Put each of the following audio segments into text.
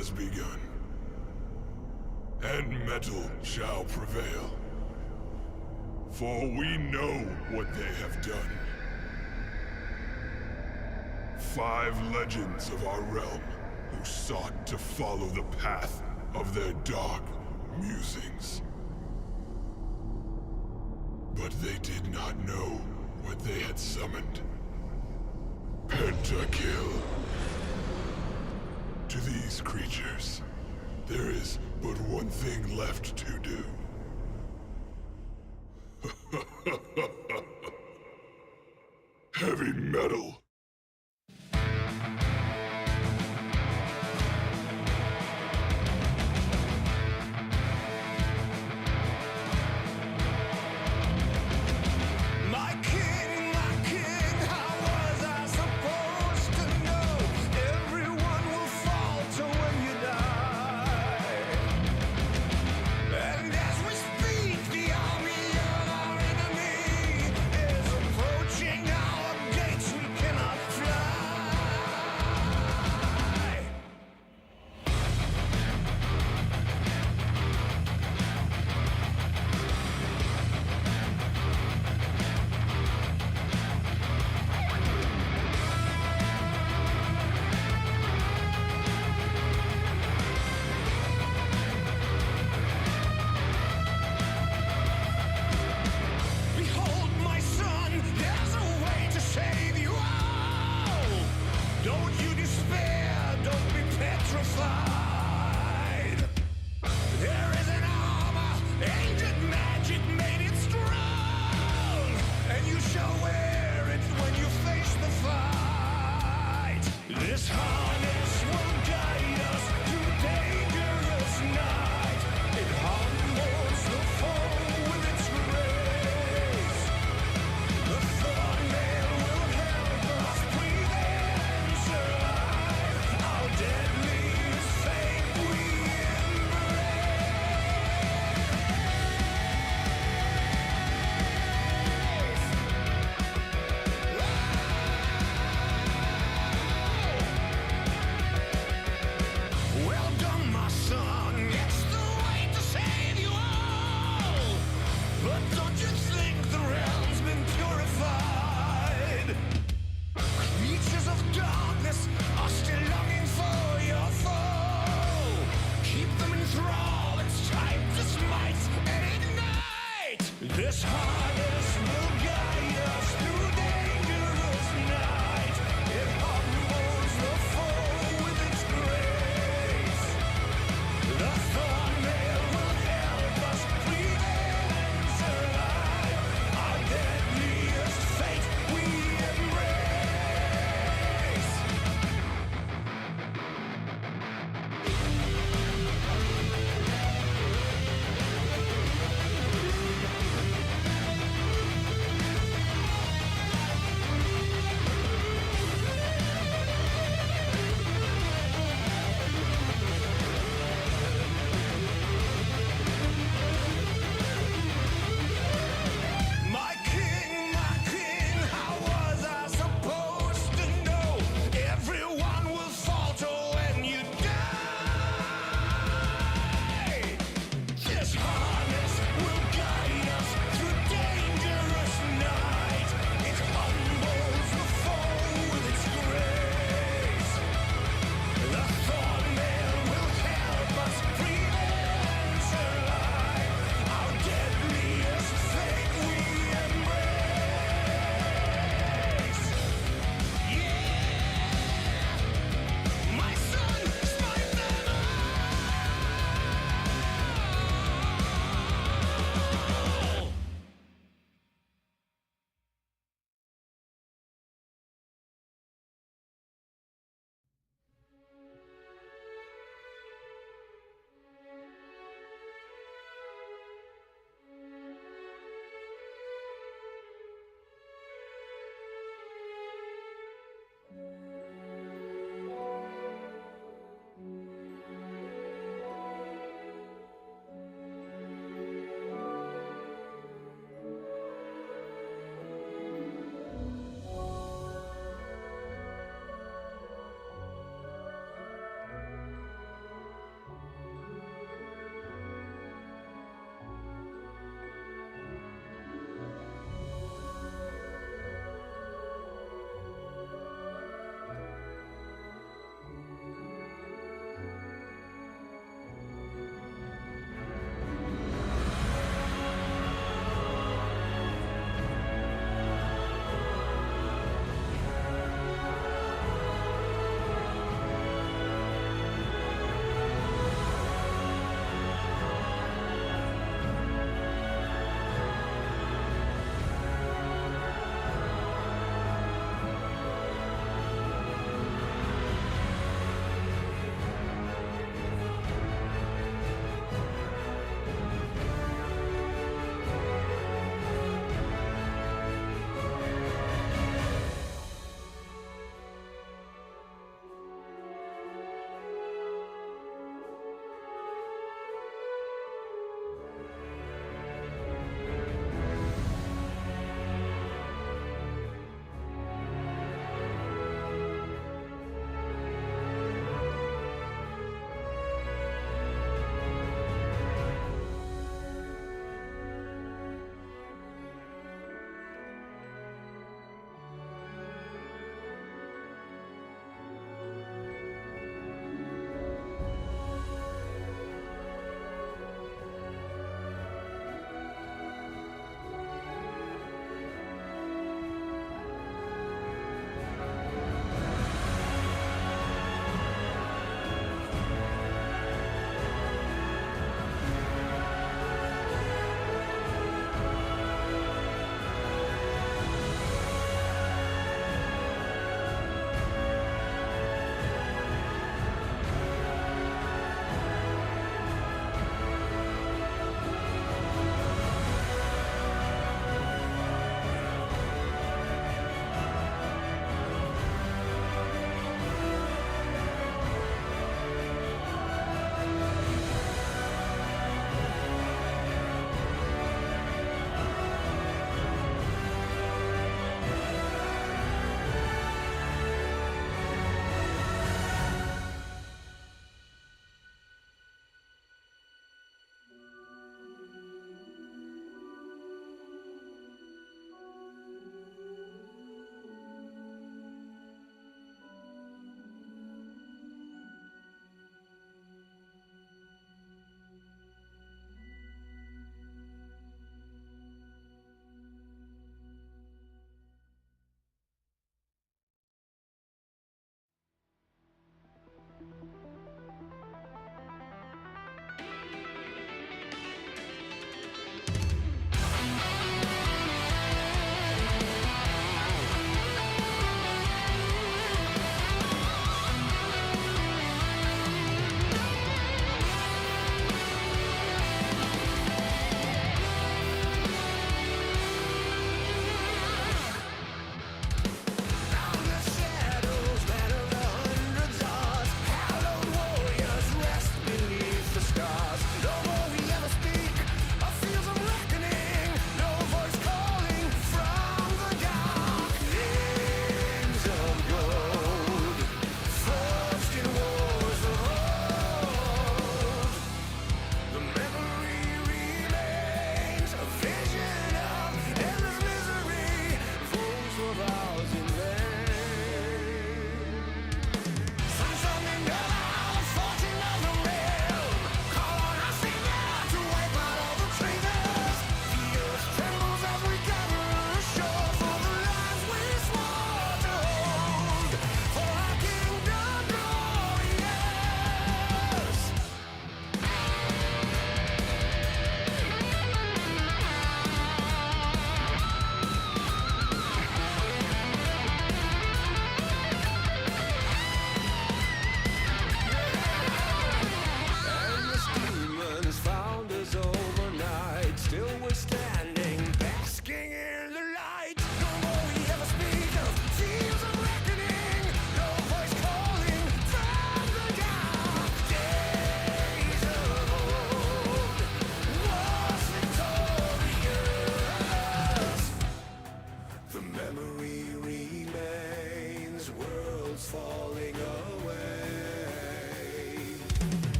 has begun, and metal shall prevail. For we know what they have done. 5 legends of our realm who sought to follow the path of their dark musings. But they did not know what they had summoned. Pentakill. To these creatures, there is but one thing left to do. Heavy metal. And as we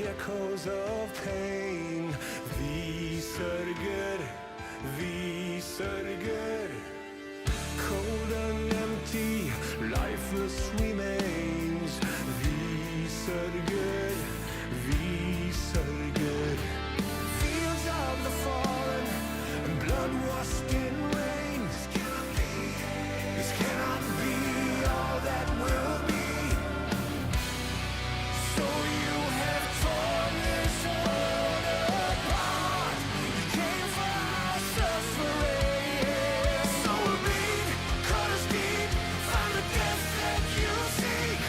echoes of pain. Vi sörger, vi sörger. Cold and empty, lifeless remains. Vi sörger, vi sörger. Fields of the fallen and blood washed in rain. This cannot be all that will be. So you have torn this world apart. You came for our suffering. So we'll bleed, cut us deep, find the death that you seek.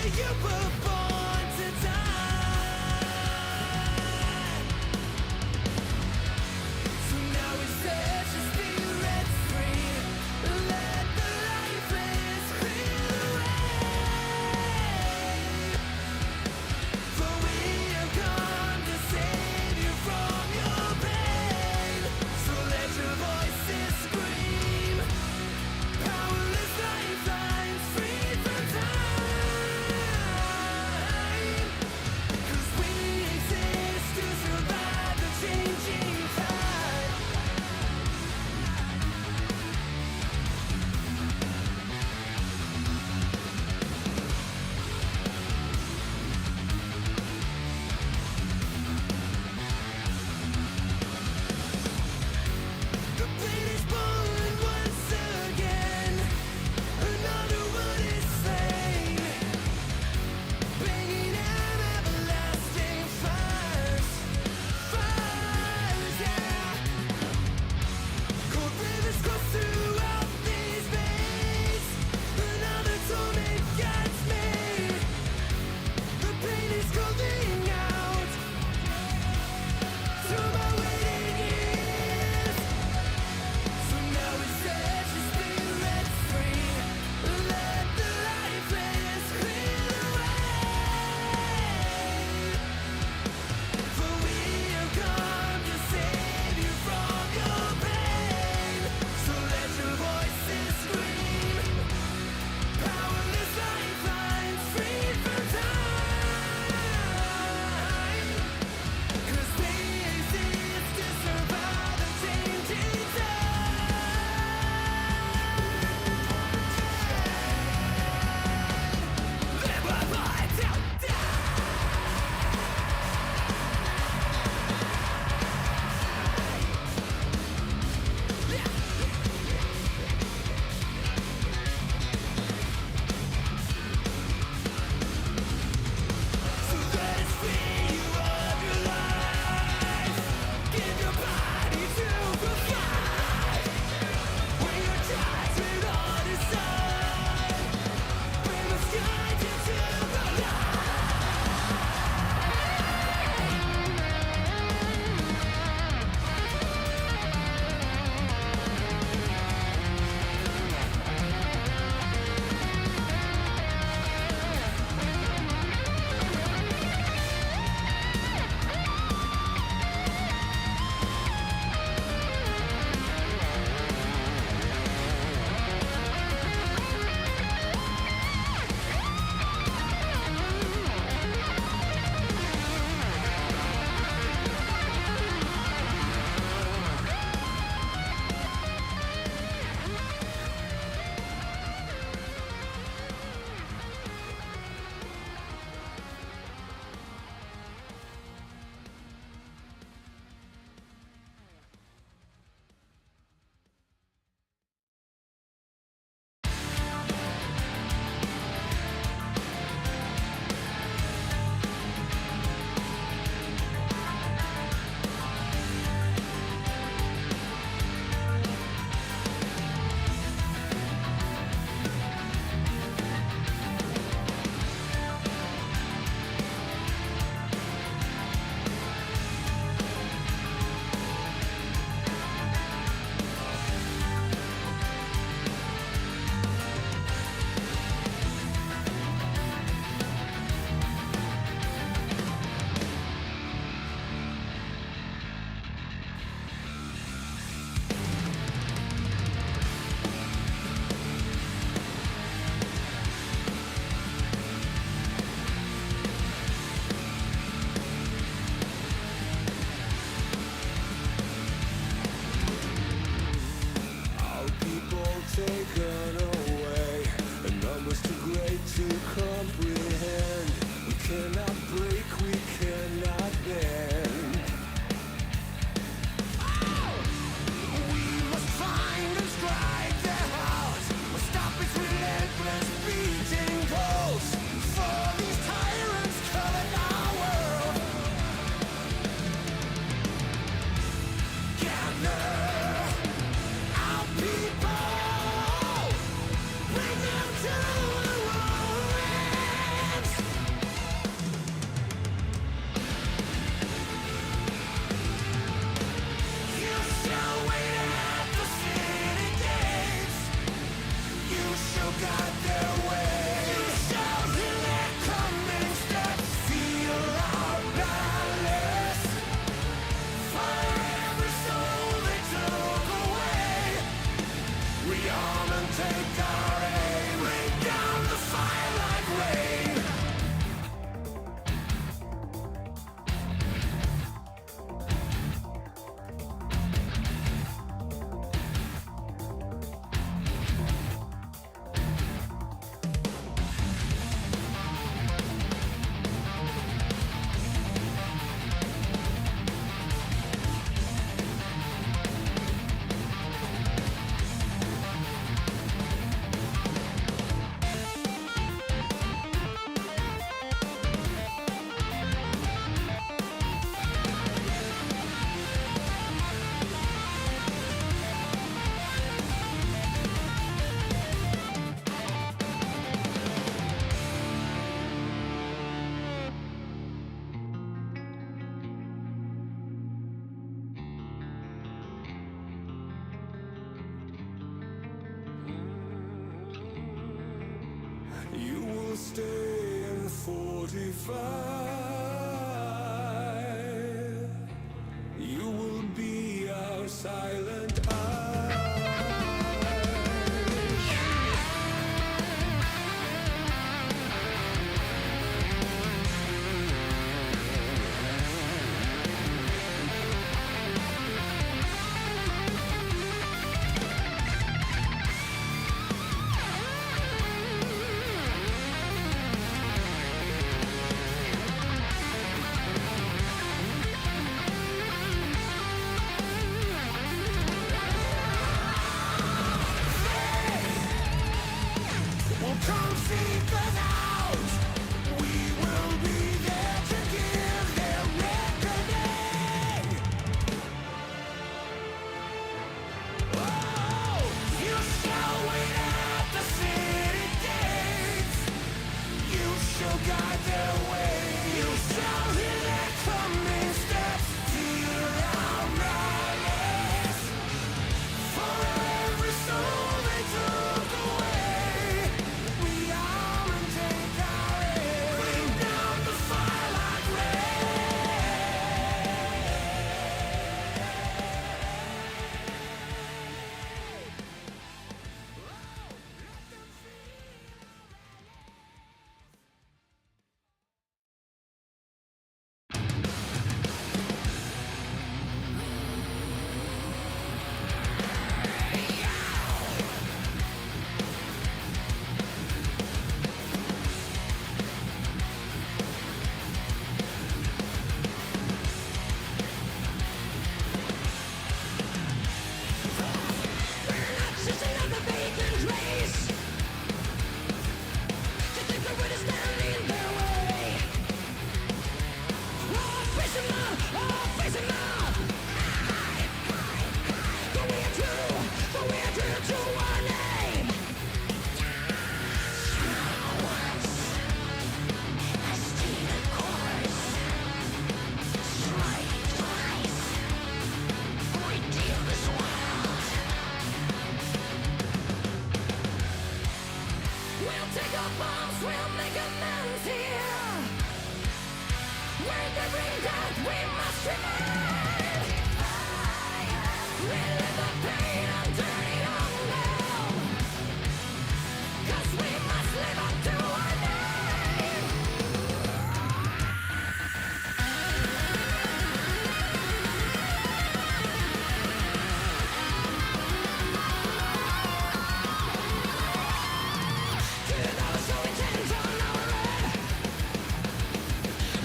You were born to die. So now we set your spirits free. Let the lifeless clear away. For we have come to save you from your pain. So let your voices scream. Powerless lifelines free from time. stay and fortify. You will be our silent eye. Come seek us out. We will be there to give them reckoning. Oh, you shall wait at the city gates. You shall guide their way. You shall hear their coming steps. Feel our malice. For every soul they took away, we arm and take our aim. Bring down the fire like we'll take our bombs, we'll make amends here. Where they bring death, we must remain. Relive the pain and turn it on down. 'Cause we must live up to our name. To those who intend on our end,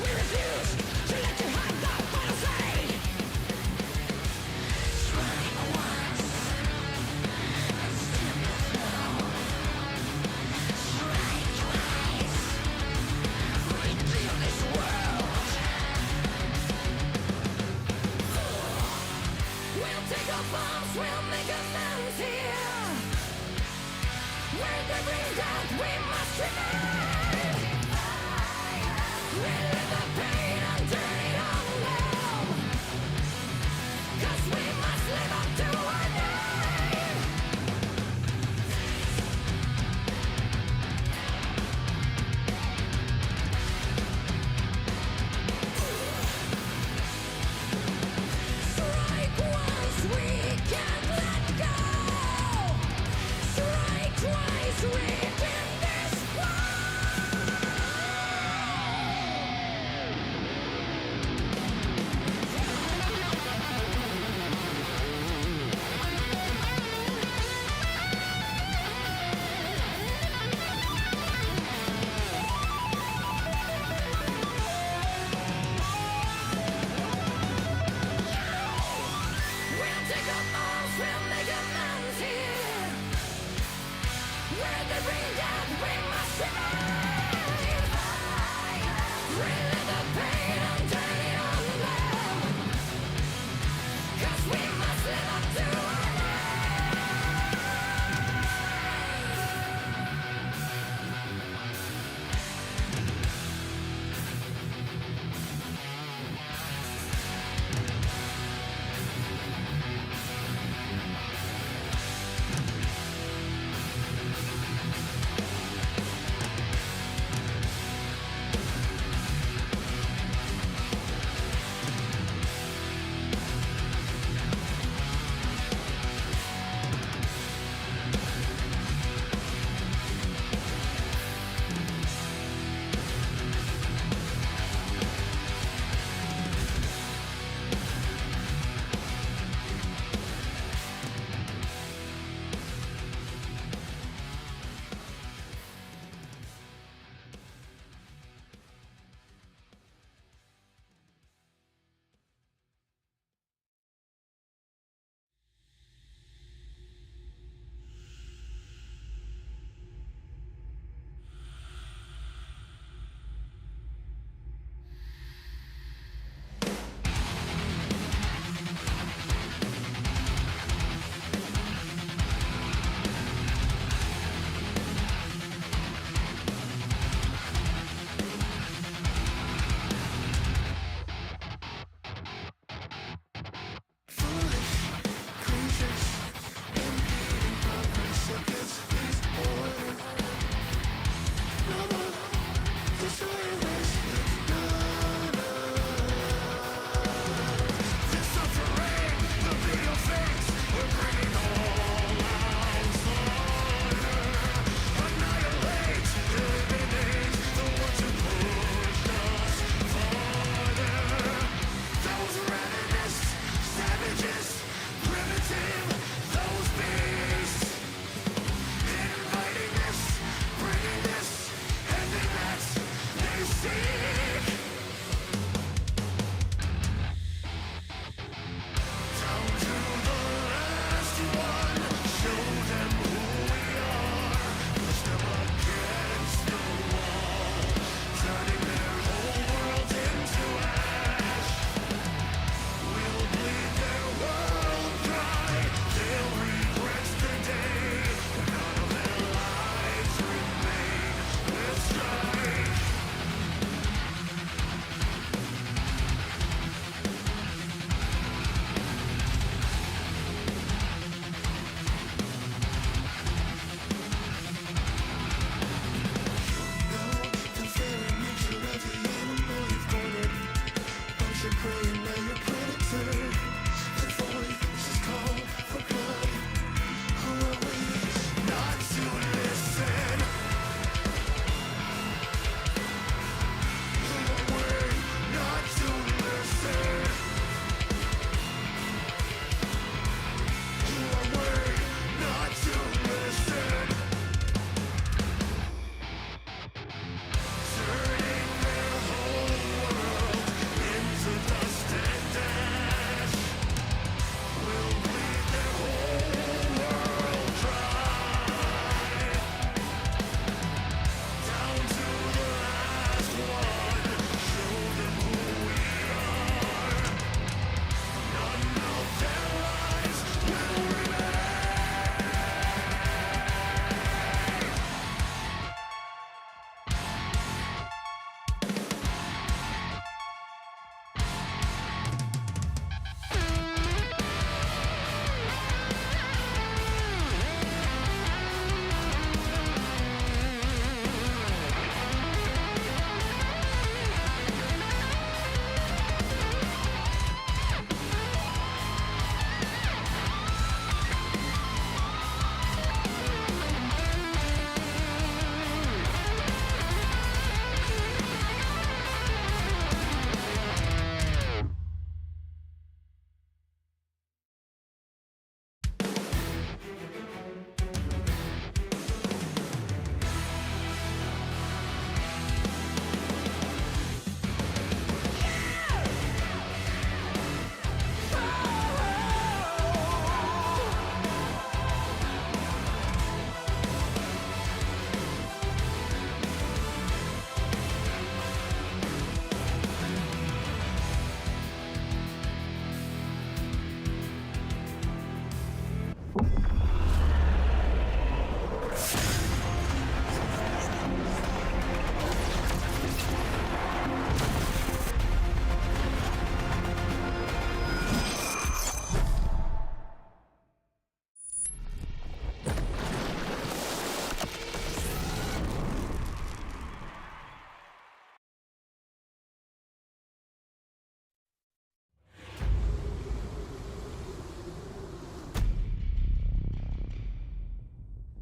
we refuse to let you have the final say. Strike once.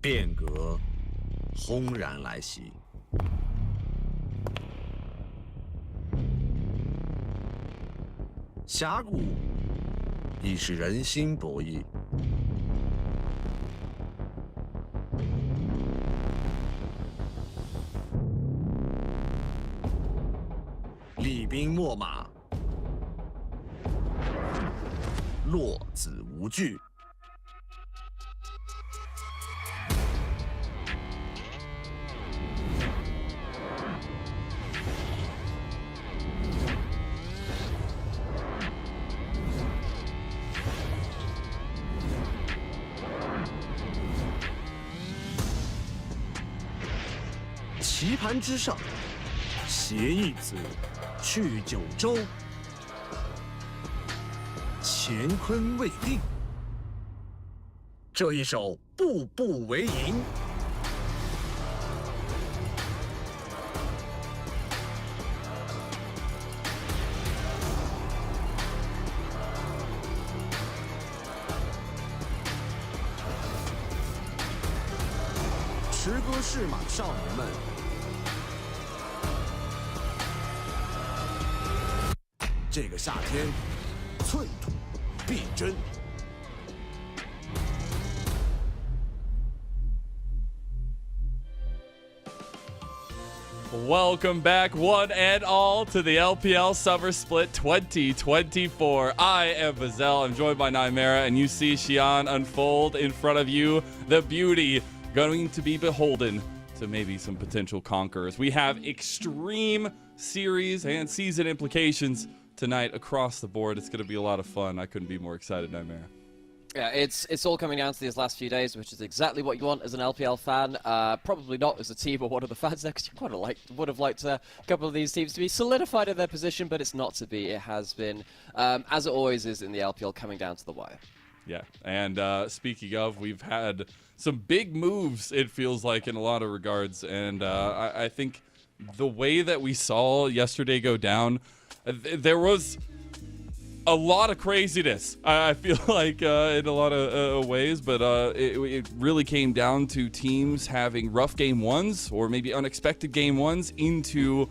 变革轰然来袭。峡谷已是人心博弈。厉兵秣马，落子无惧。棋盘之上，协议子去九州，乾坤未定。这一手步步为营。驰歌试马少年们，这个夏天，寸土必争。Welcome back, one and all, to the LPL Summer Split 2024. I am Bazell. I'm joined by Nightmare, and you see Xian unfold in front of you. The beauty going to be beholden to maybe some potential conquerors. We have extreme series and season implications tonight across the board. It's going to be a lot of fun. I couldn't be more excited, Nightmare. Yeah, it's all coming down to these last few days, which is exactly what you want as an LPL fan. Probably not as a team or one of the fans there, because you would have liked a couple of these teams to be solidified in their position, but it's not to be. It has been, as it always is in the LPL, coming down to the wire. Yeah, and speaking of, we've had some big moves, it feels like, in a lot of regards, and I think the way that we saw yesterday go down, there was a lot of craziness, I feel like, in a lot of ways, but it really came down to teams having rough game ones or maybe unexpected game ones into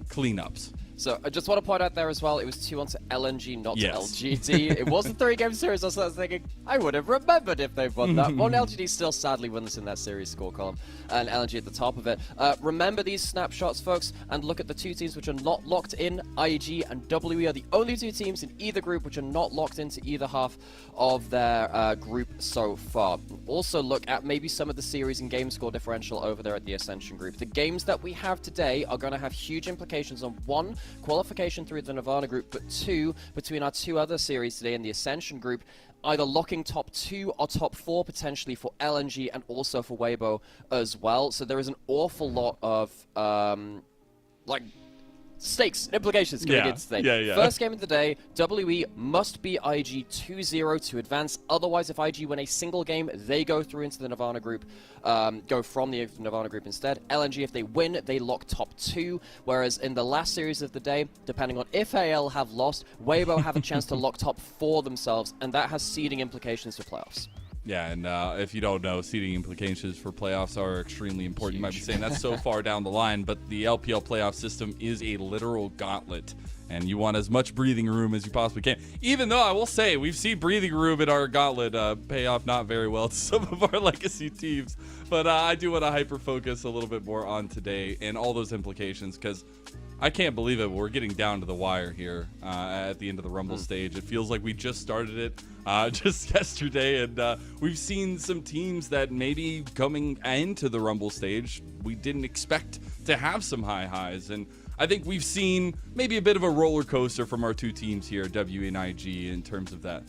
cleanups. So I just want to point out there as well, it was 2-1 to LNG, not to Yes. LGD. It was a 3-game series. I was thinking, I would have remembered if they'd won that one. LGD still sadly wins in that series score column, and LNG at the top of it. Remember these snapshots, folks, and look at the two teams which are not locked in. IG and WE are the only two teams in either group which are not locked into either half of their group so far. Also look at maybe some of the series and game score differential over there at the Ascension group. The games that we have today are going to have huge implications on, one, qualification through the Nirvana group, but two, between our two other series today in the Ascension group, either locking top 2 or top 4 potentially for LNG and also for Weibo as well. So there is an awful lot of stakes and implications going into today. Yeah. First game of the day, WE must beat IG 2-0 to advance. Otherwise, if IG win a single game, they go through into the Nirvana group, go from the Nirvana group instead. LNG, if they win, they lock top 2. Whereas in the last series of the day, depending on if AL have lost, Weibo have a chance to lock top 4 themselves, and that has seeding implications for playoffs. Yeah, and if you don't know, seeding implications for playoffs are extremely important. You might be saying that's so far down the line, but the LPL playoff system is a literal gauntlet, and you want as much breathing room as you possibly can. Even though I will say, we've seen breathing room in our gauntlet pay off not very well to some of our legacy teams, but I do want to hyper-focus a little bit more on today and all those implications, because I can't believe it, but we're getting down to the wire here at the end of the Rumble stage. It feels like we just started it just yesterday, and we've seen some teams that maybe coming into the Rumble stage, we didn't expect to have some high highs, and I think we've seen maybe a bit of a roller coaster from our two teams here, WE and IG, in terms of that.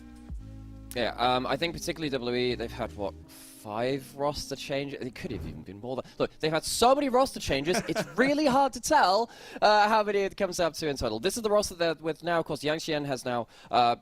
Yeah, I think particularly WE, they've had, 5 roster changes? It could have even been more than... Look, they've had so many roster changes, it's really hard to tell how many it comes up to in total. This is the roster they're with now. Of course, Yang Xian has now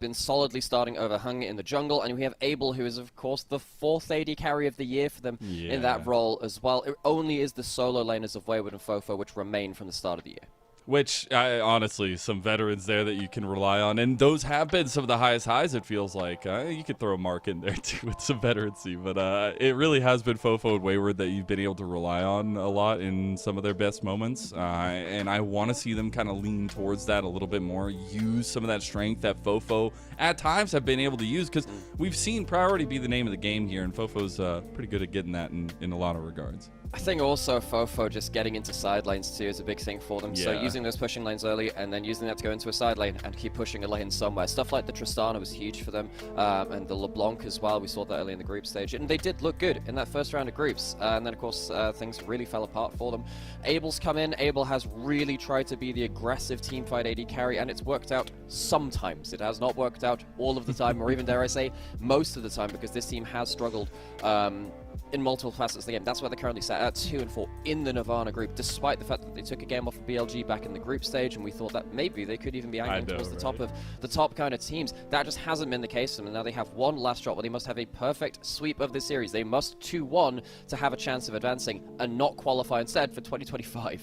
been solidly starting over Hung in the jungle, and we have Abel, who is, of course, the 4th AD carry of the year for them in that role as well. It only is the solo laners of Wayward and Fofo which remain from the start of the year. Which, honestly, some veterans there that you can rely on. And those have been some of the highest highs, it feels like. You could throw a mark in there, too, with some veterancy. But it really has been Fofo and Wayward that you've been able to rely on a lot in some of their best moments. And I want to see them kind of lean towards that a little bit more. Use some of that strength that Fofo, at times, have been able to use. Because we've seen priority be the name of the game here. And Fofo's pretty good at getting that in a lot of regards. I think also Fofo just getting into side lanes too is a big thing for them. So using those pushing lanes early and then using that to go into a side lane and keep pushing a lane somewhere. Stuff like the Tristana was huge for them, and the LeBlanc as well. We saw that early in the group stage, and they did look good in that first round of groups. And then of course things really fell apart for them. Abel's come in. Abel has really tried to be the aggressive teamfight AD carry, and it's worked out sometimes. It has not worked out all of the time, or even dare I say most of the time, because this team has struggled in multiple facets of the game. That's why they're currently sat at 2 and 4 in the Nirvana group, despite the fact that they took a game off of BLG back in the group stage, and we thought that maybe they could even be angling towards the top kind of teams. That just hasn't been the case, and now they have one last shot where they must have a perfect sweep of this series. They must 2-1 to have a chance of advancing and not qualify instead for 2025.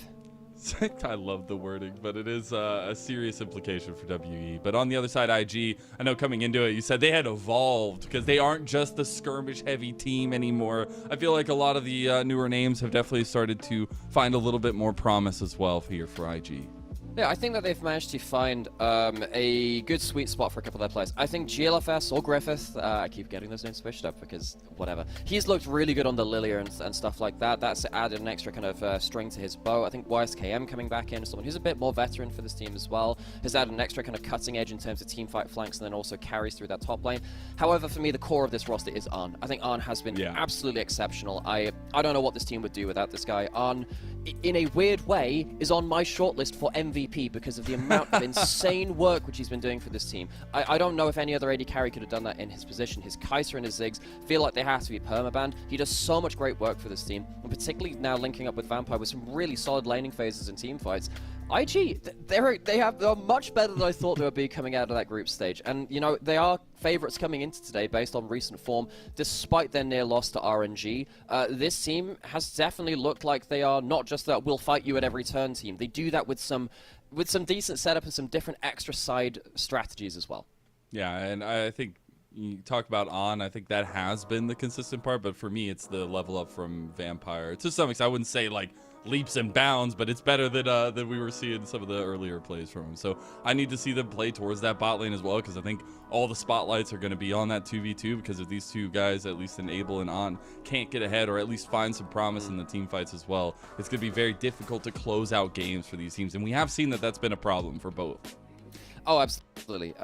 I love the wording, but it is a serious implication for WE. But on the other side, IG, I know coming into it, you said they had evolved because they aren't just the skirmish-heavy team anymore. I feel like a lot of the newer names have definitely started to find a little bit more promise as well here for IG. Yeah, I think that they've managed to find a good sweet spot for a couple of their players. I think GLFS or Griffith, I keep getting those names switched up because whatever. He's looked really good on the Lilia and stuff like that. That's added an extra kind of string to his bow. I think YSKM coming back in, someone who's a bit more veteran for this team as well, has added an extra kind of cutting edge in terms of teamfight flanks and then also carries through that top lane. However, for me, the core of this roster is Arn. I think Arn has been absolutely exceptional. I don't know what this team would do without this guy. Arn, in a weird way, is on my shortlist for MVP because of the amount of insane work which he's been doing for this team. I don't know if any other AD carry could have done that in his position. His Kai'Sa and his Ziggs feel like they have to be permabanned. He does so much great work for this team, and particularly now linking up with Vampire with some really solid laning phases and team fights. IG, they're much better than I thought they would be coming out of that group stage. And, you know, they are favorites coming into today based on recent form, despite their near loss to RNG. This team has definitely looked like they are not just that we'll fight you at every turn team. They do that with some decent setup and some different extra side strategies as well. Yeah, and I think you talk about I think that has been the consistent part, but for me, it's the level up from Vampire. To some extent, I wouldn't say like leaps and bounds, but it's better than we were seeing some of the earlier plays from him. So I need to see them play towards that bot lane as well, because I think all the spotlights are going to be on that 2v2, because if these two guys, at least in Abel and On, can't get ahead or at least find some promise in the team fights as well, it's going to be very difficult to close out games for these teams, and we have seen that that's been a problem for both. Oh, absolutely.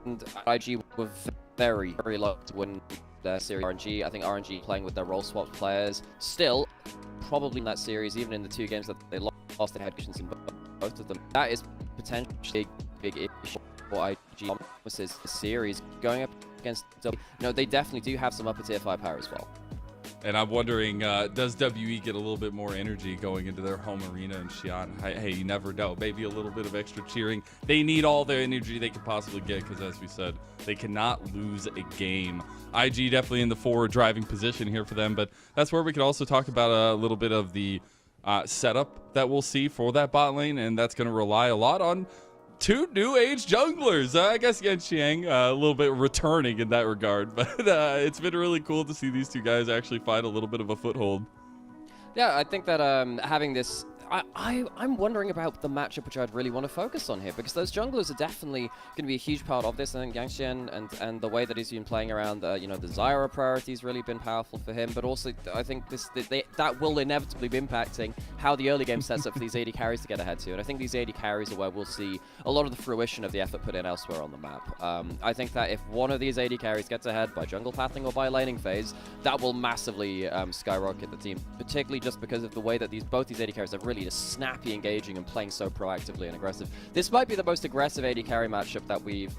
And IG were very, very low to win their series. RNG, I think RNG playing with their role swap players still probably in that series, even in the 2 games that they lost, they had cushions in both of them. That is potentially a big issue for IG. This series going up against W. No, they definitely do have some upper tier firepower as well. And I'm wondering, does WE get a little bit more energy going into their home arena in Xi'an? Hey, you never know. Maybe a little bit of extra cheering. They need all the energy they can possibly get because, as we said, they cannot lose a game. IG definitely in the forward driving position here for them, but that's where we could also talk about a little bit of the setup that we'll see for that bot lane, and that's going to rely a lot on 2 new age junglers. I guess Yan Xiang a little bit returning in that regard, but it's been really cool to see these 2 guys actually find a little bit of a foothold. Yeah, I think that having this, I'm wondering about the matchup which I'd really want to focus on here, because those junglers are definitely going to be a huge part of this. I think Yang Xian and the way that he's been playing around, the Zyra priority's really been powerful for him, but also I think that will inevitably be impacting how the early game sets up for these AD carries to get ahead to, and I think these AD carries are where we'll see a lot of the fruition of the effort put in elsewhere on the map. I think that if one of these AD carries gets ahead by jungle pathing or by laning phase, that will massively skyrocket the team, particularly just because of the way that both these AD carries are really just snappy, engaging, and playing so proactively and aggressive. This might be the most aggressive AD carry matchup that we've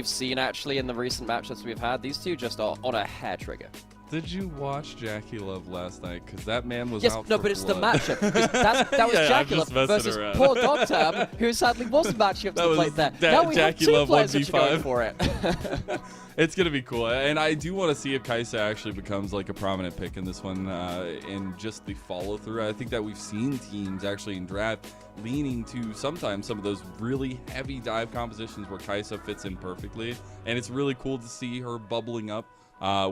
seen actually in the recent matchups we've had. These 2 just are on a hair trigger. Did you watch Jackie Love last night? Because that man was Yes, out no, for but it's the blood. matchup. Because that was Yeah, I'm Jackie just Love messing versus around. poor Dogtown, who sadly wasn't matching up to That the was plate there. that Now we Jackie have two Love players which are going 1v5. for it. It's going to be cool. And I do want to see if Kaisa actually becomes like a prominent pick in this one in just the follow through. I think that we've seen teams actually in draft leaning to sometimes some of those really heavy dive compositions where Kaisa fits in perfectly. And it's really cool to see her bubbling up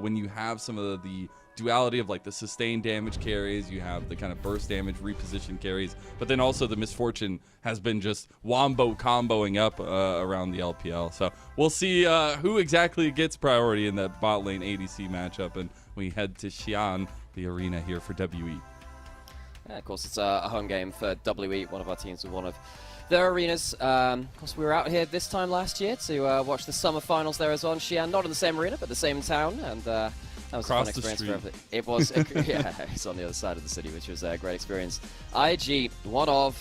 when you have some of the duality of like the sustained damage carries, you have the kind of burst damage reposition carries, but then also the misfortune has been just wombo comboing up around the LPL. So we'll see who exactly gets priority in that bot lane ADC matchup, and we head to Xi'an, the arena here for WE. Yeah, of course, it's a home game for WE, one of our teams with one of their arenas. Of course, we were out here this time last year to watch the summer finals there as well in Xi'an, not in the same arena, but the same town, and that was Across a the fun experience street. for everything. It was, yeah, it's on the other side of the city, which was a great experience. IG, one of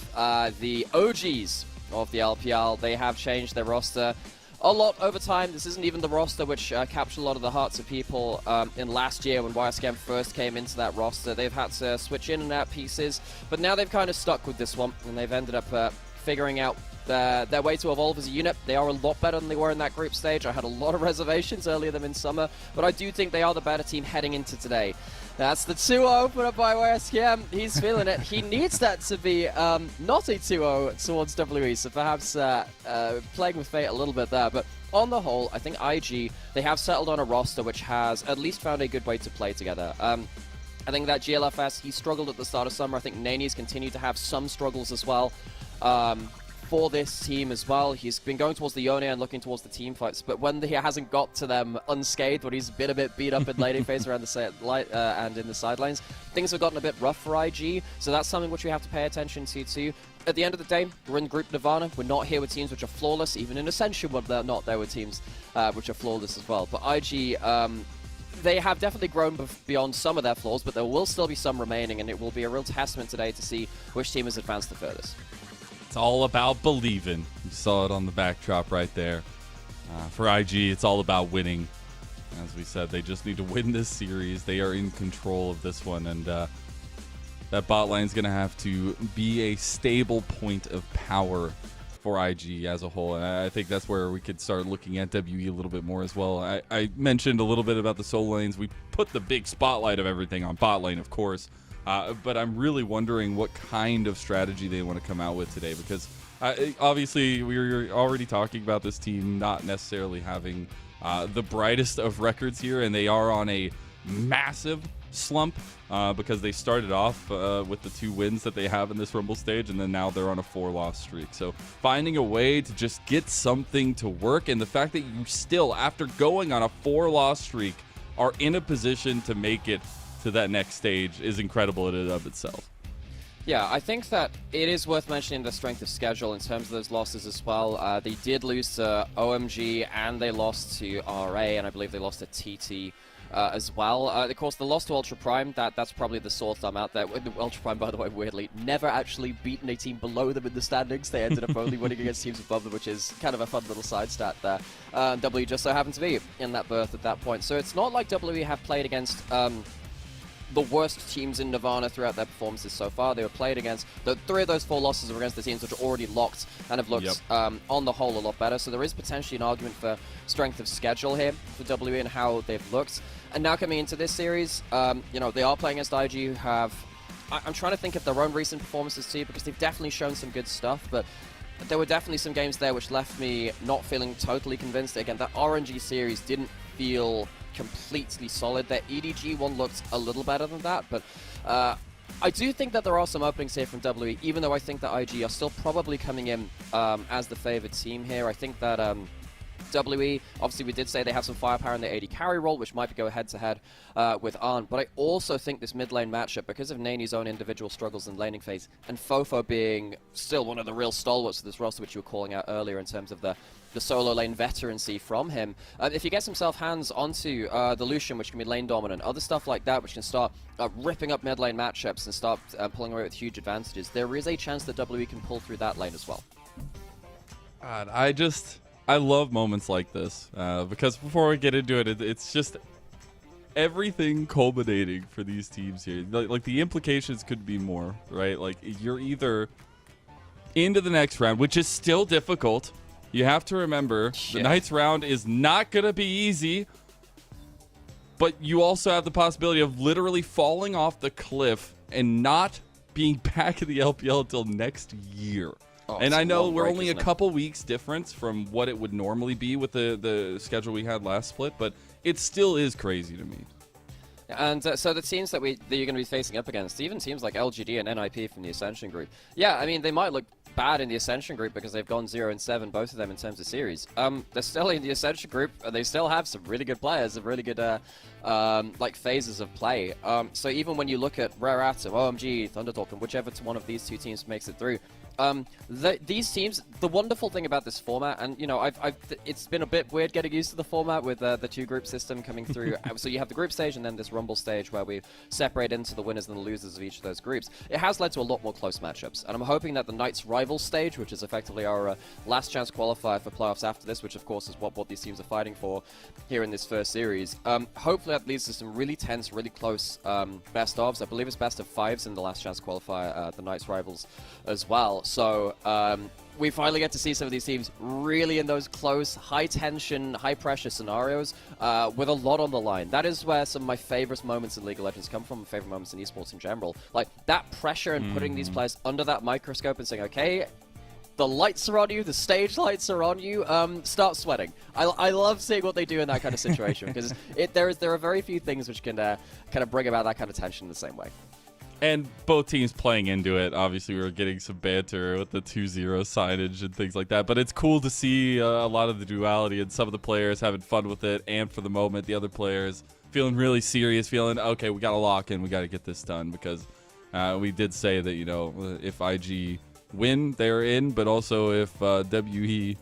the OGs of the LPL, they have changed their roster a lot over time. This isn't even the roster which captured a lot of the hearts of people in last year when YSCam first came into that roster. They've had to switch in and out pieces, but now they've kind of stuck with this one, and they've ended up figuring out their way to evolve as a unit. They are a lot better than they were in that group stage. I had a lot of reservations earlier than in summer, but I do think they are the better team heading into today. That's the 2-0 put up by YSCam. He's feeling it. He needs that to be not a 2-0 towards WE, so perhaps playing with fate a little bit there. But on the whole, I think IG, they have settled on a roster which has at least found a good way to play together. I think that GLFS, he struggled at the start of summer. I think Nani's continued to have some struggles as well. For this team as well. He's been going towards the Yone and looking towards the team fights, but when he hasn't got to them unscathed, when he's been a bit beat up in laning phase around the and in the sidelines, things have gotten a bit rough for IG, so that's something which we have to pay attention to too. At the end of the day, we're in Group Nirvana. We're not here with teams which are flawless. Even in Ascension, when they're not there with teams which are flawless as well. But IG, they have definitely grown beyond some of their flaws, but there will still be some remaining, and it will be a real testament today to see which team has advanced the furthest. It's all about believing. You saw it on the backdrop right there. For IG, it's all about winning. As we said, they just need to win this series. They are in control of this one, and that bot lane is going to have to be a stable point of power for IG as a whole. And I think that's where we could start looking at WE a little bit more as well. I mentioned a little bit about the solo lanes. We put the big spotlight of everything on bot lane, of course. But I'm really wondering what kind of strategy they want to come out with today, because obviously we were already talking about this team not necessarily having the brightest of records here, and they are on a massive slump because they started off with the 2 wins that they have in this Rumble stage, and then now they're on a 4-loss streak. So finding a way to just get something to work, and the fact that you still, after going on a 4-loss streak, are in a position to make it to that next stage is incredible in and of itself. Yeah, I think that it is worth mentioning the strength of schedule in terms of those losses as well. They did lose to OMG, and they lost to RA, and I believe they lost to TT as well. Of course, the loss to Ultra Prime, that's probably the sore thumb out there. Ultra Prime, by the way, weirdly, never actually beaten a team below them in the standings. They ended up only winning against teams above them, which is kind of a fun little side stat there. W just so happened to be in that berth at that point. So it's not like WE have played against the worst teams in Nirvana throughout their performances so far. They were played against, the 3 of those 4 losses were against the teams which are already locked and have looked, on the whole, a lot better. So there is potentially an argument for strength of schedule here for WE and how they've looked. And now coming into this series, you know, they are playing against IG, who have, I'm trying to think of their own recent performances too, because they've definitely shown some good stuff, but there were definitely some games there which left me not feeling totally convinced. Again, that RNG series didn't feel completely solid. Their EDG one looked a little better than that, but I do think that there are some openings here from WE, even though I think that IG are still probably coming in as the favored team here. I think that WE, obviously we did say they have some firepower in their AD carry role, which might go head-to-head with Arn, but I also think this mid-lane matchup, because of Nani's own individual struggles in laning phase, and Fofo being still one of the real stalwarts of this roster, which you were calling out earlier in terms of the solo lane veterancy from him. If he gets himself hands onto the Lucian, which can be lane dominant, other stuff like that, which can start ripping up mid-lane matchups and start pulling away with huge advantages, there is a chance that WE can pull through that lane as well. God, I love moments like this because before we get into it, it's just everything culminating for these teams here. Like the implications could be more, right? Like you're either into the next round, which is still difficult. You have to remember the Knights round is not going to be easy, but you also have the possibility of literally falling off the cliff and not being back in the LPL until next year. And I know we're only a couple weeks difference from what it would normally be with the schedule we had last split, but it still is crazy to me. And so the teams that you're going to be facing up against, even teams like LGD and NIP from the Ascension group, yeah, I mean, they might look bad in the Ascension group because they've gone 0-7, both of them in terms of series. They're still in the Ascension group, and they still have some really good players, some really good like phases of play. So even when you look at Rare Atom, OMG, Thunderdog, and whichever one of these two teams makes it through, these teams, the wonderful thing about this format, and you know, it's been a bit weird getting used to the format with the two-group system coming through. So you have the group stage and then this Rumble stage where we separate into the winners and the losers of each of those groups. It has led to a lot more close matchups, and I'm hoping that the Knights rival stage, which is effectively our last chance qualifier for playoffs after this, which of course is what these teams are fighting for here in this first series. Hopefully that leads to some really tense, really close best ofs. I believe it's best of 5s in the last chance qualifier, the Knights rivals as well. So we finally get to see some of these teams really in those close, high-tension, high-pressure scenarios with a lot on the line. That is where some of my favorite moments in League of Legends come from, my favorite moments in esports in general. Like, that pressure and putting these players under that microscope and saying, okay, the lights are on you, the stage lights are on you, start sweating. I love seeing what they do in that kind of situation because there are very few things which can kind of bring about that kind of tension in the same way. And both teams playing into it. Obviously, we were getting some banter with the 2-0 signage and things like that. But it's cool to see a lot of the duality and some of the players having fun with it. And for the moment, the other players feeling really serious, feeling, okay, we got to lock in. We got to get this done. Because we did say that, you know, if IG win, they're in. But also if WE...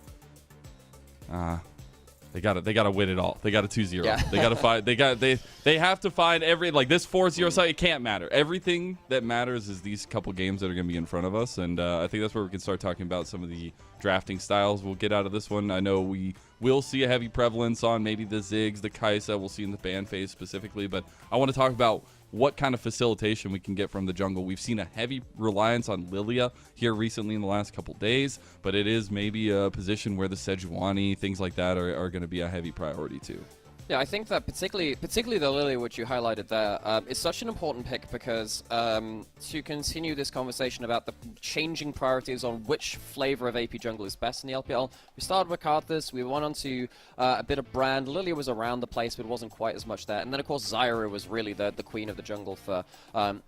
They gotta win it all. They got a 2-0. Yeah. They gotta find. They have to find every, like, this 4-0 side. It can't matter. Everything that matters is these couple games that are gonna be in front of us, and I think that's where we can start talking about some of the drafting styles we'll get out of this one. I know we will see a heavy prevalence on maybe the Ziggs, the Kaisa. We'll see in the ban phase specifically, but I want to talk about what kind of facilitation we can get from the jungle. We've seen a heavy reliance on Lilia here recently in the last couple days, but it is maybe a position where the Sejuani, things like that are going to be a heavy priority too. Yeah, I think that particularly the Lilia, which you highlighted there, is such an important pick because to continue this conversation about the changing priorities on which flavor of AP jungle is best in the LPL, we started with Karthus, we went on to a bit of Brand. Lilia was around the place, but it wasn't quite as much there. And then, of course, Zyra was really the queen of the jungle for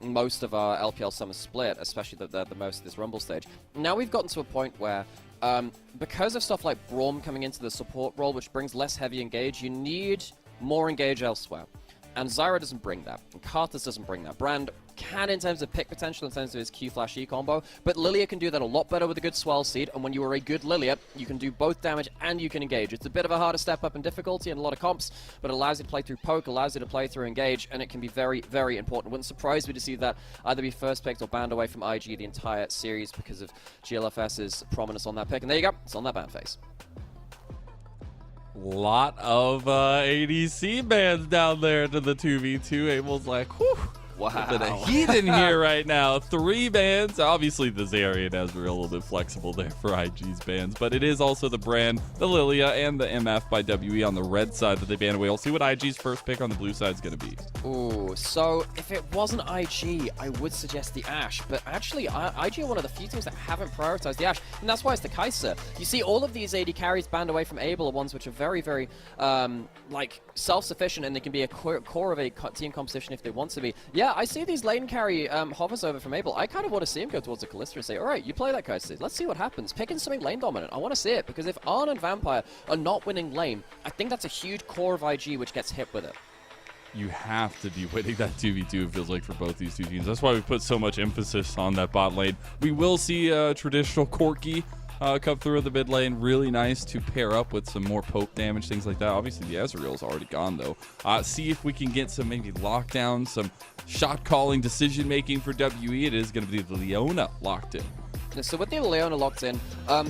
most of our LPL Summer Split, especially the most of this Rumble stage. Now we've gotten to a point where because of stuff like Braum coming into the support role, which brings less heavy engage, you need more engage elsewhere. And Zyra doesn't bring that, and Karthus doesn't bring that. Brand can in terms of pick potential, in terms of his Q/E combo, but Lilia can do that a lot better with a good swell seed, and when you are a good Lilia, you can do both damage and you can engage. It's a bit of a harder step up in difficulty and a lot of comps, but it allows you to play through poke, allows you to play through engage, and it can be very, very important. It wouldn't surprise me to see that either be first picked or banned away from IG the entire series because of GLFS's prominence on that pick. And there you go, it's on that ban phase. Lot of ADC bans down there to the 2v2. Abel's like, whew. Wow. A bit of heat in here right now. 3 bans. Obviously, the Zarya and Ezreal a little bit flexible there for IG's bans, but it is also the Brand, the Lilia, and the MF by WE on the red side that they ban away. We'll see what IG's first pick on the blue side is going to be. Ooh, so if it wasn't IG, I would suggest the Ashe, but actually, IG are one of the few teams that haven't prioritized the Ashe, and that's why it's the Kai'Sa. You see, all of these AD carries banned away from Abel are ones which are very, very, like, self-sufficient, and they can be a core of a team composition if they want to be. Yeah, I see these lane carry hovers over from Abel. I kind of want to see him go towards the Kalista and say, all right, you play that Kai'Sa. Let's see what happens. Pick in something lane dominant. I want to see it, because if Arn and Vampire are not winning lane, I think that's a huge core of IG which gets hit with it. You have to be winning that 2v2, it feels like, for both these two teams. That's why we put so much emphasis on that bot lane. We will see a traditional Corki come through the mid lane. Really nice to pair up with some more poke damage, things like that. Obviously, the Ezreal's already gone, though. See if we can get some maybe lockdown, some shot calling, decision making for WE. It is going to be the Leona locked in So with the Leona locked in,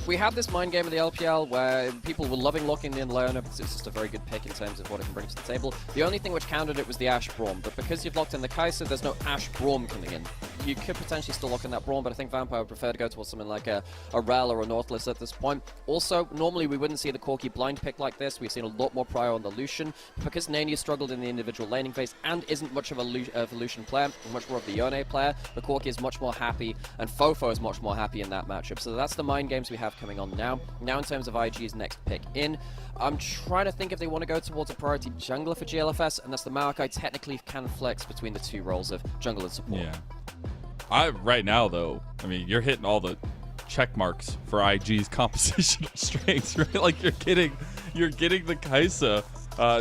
we had this mind game of the LPL where people were loving locking in Leona because it's just a very good pick in terms of what it can bring to the table. The only thing which countered it was the Ashe Braum, but because you've locked in the Kai'Sa, there's no Ashe Braum coming in. You could potentially still lock in that Braum, but I think Vampire would prefer to go towards something like a Rel or a Nautilus at this point. Also, normally we wouldn't see the Corki blind pick like this. We've seen a lot more prior on the Lucian, but because Nania struggled in the individual laning phase and isn't much of a Lucian player, much more of the Yone player, the Corki is much more happy, and Fofo is much more happy in that matchup. So that's the mind games we have coming on now. Now in terms of IG's next pick in, I'm trying to think if they want to go towards a priority jungler for GLFS, and that's the Maokai technically can flex between the two roles of jungle and support. Yeah. Right now, though, I mean, you're hitting all the check marks for IG's compositional strengths, right? Like you're getting the Kai'Sa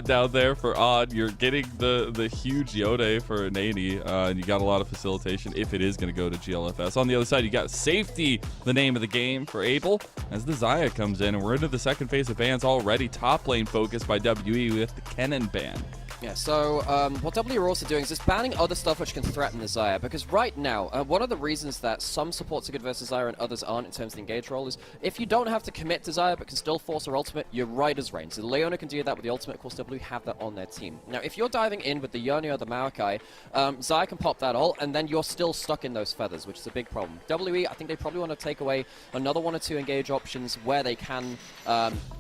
down there for Odd. You're getting the huge Yone for Nani, and you got a lot of facilitation if it is going to go to GLFS. On the other side, you got safety, the name of the game for Abel, as the Xayah comes in, and we're into the second phase of bans already. Top lane focused by WE with the Kennen ban. Yeah, so what W are also doing is just banning other stuff which can threaten the Xayah, because right now, one of the reasons that some supports are good versus Xayah and others aren't in terms of the engage role is if you don't have to commit to Xayah but can still force her ultimate, you're right as rain. So Leona can do that with the ultimate, of course W have that on their team. Now, if you're diving in with the Yone or the Maokai, Xayah can pop that ult, and then you're still stuck in those feathers, which is a big problem. WE, I think they probably want to take away another one or two engage options where they can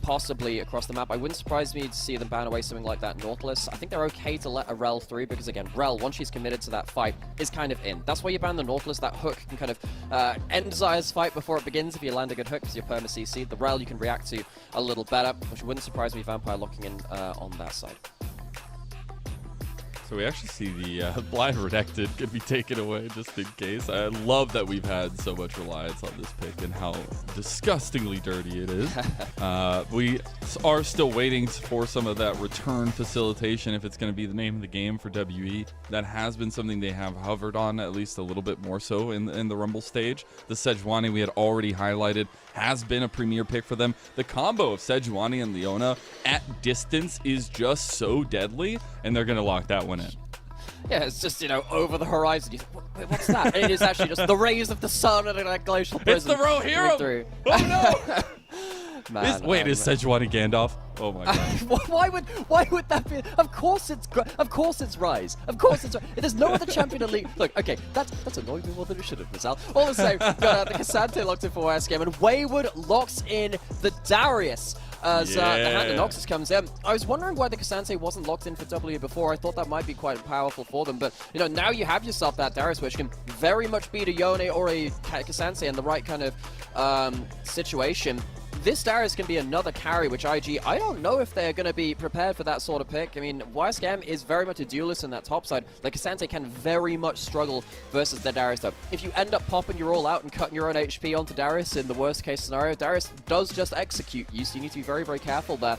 possibly across the map. I wouldn't surprise me to see them ban away something like that Nautilus. I think they're okay to let a Rel through because, again, Rel, once she's committed to that fight, is kind of in. That's why you ban the Nautilus. That hook can kind of end Xayah's fight before it begins if you land a good hook because you're perma-CC. The Rel you can react to a little better, which wouldn't surprise me Vampire locking in on that side. So we actually see the blind redacted could be taken away just in case. I love that we've had so much reliance on this pick and how disgustingly dirty it is. We are still waiting for some of that return facilitation if it's going to be the name of the game for WE. That has been something they have hovered on at least a little bit more so in the Rumble stage. The Sejuani we had already highlighted has been a premier pick for them. The combo of Sejuani and Leona at distance is just so deadly, and they're going to lock that one in. Yeah, it's just, over the horizon. You think, wait, what's that? And it is actually just the rays of the sun and a glacial prison. It's the Rohirrim! Oh no! Man, is Sejuani Gandalf? Oh my god. why would that be? Of course it's Rise. Of course it's Rise. There's no other champion in the league. Look, okay, that's annoying me more than it should have, Michelle. All the same, got the Cassante locked in for West Game, and Wayward locks in the Darius. As the Hand of Noxus comes in. I was wondering why the Cassante wasn't locked in for W before. I thought that might be quite powerful for them, but now you have yourself that Darius, which can very much beat a Yone or a Cassante in the right kind of situation. This Darius can be another carry, which IG, I don't know if they're going to be prepared for that sort of pick. I mean, YSCam is very much a duelist in that top side. Like, Cassante can very much struggle versus the Darius, though. If you end up popping your all out and cutting your own HP onto Darius in the worst case scenario, Darius does just execute you, so you need to be very, very careful there.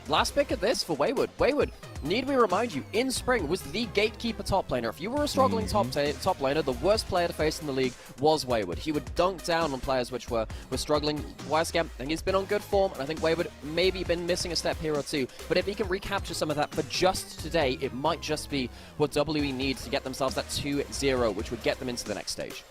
Last pick of this for Wayward. Wayward, need we remind you, in spring was the gatekeeper top laner. If you were a struggling top laner, the worst player to face in the league was Wayward. He would dunk down on players which were struggling. YSCam, I think he's been on good form, and I think Wayward maybe been missing a step here or two, but if he can recapture some of that for just today, it might just be what WE needs to get themselves that 2-0, which would get them into the next stage.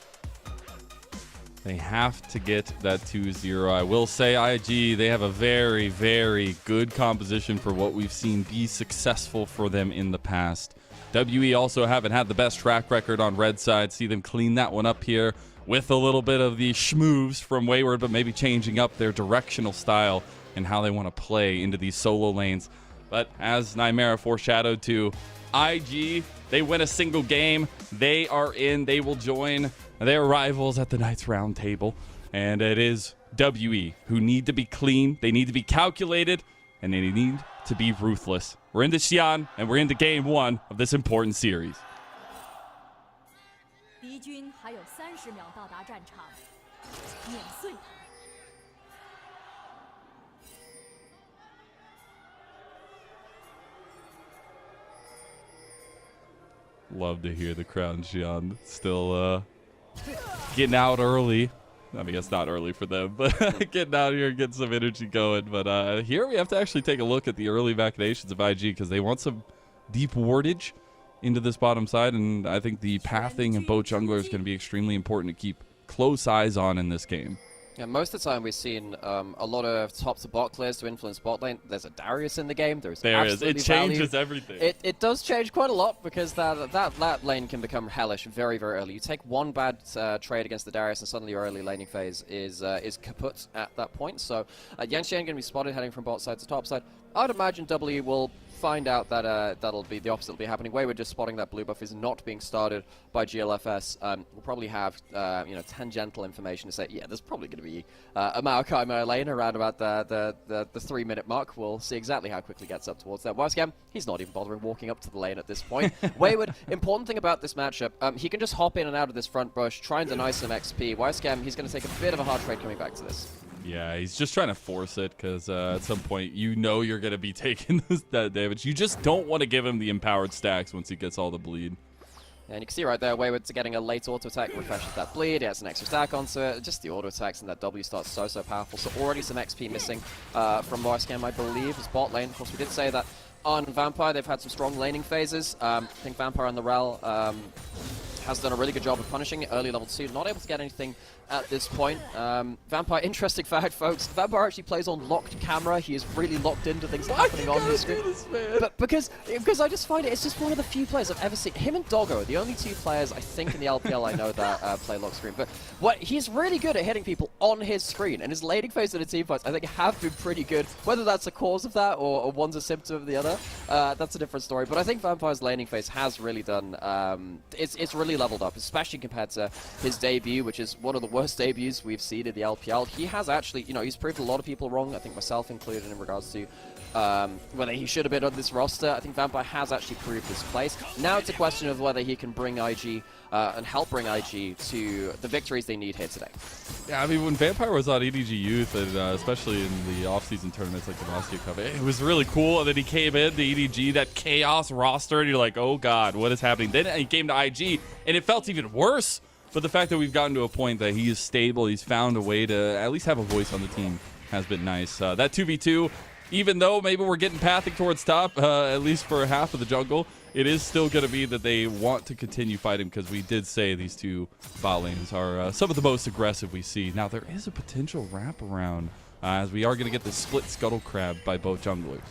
They have to get that 2-0. I will say IG, they have a very, very good composition for what we've seen be successful for them in the past. WE also haven't had the best track record on red side. See them clean that one up here with a little bit of the schmoves from Wayward, but maybe changing up their directional style and how they want to play into these solo lanes. But as Nymera foreshadowed to, IG, they win a single game. They are in. They will join their rivals at the Knights Round Table. And it is WE who need to be clean. They need to be calculated, and they need to be ruthless. We're into Xi'an, and we're into game one of this important series. 敌军还有30秒到达战场，碾碎他们。 Love to hear the crowd, Xi'an. Still getting out early. I mean, it's not early for them, but getting out here and getting some energy going. But here we have to actually take a look at the early machinations of IG because they want some deep wardage into this bottom side, and I think the pathing and both jungler is going to be extremely important to keep close eyes on in this game. Yeah, most of the time we've seen a lot of top to bot clears to influence bot lane. There's a Darius in the game. There is It changes everything. It does change quite a lot because that lane can become hellish very, very early. You take one bad trade against the Darius and suddenly your early laning phase is kaput at that point. So Yanxian going to be spotted heading from bot side to top side. I'd imagine W will find out that that'll be the opposite will be happening. Wayward just spotting that blue buff is not being started by GLFS. We'll probably have tangential information to say, yeah, there's probably going to be a Maokai Maya lane around about the 3-minute mark. We'll see exactly how quickly he gets up towards that. Wisecam, he's not even bothering walking up to the lane at this point. Wayward, important thing about this matchup, he can just hop in and out of this front bush, try and deny some XP. Wisecam, he's going to take a bit of a hard trade coming back to this. Yeah, he's just trying to force it because at some point you know you're going to be taking that damage. You just don't want to give him the empowered stacks once he gets all the bleed. And you can see right there, Wayward's getting a late auto attack, refreshes that bleed, he has an extra stack onto it. Just the auto attacks and that W starts so powerful. So already some XP missing from Wisecam, I believe, his bot lane. Of course, we did say that on Vampire they've had some strong laning phases. I think Vampire on the Rel has done a really good job of punishing it. Early level 2, not able to get anything at this point. Vampire, interesting fact, folks. Vampire actually plays on locked camera. He is really locked into things happening on his screen. But because I just find it's just one of the few players I've ever seen. Him and Doggo are the only two players I think in the LPL I know that play lock screen. But he's really good at hitting people on his screen, and his laning phase in the team fights I think have been pretty good. Whether that's a cause of that or one's a symptom of the other, that's a different story. But I think Vampire's laning phase has really done. It's really leveled up, especially compared to his debut, which is one of the worst debuts we've seen in the LPL. He has actually, he's proved a lot of people wrong, I think myself included, in regards to whether he should have been on this roster. I think Vampire has actually proved his place. Now it's a question of whether he can bring IG and help bring IG to the victories they need here today. Yeah, I mean, when Vampire was on EDG Youth, and especially in the off-season tournaments like the Moscow Cup, it was really cool. And then he came in to EDG, that chaos roster, and you're like, oh god, what is happening? Then he came to IG, and it felt even worse. But the fact that we've gotten to a point that he is stable, he's found a way to at least have a voice on the team, has been nice. That 2v2, even though maybe we're getting pathing towards top, at least for half of the jungle, it is still going to be that they want to continue fighting, because we did say these two bot lanes are some of the most aggressive we see. Now, there is a potential wraparound, as we are going to get the split scuttle crab by both junglers.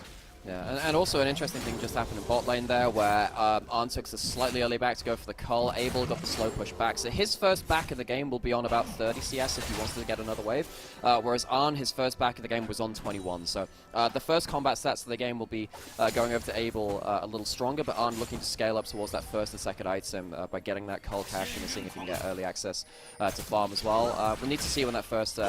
Yeah, and also an interesting thing just happened in bot lane there, where Arn took a slightly early back to go for the cull. Abel got the slow push back, so his first back of the game will be on about 30 CS if he wants to get another wave, whereas Arn, his first back of the game was on 21. So the first combat stats of the game will be going over to Abel a little stronger, but Arn looking to scale up towards that first and second item by getting that cull cash and seeing if he can get early access to farm as well. We need to see when that first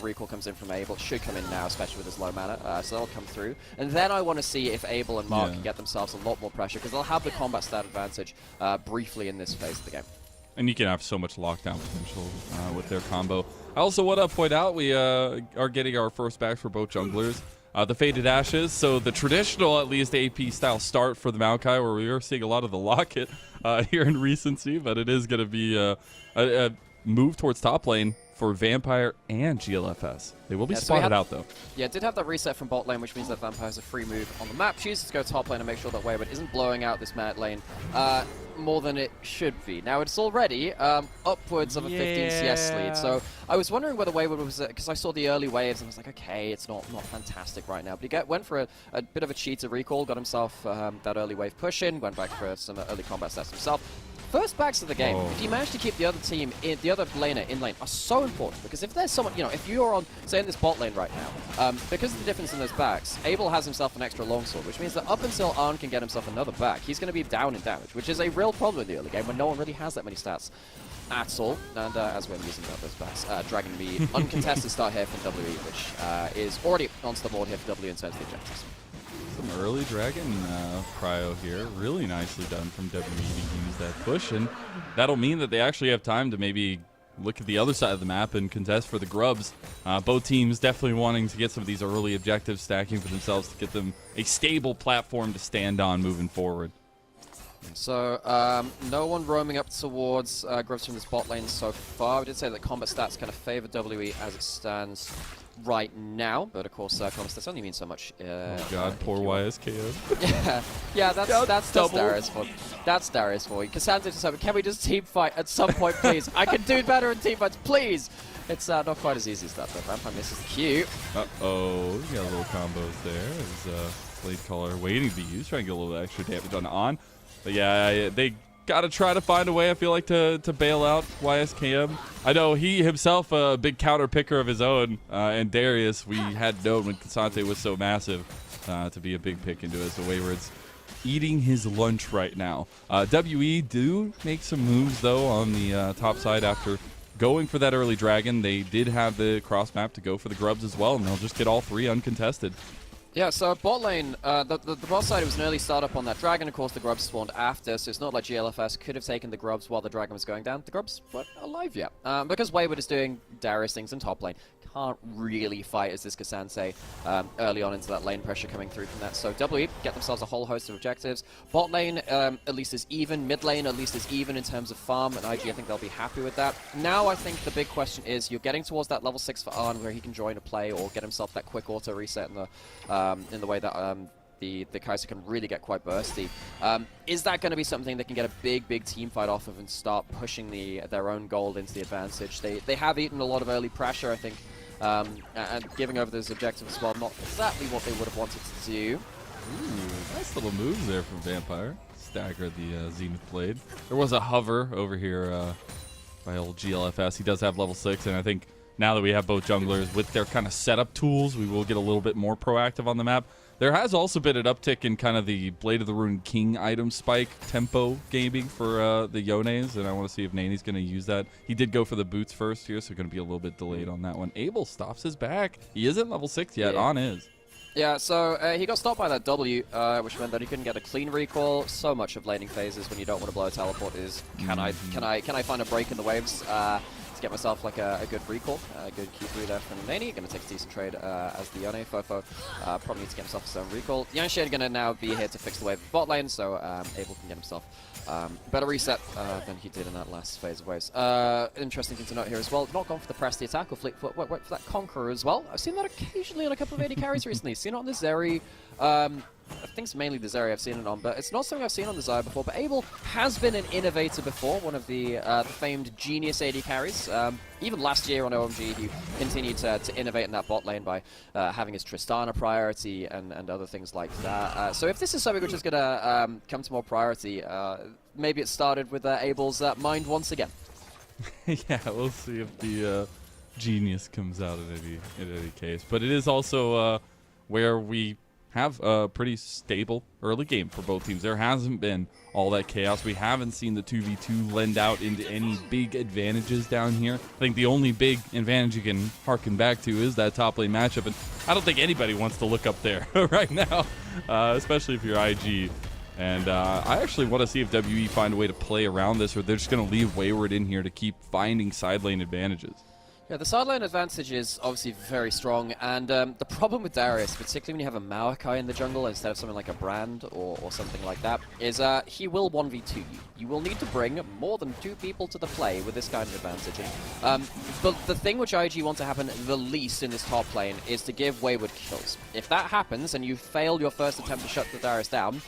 recall comes in from Abel. It should come in now, especially with his low mana, so that'll come through. And then I want to see if Abel and Mark can get themselves a lot more pressure, because they'll have the combat stat advantage briefly in this phase of the game. And you can have so much lockdown potential with their combo. I also want to point out we are getting our first backs for both junglers. The Faded Ashes, so the traditional, at least, AP style start for the Maokai, where we are seeing a lot of the Locket here in recency, but it is going to be a move towards top lane for Vampire and GLFS. They will be spotted out, though. Yeah, did have that reset from bot lane, which means that Vampire has a free move on the map. Chooses to go top lane and make sure that Wayward isn't blowing out this mad lane more than it should be. Now, it's already upwards of a 15 CS lead, so I was wondering whether Wayward was, because I saw the early waves and I was like, okay, it's not fantastic right now, but he went for a bit of a cheater recall, got himself that early wave push in, went back for some early combat stats himself. First backs of the game, if you manage to keep the other team, the other laner in lane, are so important, because if there's someone, if you're on, say, in this bot lane right now, because of the difference in those backs, Abel has himself an extra longsword, which means that up until Arn can get himself another back, he's going to be down in damage, which is a real problem in the early game when no one really has that many stats at all. And as we're using those backs, dragging the uncontested start here from WE, which is already onto the board here for W in terms of the objectives. Some early dragon cryo here. Really nicely done from WE to use that push, and that'll mean that they actually have time to maybe look at the other side of the map and contest for the grubs. Both teams definitely wanting to get some of these early objectives stacking for themselves to get them a stable platform to stand on moving forward. So, no one roaming up towards Grubs from this bot lane so far. We did say that combat stats kind of favor WE as it stands right now, but of course, combat stats only mean so much. Oh god, poor YSKO. yeah, that's Darius for That's Darius for you. Cassandra just said, can we just team fight at some point, please? I can do better in team fights, please! It's not quite as easy as that, though. Vampire misses the Q. Uh-oh, we got little combos there as Blade Caller waiting to be used, trying to get a little extra damage on. But yeah, they gotta try to find a way, I feel like, to bail out YSKM. I know he himself a big counter picker of his own, and Darius, we had known when Cassante was so massive to be a big pick into it, so Wayward's eating his lunch right now. WE do make some moves, though, on the top side after going for that early dragon. They did have the cross map to go for the grubs as well, and they'll just get all three uncontested. Yeah, so bot lane, the bot side, it was an early startup on that dragon. Of course, the grubs spawned after, so it's not like GLFS could have taken the grubs while the dragon was going down. The grubs weren't alive yet. Because Wayward is doing Darius things in top lane, can't really fight as this Cassandre early on into that lane pressure coming through from that. So WE get themselves a whole host of objectives. Bot lane at least is even, mid lane at least is even in terms of farm, and IG I think they'll be happy with that. Now I think the big question is you're getting towards that level 6 for Arn where he can join a play or get himself that quick auto reset in the way that the Kai'Sa can really get quite bursty. Is that going to be something that can get a big team fight off of and start pushing their own gold into the advantage? They have eaten a lot of early pressure, I think, and giving over those objectives as well, not exactly what they would have wanted to do. Ooh, nice little moves there from Vampire. Stagger the Zenith Blade. There was a hover over here by old GLFS. He does have level 6, and I think now that we have both junglers with their kind of setup tools, we will get a little bit more proactive on the map. There has also been an uptick in kind of the Blade of the Rune King item spike tempo gaming for the Yones, and I want to see if Nani's going to use that. He did go for the boots first here, so going to be a little bit delayed on that one. Abel stops his back. He isn't level 6 yet, on is. Yeah, so he got stopped by that W, which meant that he couldn't get a clean recall. So much of laning phases when you don't want to blow a teleport is can I find a break in the waves to get myself like a good recall, a good Q3 there from Nani. Going to take a decent trade as the Yone. Fofo probably needs to get himself his own recall. Yanshin going to now be here to fix the wave of bot lane, so Abel can get himself better reset than he did in that last phase of waves. Interesting thing to note here as well, not gone for the press the attack or went for that Conqueror as well. I've seen that occasionally on a couple of AD carries recently. Seen it on the Zeri. I think it's mainly the Zeri I've seen it on, but it's not something I've seen on the Xayah before. But Abel has been an innovator before, one of the famed genius AD carries. Even last year on OMG, he continued to innovate in that bot lane by having his Tristana priority and other things like that. So if this is something which is going to come to more priority, maybe it started with Abel's mind once again. Yeah, we'll see if the genius comes out in any case. But it is also where we have a pretty stable early game for both teams. There hasn't been all that chaos. We haven't seen the 2v2 lend out into any big advantages down here. I think the only big advantage you can harken back to is that top lane matchup, and I don't think anybody wants to look up there right now, especially if you're IG. And I actually want to see if WE find a way to play around this, or they're just going to leave Wayward in here to keep finding side lane advantages. Yeah, the side lane advantage is obviously very strong, and the problem with Darius, particularly when you have a Maokai in the jungle instead of something like a Brand or something like that, is he will 1v2 you. You will need to bring more than 2 people to the play with this kind of advantage. But the thing which IG want to happen the least in this top lane is to give Wayward kills. If that happens and you fail your first attempt to shut the Darius down,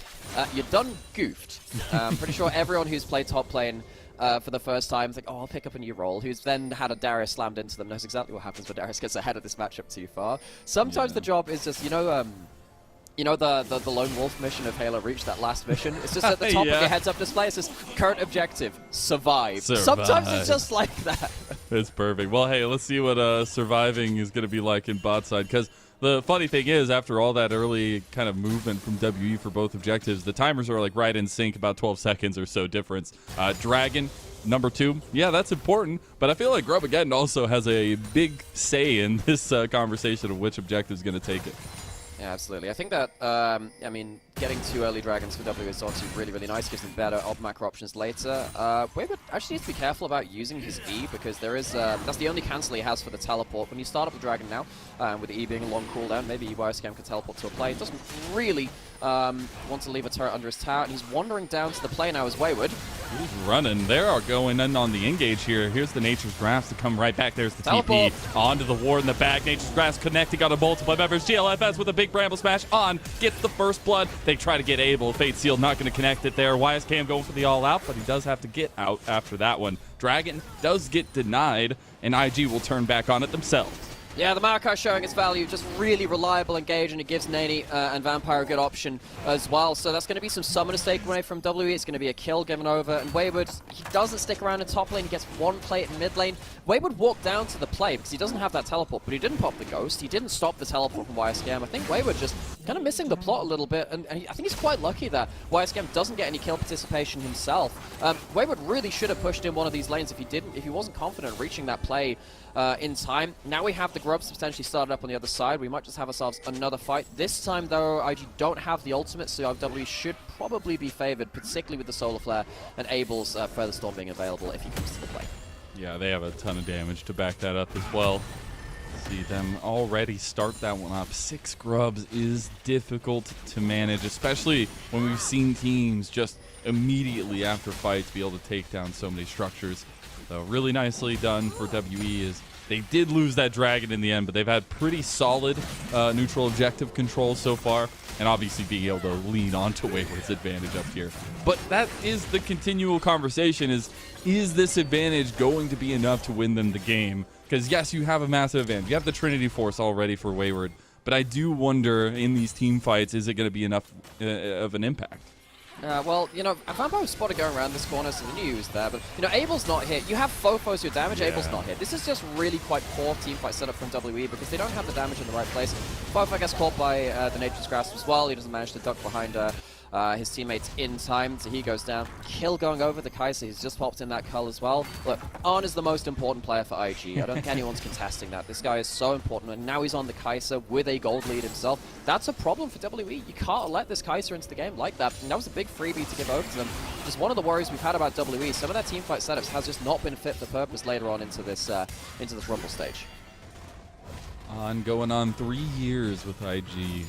you're done goofed. I'm pretty sure everyone who's played top lane for the first time, think, oh, I'll pick up a new role, who's then had a Darius slammed into them, knows exactly what happens when Darius gets ahead of this matchup too far. Sometimes the job is just, the Lone Wolf mission of Halo Reach, that last mission? It's just at the top of your heads-up display, it says, current objective, survive. Sometimes it's just like that. It's perfect. Well, hey, let's see what surviving is going to be like in bot side, because the funny thing is, after all that early kind of movement from WE for both objectives, the timers are like right in sync, about 12 seconds or so difference. Dragon, number 2, yeah, that's important, but I feel like Grub again also has a big say in this conversation of which objective is going to take it. Yeah, absolutely. I think that, I mean, getting 2 early dragons for W is obviously really, really nice. Gives them better macro options later. Wayward actually needs to be careful about using his E because there is, that's the only cancel he has for the teleport. When you start up the dragon now, with the E being a long cooldown, maybe YSCam can teleport to a play. He doesn't really want to leave a turret under his tower, and he's wandering down to the play now as Wayward. He's running. They are going in on the engage here. Here's the Nature's Grasp to come right back. There's the Teleport. TP onto the ward in the back. Nature's Grasp connecting on a multiple members. GLFS with a big Bramble Smash on. Gets the first blood. They try to get Abel. Fate Seal not going to connect it there. YSCam going for the all out, but he does have to get out after that one. Dragon does get denied, and IG will turn back on it themselves. Yeah, the Maokai showing its value, just really reliable engage, and it gives Nani and Vampire a good option as well. So that's going to be some summoner stake away from WE. It's going to be a kill given over, and Wayward, he doesn't stick around in top lane. He gets one plate in mid lane. Wayward walked down to the play because he doesn't have that teleport, but he didn't pop the ghost. He didn't stop the teleport from YSCam. I think Wayward just kind of missing the plot a little bit, and I think he's quite lucky that YSCam doesn't get any kill participation himself. Wayward really should have pushed in one of these lanes if he wasn't confident reaching that play in time. Now we have the grubs potentially started up on the other side. We might just have ourselves another fight. This time, though, IG don't have the ultimate, so W should probably be favored, particularly with the Solar Flare and Abel's Feather Storm being available if he comes to the play. Yeah, they have a ton of damage to back that up as well. See them already start that one up. 6 grubs is difficult to manage, especially when we've seen teams just immediately after fights be able to take down so many structures. So really nicely done for WE is they did lose that dragon in the end, but they've had pretty solid neutral objective control so far, and obviously being able to lean onto Wayward's advantage up here. But that is the continual conversation is this advantage going to be enough to win them the game? Because yes, you have a massive advantage. You have the Trinity Force already for Wayward, but I do wonder in these team fights, is it going to be enough of an impact? Well, you know, Vampire was spotted going around this corner, so the news there, but, you know, Abel's not hit. You have Fofos your damage, Yeah. Abel's not hit. This is just really quite poor team fight setup from WE because they don't have the damage in the right place. Fofo gets caught by the Nature's Grasp as well. He doesn't manage to duck behind his teammates in time, so he goes down. Kill going over the Kai'Sa. He's just popped in that Cull as well. Look, Arn is the most important player for IG. I don't think anyone's contesting that. This guy is so important, and now he's on the Kai'Sa with a gold lead himself. That's a problem for WE. You can't let this Kai'Sa into the game like that, and that was a big freebie to give over to them. Just one of the worries we've had about WE. Some of their teamfight setups has just not been fit for purpose later on into this Rumble stage. Going on 3 years with IG.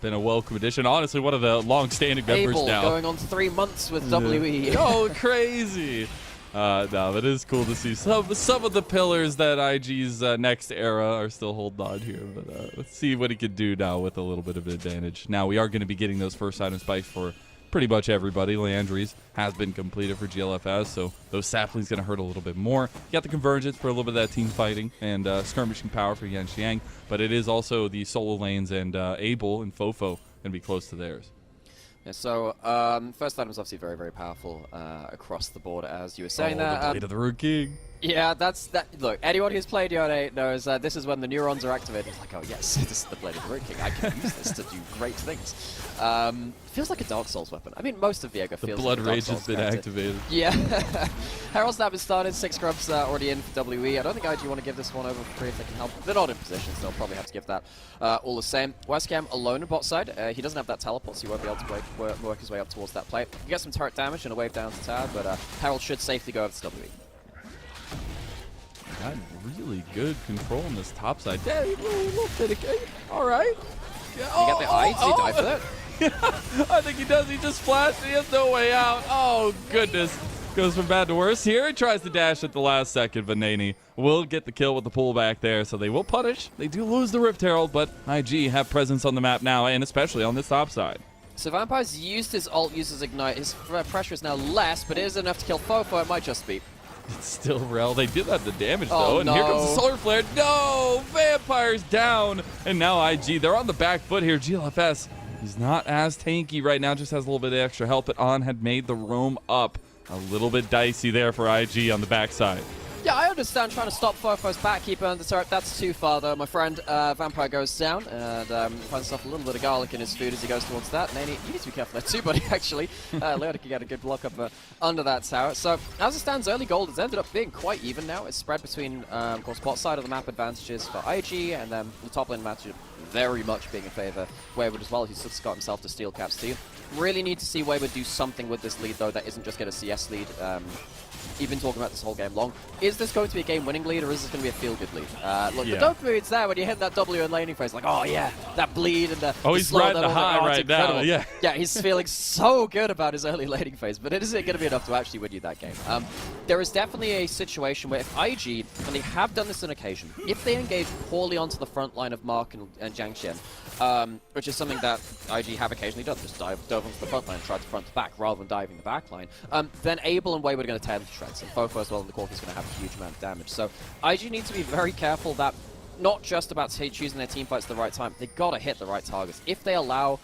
Been a welcome addition. Honestly, one of the long-standing members Abel now. going on 3 months with WE. Oh, crazy! No, it is cool to see some of the pillars that IG's next era are still holding on here. But let's see what he could do now with a little bit of advantage. Now we are going to be getting those first item spikes for pretty much everybody. Landry's has been completed for GLFS, so those saplings going to hurt a little bit more. You got the convergence for a little bit of that team fighting and skirmishing power for Yan Xiang, but it is also the solo lanes and Abel and Fofo going to be close to theirs. Yeah, so first item is obviously very, very powerful across the board, as you were saying there. The Blade of the Root King. Yeah, that's that. Look, anyone who's played Yone 8 knows this is when the neurons are activated. It's like, oh yes, this is the Blade of the Root King. I can use this to do great things. Feels like a Dark Souls weapon. I mean, most of Viega feels The Blood like a Dark Rage Souls has been character. activated. Yeah. Herald Snap has started. 6 grubs already in for WE. I don't think IG want to give this one over for free if they can help. They're not in position, so they'll probably have to give that all the same. YSCam alone in bot side. He doesn't have that teleport, so he won't be able to work his way up towards that plate. He gets some turret damage and a wave down to tower, but Herald should safely go over to WE. Got really good control on this top side. Yeah, a little bit of all right. Yeah, You get the eye? Does he die for that? I think he does. He just flashed. He has no way out. Oh, goodness. Goes from bad to worse. Here he tries to dash at the last second, but Nani will get the kill with the pullback there, so they will punish. They do lose the Rift Herald, but IG have presence on the map now, and especially on this top side. So Vampire's used his ult, uses Ignite. His pressure is now less, but it is enough to kill Fofo. It might just be. It's still Rel. They did have the damage, Oh, though, and here comes no. the Solar Flare. No! Vampire's down, and now IG. They're on the back foot here. GLFS, he's not as tanky right now, just has a little bit of extra help, but On had made the roam up. A little bit dicey there for IG on the backside. Yeah, I understand trying to stop Fofo's backkeeper on the turret. That's too far, though, my friend. Vampire goes down and finds himself a little bit of garlic in his food as he goes towards that. Nani, you need to be careful there too, buddy, actually. Leota can get a good block up under that tower. So, as it stands, early gold has ended up being quite even now. It's spread between, of course, bot side of the map advantages for IG, and then the top lane very much being in favor of Wayward as well. He's just got himself to steal caps too. Really need to see Wayward do something with this lead though that isn't just get a CS lead. You've been talking about this whole game long. Is this going to be a game-winning lead, or is this going to be a feel-good lead? Look, the dopamine's there when you hit that W in laning phase. Like, oh yeah, that bleed and the he's riding the high right now. Yeah, yeah, he's feeling so good about his early laning phase. But is it going to be enough to actually win you that game? There is definitely a situation where if IG, and they have done this on occasion, if they engage poorly onto the front line of Mark and Jiang Xian, which is something that IG have occasionally done, just dove onto the front line and tried to front to back rather than diving the back line, then Abel and Wayward are going to tear them to shreds. And Fofo as well in the cork is going to have a huge amount of damage. So IG needs to be very careful that not just about choosing their team fights at the right time, they've got to hit the right targets. If they allow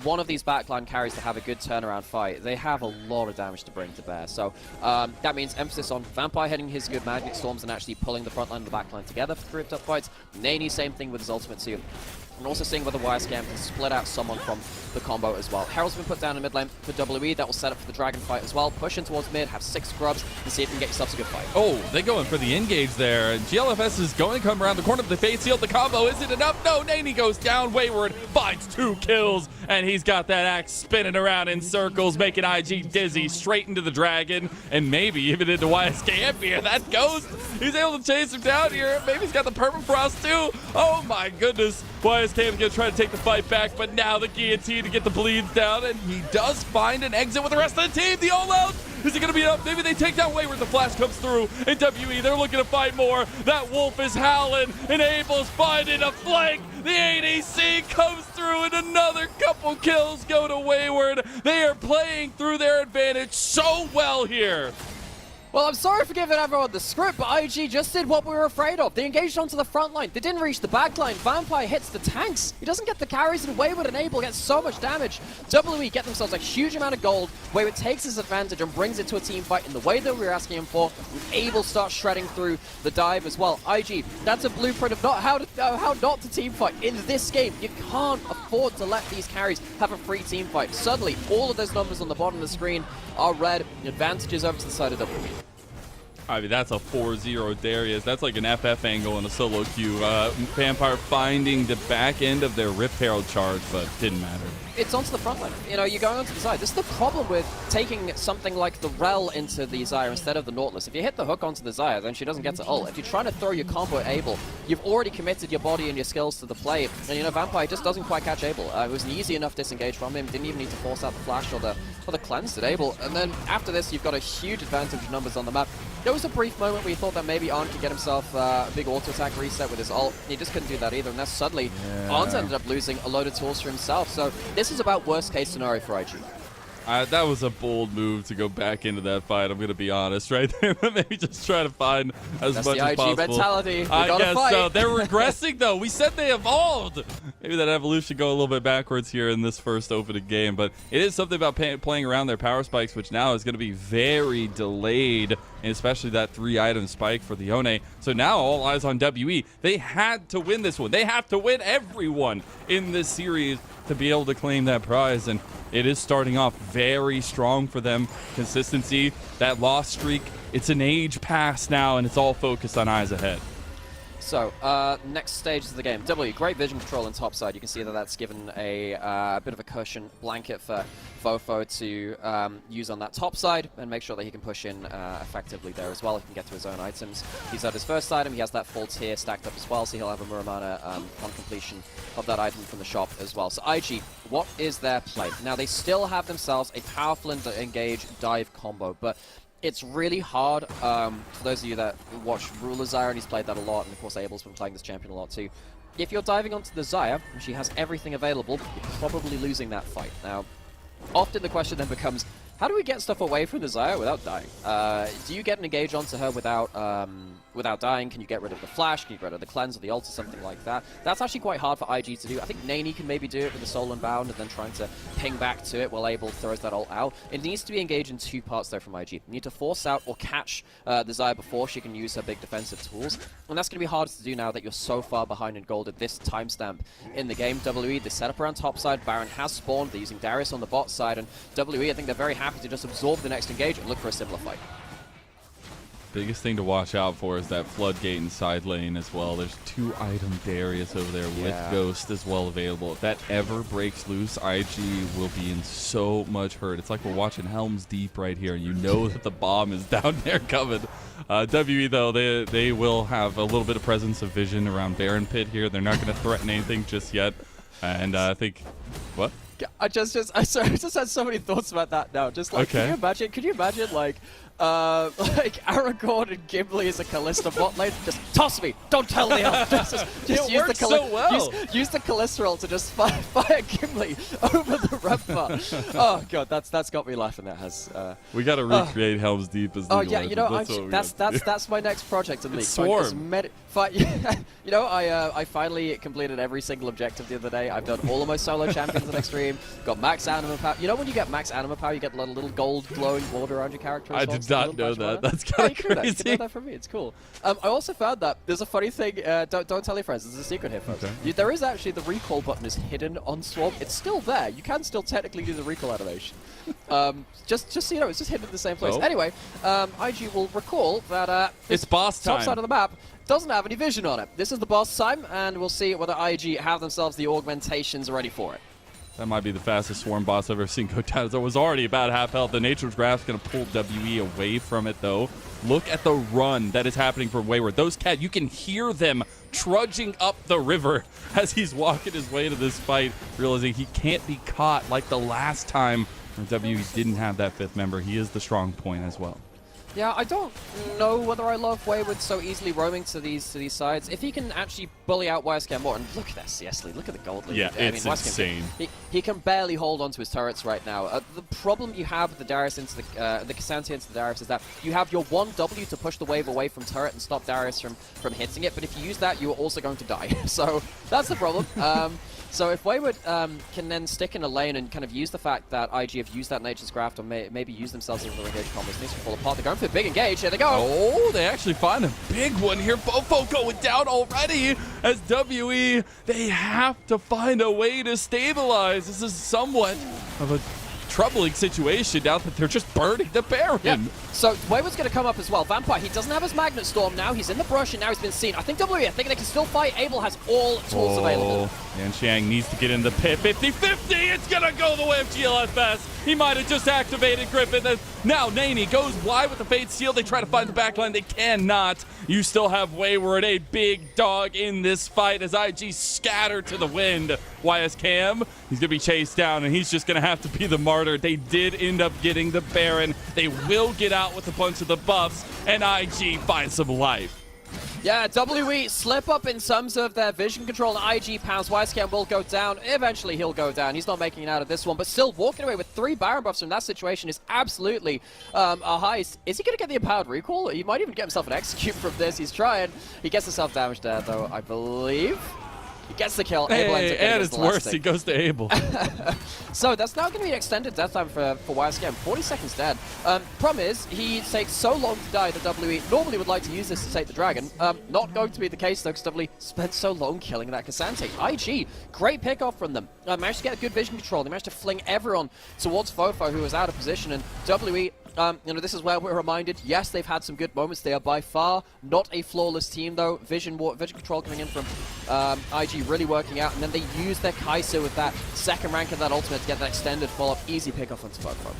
one of these backline carries to have a good turnaround fight, they have a lot of damage to bring to bear. So that means emphasis on Vampire hitting his good Magnet Storms and actually pulling the front line and the back line together for grouped up fights. Nani, same thing with his ultimate too. And also seeing whether YSKM can split out someone from the combo as well. Herald's been put down in mid lane for WE. That will set up for the Dragon fight as well. Push in towards mid, have 6 grubs, and see if you can get yourself a good fight. Oh, they going for the engage there. GLFS is going to come around the corner of the face seal. The combo, is it enough? No, Nani goes down. Wayward finds 2 kills, and he's got that axe spinning around in circles, making IG dizzy straight into the Dragon, and maybe even into YSKM here. That Ghost, he's able to chase him down here. Maybe he's got the Permafrost too. Oh my goodness. YSKM is going to try to take the fight back, but now the guillotine to get the bleeds down, and he does find an exit with the rest of the team. The all-out, is it going to be enough? Maybe they take down Wayward. The flash comes through, and WE, they're looking to fight more. That wolf is howling, and Abel's finding a flank. The ADC comes through, and another couple kills go to Wayward. They are playing through their advantage so well here. Well, I'm sorry for giving everyone the script, but IG just did what we were afraid of. They engaged onto the front line. They didn't reach the back line. Vampire hits the tanks. He doesn't get the carries, and Wayward and Abel get so much damage. WE get themselves a huge amount of gold. Wayward takes his advantage and brings it to a team fight in the way that we were asking him for. And Abel starts shredding through the dive as well. IG, that's a blueprint of how not to team fight in this game. You can't afford to let these carries have a free team fight. Suddenly, all of those numbers on the bottom of the screen are red. Advantages over to the side of WE. I mean, that's a 4-0 Darius. That's like an FF angle in a solo queue. Vampire finding the back end of their Rip Herald charge, but didn't matter. It's onto the front line. You know, you're going onto the side. This is the problem with taking something like the Rel into the Xayah instead of the Nautilus. If you hit the hook onto the Xayah, then she doesn't get to ult. If you're trying to throw your combo at Abel, you've already committed your body and your skills to the play. And, you know, Vampire just doesn't quite catch Abel. It was an easy enough disengage from him. Didn't even need to force out the flash or the cleanse at Abel. And then after this, you've got a huge advantage of numbers on the map. There was a brief moment where you thought that maybe Arn could get himself a big auto-attack reset with his ult. He just couldn't do that either, and then suddenly Arn's ended up losing a load of tools for himself. So this is about worst-case scenario for IG. That was a bold move to go back into that fight, I'm going to be honest, right there. Maybe just try to find as much as possible. That's the IG mentality. I guess fight. So. They're regressing, though. We said they evolved. Maybe that evolution go a little bit backwards here in this first opening game, but it is something about playing around their power spikes, which now is going to be very delayed, and especially that 3-item spike for the Yone. So now all eyes on WE. They had to win this one. They have to win everyone in this series to be able to claim that prize, and it is starting off very strong for them. Consistency, that loss streak, it's an age pass now, and it's all focused on eyes ahead. So, next stage of the game. W, great vision control on top side. You can see that that's given a bit of a cushion blanket for Fofo to use on that top side and make sure that he can push in effectively there as well. He can get to his own items. He's at his first item. He has that full tier stacked up as well, so he'll have a Muramana on completion of that item from the shop as well. So IG, what is their play? Now, they still have themselves a powerful and engage dive combo, but it's really hard for those of you that watch Ruler Xayah, and he's played that a lot, and of course Abel's been playing this champion a lot too. If you're diving onto the Xayah, and she has everything available, you're probably losing that fight. Now, often the question then becomes, how do we get stuff away from the Xayah without dying? Do you get an engage onto her without dying? Can you get rid of the flash? Can you get rid of the cleanse or the ult or something like that? That's actually quite hard for IG to do. I think Nani can maybe do it with the Soul Unbound and then trying to ping back to it while Abel throws that ult out. It needs to be engaged in 2 parts though from IG. You need to force out or catch the Xayah before she can use her big defensive tools. And that's going to be harder to do now that you're so far behind in gold at this timestamp in the game. WE, they set up around top side. Baron has spawned. They're using Darius on the bot side. And WE, I think they're very happy to just absorb the next engage and look for a similar fight. Biggest thing to watch out for is that floodgate and side lane as well. There's 2 item Darius over there with Ghost as well available. If that ever breaks loose, IG will be in so much hurt. It's like we're watching Helm's Deep right here. You know that the bomb is down there coming. WE, though, they will have a little bit of presence of vision around Baron Pit here. They're not going to threaten anything just yet. And I think... What? I just had so many thoughts about that now. Just like, Okay. Could you imagine like Aragorn and Gimli as a Callista bot lane? Just toss me, don't tell the elf. Just It use works the so well. Use the Callista ult to just fire Gimli over the red bar. Oh god, that's got me laughing. That has. We got to recreate Helm's Deep as League of Yeah, Legends. you know, That's what we gotta do. that's my next project in League. Swarm. You know, I finally completed every single objective the other day. I've done all of my solo champions in Extreme. Got max anima power. You know, when you get max anima power, you get a little gold glowing border around your character. I did not know that. That's kind of crazy. You can know that from me. It's cool. I also found that there's a funny thing. Don't tell your friends. There's a secret here, folks. Okay. There is actually the recall button is hidden on Swarm. It's still there. You can still technically do the recall animation. Just so you know, it's just hidden in the same place. Oh. Anyway, IG will recall that It's boss top time. side of the map doesn't have any vision on it. This is the boss time, and we'll see whether IG have themselves the augmentations ready for it. That might be the fastest Swarm boss I've ever seen go down. It was already about half health. The Nature's Graph's going to pull WE away from it, though. Look at the run that is happening from Wayward. Those cats, you can hear them trudging up the river as he's walking his way to this fight, realizing he can't be caught like the last time WE didn't have that 5th member. He is the strong point as well. Yeah, I don't know whether I love Wayward so easily roaming to these sides. If he can actually bully out YSK more, and look at that CS lead, look at the gold lead. Yeah, it's YSK insane. He can barely hold onto his turrets right now. The problem you have with the Darius into the K'Sante into the Darius is that you have your 1W to push the wave away from turret and stop Darius from hitting it, but if you use that, you are also going to die. So that's the problem. So if Wayward can then stick in a lane and kind of use the fact that IG have used that Nature's Graft or maybe use themselves into the engage combos, things will fall apart. They're going for a big engage. Here they go. Oh, they actually find a big one here. Bofo going down already as WE. They have to find a way to stabilize. This is somewhat of a troubling situation now that they're just burning the Baron. Yeah. So Wayward's going to come up as well. Vampire, he doesn't have his Magnet Storm now. He's in the brush and now he's been seen. I think WE, I think they can still fight. Abel has all tools available. And Xiang needs to get in the pit. 50-50. It's going to go the way of GLFS. He might have just activated Griffin. Now Nani goes wide with the Fate Seal. They try to find the backline. They cannot. You still have Wayward, a big dog in this fight as IG scattered to the wind. YS Cam, he's going to be chased down, and he's just going to have to be the martyr. They did end up getting the Baron. They will get out with a bunch of the buffs, and IG finds some life. Yeah, WE slip up in terms of their vision control, and IG pounds. YSCam will go down. Eventually, he'll go down. He's not making it out of this one, but still walking away with 3 Baron buffs from that situation is absolutely a heist. Is he going to get the empowered recall? He might even get himself an execute from this. He's trying. He gets himself damaged there, though, I believe. He gets the kill. Abel ends up getting and his it's worse. stick. He goes to Abel. So that's now going to be an extended death time for YSCam. 40 seconds dead. Problem is, he takes so long to die that WE normally would like to use this to take the dragon. Not going to be the case though, because WE spent so long killing that K'Sante. IG, great pick-off from them. Managed to get good vision control. They managed to fling everyone towards Fofo, who was out of position, and WE... you know, this is where we're reminded, yes, they've had some good moments. They are by far not a flawless team, though. Vision control coming in from IG really working out, and then they use their Kai'Sa with that second rank of that ultimate to get that extended follow-up. Easy pick-off onto Fofo.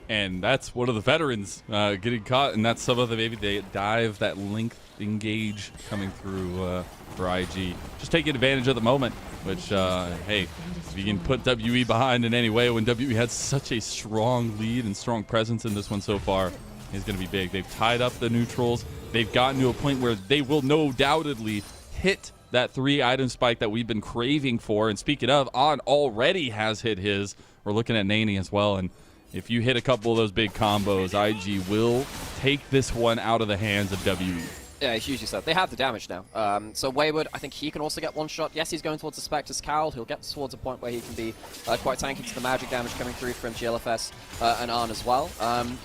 And that's one of the veterans getting caught, and that's some of the maybe they dive, that length engage coming through for IG. Just taking advantage of the moment, which, hey, if you can put WE behind in any way when WE had such a strong lead and strong presence in this one so far, is going to be big. They've tied up the neutrals. They've gotten to a point where they will no doubtedly hit that 3-item spike that we've been craving for. And speaking of, On already has hit his. We're looking at Nani as well, and if you hit a couple of those big combos, IG will take this one out of the hands of WE. Yeah, it's usually so. They have the damage now. So Wayward, I think he can also get one shot. Yes, he's going towards the Spectre's Cowl. He'll get towards a point where he can be quite tanky to the magic damage coming through from GLFS and Arn as well.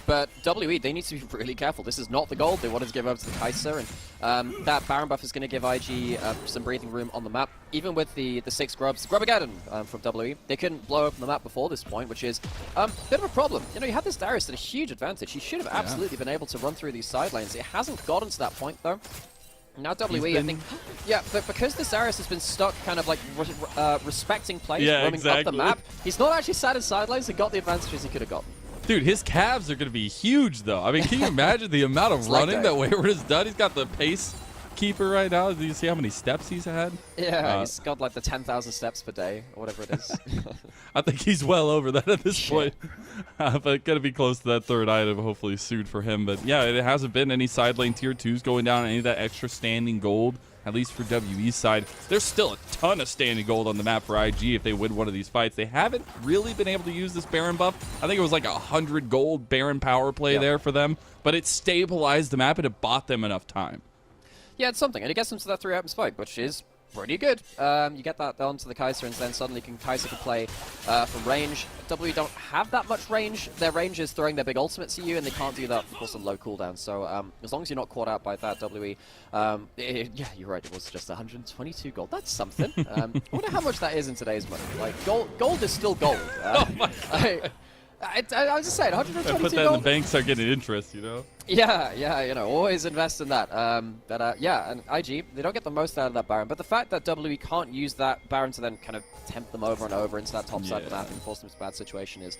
But WE, they need to be really careful. This is not the gold they wanted to give over to the Kaiser, and that Baron buff is going to give IG some breathing room on the map. Even with the 6 grubs, Grubageddon from WE, they couldn't blow open the map before this point, which is a bit of a problem. You know, you had this Darius at a huge advantage. He should have absolutely been able to run through these side lanes. It hasn't gotten to that point, though. Now WE, I think, yeah, but because this Darius has been stuck kind of like respecting plays, roaming up the map, he's not actually sat in side lanes and got the advantages he could have gotten. Dude, his calves are going to be huge, though. I mean, can you imagine the amount of running that Wayward has done? He's got the pace keeper right now. Do you see how many steps he's had? Yeah, he's got like the 10,000 steps per day, or whatever it is. I think he's well over that at this point. But gonna be close to that third item, hopefully soon for him. But yeah, it hasn't been any side lane tier 2s going down, any of that extra standing gold, at least for WE's side. There's still a ton of standing gold on the map for IG if they win one of these fights. They haven't really been able to use this Baron buff. I think it was like 100 gold Baron power play there for them, but it stabilized the map and it bought them enough time. Yeah, it's something, and it gets them to that 3-item spike, which is pretty good. You get that onto the Kaiser, and then suddenly Kaiser can play from range. W don't have that much range. Their range is throwing their big ultimates at you, and they can't do that, of course, on low cooldown. So as long as you're not caught out by that, WE, yeah, you're right, it was just 122 gold. That's something. I wonder how much that is in today's money. Like, gold is still gold. Oh my God. I was just saying, 122 I put that gold. in the bank, start getting interest, you know? Yeah, you know, always invest in that. Yeah, and IG, they don't get the most out of that Baron, but the fact that WE can't use that Baron to then kind of tempt them over and over into that top side of the map and force them to a bad situation is,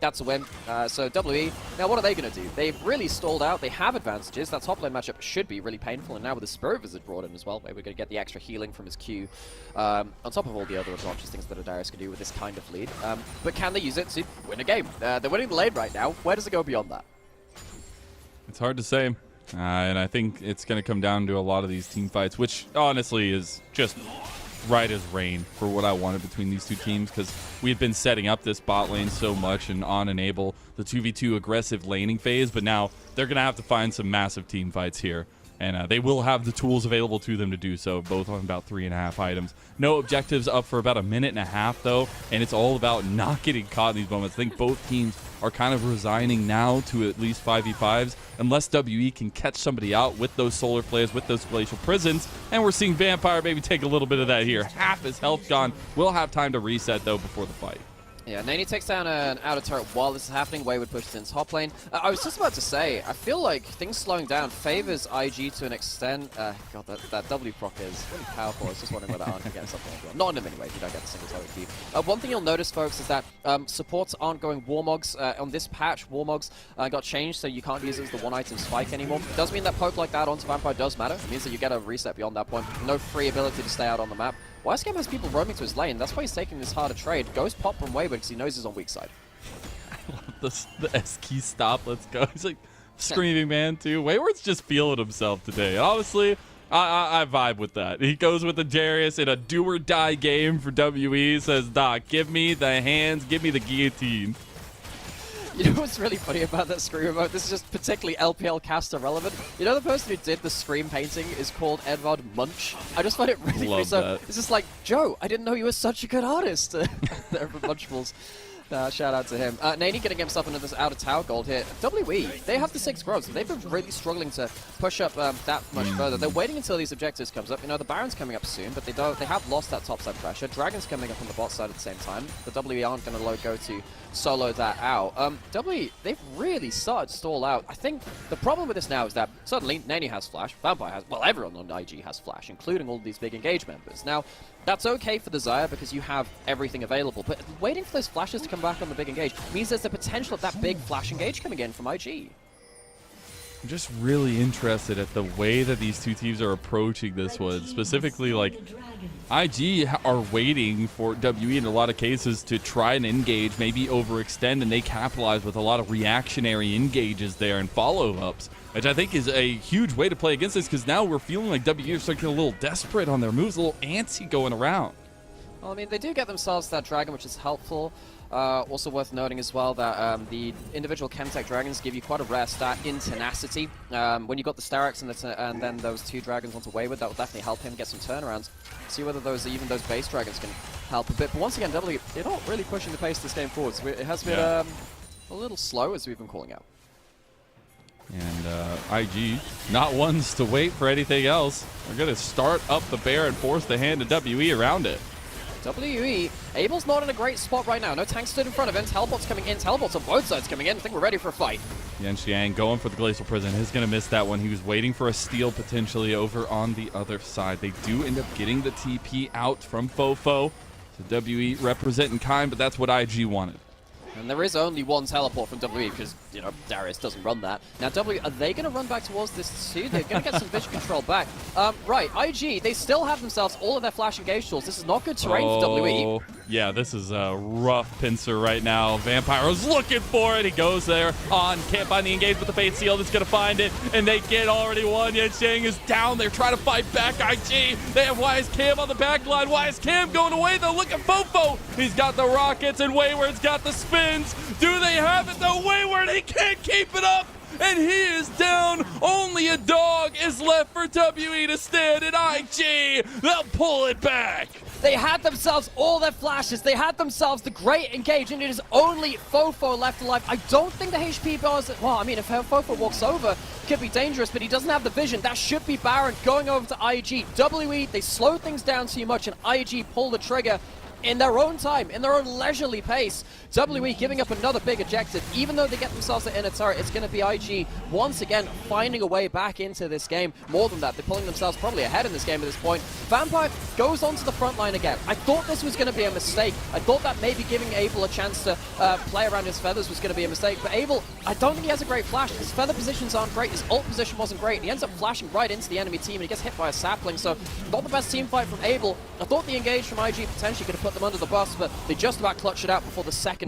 that's a win. So WE, now what are they going to do? They've really stalled out, they have advantages, that top lane matchup should be really painful, and now with the Spirit Wizard brought in as well, maybe we're going to get the extra healing from his Q, on top of all the other obnoxious things that a Darius can do with this kind of lead. But can they use it to win a game? They're winning the lane right now, where does it go beyond that? It's hard to say, and I think it's going to come down to a lot of these team fights, which honestly is just right as rain for what I wanted between these two teams, because we've been setting up this bot lane so much and on enable the 2v2 aggressive laning phase, but now they're going to have to find some massive team fights here. And they will have the tools available to them to do so, both on about 3.5 items. No objectives up for about 1.5 minutes, though, and it's all about not getting caught in these moments. I think both teams are kind of resigning now to at least 5v5s, unless WE can catch somebody out with those solar flares, with those glacial prisons, and we're seeing Vampire maybe take a little bit of that here. Half his health gone. We'll have time to reset, though, before the fight. Yeah, Nani takes down an outer turret while this is happening. Wayward pushes in top lane. I was just about to say, I feel like things slowing down favors IG to an extent. God, that W proc is really powerful. I was just wondering whether Arn can get something as well. Not in him anyway, if you don't get the single turret key. One thing you'll notice, folks, is that supports aren't going Warmogs. On this patch, Warmogs got changed, so you can't use it as the one-item spike anymore. It does mean that poke like that onto Vampire does matter. It means that you get a reset beyond that point. No free ability to stay out on the map. Wisecam has people roaming to his lane. That's why he's taking this harder trade. Goes pop from Wayward because he knows he's on weak side. The S key stop, let's go. He's like screaming man too. Wayward's just feeling himself today. Honestly, I vibe with that. He goes with the Darius in a do or die game for WE. Says, Doc, give me the hands, give me the guillotine. You know what's really funny about that Scream emote? This is just particularly LPL caster relevant. You know the person who did the Scream painting is called Edvard Munch? I just find it really funny. So it's just like, Joe, I didn't know you were such a good artist. There for Munchfuls. Shout out to him. Nani getting himself into this outer tower gold here. WE, they have the 6 growths. They've been really struggling to push up that much further. They're waiting until these objectives comes up. You know, the Baron's coming up soon, but they have lost that top side pressure. Dragon's coming up on the bot side at the same time. The WE aren't going to go to solo that out. WE, they've really started to stall out. I think the problem with this now is that suddenly Nani has flash, Vampire has, well, everyone on IG has flash, including all these big engage members. Now, that's okay for the Xayah because you have everything available, but waiting for those flashes to come back on the big engage means there's the potential of that big flash engage coming in from IG. I'm just really interested at the way that these two teams are approaching this one. Specifically, like, IG are waiting for WE in a lot of cases to try and engage, maybe overextend, and they capitalize with a lot of reactionary engages there and follow-ups, which I think is a huge way to play against this, because now we're feeling like WE are starting to get a little desperate on their moves, a little antsy going around. Well, I mean, they do get themselves that dragon, which is helpful. Also worth noting as well that the individual Chemtech dragons give you quite a rare stat in tenacity. When you got the Starex and then those 2 dragons onto Wayward, that will definitely help him get some turnarounds. See whether even those base dragons can help a bit. But once again, W, they're not really pushing the pace of this game forward. So it has been a little slow, as we've been calling out. And IG, not ones to wait for anything else. They're going to start up the bear and force the hand of WE around it. WE, Abel's not in a great spot right now. No tank stood in front of him. Teleport's coming in. Teleports on both sides coming in. I think we're ready for a fight. Yan Xiang going for the Glacial Prison. He's going to miss that one. He was waiting for a steal potentially over on the other side. They do end up getting the TP out from Fofo. So WE representing kind, but that's what IG wanted. And there is only one teleport from WE because, you know, Darius doesn't run that. Now, W, are they going to run back towards this too? They're going to get some vision control back. Right, IG, they still have themselves all of their flash engage tools. This is not good terrain for WE. Yeah, this is a rough pincer right now. Vampire is looking for it. He goes there on, can't find the engage with the Fate Seal. That's going to find it, and they get already one. Yan Xiang is down. They're trying to fight back IG. They have Wise Cam on the back line. Wise Cam going away, though. Look at Fofo. He's got the rockets, and Wayward's got the spins. Do they have it, though? Wayward, he can't keep it up, and he is down. Only a dog is left for WE to stand, and IG, they'll pull it back. They had themselves all their flashes. They had themselves the great engage, and it is only Fofo left alive. I don't think the HP bars... Well, I mean, if Fofo walks over, it could be dangerous, but he doesn't have the vision. That should be Baron going over to IG. WE, they slowed things down too much, and IG pulled the trigger in their own time, in their own leisurely pace. WE giving up another big objective. Even though they get themselves the inner turret, it's going to be IG once again finding a way back into this game. More than that, they're pulling themselves probably ahead in this game at this point. Vampire goes onto the front line again. I thought this was going to be a mistake. I thought that maybe giving Abel a chance to play around his feathers was going to be a mistake. But Abel, I don't think he has a great flash. His feather positions aren't great. His ult position wasn't great. And he ends up flashing right into the enemy team, and he gets hit by a sapling. So not the best team fight from Abel. I thought the engage from IG potentially could have put them under the bus, but they just about clutched it out before the second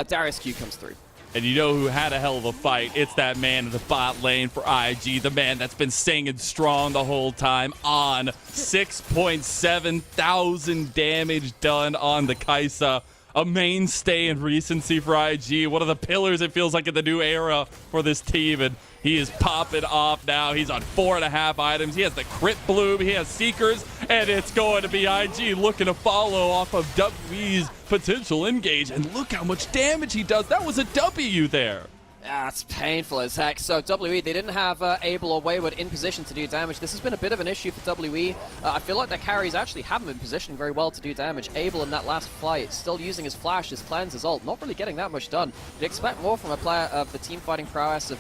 Darius Q comes through. And you know who had a hell of a fight? It's that man in the bot lane for IG, the man that's been singing strong the whole time on 6.7 thousand damage done on the Kaisa. A mainstay in recency for IG, one of the pillars it feels like in the new era for this team, and he is popping off now. He's on 4.5 items. He has the crit bloom, he has Seekers, and it's going to be IG looking to follow off of WE's potential engage, and look how much damage he does. That was a W there. Yeah, it's painful as heck. So WE, they didn't have Abel or Wayward in position to do damage. This has been a bit of an issue for WE. I feel like their carries actually haven't been positioning very well to do damage. Abel in that last fight, still using his flash, his cleanse, his ult, not really getting that much done. You'd expect more from a player of the team fighting prowess of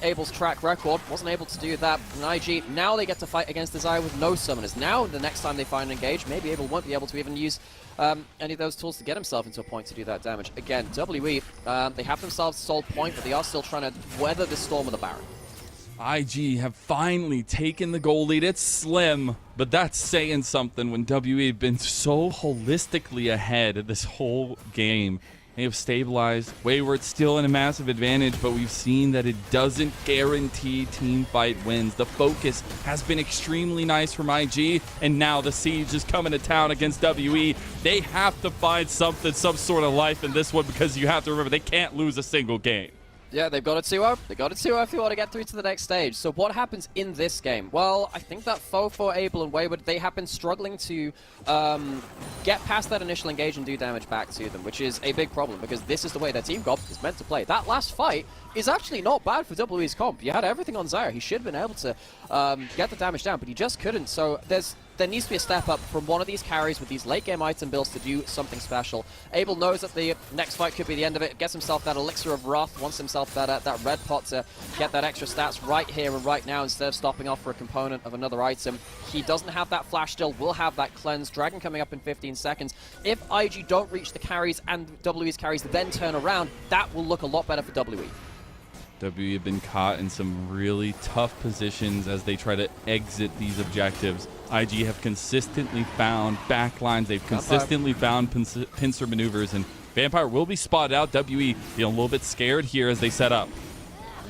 Abel's track record. Wasn't able to do that. And IG, now they get to fight against Desire with no summoners. Now, the next time they find an engage, maybe Abel won't be able to even use any of those tools to get himself into a point to do that damage. Again, WE, they have themselves sold point, but they are still trying to weather the storm of the Baron. IG have finally taken the goal lead. It's slim, but that's saying something when WE have been so holistically ahead this whole game. They have stabilized. Wayward's still in a massive advantage, but we've seen that it doesn't guarantee team fight wins. The focus has been extremely nice from IG, and now the siege is coming to town against WE. They have to find something, some sort of life in this one, because you have to remember they can't lose a single game. Yeah, they've got a 2-0. They got a 2-0 if they want to get through to the next stage. So what happens in this game? Well, I think that Fofo, Abel, and Wayward, they have been struggling to get past that initial engage and do damage back to them, which is a big problem because this is the way their team comp is meant to play. That last fight is actually not bad for WE's comp. You had everything on Zyre. He should have been able to get the damage down, but he just couldn't. So there needs to be a step up from one of these carries with these late game item builds to do something special. Abel knows that the next fight could be the end of it. Gets himself that Elixir of Wrath, wants himself that red pot to get that extra stats right here and right now instead of stopping off for a component of another item. He doesn't have that flash still, will have that cleanse. Dragon coming up in 15 seconds. If IG don't reach the carries and WE's carries then turn around, that will look a lot better for WE. WE have been caught in some really tough positions as they try to exit these objectives. IG have consistently found backlines. They've consistently found pincer maneuvers, and Vampire will be spotted out. WE feeling a little bit scared here as they set up.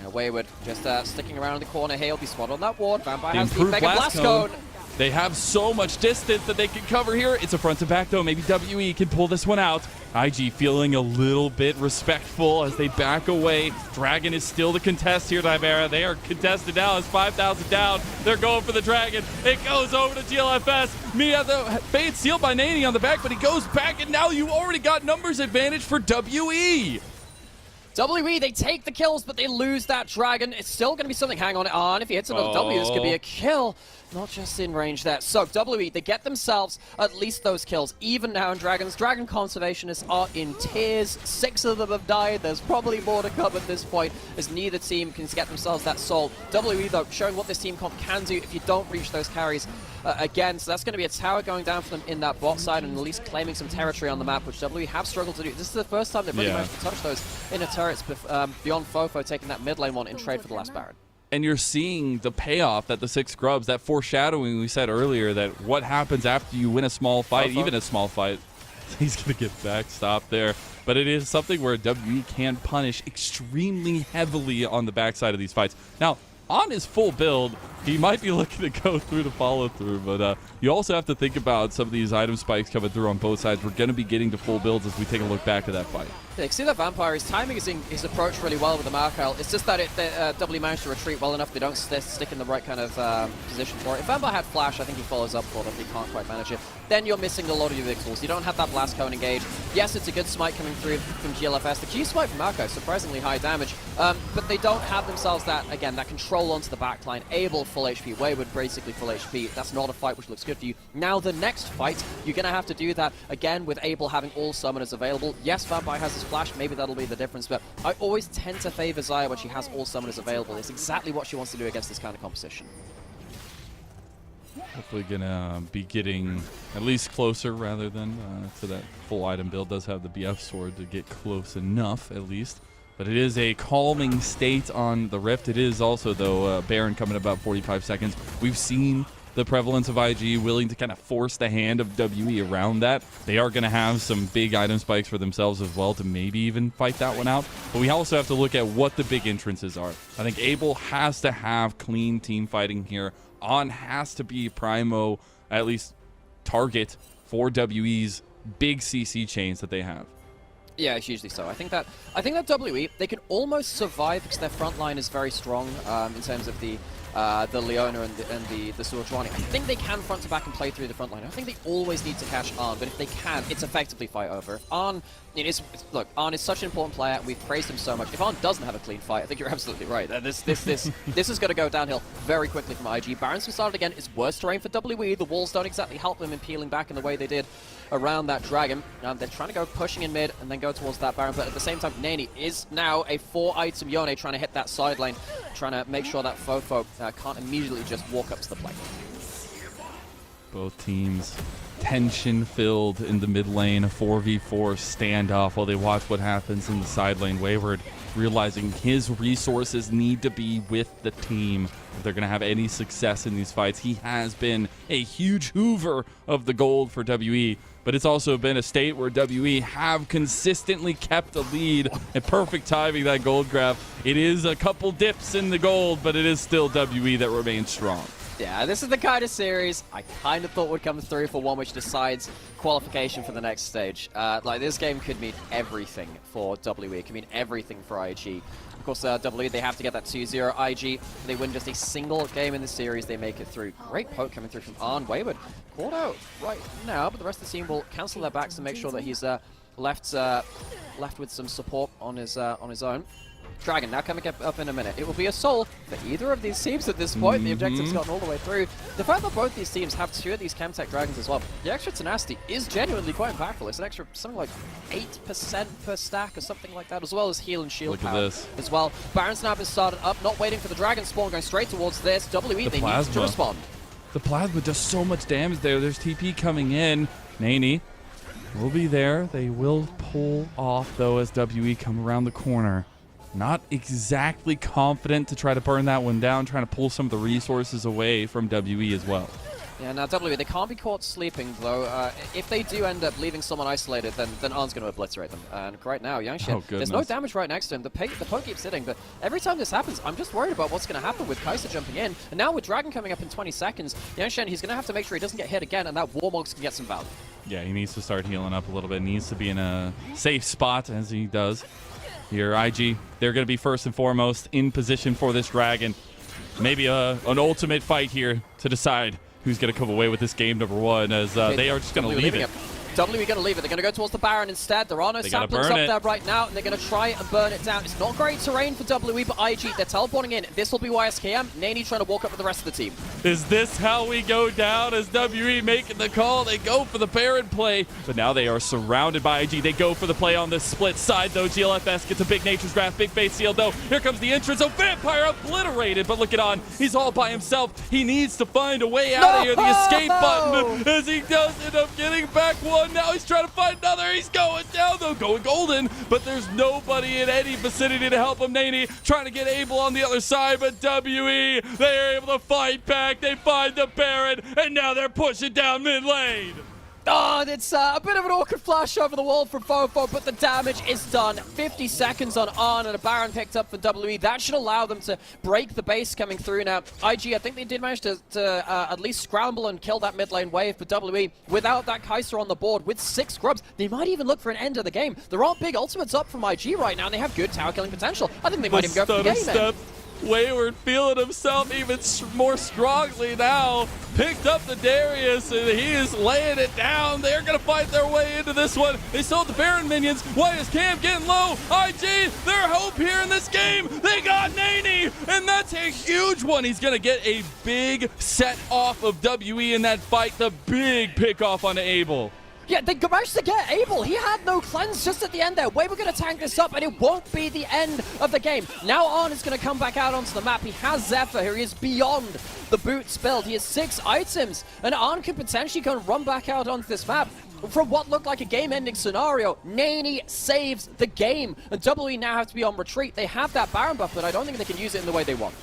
Yeah, Wayward just sticking around in the corner here. He'll be spotted on that ward. Vampire The has the improved Mega Blast Blast Cone. They have so much distance that they can cover here. It's a front to back, though. Maybe WE can pull this one out. IG feeling a little bit respectful as they back away. Dragon is still the contest here, Dibera. They are contested now. It's 5,000 down. They're going for the Dragon. It goes over to GLFS. Mia, the bait sealed by Nani on the back, but he goes back, and now you already got numbers advantage for WE. WE, they take the kills, but they lose that Dragon. It's still going to be something. Hang on. If he hits another W, this could be a kill. Not just in range there. So, WE, they get themselves at least those kills. Even now in Dragons, Dragon Conservationists are in tears. 6 of them have died. There's probably more to come at this point, as neither team can get themselves that soul. WE, though, showing what this team comp can do if you don't reach those carries again. So that's going to be a tower going down for them in that bot side, and at least claiming some territory on the map, which WE have struggled to do. This is the first time they've really managed to touch those inner turrets beyond Fofo taking that mid lane one in trade for the last Baron. And you're seeing the payoff that the 6 Grubs, that foreshadowing we said earlier, that what happens after you win a small fight, even a small fight, he's going to get backstopped there. But it is something where WE can punish extremely heavily on the backside of these fights. Now, on his full build, he might be looking to go through the follow-through, but you also have to think about some of these item spikes coming through on both sides. We're going to be getting to full builds as we take a look back at that fight. Yeah, you can see that Vampire is timing his approach really well with the Markel. It's just that WE managed to retreat well enough. They don't stick in the right kind of position for it. If Vampire had Flash, I think he follows up for them. He can't quite manage it. Then you're missing a lot of your big tools. You don't have that Blast Cone engage. Yes, it's a good smite coming through from GLFS. The Q smite from Marco, surprisingly high damage. But they don't have themselves that control onto the backline. Able full HP, Wayward basically full HP. That's not a fight which looks good for you. Now the next fight, you're going to have to do that again with Able having all summoners available. Yes, Vampire has his Flash, maybe that'll be the difference, but I always tend to favor Xayah when she has all summoners available. It's exactly what she wants to do against this kind of composition. Hopefully gonna be getting at least closer rather than to that full item build. Does have the BF sword to get close enough at least. But it is a calming state on the Rift. It is also, though, Baron coming about 45 seconds. We've seen the prevalence of IG willing to kind of force the hand of WE around that. They are going to have some big item spikes for themselves as well to maybe even fight that one out. But we also have to look at what the big entrances are. I think Able has to have clean team fighting here. On has to be primo, at least target for WE's big CC chains that they have. Yeah, hugely so. I think that WE, they can almost survive because their front line is very strong in terms of the Leona and the Suochuani. I think they can front to back and play through the front line. I think they always need to catch Arn, but if they can, it's effectively fight over. If Arn, look, Arn is such an important player. We've praised him so much. If Arn doesn't have a clean fight, I think you're absolutely right. This is going to go downhill very quickly from IG. Baron's started again. It's worse terrain for WE. The walls don't exactly help them in peeling back in the way they did around that Dragon. They're trying to go pushing in mid and then go towards that Baron, but at the same time, Nani is now a 4-item Yone trying to hit that side lane, trying to make sure that Fofo can't immediately just walk up to the plate. Both teams tension-filled in the mid lane, a 4v4 standoff while they watch what happens in the side lane. Wayward realizing his resources need to be with the team if they're going to have any success in these fights. He has been a huge hoover of the gold for WE, but it's also been a state where WE have consistently kept the lead and perfect timing that gold grab. It is a couple dips in the gold, but it is still WE that remains strong. Yeah, this is the kind of series I kind of thought would come through for one which decides qualification for the next stage. Like, this game could mean everything for WE. It could mean everything for IG. Of course, WE, they have to get that 2-0. IG, they win just a single game in the series, they make it through. Great poke coming through from Arn. Wayward caught out right now, but the rest of the team will cancel their backs and make sure that he's left with some support on his own. Dragon now coming up in a minute. It will be a soul for either of these teams at this point. The objective's gotten all the way through. The fact that both these teams have 2 of these Chemtech Dragons as well, the extra tenacity is genuinely quite impactful. It's an extra something like 8% per stack or something like that, as well as heal and shield power as well. Baron's now been started up, not waiting for the Dragon spawn, going straight towards this. WE, they need to respond. The Plasma does so much damage there. There's TP coming in. Nani will be there. They will pull off, though, as WE come around the corner. Not exactly confident to try to burn that one down, trying to pull some of the resources away from WE as well. Yeah, now WB, they can't be caught sleeping, though. If they do end up leaving someone isolated, then Arn's going to obliterate them. And right now, Yangshan, there's no damage right next to him. The poke keeps hitting, but every time this happens, I'm just worried about what's going to happen with Kai'Sa jumping in. And now with Dragon coming up in 20 seconds, Yangshan, he's going to have to make sure he doesn't get hit again, and that Warmogs can get some value. Yeah, he needs to start healing up a little bit. Needs to be in a safe spot, as he does. Here, IG, they're going to be first and foremost in position for this Dragon. Maybe an ultimate fight here to decide who's going to come away with this game number one, as they are just going to leave it. WB going to leave it. They're going to go towards the Baron instead. There are no saplings up there right now, and they're going to try and burn it down. It's not great terrain for WE, but IG, they're teleporting in. This will be YSKM. Nani trying to walk up with the rest of the team. Is this how we go down? As WE making the call, they go for the Baron play, but now they are surrounded by IG. They go for the play on this split side, though. GLFS gets a big Nature's Wrath, big face seal, though. Here comes the entrance. Oh, Vampire obliterated, but look at On. He's all by himself. He needs to find a way out of here. The escape button, as he does end up getting back one. Now he's trying to find another. He's going down, though, going golden, but there's nobody in any vicinity to help him. Nani trying to get Abel on the other side, but WE, they are able to fight back. They find the Baron, and now they're pushing down mid lane. Oh, it's a bit of an awkward flash over the wall from Fofo, but the damage is done. 50 seconds on and a Baron picked up for WE. That should allow them to break the base coming through now. IG, I think they did manage to at least scramble and kill that mid lane wave, but WE, without that Kai'Sa on the board, with 6 grubs, they might even look for an end of the game. There aren't big ultimates up from IG right now, and they have good tower killing potential. I think they might even go for the game, man. Wayward feeling himself even more strongly now. Picked up the Darius, and he is laying it down. They're going to fight their way into this one. They still have the Baron minions. YSKM getting low. IG, their hope here in this game. They got Nani, and that's a huge one. He's going to get a big set off of WE in that fight. The big pick off on Abel. Yeah, they managed to get Abel. He had no cleanse just at the end there. We're going to tank this up, and it won't be the end of the game. Now Arn is going to come back out onto the map. He has Zephyr here. He is beyond the boots build. He has 6 items, and Arn can potentially go and run back out onto this map. From what looked like a game-ending scenario, Nani saves the game, and WE now have to be on retreat. They have that Baron buff, but I don't think they can use it in the way they want.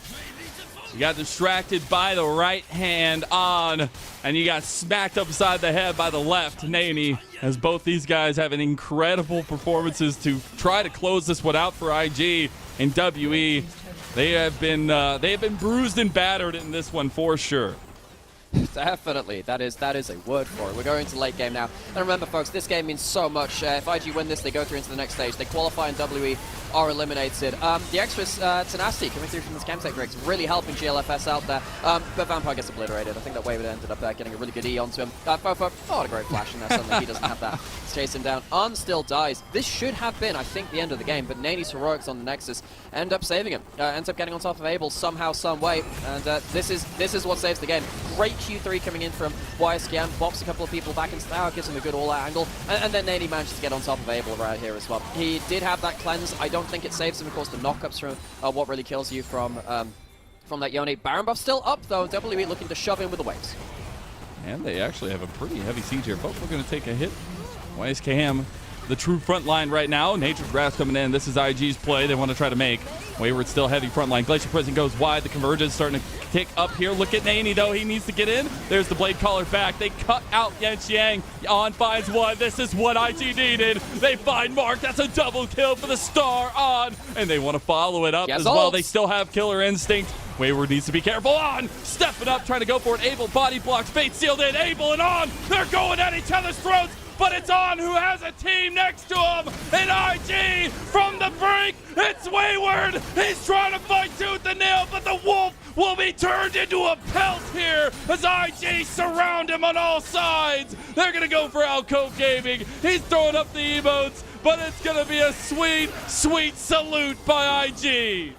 You got distracted by the right hand On, and you got smacked upside the head by the left, Nani, as both these guys having incredible performances to try to close this one out for IG and WE. They have been bruised and battered in this one for sure. Definitely, that is a word for it. We're going to late game now. And remember, folks, this game means so much. If IG win this, they go through into the next stage. They qualify and WE are eliminated. The extra tenacity coming through from this Chemtech rig is really helping GLFS out there. But Vampire gets obliterated. I think that Wayward ended up getting a really good E onto him. Fofo, what a great flash in there. Suddenly he doesn't have that. He's chasing down. Arn still dies. This should have been, I think, the end of the game, but Nani's heroics on the Nexus end up saving him. Ends up getting on top of Abel somehow, some way. And this is what saves the game. Great Q3 coming in from YSKM, box a couple of people back into the tower, gives him a good all-out angle, and then Nani manages to get on top of Abel right here as well. He did have that cleanse. I don't think it saves him, of course, the knockups from what really kills you from that Yone. Baron buff still up, though. WE looking to shove in with the waves. And they actually have a pretty heavy siege here. Both are going to take a hit. YSKM, the true front line right now. Nature's Wrath coming in. This is IG's play they want to try to make. Wayward still heavy front line. Glacier Prison goes wide. The convergence starting to tick up here. Look at Nani, though. He needs to get in. There's the Blade Caller back. They cut out Yanxiang. On finds one. This is what IG needed. They find Mark. That's a double kill for the Star On. And they want to follow it up as well. They still have Killer Instinct. Wayward needs to be careful. On stepping up, trying to go for it. Abel body blocks. Fate sealed in. Abel and On. They're going at each other's throats. But it's On who has a team next to him. And IG from the brink. It's Wayward. He's trying to fight tooth and nail, but the wolf will be turned into a pelt here as IG surround him on all sides. They're going to go for Alcove Gaming. He's throwing up the emotes, but it's going to be a sweet, sweet salute by IG.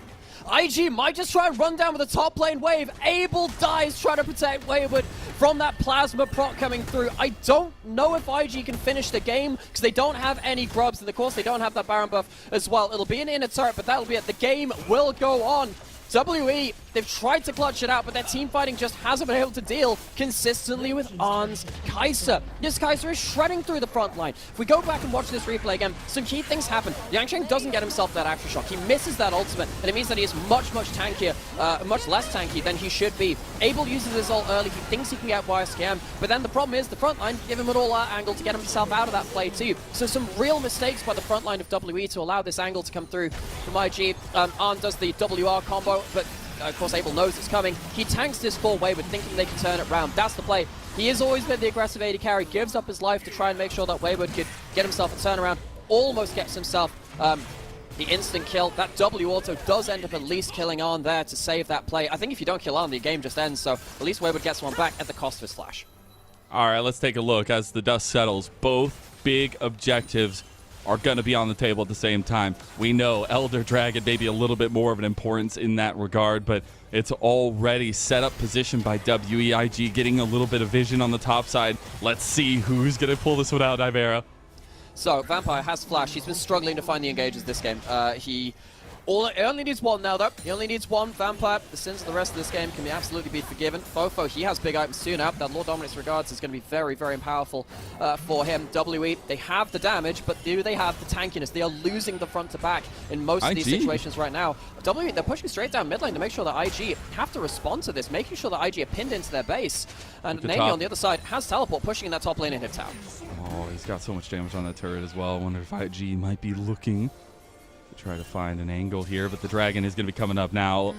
IG might just try and run down with a top lane wave. Abel dies trying to protect Wayward from that plasma proc coming through. I don't know if IG can finish the game because they don't have any grubs, and of course they don't have that Baron buff as well. It'll be an inner turret, but that'll be it. The game will go on. WE They've tried to clutch it out, but their team fighting just hasn't been able to deal consistently with Arn's Kai'Sa. This Kai'Sa is shredding through the front line. If we go back and watch this replay again, some key things happen. Yangcheng doesn't get himself that aftershock. He misses that ultimate, and it means that he is much tankier, much less tanky than he should be. Abel uses his ult early. He thinks he can get YSKM, but then the problem is the front line give him an all-out angle to get himself out of that play too. So some real mistakes by the front line of WE to allow this angle to come through from IG. Arn does the WR combo, but of course Abel knows it's coming. He tanks this for Wayward, thinking they can turn it around. That's the play. He has always been the aggressive AD carry, gives up his life to try and make sure that Wayward could get himself a turnaround. Almost gets himself the instant kill. That W auto does end up at least killing Arn there to save that play. I think if you don't kill Arn, the game just ends, so at least Wayward gets one back at the cost of his flash. All right, let's take a look as the dust settles. Both big objectives are going to be on the table at the same time. We know Elder Dragon may be a little bit more of an importance in that regard, but it's already set up position by WEIG, getting a little bit of vision on the top side. Let's see who's going to pull this one out, Ivera. So, Vampire has flash. He's been struggling to find the engages this game. He only needs one now, though. He only needs one. Vampire, the sins of the rest of this game can be absolutely be forgiven. Fofo, he has big items soon up. That Lord Dominus Regards is going to be very, very powerful for him. WE, they have the damage, but do they have the tankiness? They are losing the front to back in most of these situations right now. WE, they're pushing straight down mid lane to make sure that IG have to respond to this, making sure that IG are pinned into their base. And Navy on the other side has teleport, pushing in that top lane and hit town. Oh, he's got so much damage on that turret as well. I wonder if IG might be looking to try to find an angle here, but the Dragon is going to be coming up now.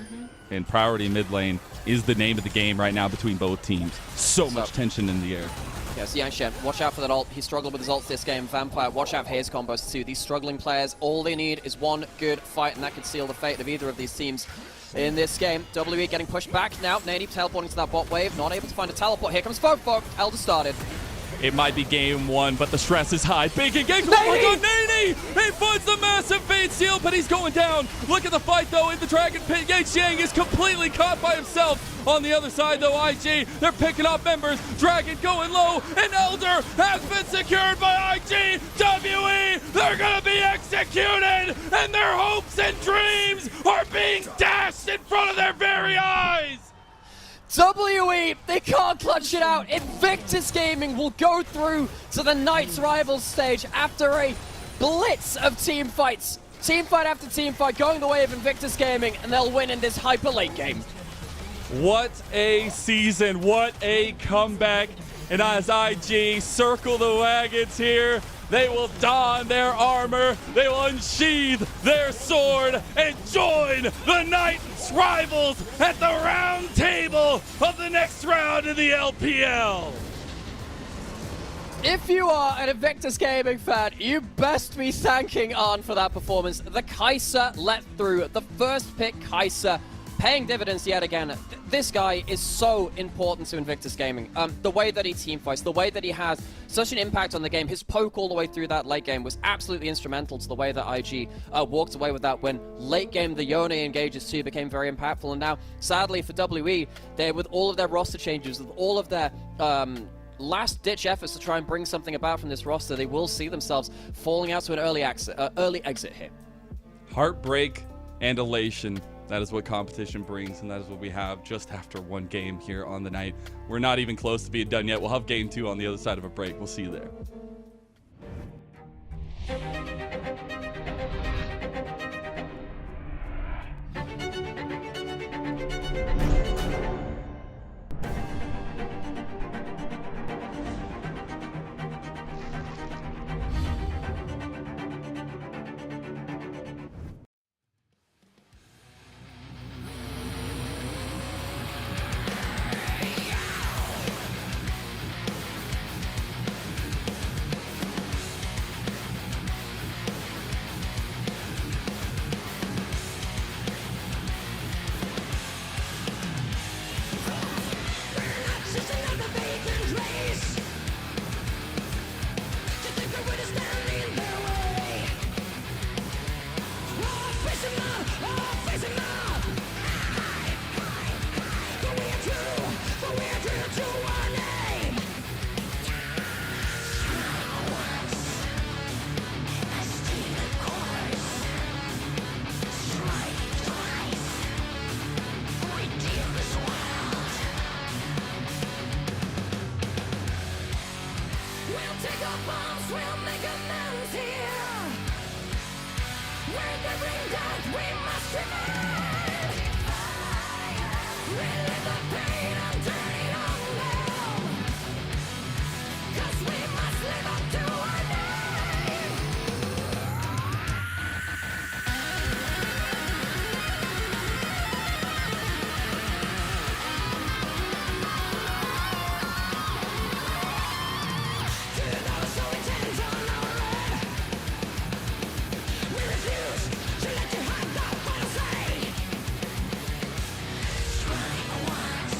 And priority mid lane is the name of the game right now between both teams. So much tension in the air. Yes, Yangshen, watch out for that ult. He struggled with his ults this game. Vampire, watch out for his combos too. These struggling players, all they need is one good fight, and that could seal the fate of either of these teams in this game. WE getting pushed back now. Nady teleporting to that bot wave, not able to find a teleport. Here comes Fofo. Elder started. It might be game one, but the stress is high. Big engagement. Oh my God, Nady! He finds the massive fade seal, but he's going down. Look at the fight, though, in the Dragon Pit. Yangcheng is completely caught by himself. On the other side, though, IG, they're picking up members. Dragon going low, and Elder has been secured by IG. WE, they're going to be executed, and their hopes and dreams are being dashed in front of their very eyes. WE, they can't clutch it out. Invictus Gaming will go through to the Knights Rivals stage after a blitz of team fights. Team fight after team fight going the way of Invictus Gaming, and they'll win in this hyper late game. What a season, what a comeback. And as IG circle the wagons here, they will don their armor, they will unsheathe their sword, and join the Knights Rivals at the round table of the next round of the LPL. If you are an Invictus Gaming fan, you best be thanking Arn for that performance. The Kai'Sa let through, the first pick Kai'Sa, paying dividends yet again. This guy is so important to Invictus Gaming. The way that he team fights, the way that he has such an impact on the game, his poke all the way through that late game was absolutely instrumental to the way that IG walked away with that win. Late game, the Yone engages too became very impactful, and now, sadly for WE, they with all of their roster changes, with all of their last-ditch efforts to try and bring something about from this roster, they will see themselves falling out to an early exit here. Heartbreak and elation. That is what competition brings, and that is what we have just after one game here on the night. We're not even close to being done yet. We'll have game 2 on the other side of a break. We'll see you there. the bombs will make amends here. Where the ring died, we must remain. Relive the pain and turn it on down. 'Cause we must live up to our name. To the knowledge so intense on our end, we refuse to let you have the final say. Trying once,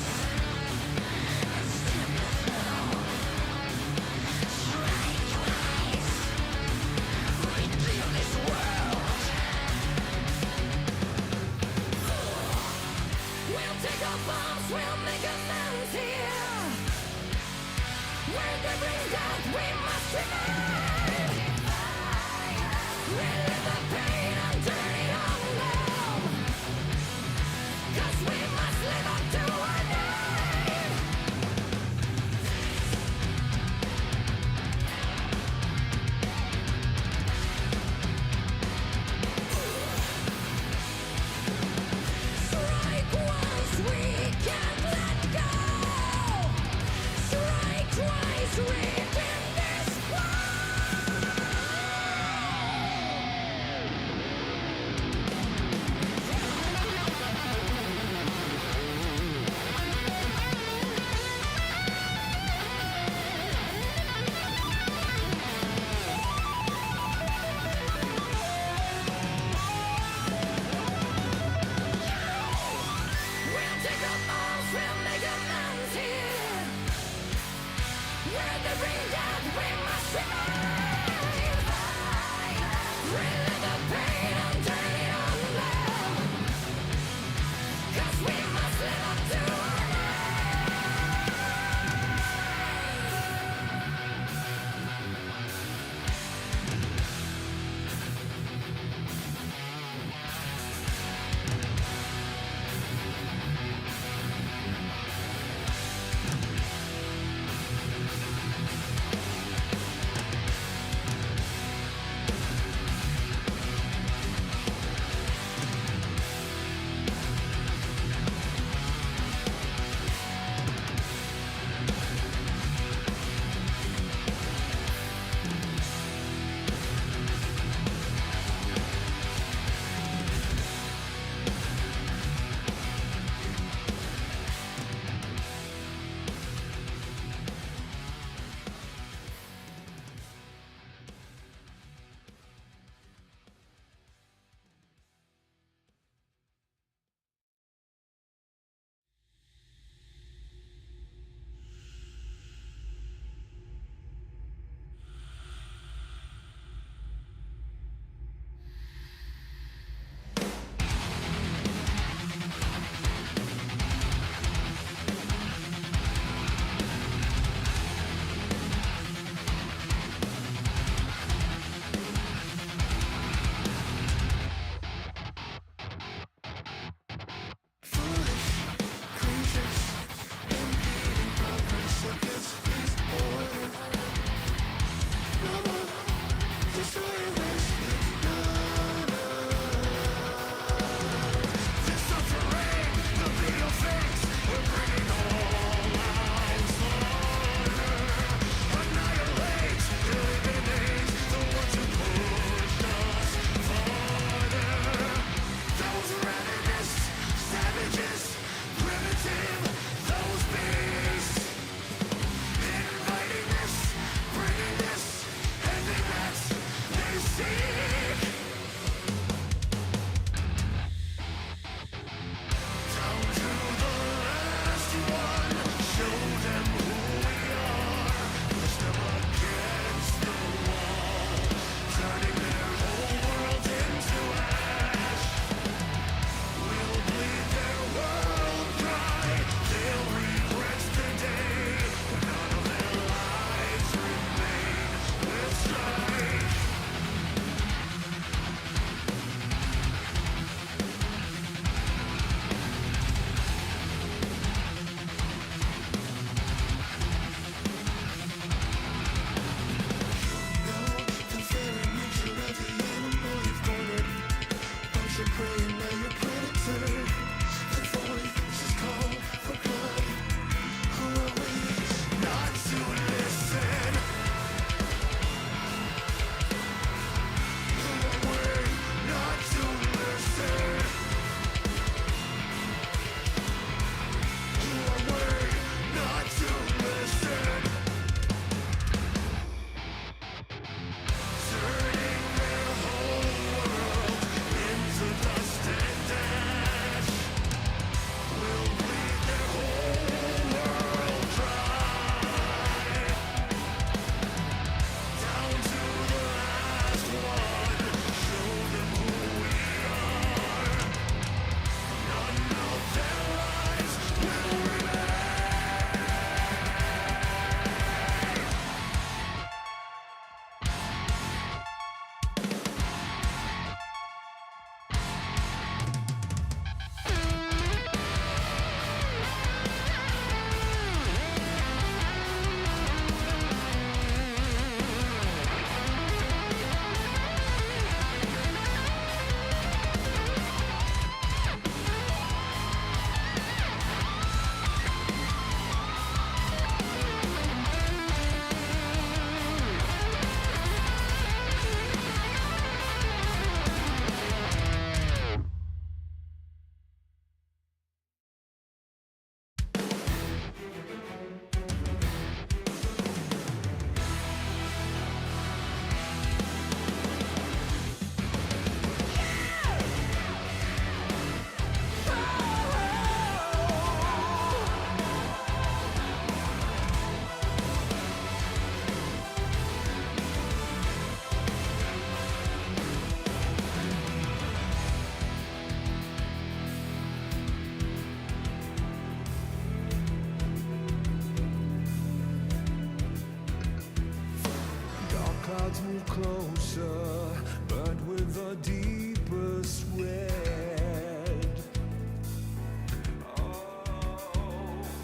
crowds move closer, but with a deepest red.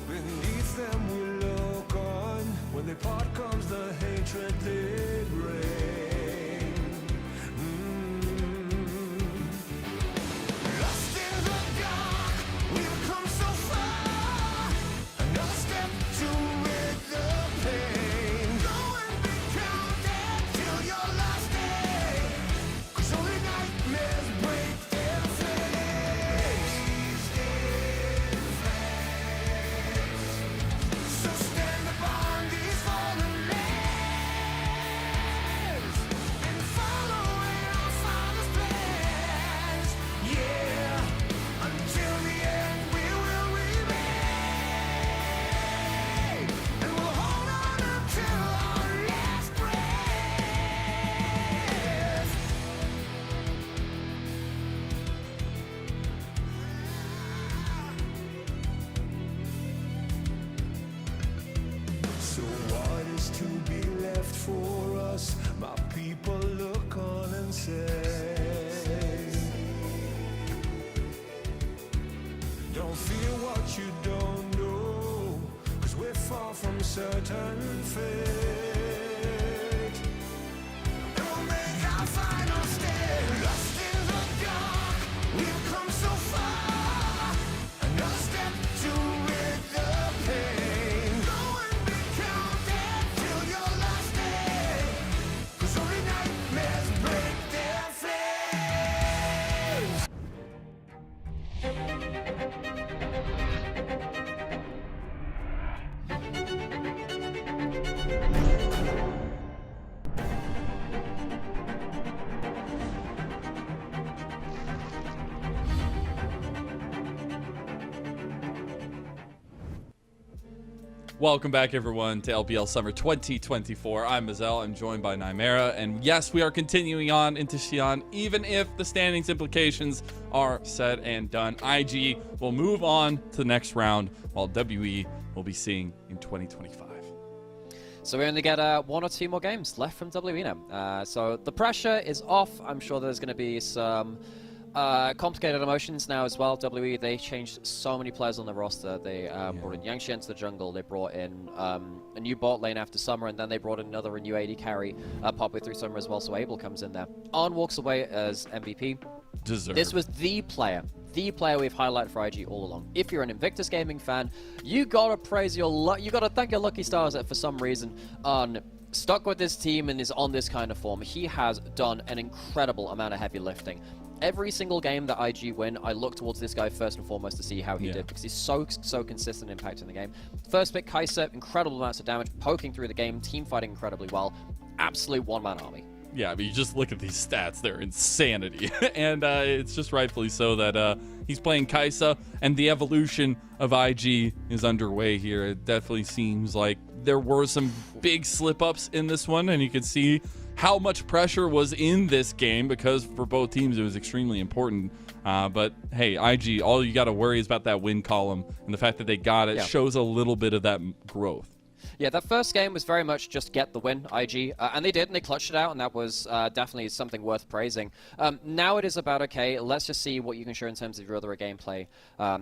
Beneath them we look on. When they part comes the hatred they bring. Lost in the dark, we've come so far. Another step to rid the pain. Go and be counted till your last day. 'Cause only nightmares break their flames. So stand upon these fallen lands and follow in our Father's plans. Yeah, until the end we will remain, and we'll hold on until our last breath. So what is to be left for us? My people look on and say, don't fear what you don't know, 'cause we're far from certain fate. And we'll make our final stand. Lost in the dark, we've come so far. Another step to rid the pain. Go and be counted till your last day. 'Cause only nightmares break their flames. Welcome back, everyone, to LPL Summer 2024. I'm Mazel. I'm joined by Nymera. And yes, we are continuing on into Xi'an, even if the standings implications are said and done. IG will move on to the next round, while WE will be seeing in 2025. So we only get one or two more games left from WE now. So the pressure is off. I'm sure there's going to be some complicated emotions now as well. WE, they changed so many players on the roster. They brought in Yangshi into the jungle. They brought in a new bot lane after summer, and then they brought in another new AD carry partway through summer as well. So Abel comes in there. Arn walks away as MVP. Deserved. This was the player we've highlighted for IG all along. If you're an Invictus Gaming fan, you gotta praise your luck. You gotta thank your lucky stars that for some reason Arn stuck with this team and is on this kind of form. He has done an incredible amount of heavy lifting. Every single game that IG win, I look towards this guy first and foremost to see how he did, because he's so consistent impact in the game. First pick, Kai'Sa, incredible amounts of damage, poking through the game, team fighting incredibly well. Absolute one-man army. Yeah, I mean, you just look at these stats, they're insanity. And it's just rightfully so that he's playing Kai'Sa, and the evolution of IG is underway here. It definitely seems like there were some big slip-ups in this one, and you can see how much pressure was in this game, because for both teams it was extremely important. But hey, IG, all you got to worry is about that win column, and the fact that they got it shows a little bit of that growth. Yeah, that first game was very much just get the win, IG, and they did, and they clutched it out, and that was definitely something worth praising. Now it is about, okay, let's just see what you can show in terms of your other gameplay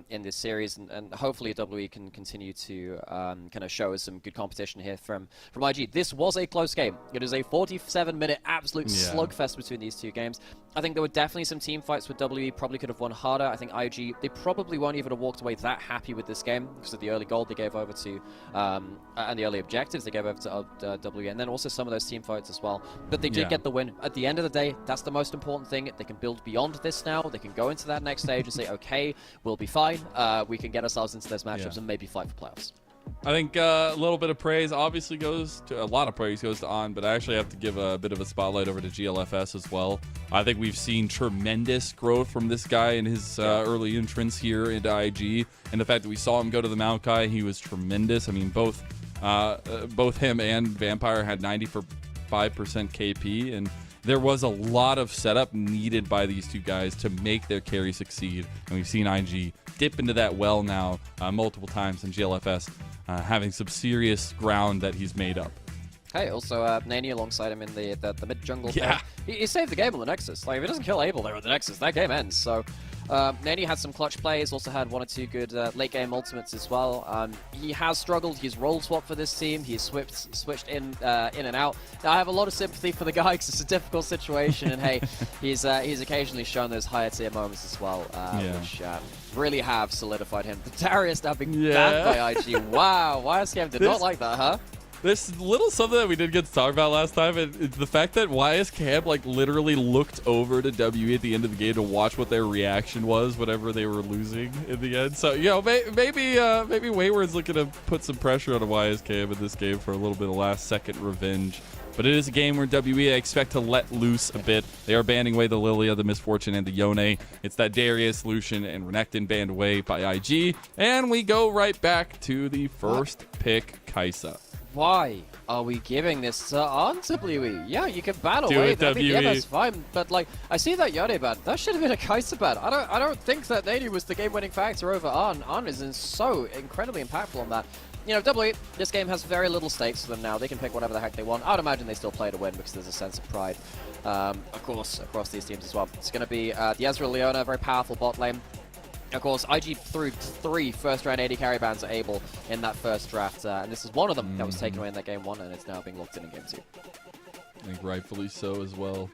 in this series, and hopefully WE can continue to kind of show us some good competition here from IG. This was a close game. It is a 47-minute absolute slugfest between these two games. I think there were definitely some team fights where WE probably could have won harder. I think IG, they probably won't even have walked away that happy with this game because of the early gold they gave over to, and the early objectives they gave over to WE, and then also some of those team fights as well. But they did get the win. At the end of the day, that's the most important thing. They can build beyond this now. They can go into that next stage and say, okay, we'll be fine. We can get ourselves into those matchups and maybe fight for playoffs. I think a little bit of praise obviously goes to, a lot of praise goes to On, but I actually have to give a bit of a spotlight over to GLFS as well. I think we've seen tremendous growth from this guy in his early entrance here into IG, and the fact that we saw him go to the Maokai, he was tremendous. I mean, both him and Vampire had 95% KP, and there was a lot of setup needed by these two guys to make their carry succeed, and we've seen IG dip into that well now multiple times, in GLFS having some serious ground that he's made up. Hey, also, Nani alongside him in the mid jungle. Yeah. He saved the game on the Nexus. Like, if he doesn't kill Abel there on the Nexus, that game ends. So, Nani had some clutch plays, also had 1 or 2 good late game ultimates as well. He has struggled. He's role swapped for this team. He's switched in and out. Now, I have a lot of sympathy for the guy because it's a difficult situation. And hey, he's occasionally shown those higher tier moments as well, which really have solidified him. The Darius now being banned by IG. Wow, YSKM did not like that, huh? There's little something that we didn't get to talk about last time, and it's the fact that YSKM like literally looked over to WE at the end of the game to watch what their reaction was whenever they were losing in the end. So, you know, maybe Wayward's looking to put some pressure on YSKM in this game for a little bit of last-second revenge. But it is a game where WE I expect to let loose a bit. They are banning away the Lilia, the Misfortune, and the Yone. It's that Darius, Lucian, and Renekton banned away by IG. And we go right back to the first pick, Kai'Sa. Why are we giving this on WE? Yeah, you can ban Do away. it, I mean, yeah, WE. that's fine. But like, I see that Yone ban. That should have been a Kai'Sa ban. I don't think that Nady was the game-winning factor over Arn. Arn is so incredibly impactful on that. You know, WE, this game has very little stakes for them now. They can pick whatever the heck they want. I would imagine they still play to win because there's a sense of pride, of course, across these teams as well. It's going to be the Ezreal Leona, very powerful bot lane. Of course, IG threw 3 first-round AD carry bans at Abel in that first draft, and this is one of them that was taken away in that game 1, and it's now being locked in game 2. I think rightfully so as well.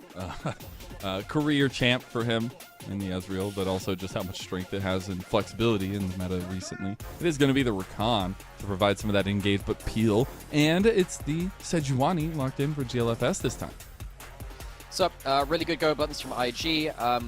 Career champ for him in the Ezreal, but also just how much strength it has and flexibility in the meta recently. It is going to be the Rakan to provide some of that engage but peel, and it's the Sejuani locked in for GLFS this time. So, really good go buttons from IG. In a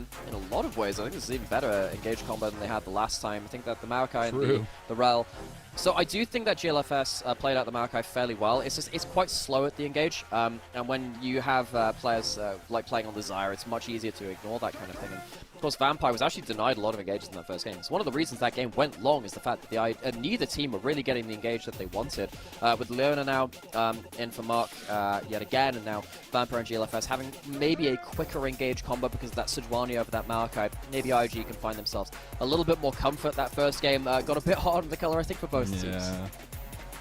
lot of ways, I think this is even better engage combo than they had the last time. I think that the Maokai and the Rel. So I do think that GLFS played out the Maokai fairly well. It's just it's quite slow at the engage, and when you have players like playing on the Zyra, it's much easier to ignore that kind of thing. And of course, Vampire was actually denied a lot of engages in that first game. So one of the reasons that game went long is the fact that neither team were really getting the engage that they wanted. With Leona now in for Mark yet again, and now Vampire and GLFS having maybe a quicker engage combo because of that Sejuani over that Maokai. Maybe IG can find themselves a little bit more comfort. That first game got a bit hard on the color, I think, for both teams.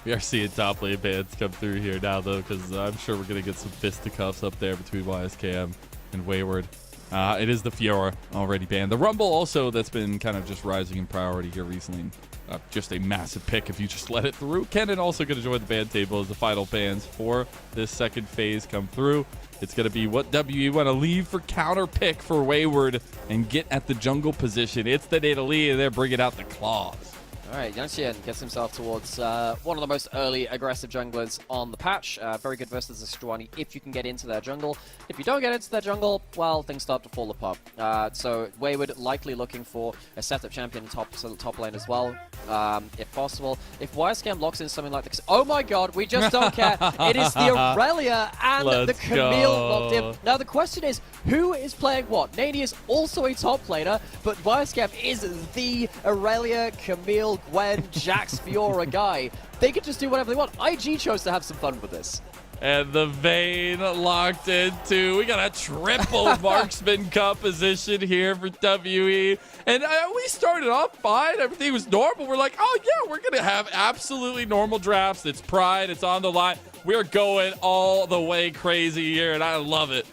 We are seeing top lane bans come through here now, though, because I'm sure we're going to get some fisticuffs up there between YSKM and Wayward. It is the Fiora already banned. The Rumble also that's been kind of just rising in priority here recently. Just a massive pick if you just let it through. Kennen also going to join the ban table as the final bans for this second phase come through. It's going to be what WE want to leave for counter pick for Wayward and get at the jungle position. It's the Nidalee, and they're bringing out the claws. All right, Yanxian gets himself towards one of the most early aggressive junglers on the patch. Very good versus the Sejuani if you can get into their jungle. If you don't get into their jungle, well, things start to fall apart. So Wayward likely looking for a setup champion top lane as well, if possible. If YSKM locks in something like this, oh my god, we just don't care. It is the Aurelia and the Camille locked in. Now the question is, who is playing what? Nady is also a top laner, but YSKM is the Aurelia, Camille, Gwen, Jax, Fiora guy. They could just do whatever they want. IG chose to have some fun with this. And the Vayne locked into. We got a triple marksman composition here for WE. And we started off fine. Everything was normal. We're like, oh yeah, we're going to have absolutely normal drafts. It's pride. It's on the line. We're going all the way crazy here, and I love it.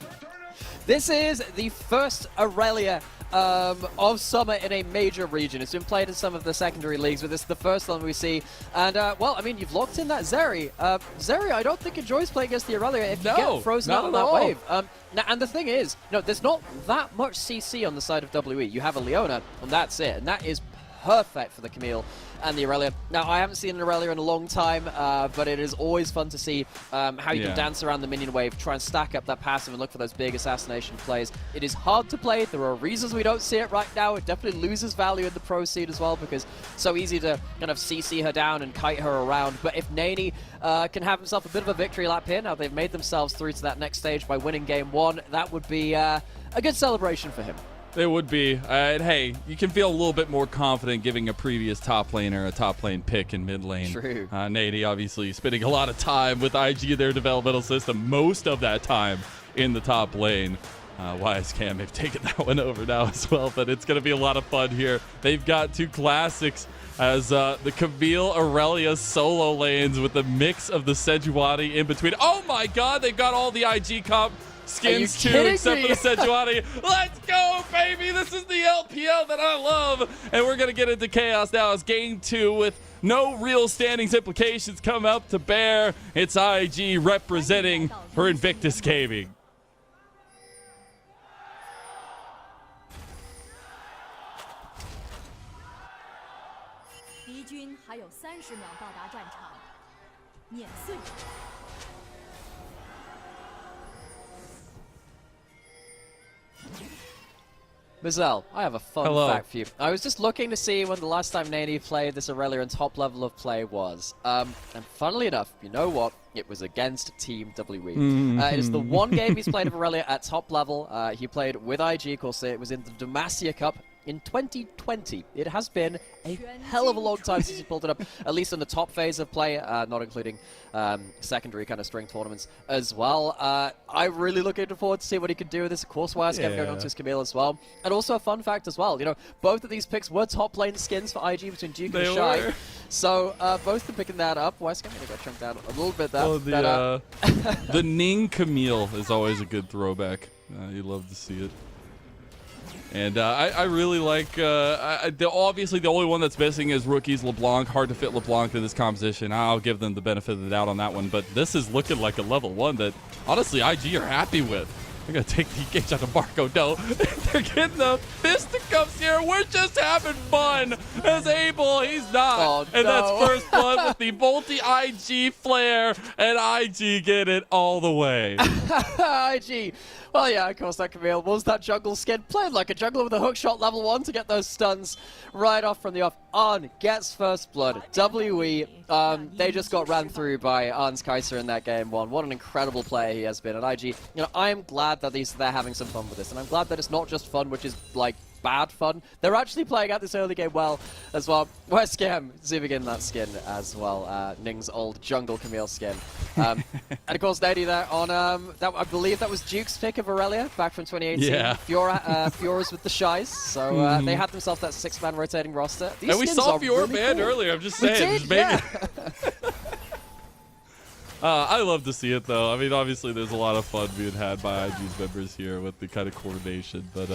This is the first Aurelia of summer in a major region. It's been played in some of the secondary leagues, but this is the first one we see. And, well, I mean, you've locked in that Zeri. Zeri, I don't think enjoys playing against the Aurelia if you get frozen out on that wave. Now, and the thing is, there's not that much CC on the side of WE. You have a Leona, and that's it. And that is perfect for the Camille and the Aurelia. Now, I haven't seen an Aurelia in a long time, but it is always fun to see how you can dance around the minion wave, try and stack up that passive and look for those big assassination plays. It is hard to play. There are reasons we don't see it right now. It definitely loses value in the pro seed as well because it's so easy to kind of CC her down and kite her around. But if Nany can have himself a bit of a victory lap here, now they've made themselves through to that next stage by winning game 1, that would be a good celebration for him. It would be. And hey, you can feel a little bit more confident giving a previous top laner a top lane pick in mid lane. True. Nady obviously spending a lot of time with IG in their developmental system, most of that time in the top lane. YSCam, they've taken that one over now as well, but it's going to be a lot of fun here. They've got two classics as the Camille Aurelia solo lanes with a mix of the Sejuani in between. Oh my god, they've got all the IG comp skins too, except for the Sejuani. Let's go, baby! This is the LPL that I love! And we're going to get into chaos now as game 2 with no real standings implications come up to bear. It's IG representing for Invictus Gaming. 敌军还有30秒到达战场，碾碎。 Mazel, I have a fun Hello. fact for you. I was just looking to see when the last time Nani played this Aurelia in top level of play was. And funnily enough, you know what? It was against Team WE. It is the one game he's played of Aurelia at top level. He played with IG, of course. It was in the Demacia Cup in 2020. It has been a hell of a long time since he pulled it up, at least in the top phase of play, not including secondary kind of string tournaments as well. I'm really looking forward to see what he could do with this. Of course, YSCam going on to his Camille as well. And also a fun fact as well, you know, both of these picks were top lane skins for IG between Duke and Shy. Were. So both of them picking that up. YSCam maybe got chunked out a little bit there. Oh, the Ning Camille is always a good throwback. You love to see it. And I really like, obviously the only one that's missing is rookies LeBlanc. Hard to fit LeBlanc to this composition. I'll give them the benefit of the doubt on that one. But this is looking like a level 1 that, honestly, IG are happy with. They're going to take the engage out of Marco. No, they're getting the fisticuffs here. We're just having fun. As Abel, he's not. Oh, and no. that's first blood with the multi-IG flare. And IG get it all the way. IG. Well, yeah, of course, that Camille was that jungle skin. Played like a jungler with a hookshot level 1 to get those stuns right off from the off. Arn gets first blood. WE, they just got ran through by Arn's Kaiser in that game 1. What an incredible player he has been. And IG, you know, I am glad that they're having some fun with this. And I'm glad that it's not just fun, which is like bad fun. They're actually playing out this early game well as well. YSCam zooming in that skin as well. Ning's old jungle Camille skin. And of course, Nady there on that. I believe that was Duke's pick of Aurelia back from 2018. Yeah. Fiora's with the Shies. So they had themselves that 6-man rotating roster. These And we skins saw are Fiora really banned cool. earlier. I'm just We saying. did, Just making yeah. I love to see it, though. I mean, obviously, there's a lot of fun being had by IG's members here with the kind of coordination. But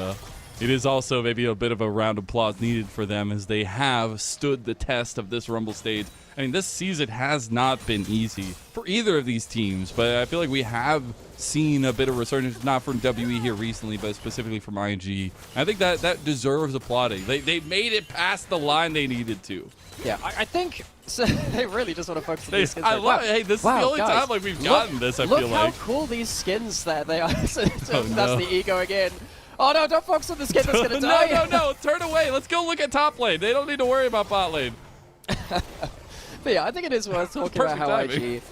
it is also maybe a bit of a round of applause needed for them as they have stood the test of this Rumble stage. I mean, this season has not been easy for either of these teams, but I feel like we have seen a bit of resurgence, not from WE here recently, but specifically from IG. I think that deserves applauding. They made it past the line they needed to. Yeah, I think so they really just want to focus on these skins. I love it. Hey, this is the only guys, time like we've gotten this, I feel Look like. how cool these skins that they are. That's no. the E going in. Oh no, don't focus on the skin that's going to die. No, turn away. Let's go look at top lane. They don't need to worry about bot lane. But yeah, I think it is worth talking about how IG,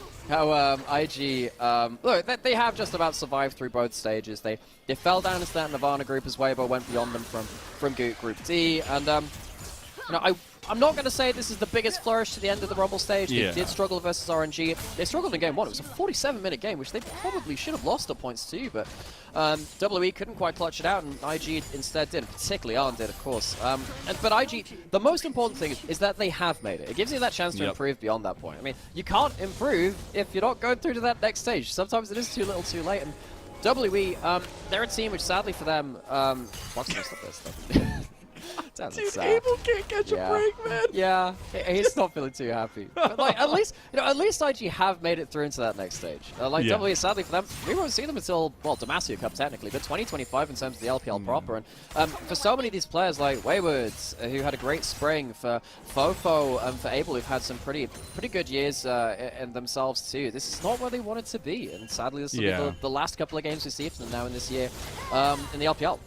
look, they have just about survived through both stages. They fell down into that Nirvana group as Weibo went beyond them from Group D, and you know, I'm not going to say this is the biggest flourish to the end of the Rumble stage. They did struggle versus RNG. They struggled in game 1. It was a 47-minute game, which they probably should have lost at points too, but WE couldn't quite clutch it out, and IG instead did, particularly Arn did, of course. But IG, the most important thing is that they have made it. It gives you that chance to improve beyond that point. I mean, you can't improve if you're not going through to that next stage. Sometimes it is too little too late, and WE, they're a team which sadly for them, Fox messed up their stuff. Dude, Abel can't catch a break, man. Yeah, he's not feeling too happy. But like, at least IG have made it through into that next stage. Like WE, sadly for them, we won't see them until, well, Demacia Cup technically, but 2025 in terms of the LPL proper. And for so many of these players like Waywoods, who had a great spring, for Fofo and for Abel, who've had some pretty good years in themselves too. This is not where they wanted to be, and sadly, this will be the last couple of games we see from them now in this year in the LPL.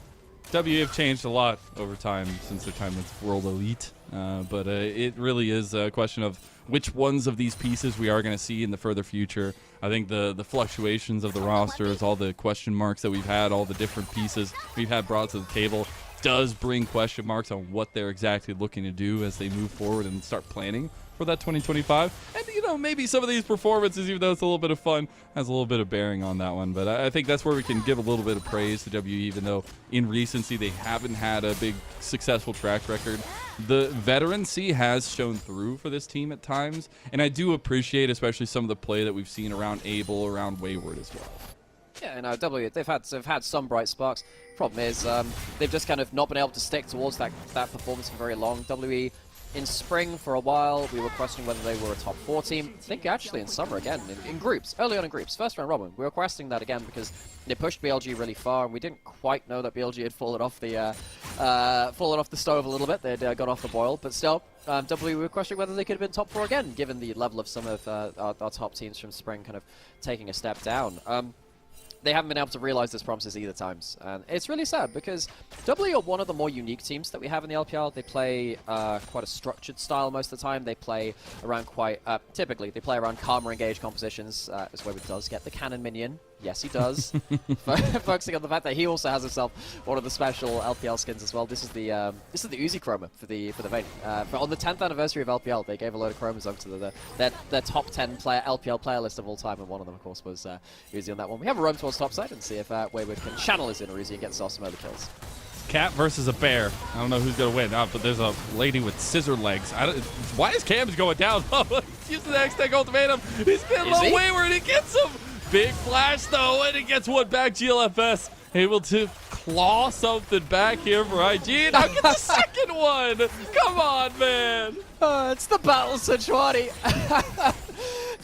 WE have changed a lot over time since their time with World Elite, but it really is a question of which ones of these pieces we are going to see in the further future. I think the fluctuations of the rosters, all the question marks that we've had, all the different pieces we've had brought to the table does bring question marks on what they're exactly looking to do as they move forward and start planning for that 2025. And, you know, maybe some of these performances, even though it's a little bit of fun, has a little bit of bearing on that one. But I think that's where we can give a little bit of praise to WE, even though in recency they haven't had a big successful track record. The veterancy has shown through for this team at times, and I do appreciate especially some of the play that we've seen around Abel, around Wayward as well. Yeah, no, W, they've had some bright sparks. Problem is, they've just kind of not been able to stick towards that performance for very long. WE in spring for a while, we were questioning whether they were a top 4 team. I think actually in summer again, in groups, early on in groups, first round robin, we were questioning that again because they pushed BLG really far, and we didn't quite know that BLG had fallen off the stove a little bit. They'd got off the boil, but still, we were questioning whether they could have been top 4 again, given the level of some of our top teams from spring kind of taking a step down. They haven't been able to realize those promises either times. And it's really sad because W are one of the more unique teams that we have in the LPL. They play quite a structured style most of the time. They play around typically, they play around calmer engaged compositions. As Wayward does get the cannon minion. Yes, he does. Focusing on the fact that he also has himself one of the special LPL skins as well. This is the Uzi chroma for the Vayne. On the 10th anniversary of LPL, they gave a load of chromas over to their top 10 LPL player list of all time, and one of them, of course, was Uzi on that one. We have a roam towards topside and see if Wayward can channel his inner Uzi and get some other kills. Cat versus a bear. I don't know who's going to win, but there's a lady with scissor legs. Why is Cam's going down? He's using the X-Tech ultimatum. He's been low Wayward. He gets him. Big flash, though, and he gets one back. GLFS able to claw something back here for IG. Now get the second one. Come on, man. It's the battle, Sejuani.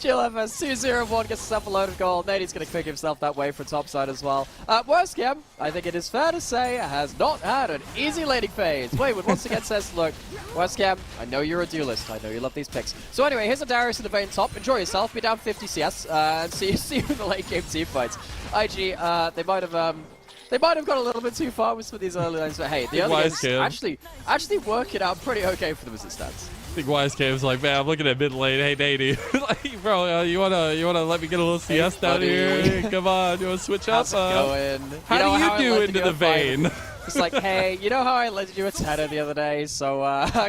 GLFS 2-0-1 gets himself a loaded goal. Nady's going to pick himself that way for topside as well. Worst Cam, I think it is fair to say, has not had an easy laning phase. Wayward once again says, look, Worst Cam, I know you're a duelist. I know you love these picks. So anyway, here's a Darius in the Vayne top. Enjoy yourself. Be down 50 CS and see you in the late game team fights. IG, they might have gone a little bit too far with some of these early lanes, but hey, the early games actually work it out pretty okay for them as it stands. I think YSK was like, man, I'm looking at mid lane. Hey, Nady, like, bro, you wanna let me get a little CS down here? Come on, you wanna switch up? How's it going? How do you do into the Vayne? It's like, hey, you know how I lended you a tenner the other day? So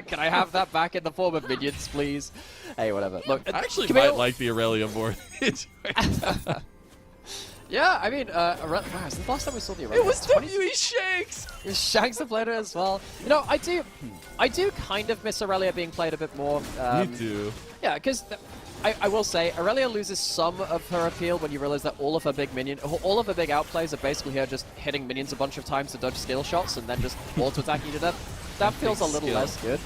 can I have that back in the form of minions, please? Hey, whatever. Look, I actually might like the Aurelia more. Yeah, I mean, wow, is the last time we saw the Aurelia? It was WE Shanks! It was Shanks that played it as well. You know, I do kind of miss Aurelia being played a bit more. Me too. Yeah, because I will say, Aurelia loses some of her appeal when you realize that all of her big outplays are basically her just hitting minions a bunch of times to dodge skill shots and then just auto-attacking you to death. That feels a little less good.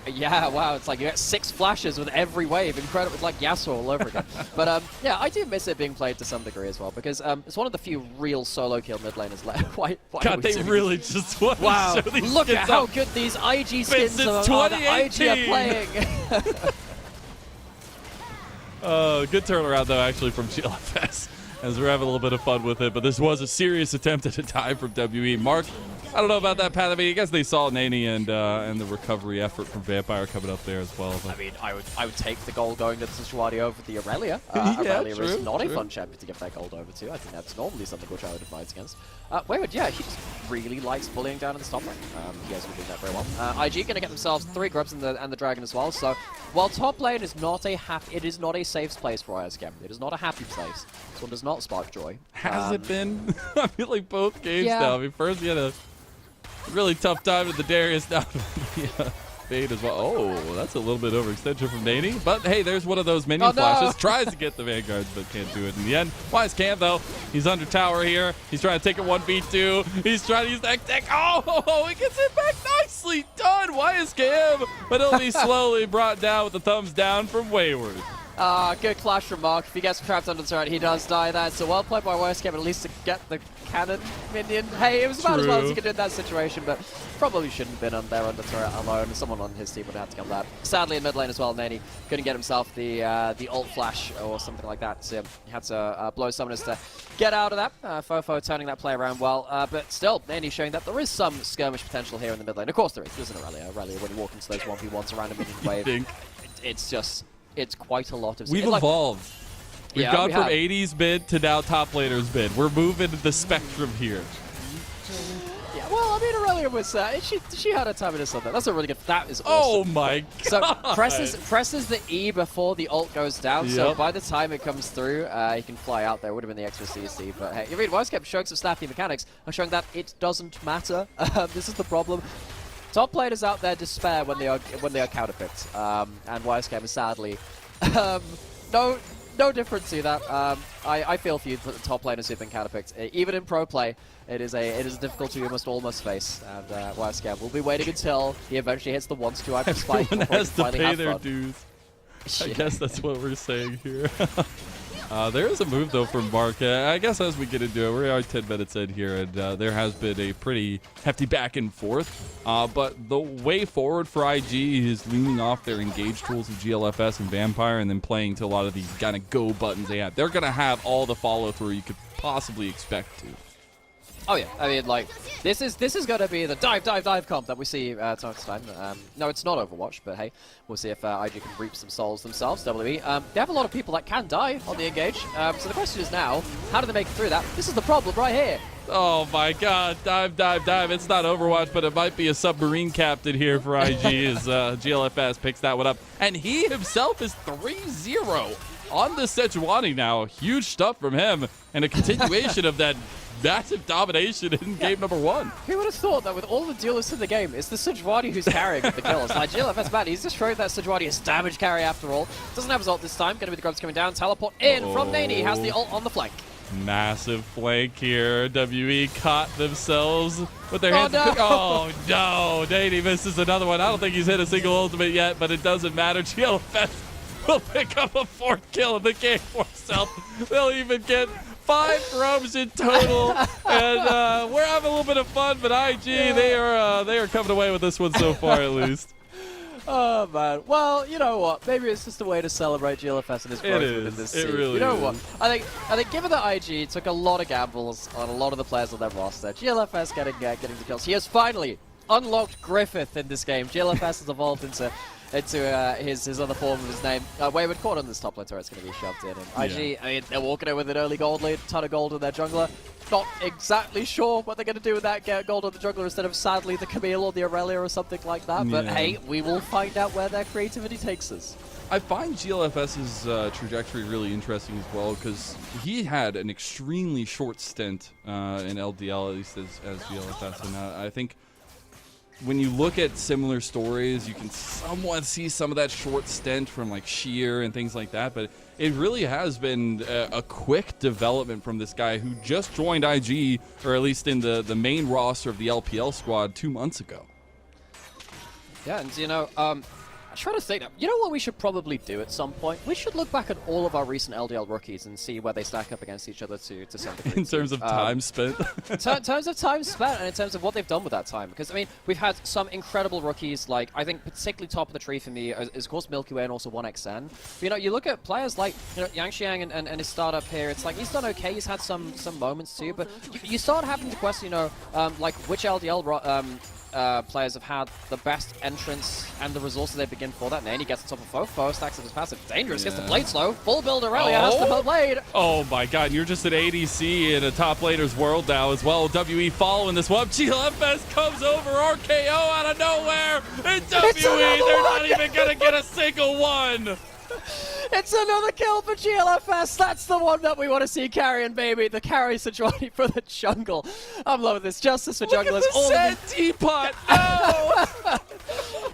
Yeah, wow, it's like you get 6 flashes with every wave. Incredible. It's like Yasuo all over again. But yeah, I do miss it being played to some degree as well, because it's one of the few real solo kill mid laners left. Why God, they really just want to show these look at how good these IG skins are that IG are playing. Good turnaround, though, actually, from GLFS, as we're having a little bit of fun with it. But this was a serious attempt at a tie from WE. Mark, I don't know about that path. I mean, I guess they saw Nany and the recovery effort from Vampire coming up there as well. But. I mean, I would take the gold going to the Sejuani over the Aurelia. Yeah, Aurelia true, is not a fun champion to give that gold over to. I think that's normally something which I would advise against. Wayward, yeah, he just really likes bullying down in the top lane. He has been doing that very well. IG going to get themselves 3 grubs and the dragon as well. So while top lane is not a safe place for ISKM. It is not a happy place. This one does not spark joy. Has it been? I feel like both games now. I mean, first you had a really tough time with the Darius down the fade as well. Oh, that's a little bit overextension from Nany. But hey, there's one of those minion flashes. Tries to get the Vanguards, but can't do it in the end. YSKM, though, he's under tower here. He's trying to take it 1v2. He's trying to use that tech. Oh, he gets it back. Nicely done, YSKM. But he'll be slowly brought down with the thumbs down from Wayward. Good flash from Mark. If he gets trapped under the turret, he does die there. So well played by YSKM, at least to get the cannon minion. Hey, it was about as well as he could do in that situation, but probably shouldn't have been on there under turret alone. Someone on his team would have had to come back. Sadly, in mid lane as well, Nany couldn't get himself the ult flash or something like that. So he had to blow summoners to get out of that. Fofo turning that play around well, but still, Nany showing that there is some skirmish potential here in the mid lane. Of course there is. There's an Aurelia. When you walk into those 1v1s around a minion wave, it's quite a lot of... We've evolved. We've gone from 80s mid to now top laners mid. We're moving the spectrum here. Yeah, well, I mean, Aurelia was, she had a time in this on that. That's a really good, that is Oh awesome. my So god. presses the E before the ult goes down, so Yep. by the time it comes through, he can fly out there. Would have been the extra CC, but hey, you mean Wise kept showing some snappy mechanics and showing that it doesn't matter. This is the problem. Top players out there despair when they are counterpicked, and Wisecam is sadly no different to that. I feel for you, the top laners who've been counterpicked. Even in pro play, it is a difficulty we must almost face, and Wisecam will be waiting until he eventually hits the 1-2 hyper spike. Everyone before he has can to finally pay have their fun. dues. I guess that's what we're saying here. There is a move, though, from Mark. I guess as we get into it, we are 10 minutes in here, and there has been a pretty hefty back and forth. But the way forward for IG is leaning off their engage tools of GLFS and Vampire and then playing to a lot of these kind of go buttons they have. They're going to have all the follow-through you could possibly expect to. Oh yeah, I mean, like, this is going to be the dive comp that we see time to time. No, it's not Overwatch, but hey, we'll see if IG can reap some souls themselves. WE, they have a lot of people that can die on the engage. So the question is now, how do they make it through that? This is the problem right here. Oh my god, dive. It's not Overwatch, but it might be a submarine captain here for IG as GLFS picks that one up. And he himself is 3-0 on the Sejuani now. Huge stuff from him, and a continuation of that massive domination in game number 1. Who would have thought that with all the duelists in the game, it's the Sejuani who's carrying the kills. Like, GLFS, man, he's just showing that Sejuani is damage carry after all. Doesn't have his ult this time. Going to be the grubs coming down. Teleport in from Nani. He has the ult on the flank. Massive flank here. WE caught themselves with their hands. no. Oh no, Nani misses another one. I don't think he's hit a single ultimate yet, but it doesn't matter. GLFS will pick up a 4th kill in the game for himself. They'll even get 5 grubs in total, and we're having a little bit of fun. But IG, they are coming away with this one so far, at least. Oh man. Well, you know what? Maybe it's just a way to celebrate GLFS and his growth within this It scene. really You know is. what? I think given that IG took a lot of gambles on a lot of the players on their roster, GLFS getting the kills. He has finally unlocked Griffith in this game. GLFS has evolved into his other form of his name. Wayward caught on this top lane turret's going to be shoved in. And IG, I mean, they're walking in with an early gold lead, ton of gold in their jungler. Not exactly sure what they're going to do with that gold on the jungler instead of, sadly, the Camille or the Aurelia or something like that. But Yeah. hey, we will find out where their creativity takes us. I find GLFS's trajectory really interesting as well, because he had an extremely short stint in LDL, at least as GLFS, and I think when you look at similar stories, you can somewhat see some of that short stint from like Sheer and things like that, but it really has been a quick development from this guy who just joined IG, or at least in the main roster of the LPL squad 2 months ago. Yeah, and you know, I'm trying to think. You know what we should probably do at some point? We should look back at all of our recent LDL rookies and see where they stack up against each other to some degree. In terms of time spent. In terms of time spent and in terms of what they've done with that time. Because, I mean, we've had some incredible rookies, like, I think particularly top of the tree for me is, of course, Milky Way and also 1xN. But, you know, you look at players like, you know, Yang Xiang and his startup here, it's like, he's done okay, he's had some moments too, but you start having to question, you know, like, which LDL players have had the best entrance and the resources they begin for that. Nani gets on top of Foe. Foe stacks up his passive. Dangerous. Gets the blade slow. Full build Aurelia has the blade. Oh my god, you're just an ADC in a top laner's world now as well. WE following this one. GLFS comes over, RKO out of nowhere. And WE, they're not even going to get a single one. It's another kill for GLFS. That's the one that we want to see carrying, baby. The carry Sejuani for the jungle. I'm loving this. Justice for junglers. Look at the teapot. No.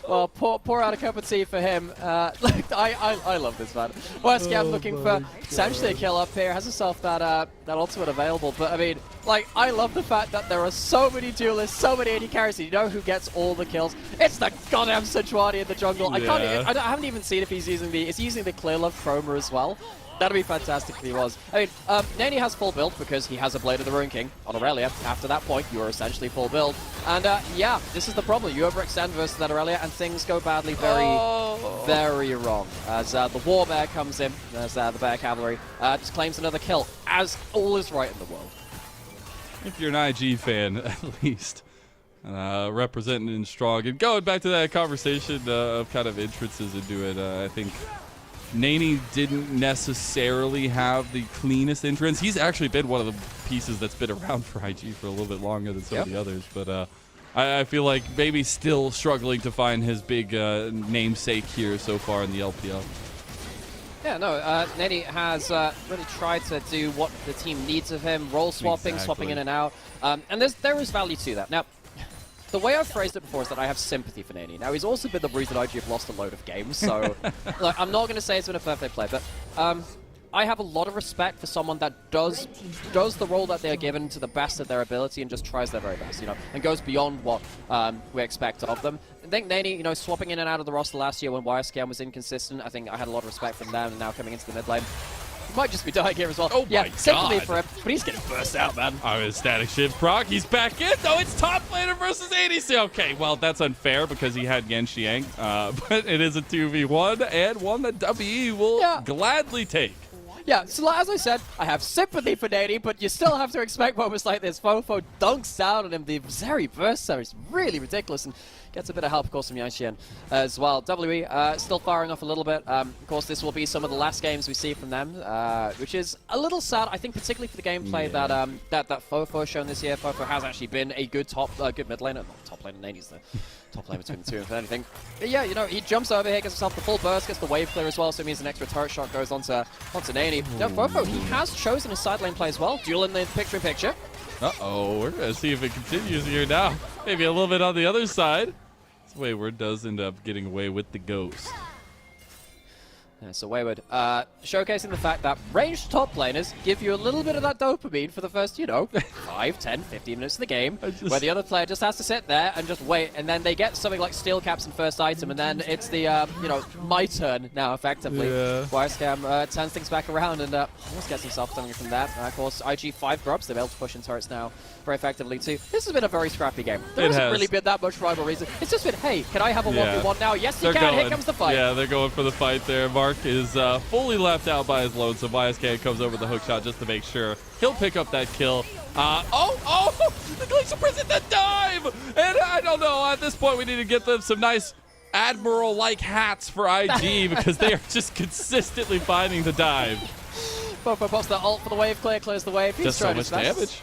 Well, pour out a cup of tea for him. Like, I love this, man. Wisecam looking for potentially a kill up here. Has himself that ultimate available. But, I mean, like, I love the fact that there are so many duelists, so many AD carries. You know who gets all the kills? It's the goddamn Sejuani in the jungle. Yeah. I haven't even seen if he's using the Clear Love Chroma as well. That'd be fantastic if he was. I mean, Nani has full build because he has a Blade of the Ruin King on Aurelia. After that point, you are essentially full build. And yeah, this is the problem. You overextend versus that Aurelia, and things go badly very wrong. As the War Bear comes in, as the Bear Cavalry just claims another kill, as all is right in the world. If you're an IG fan, at least. Representing in strong. And going back to that conversation of kind of entrances into it, I think Nani didn't necessarily have the cleanest entrance. He's actually been one of the pieces that's been around for IG for a little bit longer than some of the others. But I feel like maybe still struggling to find his big namesake here so far in the LPL. Yeah, no, Neni has really tried to do what the team needs of him, role swapping, swapping in and out, and there is value to that. Now, the way I've phrased it before is that I have sympathy for Neni. Now, he's also been the reason IG have lost a load of games, so like, I'm not going to say it's been a perfect play, but I have a lot of respect for someone that does the role that they're given to the best of their ability and just tries their very best, you know, and goes beyond what we expect of them. I think Neni, you know, swapping in and out of the roster last year when YSKM was inconsistent, I think I had a lot of respect from them, and now coming into the mid lane. He might just be dying here as well. Oh yeah, my sympathy God. for him, but he's getting burst out, man. Oh, his static shift proc. He's back in. No, it's top laner versus ADC. Okay, well, that's unfair because he had Genxiang, but it is a 2v1 and one that WE will gladly take. Yeah, so as I said, I have sympathy for Neni, but you still have to expect moments like this. Fofo dunks down on him. The Zeri burst there is really ridiculous and gets a bit of help, of course, from Yanxian as well. WE still firing off a little bit. Of course, this will be some of the last games we see from them, which is a little sad, I think, particularly for the gameplay that Fofo has shown this year. Fofo has actually been a good good mid laner. Not top laner, Neni's the top lane between the two, if anything. But yeah, you know, he jumps over here, gets himself the full burst, gets the wave clear as well, so it means an extra turret shot goes onto Neni. Now, Fofo, he has chosen a side lane play as well. Duel in the picture-in-picture. Uh-oh, we're going to see if it continues here now. Maybe a little bit on the other side. This Wayward does end up getting away with the ghost. Yeah, so Wayward, showcasing the fact that ranged top laners give you a little bit of that dopamine for the first, you know, 5, 10, 15 minutes of the game, where the other player just has to sit there and just wait, and then they get something like steel caps and first item, and then it's the, you know, my turn now, effectively. Yeah. YSKM turns things back around and almost gets himself something from that. Of course, IG 5 grubs, they're able to push in turrets now very effectively too. This has been a very scrappy game. There hasn't really been that much rivalry. It's just been, hey, can I have a 1v1 now? Yes, you can. Here comes the fight. Yeah, they're going for the fight there. Mark is fully left out by his load, so YSK comes over the hook shot just to make sure he'll pick up that kill. The Glacial Prison, the dive! And I don't know, at this point we need to get them some nice Admiral-like hats for IG because they are just consistently finding the dive. Fofo pops the ult for the wave clear, clears the wave. He's Does so much damage.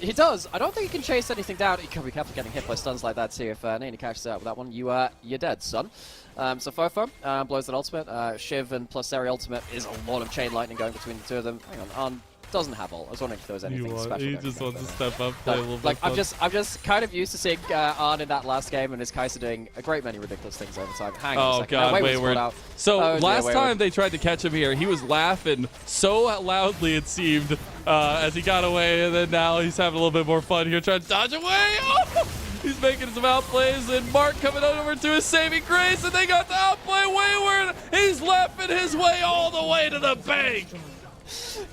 He does. I don't think he can chase anything down. He can be careful getting hit by stuns like that too. If Neni catches out with that one, you're dead, son. So Fofo blows an ultimate. Shiv and plus Zeri ultimate is a lot of chain lightning going between the two of them. Hang on, doesn't have ult. I was wondering if there was anything special. He just wants to step up, play a little bit. I'm just kind of used to seeing Arn in that last game, and his Kai'Sa doing a great many ridiculous things over time. Hang on a second. God, Wayward. So last time they tried to catch him here, he was laughing so loudly it seemed as he got away, and then now he's having a little bit more fun here, trying to dodge away. Oh! He's making some outplays, and Mark coming over to his saving grace, and they got the outplay. Wayward, he's laughing his way all the way to the bank.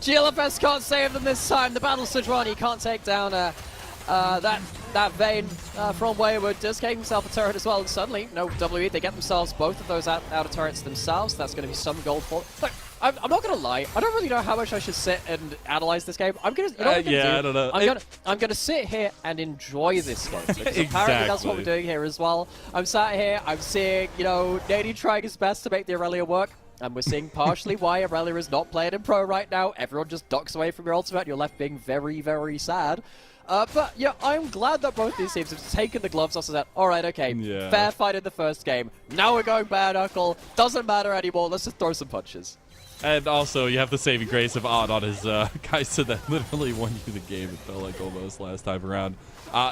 GLFS can't save them this time. The battle's to draw, and he can't take down that Vayne from Wayward. Does take himself a turret as well, and suddenly, no, WE, they get themselves both of those outer turrets themselves. That's going to be some gold for them. Look, I'm not going to lie. I don't really know how much I should sit and analyze this game. I'm going to, you know what I'm gonna do? I don't know. I'm going to sit here and enjoy this game. Because apparently that's what we're doing here as well. I'm sat here, I'm seeing, you know, Nady trying his best to make the Aurelia work. And we're seeing partially why Aurelia is not playing in pro right now. Everyone just ducks away from your ultimate, and you're left being very, very sad. But yeah, I'm glad that both these teams have taken the gloves off and said, alright, okay, fair fight in the first game. Now we're going bare knuckle. Doesn't matter anymore. Let's just throw some punches. And also, you have the saving grace of Odd on his Kai'Sa that literally won you the game, it felt like almost last time around.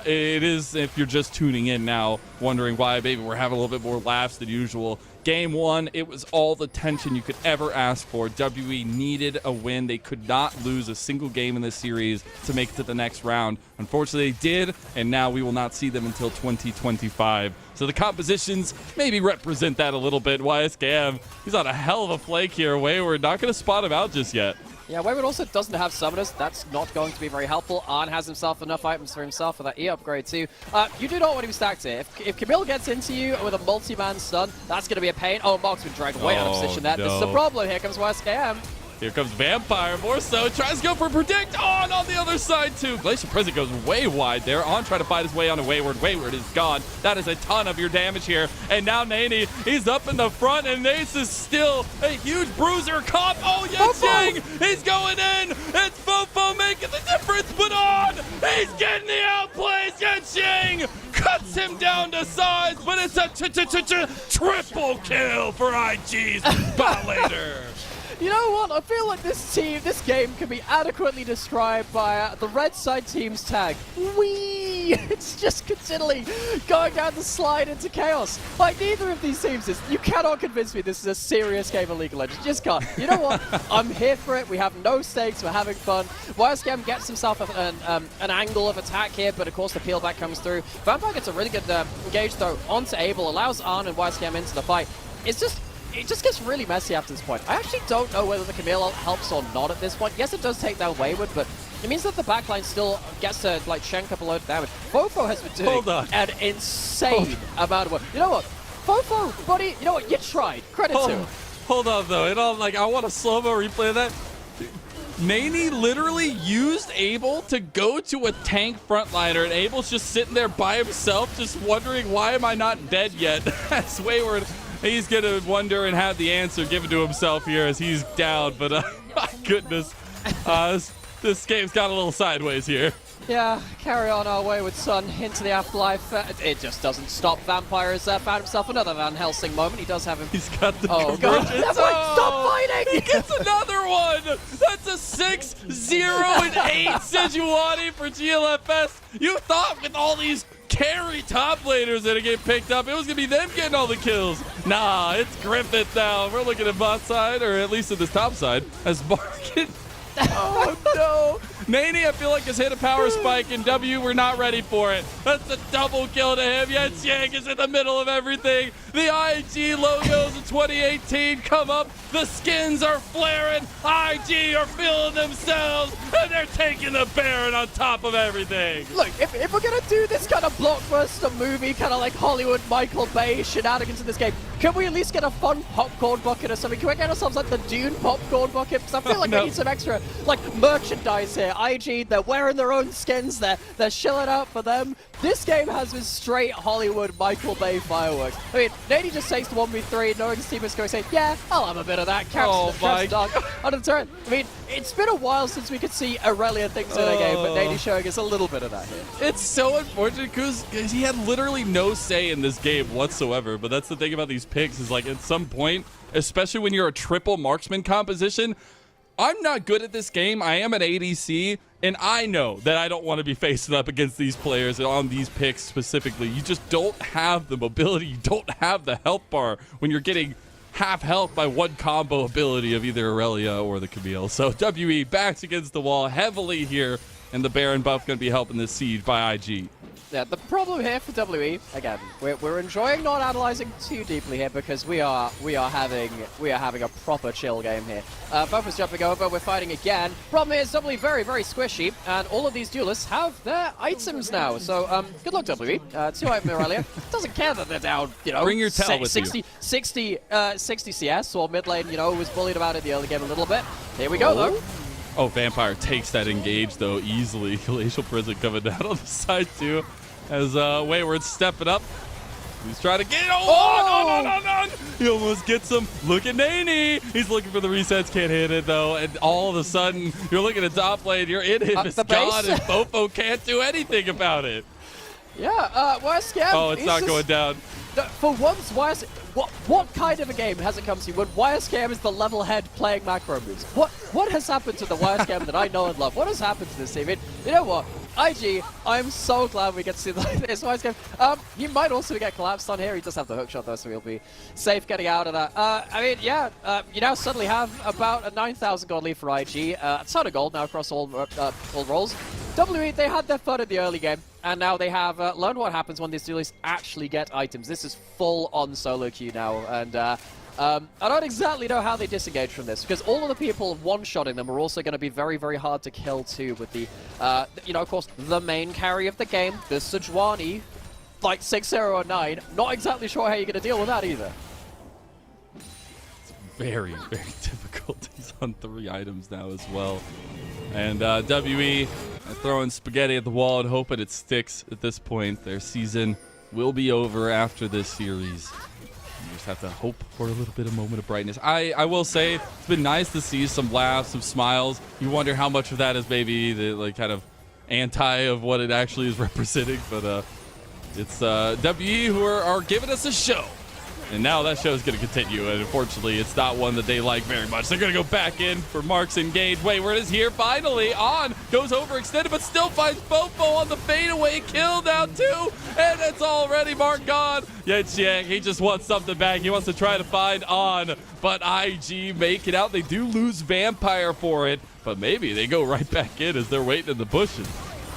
It is, if you're just tuning in now, wondering why maybe we're having a little bit more laughs than usual. Game 1, it was all the tension you could ever ask for. WE needed a win. They could not lose a single game in this series to make it to the next round. Unfortunately, they did, and now we will not see them until 2025. So the compositions maybe represent that a little bit. YSKM, he's on a hell of a flake here. Wayward, not going to spot him out just yet. Yeah, Wayward also doesn't have summoners. That's not going to be very helpful. Arn has himself enough items for himself for that E upgrade too. You do not want to be stacked here. If Camille gets into you with a multi-man stun, that's going to be a pain. Oh, Mark's been dragged way out of position there. No. This is a problem. Here comes YSKM. Here comes Vampire, more so, tries to go for Predict, on the other side too. Glacial Prison goes way wide there, on trying to fight his way onto Wayward. Wayward is gone. That is a ton of your damage here. And now Nani, he's up in the front, and Nace is still a huge bruiser comp. Oh, Yenching, he's going in. It's Fofo making the difference, but on, he's getting the outplays. Yenching cuts him down to size, but it's a triple kill for IG's bot laner. You know what? I feel like this game can be adequately described by the red side team's tag. Wee! It's just continually going down the slide into chaos. Like, neither of these teams is. You cannot convince me this is a serious game of League of Legends. Just can't. You know what? I'm here for it. We have no stakes. We're having fun. YSCam gets himself an angle of attack here, but of course the peel back comes through. Vampire gets a really good engage though onto Abel, allows Arn and YSCam into the fight. It just gets really messy after this point. I actually don't know whether the Camille ult helps or not at this point. Yes, it does take down Wayward, but it means that the backline still gets to like shank up a load of damage. Fofo has been doing an insane amount of work. You know what? Fofo, buddy, you know what? You tried. Credit to him. Hold on though. I want a slow-mo replay of that. Nani literally used Abel to go to a tank frontliner, and Abel's just sitting there by himself, just wondering, why am I not dead yet? As Wayward, he's going to wonder and have the answer given to himself here as he's down. But my goodness, this game's got a little sideways here. Yeah, carry on our wayward son into the afterlife. It just doesn't stop. Vampire has found himself another Van Helsing moment. He does have him. He's got the God. convergence. Stop fighting! He gets another one! That's a 6-0-8 Sejuani for GLFS. You thought with all these carry top laners that get picked up, it was going to be them getting all the kills. Nah, it's Griffith now. We're looking at bot side, or at least at this top side, as Market. Oh no! Nani, I feel like, has hit a power spike, and W, we're not ready for it. That's a double kill to him. Yenching is in the middle of everything. The IG logos of 2018 come up. The skins are flaring. IG are feeling themselves, and they're taking the Baron on top of everything. Look, if we're going to do this kind of blockbuster movie, kind of like Hollywood Michael Bay shenanigans in this game, can we at least get a fun popcorn bucket or something? Can we get ourselves like the Dune popcorn bucket? Because I feel like we need some extra like merchandise here. IG, they're wearing their own skins, they're shilling out for them. This game has this straight Hollywood Michael Bay fireworks. I mean, Nady just takes the 1v3, knowing his team is going to say, yeah, I'll have a bit of that. Caps the dog on the turret. I mean, it's been a while since we could see Aurelia things in a game, but Nady's showing us a little bit of that here. It's so unfortunate because he had literally no say in this game whatsoever. But that's the thing about these picks is, like, at some point, especially when you're a triple marksman composition, I'm not good at this game. I am an ADC, and I know that I don't want to be facing up against these players on these picks specifically. You just don't have the mobility. You don't have the health bar when you're getting half health by one combo ability of either Aurelia or the Camille. So WE backs against the wall heavily here, and the Baron buff going to be helping this siege by IG. Yeah, the problem here for WE, again, we're enjoying not analyzing too deeply here because we are having a proper chill game here. Buff jumping over, we're fighting again. Problem is WE very, very squishy, and all of these duelists have their items now. So good luck, WE. 2-item Aurelia. Doesn't care that they're down, you know, bring your tail with 60 CS, or mid lane, you know, was bullied about it in the early game a little bit. Here we go, though. Oh, Vampire takes that engage, though, easily. Glacial Prison coming down on the side, too, as Wayward's stepping up. He's trying to get... on! He almost gets him. Look at Nani. He's looking for the resets, can't hit it, though. And all of a sudden, you're looking at top lane, you're in him, it's gone, and Fofo can't do anything about it. Yeah, YSCam. Oh, it's not going down. For once, what kind of a game has it come to when YSCam is the level head playing macro moves? What has happened to the YSCam that I know and love? What has happened to this team? You know what? IG, I'm so glad we get to see this YSCam. He might also get collapsed on here. He does have the hookshot though, so he'll be safe getting out of that. I mean, yeah, you now suddenly have about a 9,000 gold lead for IG. A ton of gold now across all roles. WE, they had their fun in the early game, and now they have learned what happens when these duelists actually get items. This is full-on solo queue now, and I don't exactly know how they disengage from this, because all of the people one-shotting them are also going to be very, very hard to kill too, with the, you know, of course, the main carry of the game, the Sejuani, like 6-0 or 9. Not exactly sure how you're going to deal with that either. It's very, very difficult. difficulties on 3 items now as well. And WE throwing spaghetti at the wall and hoping it sticks at this point. Their season will be over after this series. You just have to hope for a little bit of moment of brightness. I will say it's been nice to see some laughs, some smiles. You wonder how much of that is maybe the like kind of anti of what it actually is representing, but it's WE who are giving us a show. And now that show is going to continue, and unfortunately, it's not one that they like very much. They're going to go back in for Marks engaged. Wait, where it is here? Finally, on goes overextended, but still finds Fofo on the fadeaway kill now too, and it's already Mark gone. Yang, he just wants something back. He wants to try to find on, but IG make it out. They do lose Vampire for it, but maybe they go right back in as they're waiting in the bushes.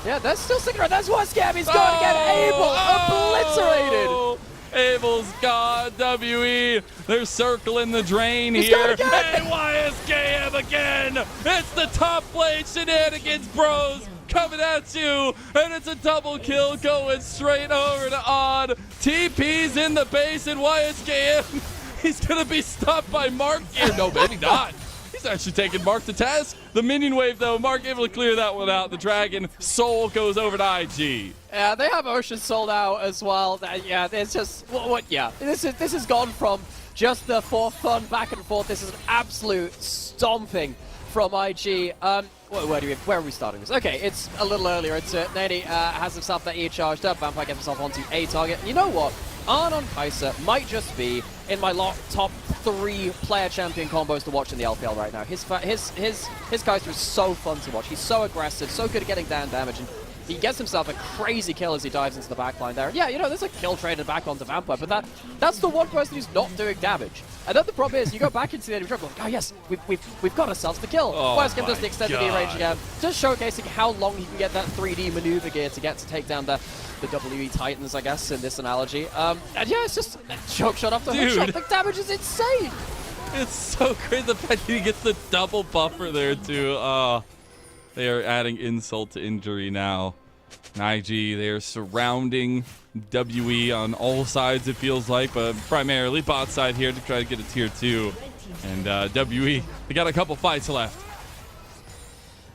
Yeah, that's still sticking around. That's one scam. He's going to get Abel obliterated. Abel's gone. WE, they're circling the drain He's here. going again. Hey, YSKM again. It's the top plane shenanigans, bros, coming at you. And it's a double kill going straight over to On. TP's in the base, and YSKM, he's going to be stopped by Mark here. No, maybe not. He's actually taking Mark to task. The minion wave, though, Mark able to clear that one out. The Dragon Soul goes over to IG. Yeah, they have Ocean sold out as well. Yeah, it's just yeah. This has gone from just the for fun back and forth. This is an absolute stomping from IG. Where are we starting this? Okay, it's a little earlier into it. Nady has himself that E charged up. Vampire gets himself onto a target. You know what? Arn on Kai'Sa might just be in my top 3 player champion combos to watch in the LPL right now. His Kai'Sa is so fun to watch. He's so aggressive, so good at getting down damage, and he gets himself a crazy kill as he dives into the backline there. Yeah, you know, there's a kill traded back onto Vampire, but that's the one person who's not doing damage. And then the problem is, you go back into the enemy triple, oh yes, we've got ourselves the kill. YSKM does the extended E range again, just showcasing how long he can get that 3D maneuver gear to get to take down the WE Titans, I guess, in this analogy. And yeah, it's just a choke shot after hook shot. The damage is insane. It's so crazy, the fact that he gets the double buffer there too. They are adding insult to injury now. IG, they are surrounding WE on all sides, it feels like, but primarily bot side here to try to get a tier 2. And WE, they got a couple fights left.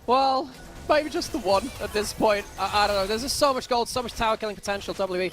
Well, maybe just the one at this point. I don't know. There's just so much gold, so much tower killing potential. WE,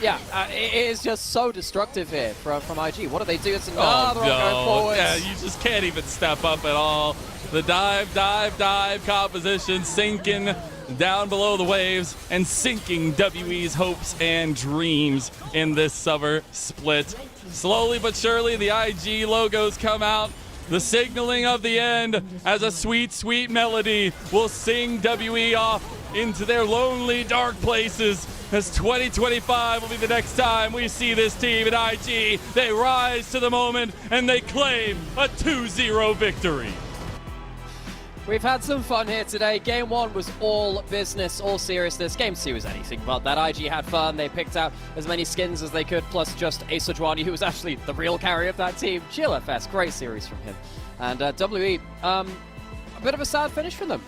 yeah, it is just so destructive here from IG. What do they do? It's another one going forward. Yeah, you just can't even step up at all. The dive composition sinking down below the waves and sinking WE's hopes and dreams in this summer split. Slowly but surely, the IG logos come out. The signaling of the end as a sweet, sweet melody will sing WE off into their lonely, dark places, as 2025 will be the next time we see this team at IG. They rise to the moment and they claim a 2-0 victory. We've had some fun here today. Game 1 was all business, all seriousness. Game 2 was anything but that. IG had fun. They picked out as many skins as they could, plus just a Sejuani, who was actually the real carry of that team. GLFS, great series from him. And WE, a bit of a sad finish for them.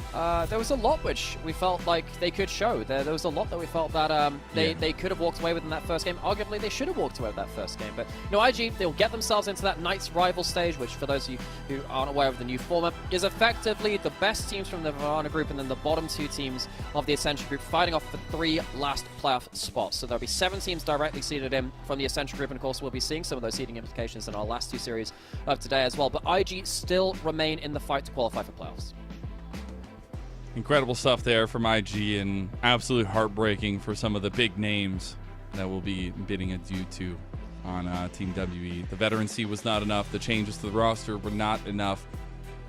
There was a lot which we felt like they could show. There was a lot that we felt that they could have walked away with in that first game. Arguably, they should have walked away with that first game. But you know, IG, they'll get themselves into that Knights rival stage, which for those of you who aren't aware of the new format, is effectively the best teams from the Nirvana group and then the bottom 2 teams of the Ascension group fighting off the 3 last playoff spots. So there'll be 7 teams directly seeded in from the Ascension group, and of course we'll be seeing some of those seeding implications in our last 2 series of today as well. But IG still remain in the fight to qualify for playoffs. Incredible stuff there from IG, and absolute heartbreaking for some of the big names that will be bidding adieu to on Team WE. The veterancy was not enough. The changes to the roster were not enough.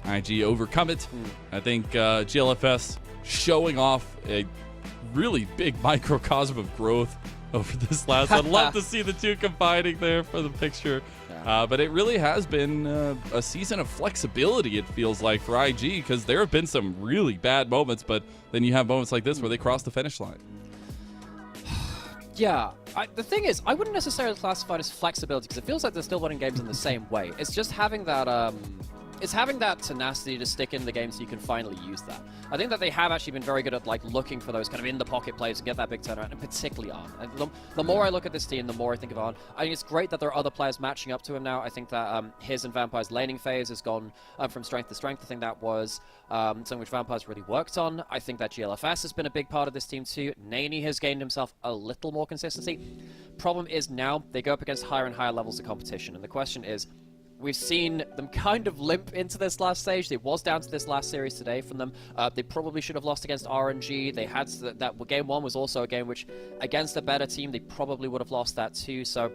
IG overcome it. I think GLFS showing off a really big microcosm of growth over this last. I'd love to see the two combining there for the picture. But it really has been a season of flexibility, it feels like, for IG, because there have been some really bad moments, but then you have moments like this where they cross the finish line. Yeah, the thing is, I wouldn't necessarily classify it as flexibility, because it feels like they're still winning games in the same way. It's just having that It's having that tenacity to stick in the game so you can finally use that. I think that they have actually been very good at like looking for those kind of in the pocket plays and get that big turnaround, and particularly Arn. And the more I look at this team, the more I think of Arn. I think it's great that there are other players matching up to him now. I think that his and Vampire's laning phase has gone from strength to strength. I think that was something which Vampire's really worked on. I think that GLFS has been a big part of this team too. Nani has gained himself a little more consistency. Problem is now they go up against higher and higher levels of competition, and the question is, we've seen them kind of limp into this last stage. It was down to this last series today from them. They probably should have lost against RNG. They had that game one was also a game which, against a better team, they probably would have lost that too. So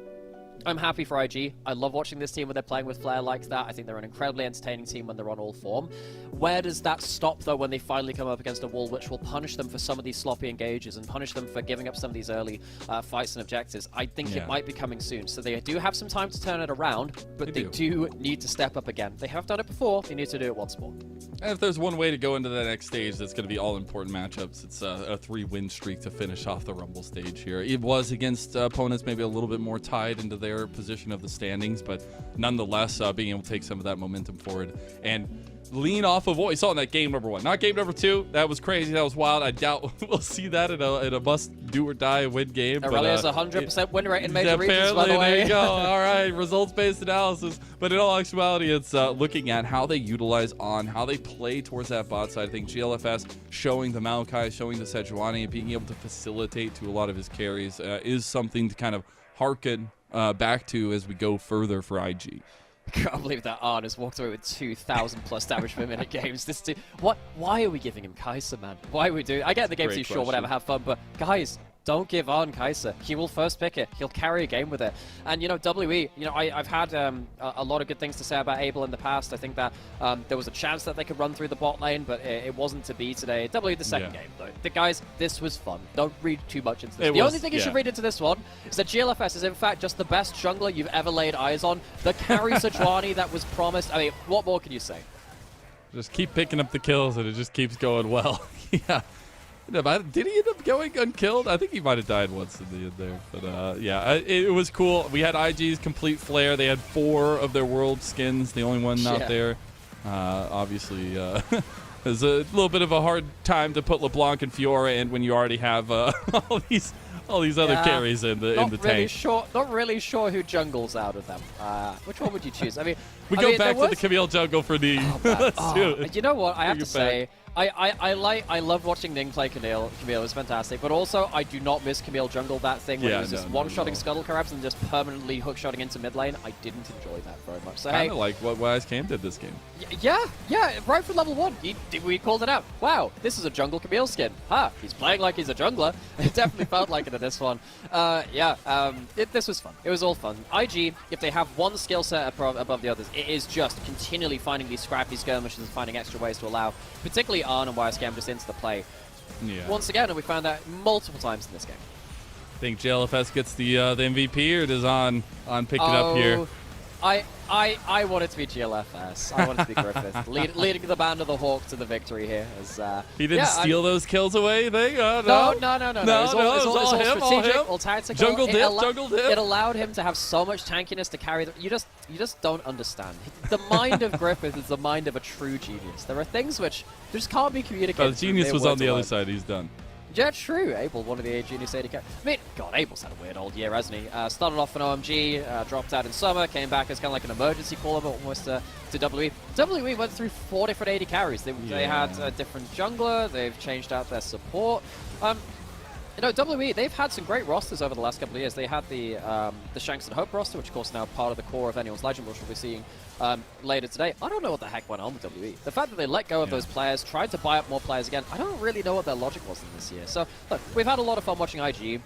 I'm happy for IG. I love watching this team when they're playing with flair like that. I think they're an incredibly entertaining team when they're on all form. Where does that stop, though, when they finally come up against a wall which will punish them for some of these sloppy engages and punish them for giving up some of these early fights and objectives? I think it might be coming soon. So they do have some time to turn it around, but they do need to step up again. They have done it before. They need to do it once more. And if there's one way to go into the next stage that's going to be all important matchups, it's a 3-win streak to finish off the Rumble stage here. It was against opponents maybe a little bit more tied into their position of the standings, but nonetheless being able to take some of that momentum forward and lean off of what we saw in that game number 1, not game number 2. That was crazy. That was wild. I doubt we'll see that in a must do or die win game. Aurelia has a 100% win rate in major regions, by the way. There you go. All right, results-based analysis. But in all actuality, it's looking at how they utilize on, how they play towards that bot side. I think GLFS showing the Maokai, showing the Sejuani, being able to facilitate to a lot of his carries is something to kind of hearken back to as we go further for IG. I can't believe that Arn has walked away with 2,000 plus damage per minute games. Why are we giving him Kai'Sa, man? Why are we doing? I get the game's too short, whatever, have fun, but guys, don't give Arn Kai'Sa. He will first pick it. He'll carry a game with it. And, you know, WE, you know, I've had a lot of good things to say about Abel in the past. I think that there was a chance that they could run through the bot lane, but it wasn't to be today. WE, the second game, though. The guys, this was fun. Don't read too much into this. The only thing you should read into this one is that GLFS is, in fact, just the best jungler you've ever laid eyes on. The carry Sejuani that was promised. I mean, what more can you say? Just keep picking up the kills, and it just keeps going well. Yeah. Did he end up going unkilled? I think he might have died once in the end there. But yeah, it was cool. We had IG's complete flare. They had 4 of their world skins, the only one not there. Obviously, it was a little bit of a hard time to put LeBlanc and Fiora in when you already have all these other carries in the tank. Not really sure who jungles out of them. Which one would you choose? I mean, we go back to the Camille jungle for the. Let's do it. You know what? I have to say, I love watching Ning play Camille. Camille is fantastic, but also I do not miss Camille jungle. That thing where he was just one-shotting Scuttle Crabs and just permanently hook-shotting into mid lane. I didn't enjoy that very much. So kind of like what Wise Cam did this game. Yeah, right from level 1. We called it out. Wow, this is a jungle Camille skin. He's playing like he's a jungler. It definitely felt like it in this one. This was fun. It was all fun. IG, if they have one skill set above the others, it is just continually finding these scrappy skirmishes and finding extra ways to allow, particularly Arn and Wisecam, just into the play. Once again, and we found that multiple times in this game. Think JLFS gets the MVP, or does on pick it up here? I want it to be GLFS. I want it to be Griffith. leading the band of the Hawk to the victory here. He didn't steal those kills away, No. It's all strategic, all tactical. Jungle dip. It allowed him to have so much tankiness to carry. You just don't understand. The mind of Griffith is the mind of a true genius. There are things which just can't be communicated. The genius was on the other side. He's done. Yeah, true. Abel, one of the Genius 80 characters. I mean, God, Abel's had a weird old year, hasn't he? Started off an OMG, dropped out in summer, came back as kind of like an emergency caller, but almost to WE. WE went through 4 different 80 carries. They had a different jungler. They've changed out their support. You know, WE, they've had some great rosters over the last couple of years. They had the Shanks and Hope roster, which of course now part of the core of anyone's Legend, which we'll be seeing later today. I don't know what the heck went on with WE. The fact that they let go of those players, tried to buy up more players again, I don't really know what their logic was in this year. So, look, we've had a lot of fun watching IG.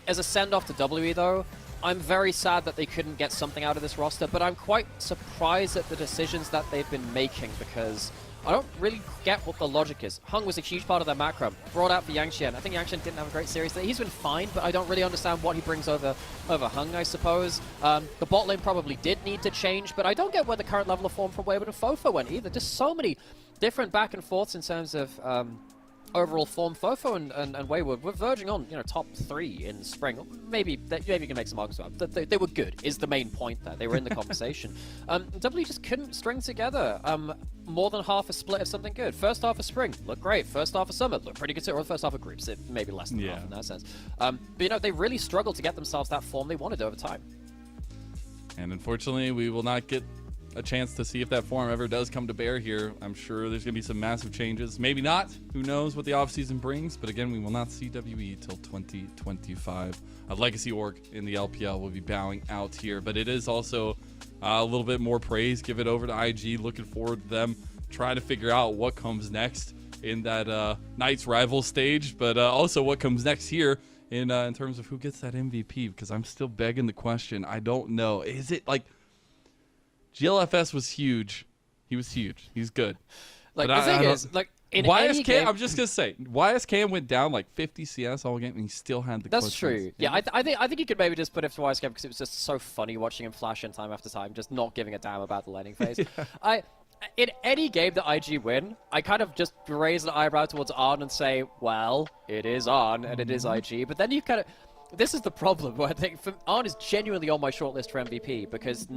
As a send-off to WE, though, I'm very sad that they couldn't get something out of this roster, but I'm quite surprised at the decisions that they've been making, because I don't really get what the logic is. Hung was a huge part of their macro. Brought out for Yangqian. I think Yangqian didn't have a great series. He's been fine, but I don't really understand what he brings over Hung, I suppose. The bot lane probably did need to change, but I don't get where the current level of form from Wayward and Fofo went either. Just so many different back and forths in terms of overall form. Fofo and Wayward were verging on, top 3 in spring. Maybe you can make some arguments about it. They were good, is the main point there. They were in the conversation. W just couldn't string together more than half a split of something good. First half of spring, looked great. First half of summer, looked pretty good. Or the first half of groups, maybe less than half in that sense. But, they really struggled to get themselves that form they wanted over time. And unfortunately, we will not get a chance to see if that form ever does come to bear here. I'm sure there's going to be some massive changes. Maybe not. Who knows what the offseason brings. But again, we will not see WE till 2025. A legacy org in the LPL will be bowing out here. But it is also a little bit more praise. Give it over to IG. Looking forward to them trying to figure out what comes next in that Knights rival stage. But also what comes next here in terms of who gets that MVP. Because I'm still begging the question. I don't know. Is it like... GLFS was huge. He was huge. He's good. Like, the thing is, like, in any YSK, game... I'm just going to say, YSK went down like 50 CS all game, and he still had the That's clutch true. wins. Yeah, I think you could maybe just put it to YSK because it was just so funny watching him flash in time after time, just not giving a damn about the laning phase. In any game that IG win, I kind of just raise an eyebrow towards Arn and say, well, it is Arn, and it is IG. But then you kind of... This is the problem, where I think Arn is genuinely on my shortlist for MVP, because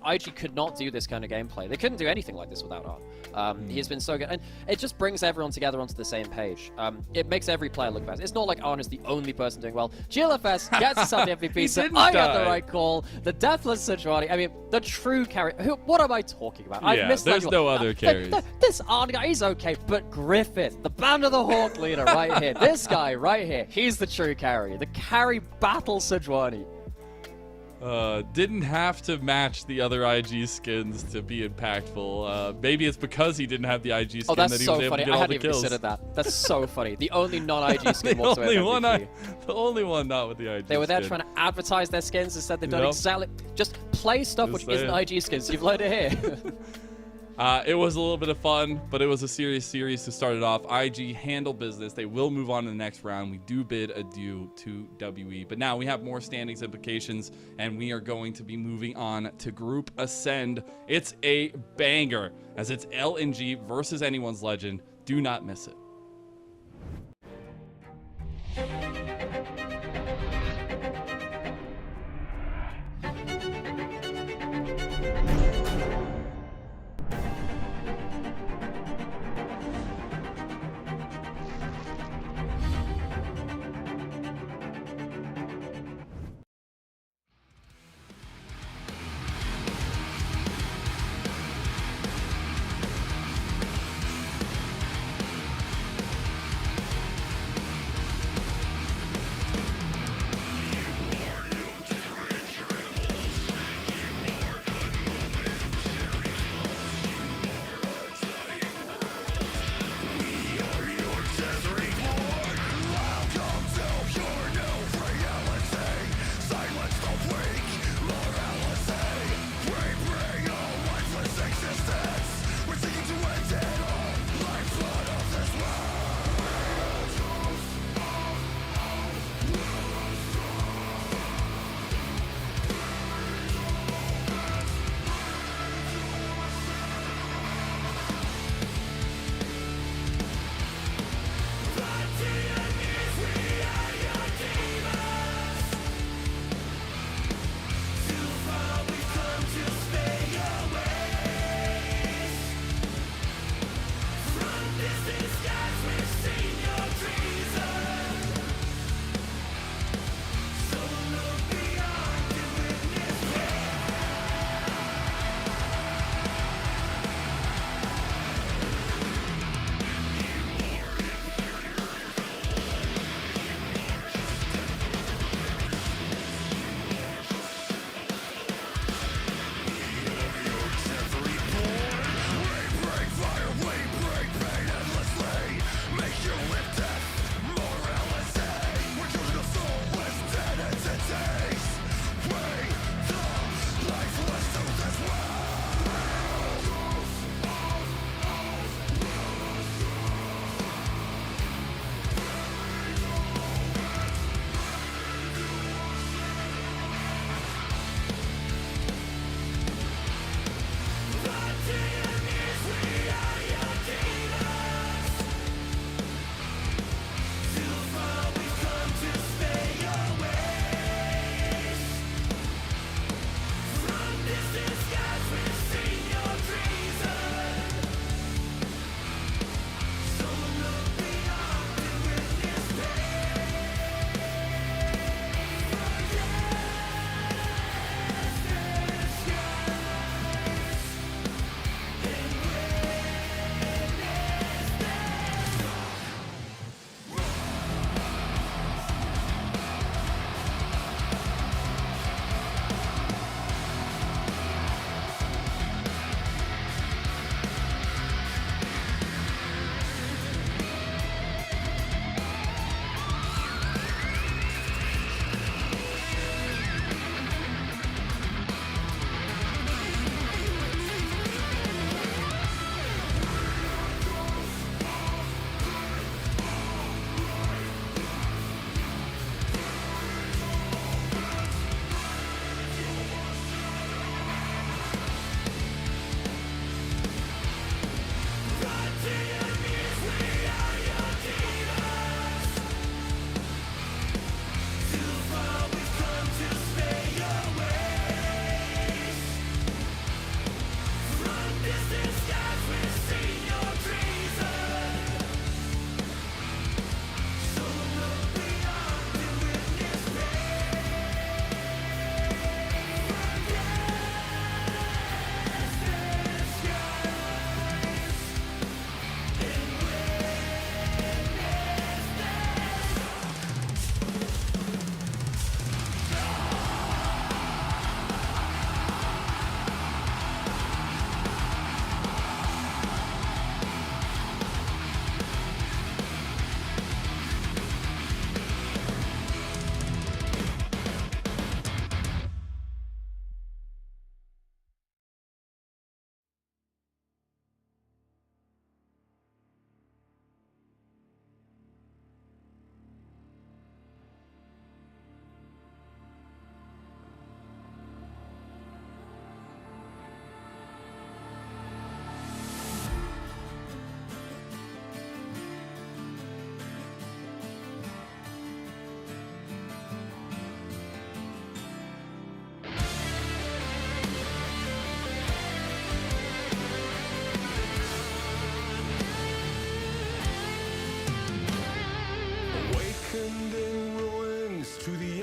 IG could not do this kind of gameplay. They couldn't do anything like this without Arn. He's been so good, and it just brings everyone together onto the same page. It makes every player look better. It's not like Arn is the only person doing well. GLFS gets himself the MVP, so I got the right call. The Deathless Sejuani, I mean, the true carry. What am I talking about? Yeah, there's no other carries. This Arn guy, he's okay, but Griffith, the Band of the Hawk leader right here, this guy right here, he's the true carry. The carry battle Sejuani. Didn't have to match the other IG skins to be impactful. Maybe it's because he didn't have the IG skin that he was able to get all the kills. I hadn't even considered that. That's so funny. The only non-IG skin whatsoever. The only one not with the IG They were there skin. trying to advertise their skins and said they've done exactly... Just play stuff which isn't IG skins. You've learned it here. It was a little bit of fun, but it was a serious series to start it off. IG handled business. They will move on to the next round. We do bid adieu to WE. But now we have more standings implications, and we are going to be moving on to Group Ascend. It's a banger, as it's LNG versus anyone's legend. Do not miss it.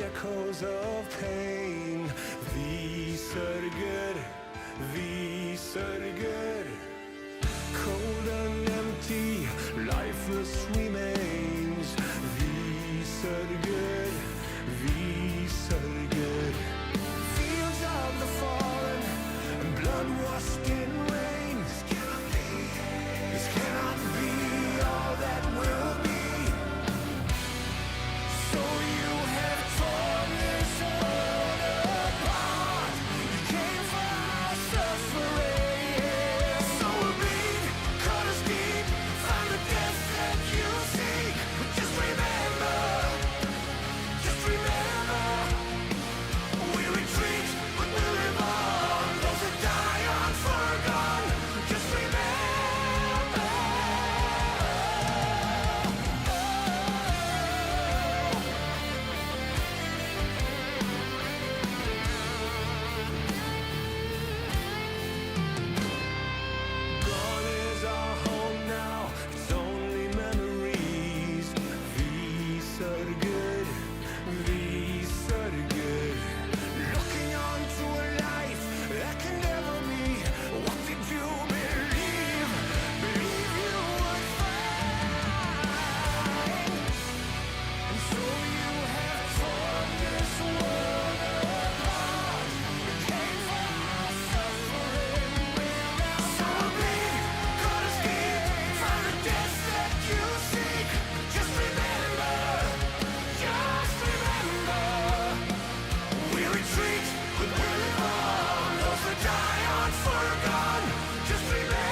echoes of pain. Vi sörger, vi sörger. Cold and empty, lifeless remains. Vi sörger, vi sörger. Fields of the fallen and blood washed in rain. This cannot be all that will be. So you have torn this world apart. You came for our suffering. So we'll bleed, cut us deep, find the death that you seek. But just remember, we retreat, but we'll live on. Those that die aren't forgotten. Just remember. Gone is our home now, it's only memories. Vi sörger, vi sörger. Looking onto a life that can never be. What did you believe? Believe you would find. And so you have torn this world apart. You came for our suffering. So bleed, cut us deep, find the death that you seek. Just remember, we retreat, but we live on. Those that die aren't forgotten. Just remember.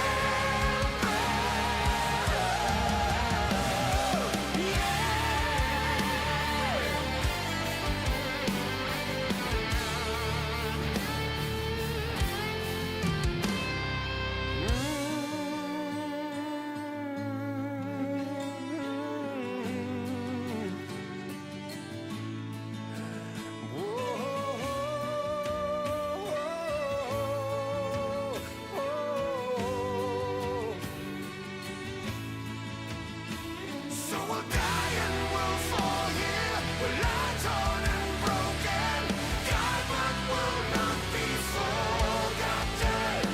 So we'll die and we'll fall here. We're lie torn and broken. Die but will not be forgotten.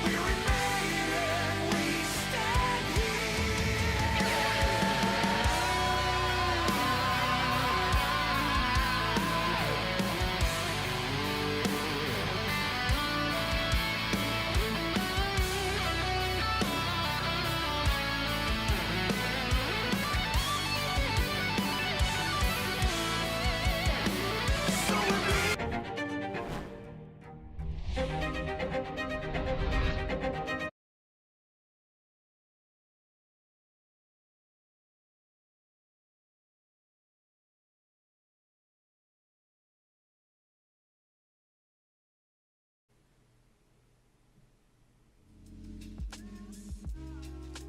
We remain and we stand here. So we'll be.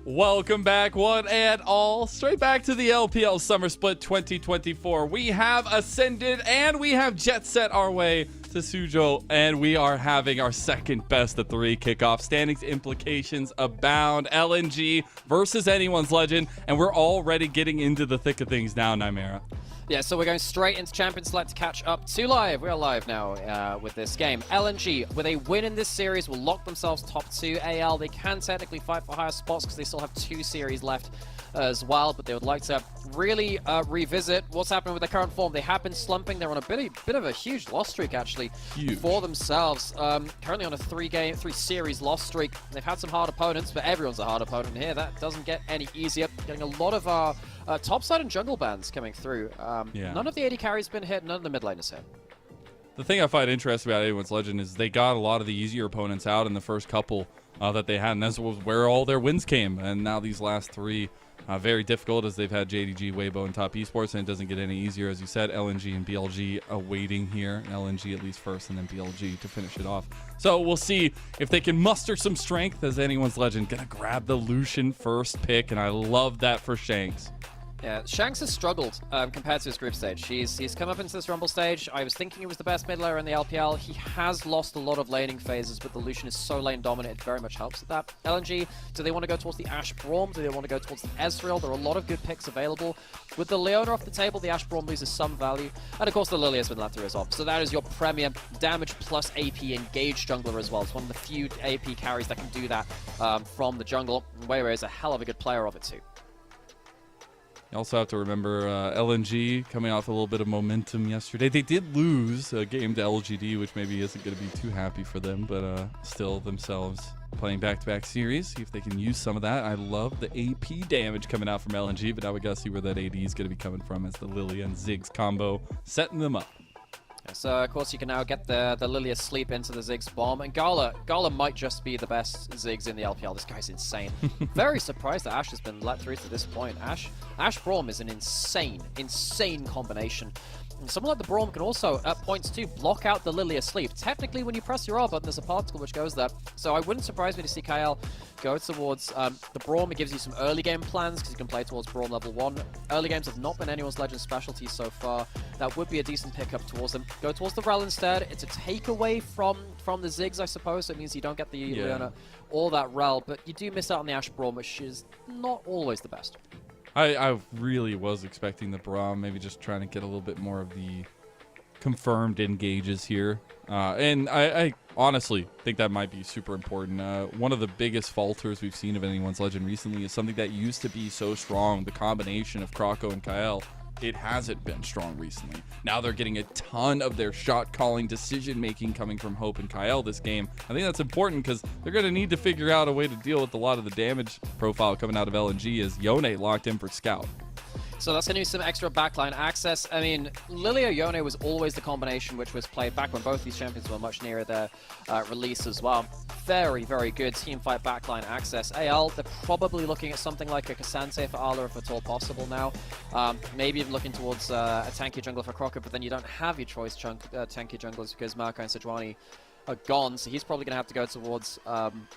Welcome back, one and all. Straight back to the LPL Summer Split 2024. We have ascended and we have jet set our way to Suzhou, and we are having our second best of three kickoff. Standings implications abound. LNG versus anyone's legend, and we're already getting into the thick of things now, Nymera. Yeah, so we're going straight into Champion Select to catch up to live. We are live now with this game. LNG, with a win in this series, will lock themselves top 2 AL. They can technically fight for higher spots because they still have 2 series left as well, but they would like to really revisit what's happening with their current form. They have been slumping. They're on a bit of a huge loss streak, actually, for themselves. Currently on a 3-series loss streak. They've had some hard opponents, but everyone's a hard opponent here. That doesn't get any easier. Getting a lot of our topside and jungle bans coming through. None of the AD carries been hit, none of the mid laners hit. The thing I find interesting about anyone's legend is they got a lot of the easier opponents out in the first couple that they had, and that's where all their wins came. And now these last 3 very difficult, as they've had JDG, Weibo, and Top Esports, and it doesn't get any easier. As you said, LNG and BLG awaiting here. LNG at least first, and then BLG to finish it off. So we'll see if they can muster some strength as anyone's legend. Gonna grab the Lucian first pick, and I love that for Shanks. Yeah, Shanks has struggled compared to his group stage. He's come up into this Rumble stage. I was thinking he was the best mid laner in the LPL. He has lost a lot of laning phases, but the Lucian is so lane dominant, it very much helps with that. LNG, do they want to go towards the Ashe Braum? Do they want to go towards the Ezreal? There are a lot of good picks available. With the Leona off the table, the Ashe Braum loses some value. And of course the Lily has been left through as well. So that is your premier damage plus AP engaged jungler as well. It's one of the few AP carries that can do that from the jungle. Weyway is a hell of a good player of it too. You also have to remember LNG coming off a little bit of momentum yesterday. They did lose a game to LGD, which maybe isn't going to be too happy for them, but still themselves playing back-to-back series. See if they can use some of that. I love the AP damage coming out from LNG, but now we got to see where that AD is going to be coming from as the Lily and Ziggs combo setting them up. So, of course, you can now get the Lily asleep into the Ziggs bomb, and Gala might just be the best Ziggs in the LPL. This guy's insane. Very surprised that Ashe has been let through to this point. Ashe Braum is an insane combination. And someone like the Braum can also, at points too, block out the Lily asleep. Technically, when you press your R button, there's a particle which goes there. So I wouldn't surprise me to see Kyle go towards the Braum. It gives you some early game plans because you can play towards Braum level 1. Early games have not been anyone's Legend specialty so far. That would be a decent pickup towards them. Go towards the Rel instead. It's a takeaway from the Ziggs, I suppose. It means you don't get the Leona or that Rel, but you do miss out on the Ashe Braum, which is not always the best. I really was expecting the Braum, maybe just trying to get a little bit more of the confirmed engages here. And I honestly think that might be super important. One of the biggest falters we've seen of anyone's Legend recently is something that used to be so strong, the combination of Kroko and Kael. It hasn't been strong recently. Now they're getting a ton of their shot calling, decision making coming from Hope and Kael this game. I think that's important because they're going to need to figure out a way to deal with a lot of the damage profile coming out of LNG as Yone locked in for Scout. So that's going to be some extra backline access. I mean, Lilia Yone was always the combination which was played back when both these champions were much nearer their release as well. Very, very good teamfight backline access. AL, they're probably looking at something like a Cassante for Arla if at all possible now. Maybe even looking towards a tanky jungler for Crocker, but then you don't have your choice tanky junglers because Marco and Sejuani are gone, so he's probably going to have to go towards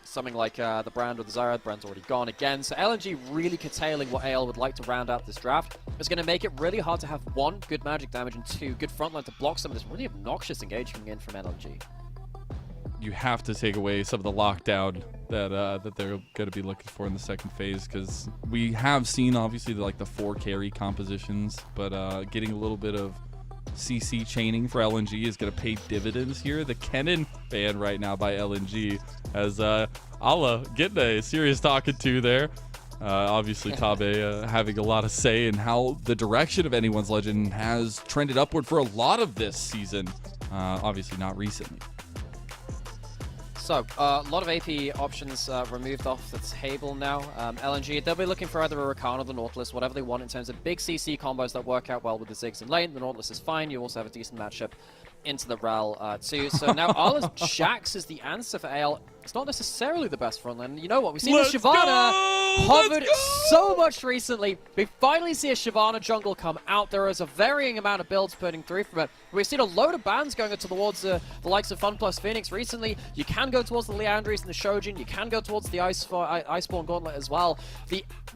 something like the Brand or the Zyra. The Brand's already gone again, so LNG really curtailing what AL would like to round out this draft. It's going to make it really hard to have 1, good magic damage, and 2, good frontline to block some of this really obnoxious engage coming in from LNG. You have to take away some of the lockdown that they're going to be looking for in the second phase, because we have seen obviously the 4 carry compositions, but getting a little bit of CC chaining for LNG is going to pay dividends here. The Kennen ban right now by LNG as Ala getting a serious talking to there. Obviously Tabe having a lot of say in how the direction of anyone's Legend has trended upward for a lot of this season. Obviously not recently. So, a lot of AP options removed off the table now. LNG, they'll be looking for either a Rakan or the Nautilus, whatever they want in terms of big CC combos that work out well with the Ziggs in lane. The Nautilus is fine. You also have a decent matchup into the Rel too. So now Arla's Jax is the answer for AL. It's not necessarily the best frontline. You know what? We've seen the Shyvana hovered so much recently. We finally see a Shyvana jungle come out. There is a varying amount of builds putting through from it. We've seen a load of bans going towards the likes of Fun Plus Phoenix recently. You can go towards the Leandris and the Shojin. You can go towards the Iceborne Gauntlet as well.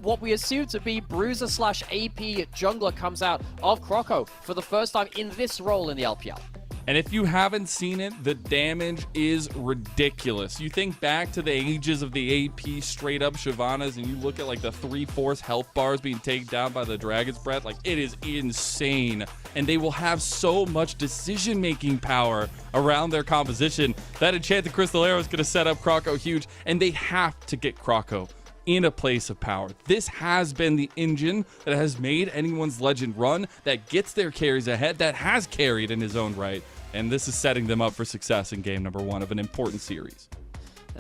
What we assume to be Bruiser / AP jungler comes out of Kroko for the first time in this role in the LPL. And if you haven't seen it, the damage is ridiculous. You think back to the ages of the AP straight up Shyvanas and you look at the 3/4 health bars being taken down by the Dragon's Breath, it is insane. And they will have so much decision-making power around their composition. That Enchanted Crystal Arrow is going to set up Kroko huge, and they have to get Kroko in a place of power. This has been the engine that has made anyone's Legend run, that gets their carries ahead, that has carried in his own right, and this is setting them up for success in game number 1 of an important series.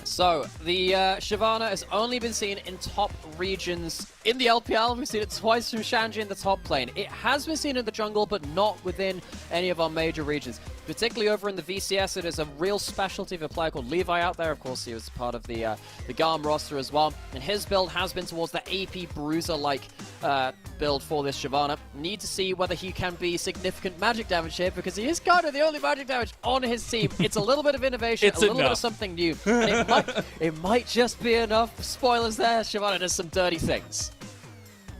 So, the Shyvana has only been seen in top regions in the LPL. We've seen it twice from Shanji in the top lane. It has been seen in the jungle, but not within any of our major regions. Particularly over in the VCS, it is a real specialty of a player called Levi out there. Of course, he was part of the Garm roster as well. And his build has been towards the AP Bruiser-like build for this Shyvana. Need to see whether he can be significant magic damage here, because he is kind of the only magic damage on his team. It's a little bit of innovation, It's a little bit enough. of something new. And it might just be enough. Spoilers there, Shyvana does some dirty things.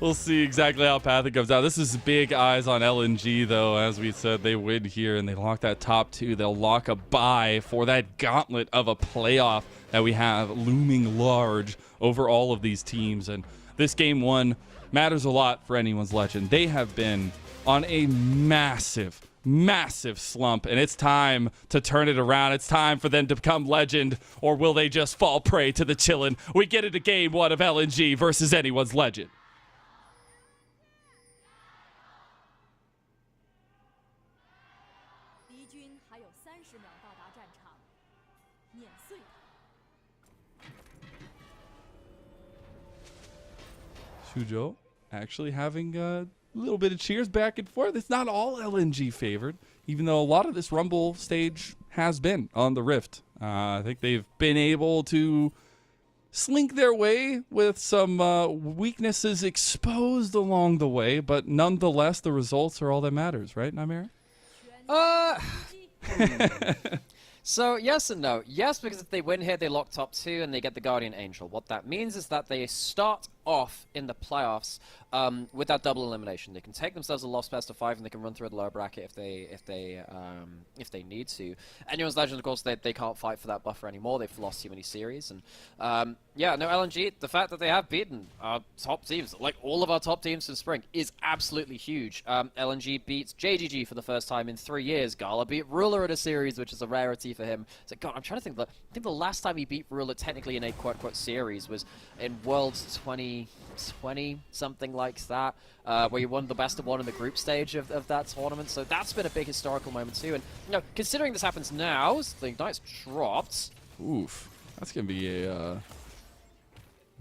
We'll see exactly how Pathic comes out. This is big eyes on LNG, though. As we said, they win here, and they lock that top 2. They'll lock a bye for that gauntlet of a playoff that we have looming large over all of these teams. And this game 1 matters a lot for anyone's legend. They have been on a massive slump, and it's time to turn it around. It's time for them to become legend, or will they just fall prey to the chillin'? We get into game 1 of LNG versus anyone's legend. 敌军还有30秒到达战场，碾碎他。 Shujo actually having a little bit of cheers back and forth. It's not all LNG favored, even though a lot of this Rumble stage has been on the Rift. I think they've been able to slink their way with some weaknesses exposed along the way, but nonetheless, the results are all that matters, right, Naimera? So, yes and no. Yes, because if they win here, they lock top 2 and they get the Guardian Angel. What that means is that they start off in the playoffs with that double elimination. They can take themselves a loss best of 5 and they can run through the lower bracket if they need to. Anyone's legend, of course, they can't fight for that buffer anymore. They've lost too many series. And yeah, no, LNG, the fact that they have beaten our top teams, like all of our top teams in spring, is absolutely huge. LNG beats JGG for the first time in 3 years. Gala beat Ruler in a series, which is a rarity for him. So, God, I'm trying to think. I think the last time he beat Ruler technically in a quote-unquote series was in Worlds 2020, something like that, where he won the best of 1 in the group stage of that tournament. So that's been a big historical moment too. And you know, considering this happens now, the Ignite's dropped. Oof, that's gonna be a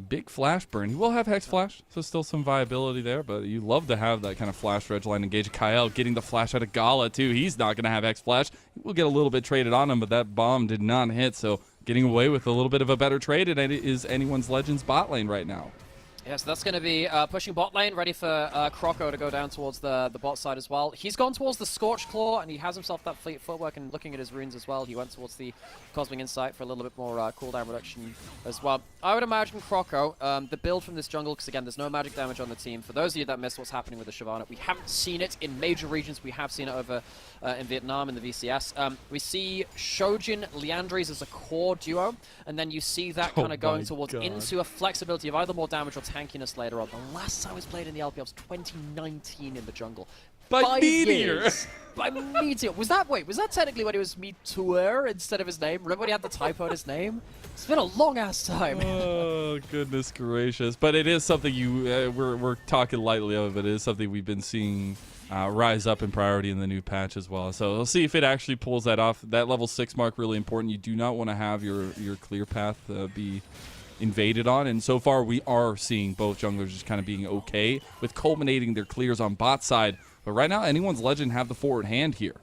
big flash burn. You will have Hex Flash, so still some viability there, but you love to have that kind of flash Reg line engage. Kyle getting the flash out of Gala too. He's not gonna have Hex Flash. We'll get a little bit traded on him, but that bomb did not hit, so getting away with a little bit of a better trade, and it is anyone's Legends bot lane right now. Yeah, so that's going to be pushing bot lane, ready for Croco to go down towards the bot side as well. He's gone towards the Scorched Claw, and he has himself that fleet footwork, and looking at his runes as well, he went towards the Cosmic Insight for a little bit more cooldown reduction as well. I would imagine Croco, the build from this jungle, because again, there's no magic damage on the team. For those of you that missed what's happening with the Shyvana, we haven't seen it in major regions. We have seen it over in Vietnam in the VCS. We see Shojin, Liandry's as a core duo, and then you see that kind of going towards into a flexibility of either more damage or tankiness later on. The last time it was played in the LPL was 2019 in the jungle. By 5 Meteor! years. By Meteor. Was that technically when it was Meteor instead of his name? Remember when he had the typo in his name? It's been a long-ass time. Oh, goodness gracious. But it is something we're talking lightly of, but it is something we've been seeing rise up in priority in the new patch as well. So we'll see if it actually pulls that off. That level 6 mark, really important. You do not want to have your clear path be invaded on, and so far we are seeing both junglers just kind of being okay with culminating their clears on bot side. But right now, anyone's legend have the forward hand here.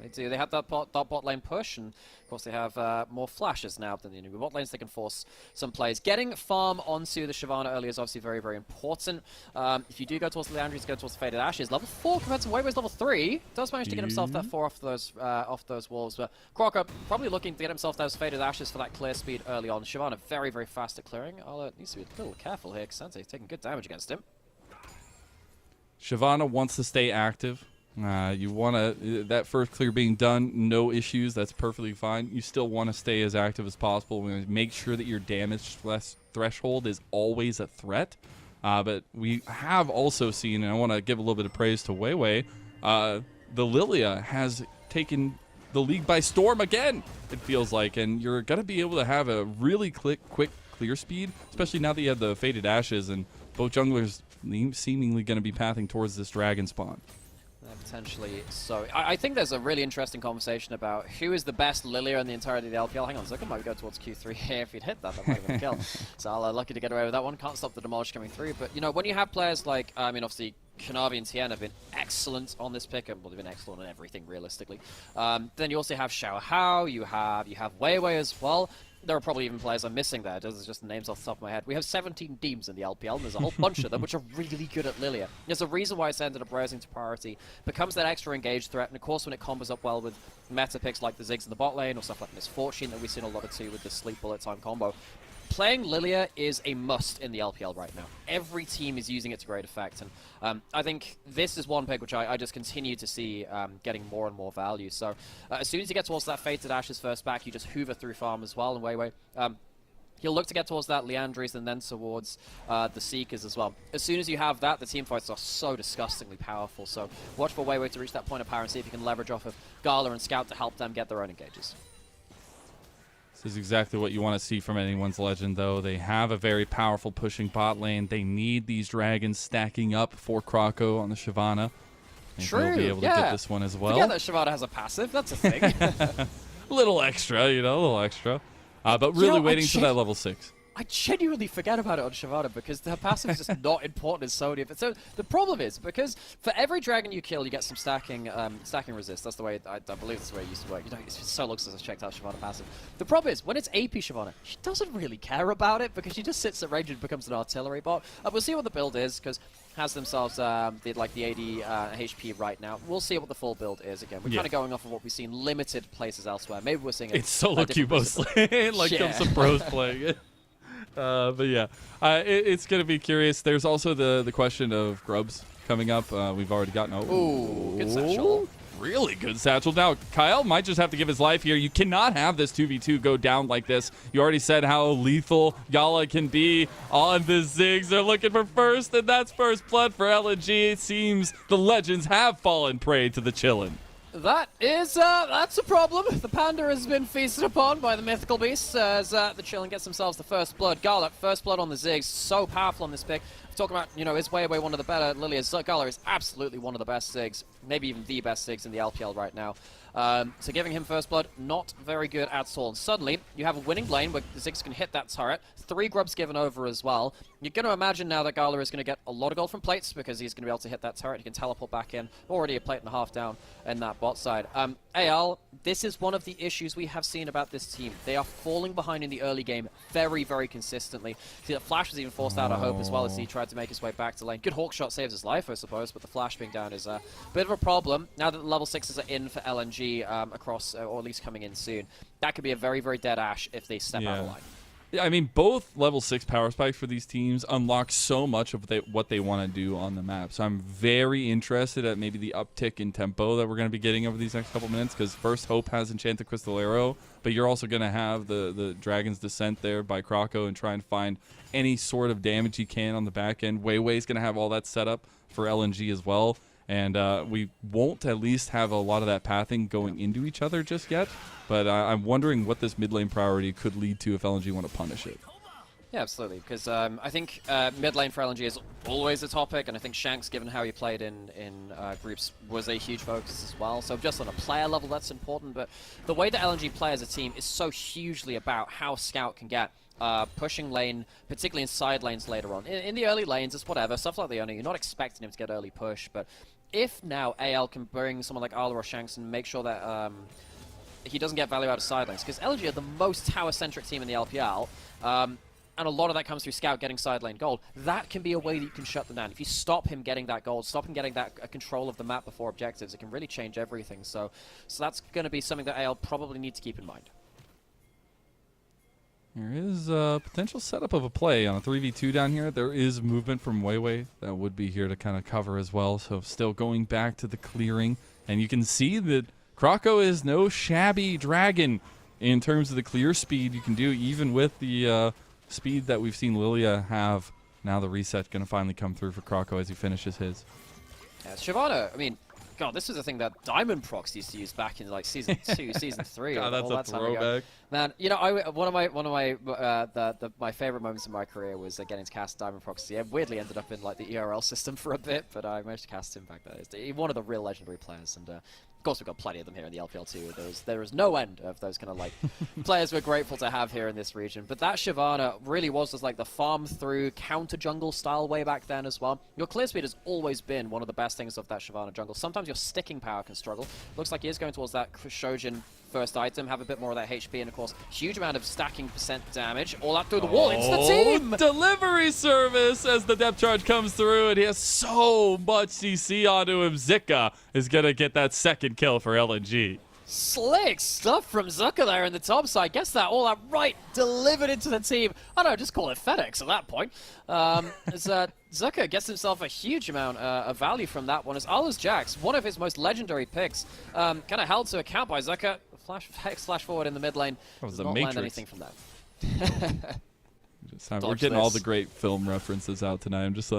They do. They have that bot lane push, and of course they have more flashes now than the new bot lanes. They can force some plays. Getting farm onto the Shyvana early is obviously very, very important. If you do go towards the Leandries, go towards the Faded Ashes. Level 4 compared to Weiwei's level 3. Does manage to get himself that 4 off those wolves. But Croco probably looking to get himself those Faded Ashes for that clear speed early on. Shyvana very, very fast at clearing. Needs to be a little careful here because Sensei's taking good damage against him. Shyvana wants to stay active. You want to that first clear being done, no issues. That's perfectly fine. You still want to stay as active as possible. Make sure that your damage threshold is always a threat. But we have also seen, and I want to give a little bit of praise to Weiwei, the Lilia has taken the league by storm again, it feels like, and you're going to be able to have a really quick clear speed, especially now that you have the Faded Ashes, and both junglers seemingly going to be pathing towards this dragon spawn. Potentially so. I think there's a really interesting conversation about who is the best Lilia in the entirety of the LPL. Hang on a second, might go towards Q3 here. If he'd hit that, that might have been a kill. So I'll lucky to get away with that one. Can't stop the Demolish coming through. But, you know, when you have players like, I mean, obviously, Kanavi and Tien have been excellent on this pick, and well, they've been excellent on everything, realistically. Then you also have Xiao Hao, you have Weiwei as well. There are probably even players I'm missing there. Those are just the names off the top of my head. We have 17 teams in the LPL, and there's a whole bunch of them which are really good at Lilia. There's a reason why it's ended up rising to priority. Becomes that extra engaged threat, and of course when it combos up well with meta picks like the Ziggs in the bot lane, or stuff like Misfortune that we've seen a lot of too with the Sleep Bullet Time combo, playing Lilia is a must in the LPL right now. Every team is using it to great effect, and I think this is one pick which I just continue to see getting more and more value. So as soon as you get towards that Fated Ashes first back, you just hoover through farm as well, and Weiwei. He'll look to get towards that Liandry's and then towards the Seekers as well. As soon as you have that, the team fights are so disgustingly powerful. So watch for Weiwei to reach that point of power and see if you can leverage off of Gala and Scout to help them get their own engages. This is exactly what you want to see from anyone's Legend, though. They have a very powerful pushing bot lane. They need these dragons stacking up for Croco on the Shyvana. And True, they'll be able to get this one as well. Forget that Shyvana has a passive. That's a thing. A little extra, a little extra. But really waiting for that level 6. I genuinely forget about it on Shyvana because her passive is just not important as Sony. But so the problem is, because for every dragon you kill, you get some stacking resist. That's the way, I believe that's the way it used to work. It's so long since I checked out Shyvana passive. The problem is, when it's AP Shyvana, she doesn't really care about it because she just sits at range and becomes an artillery bot. We'll see what the build is, because has themselves the AD HP right now. We'll see what the full build is again. We're kind of going off of what we've seen limited places elsewhere. Maybe we're seeing it's solo queue mostly, like some pros playing it. But yeah, it's going to be curious. There's also the question of Grubs coming up. We've already gotten... Ooh, good satchel. Really good satchel. Now, Kyle might just have to give his life here. You cannot have this 2v2 go down like this. You already said how lethal Gala can be on the Ziggs. They're looking for first, and that's first blood for LNG. It seems the Legends have fallen prey to the Chillin'. That's a problem. The Panda has been feasted upon by the mythical beasts as the Chillin' gets themselves the first blood. Gala, first blood on the Ziggs, so powerful on this pick. Talking about, is way one of the better Lilias. Gala is absolutely one of the best Ziggs, maybe even the best Ziggs in the LPL right now. So giving him first blood, not very good at all. And suddenly, you have a winning lane where the Ziggs can hit that turret. 3 grubs given over as well. You're going to imagine now that Gala is going to get a lot of gold from plates because he's going to be able to hit that turret. He can teleport back in. Already a plate and a half down in that bot side. AL, this is one of the issues we have seen about this team. They are falling behind in the early game very, very consistently. See that Flash was even forced out of hope as well as he tried to make his way back to lane. Good Hawk shot saves his life, I suppose, but the Flash being down is a bit of a problem. Now that the level 6s are in for LNG across, or at least coming in soon, that could be a very, very dead Ashe if they step out of line. Yeah, I mean, both level 6 power spikes for these teams unlock so much of what they want to do on the map. So I'm very interested at maybe the uptick in tempo that we're going to be getting over these next couple minutes, because first Hope has Enchanted Crystal Arrow, but you're also going to have the Dragon's Descent there by Croco and try and find any sort of damage he can on the back end. Weiwei's going to have all that set up for LNG as well. And we won't at least have a lot of that pathing going into each other just yet. But I'm wondering what this mid lane priority could lead to if LNG want to punish it. Yeah, absolutely. Because I think mid lane for LNG is always a topic. And I think Shanks, given how he played in groups, was a huge focus as well. So just on a player level, that's important. But the way that LNG play as a team is so hugely about how Scout can get pushing lane, particularly in side lanes later on. In the early lanes, it's whatever. Stuff like the Ono, you're not expecting him to get early push. But if now AL can bring someone like Arla or Shanks and make sure that he doesn't get value out of side lanes, because LG are the most tower-centric team in the LPL, and a lot of that comes through Scout getting side lane gold. That can be a way that you can shut them down. If you stop him getting that gold, stop him getting that control of the map before objectives, it can really change everything. So that's going to be something that AL probably need to keep in mind. There is a potential setup of a play on a 3v2 down here. There is movement from Weiwei that would be here to kind of cover as well. So still going back to the clearing. And you can see that Croco is no shabby dragon in terms of the clear speed you can do, even with the speed that we've seen Lilia have. Now the reset's going to finally come through for Croco as he finishes his. Yeah, Shyvana, I mean, God, this is a thing that Diamond Prox used to use back in like season 2, season 3. God, that's a throwback. Man, one of my favorite moments in my career was getting to cast Diamond Proxy. It weirdly ended up in like the ERL system for a bit, but I managed to cast him back there. He's one of the real legendary players, and of course we've got plenty of them here in the LPL too. There is no end of those kind of like players we're grateful to have here in this region. But that Shyvana really was just like the farm through counter jungle style way back then as well. Your clear speed has always been one of the best things of that Shyvana jungle. Sometimes your sticking power can struggle. Looks like he is going towards that Shojin first item, have a bit more of that HP, and of course, huge amount of stacking percent damage. All out through the wall, it's the team! Delivery service as the depth charge comes through, and he has so much CC onto him. Zika is going to get that second kill for LNG. Slick stuff from Zucker there in the top side. Gets that all right, delivered into the team. I don't know, just call it FedEx at that point. As Zucker gets himself a huge amount of value from that one. As Allah's Jax, one of his most legendary picks, kind of held to account by Zucker. Flash forward in the mid lane. That was Does a not land Matrix. anything from that. We're getting all the great film references out tonight. I'm just,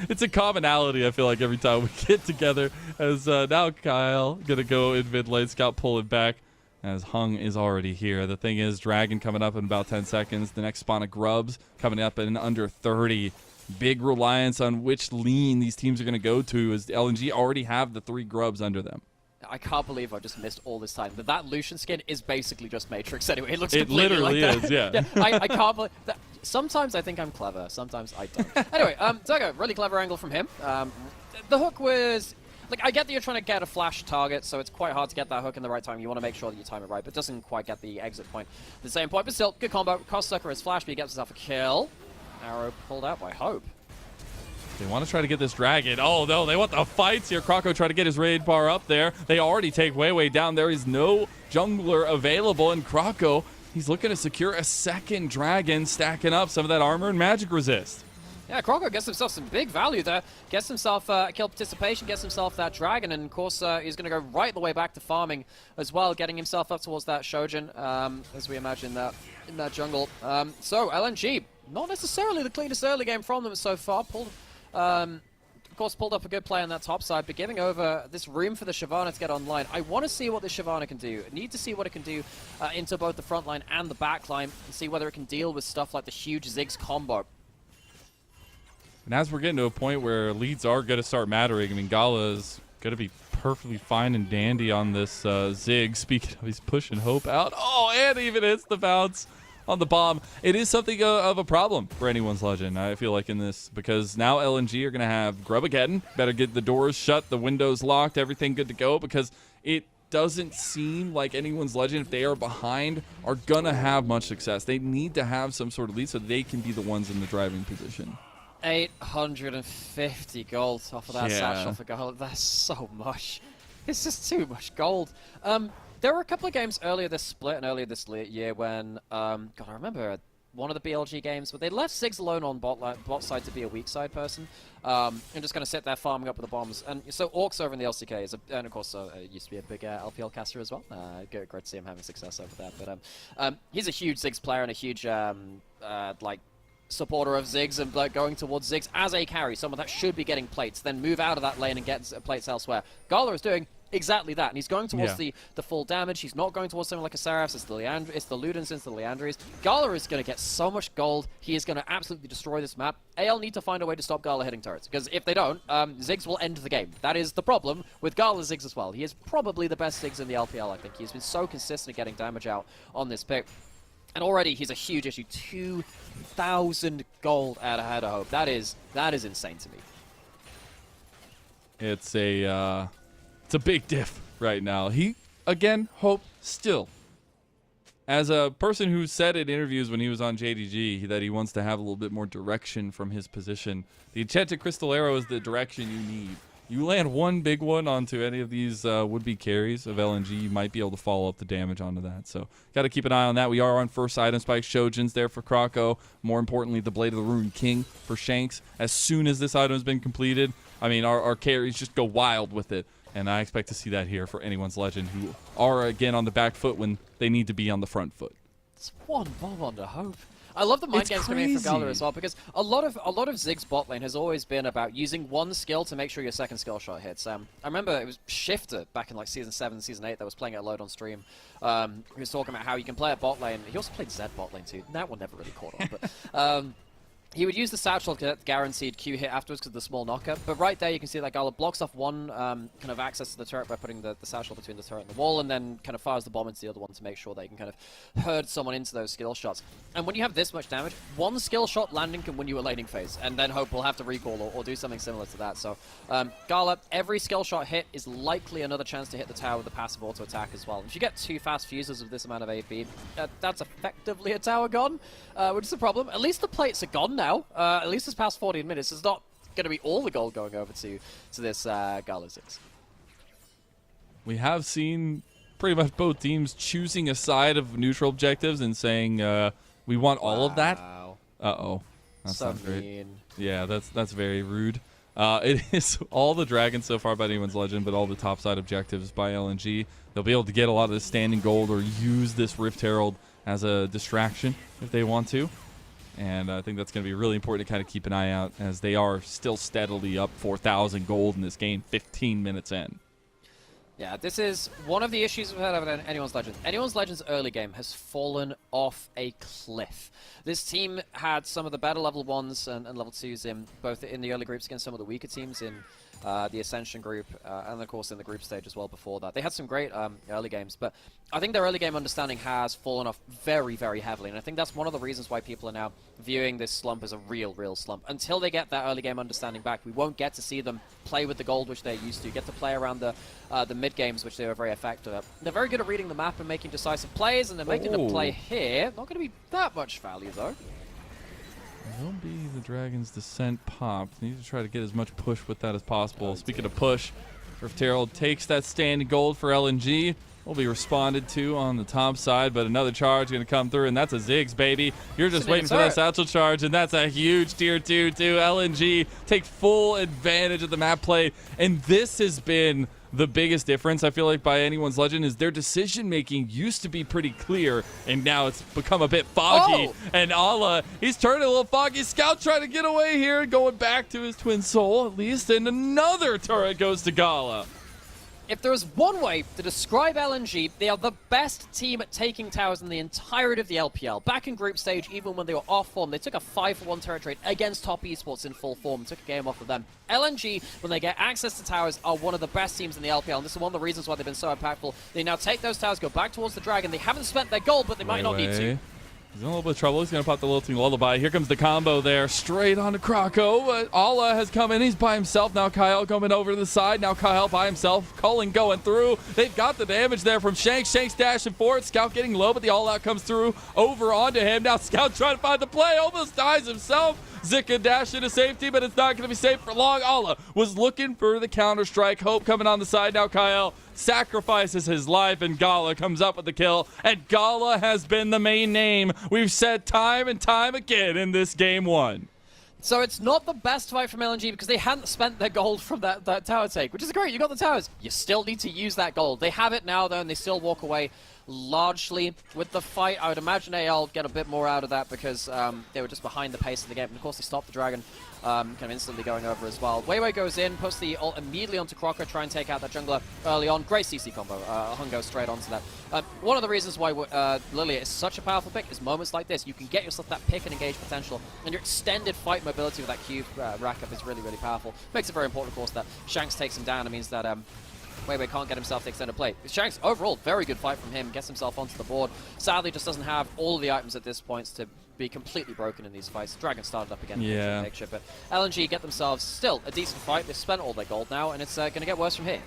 it's a commonality. I feel like every time we get together. As now Kyle gonna go in mid lane, Scout pulling back, as Hung is already here. The thing is, Dragon coming up in about 10 seconds. The next spawn of Grubs coming up in under 30. Big reliance on which lean these teams are gonna go to, as LNG already have the 3 Grubs under them. I can't believe I just missed all this time. That Lucian skin is basically just Matrix anyway. It looks It completely literally like that. is, yeah. I can't believe that. Sometimes I think I'm clever, sometimes I don't. Anyway, Zago, really clever angle from him. The hook was... Like, I get that you're trying to get a flash target, so it's quite hard to get that hook in the right time. You want to make sure that you time it right, but doesn't quite get the exit point at the same point. But still, good combo. Cost Sucker is flash, but he gets himself a kill. Arrow pulled out by Hope. They want to try to get this Dragon. Oh, no, they want the fights here. Croco try to get his raid bar up there. They already take way down. There is no jungler available, and Croco, he's looking to secure a second Dragon, stacking up some of that armor and magic resist. Yeah, Croco gets himself some big value there. Gets himself kill participation, gets himself that Dragon, and of course he's going to go right the way back to farming as well, getting himself up towards that Shojin, as we imagine that in that jungle. So LNG, not necessarily the cleanest early game from them so far. Of course, pulled up a good play on that top side, but giving over this room for the Shyvana to get online. I want to see what the Shyvana can do. I need to see what it can do into both the front line and the back line, and see whether it can deal with stuff like the huge Ziggs combo. And as we're getting to a point where leads are going to start mattering, I mean, Gala is going to be perfectly fine and dandy on this Zig. Speaking of, he's pushing Hope out. Oh, and even hits the bounce on the bomb. It is something of a problem for anyone's legend, I feel like, in this, because now LNG are going to have Grubageddon. Better get the doors shut, the windows locked, everything good to go, because it doesn't seem like anyone's legend, if they are behind, are going to have much success. They need to have some sort of lead so they can be the ones in the driving position. 850 gold off of that satchel for gold. That's so much. It's just too much gold. There were a couple of games earlier this split and earlier this year when, God, I remember one of the BLG games where they left Ziggs alone on bot side to be a weak side person, and just going to sit there farming up with the bombs. And so Orcs over in the LCK is, and of course, used to be a big LPL caster as well. Great to see him having success over there. But he's a huge Ziggs player and a huge like supporter of Ziggs and going towards Ziggs as a carry, someone that should be getting plates, then move out of that lane and get plates elsewhere. Gala is doing exactly that, and he's going towards the full damage. He's not going towards something like a Seraphs. It's the Ludens, it's the Leandries. Gala is going to get so much gold. He is going to absolutely destroy this map. AL need to find a way to stop Gala hitting turrets, because if they don't, Ziggs will end the game. That is the problem with Gala Ziggs as well. He is probably the best Ziggs in the LPL, I think. He's been so consistent at getting damage out on this pick. And already he's a huge issue. 2,000 gold out ahead of Hope. That is insane to me. It's a big diff right now. He, again, Hope still. As a person who said in interviews when he was on JDG that he wants to have a little bit more direction from his position, the Enchanted Crystal Arrow is the direction you need. You land one big one onto any of these would-be carries of LNG, you might be able to follow up the damage onto that. So got to keep an eye on that. We are on first item spike. Shojin's there for Croco. More importantly, the Blade of the Ruined King for Shanks. As soon as this item has been completed, I mean, our carries just go wild with it. And I expect to see that here for anyone's legend who are, again, on the back foot when they need to be on the front foot. It's one bomb onto Hope. I love the mind games coming in from Gala as well, because a lot of Ziggs bot lane has always been about using one skill to make sure your second skill shot hits. I remember it was Shifter back in like Season 7, Season 8 that was playing it load on stream. He was talking about how you can play a bot lane. He also played Zed bot lane too. That one never really caught on, but he would use the satchel to get guaranteed Q hit afterwards because of the small knocker. But right there you can see that Gala blocks off one kind of access to the turret by putting the satchel between the turret and the wall, and then kind of fires the bomb into the other one to make sure they can kind of herd someone into those skill shots. And when you have this much damage, one skill shot landing can win you a laning phase, and then Hope will have to recall or do something similar to that. So Gala, every skill shot hit is likely another chance to hit the tower with a passive auto attack as well. If you get 2 fast fuses of this amount of AP, that's effectively a tower gone, which is a problem. At least the plates are gone now. At least this past 14 minutes, it's not going to be all the gold going over to this Gala Ziggs. We have seen pretty much both teams choosing a side of neutral objectives and saying we want all of that. Wow. Uh-oh. That's So not great. mean. Yeah, that's very rude. It is all the dragons so far by Anyone's Legend, but all the topside objectives by LNG. They'll be able to get a lot of this standing gold or use this Rift Herald as a distraction if they want to. And I think that's going to be really important to kind of keep an eye out, as they are still steadily up 4,000 gold in this game 15 minutes in. Yeah, this is one of the issues we've had of Anyone's Legends. Anyone's Legends early game has fallen off a cliff. This team had some of the better level 1s and level 2s in both in the early groups against some of the weaker teams in the Ascension group, and of course in the group stage as well before that. They had some great early games, but I think their early game understanding has fallen off very, very heavily, and I think that's one of the reasons why people are now viewing this slump as a real slump. Until they get that early game understanding back, we won't get to see them play with the gold, which they're used to, get to play around the mid games, which they were very effective at. They're very good at reading the map and making decisive plays, and they're making a play here. Not going to be that much value, though. Will be the Dragon's Descent pop. Need to try to get as much push with that as possible. Speaking of push, Rift Herald takes that standing gold for LNG. Will be responded to on the top side, but another charge going to come through, and that's a Ziggs, baby. You're just waiting for that satchel charge, and that's a huge tier 2 to LNG. Take full advantage of the map play, and this has been the biggest difference, I feel like, by Anyone's Legend, is their decision-making used to be pretty clear, and now it's become a bit foggy. And Ala, he's turning a little foggy. Scout trying to get away here, going back to his twin soul, at least, and another turret goes to Gala. If there is one way to describe LNG, they are the best team at taking towers in the entirety of the LPL. Back in group stage, even when they were off form, they took a 5-1 turret trade against top esports in full form, took a game off of them. LNG, when they get access to towers, are one of the best teams in the LPL, and this is one of the reasons why they've been so impactful. They now take those towers, go back towards the Dragon. They haven't spent their gold, but they might not need to. He's in a little bit of trouble. He's going to pop the Lilting Lullaby. Here comes the combo there. Straight onto Croco. Ala has come in. He's by himself. Now Kyle coming over to the side. Now Kyle by himself. Culling going through. They've got the damage there from Shanks. Shanks dashing for it. Scout getting low, but the all-out comes through. Over onto him. Now Scout trying to find the play. Almost dies himself. Zika dash into safety, but it's not going to be safe for long. Ala was looking for the counter-strike. Hope coming on the side. Now Kyle sacrifices his life, and Gala comes up with the kill. And Gala has been the main name we've said time and time again in this game 1. So it's not the best fight from LNG because they hadn't spent their gold from that tower take, which is great. You got the towers. You still need to use that gold. They have it now, though, and they still walk away largely with the fight. I would imagine AL get a bit more out of that because they were just behind the pace of the game. And of course, they stopped the Dragon kind of instantly going over as well. Weiwei goes in, puts the ult immediately onto Croco, try and take out that jungler early on. Great CC combo. Hung goes straight onto that. One of the reasons why Lilia is such a powerful pick is moments like this. You can get yourself that pick and engage potential, and your extended fight mobility with that cube rack up is really, really powerful. Makes it very important, of course, that Shanks takes him down. It means that Weiwei can't get himself the extended play. Shanks, overall, very good fight from him. Gets himself onto the board. Sadly, just doesn't have all of the items at this point to be completely broken in these fights. Dragon started up again. Yeah. Picture, but LNG get themselves still a decent fight. They've spent all their gold now, and it's going to get worse from here.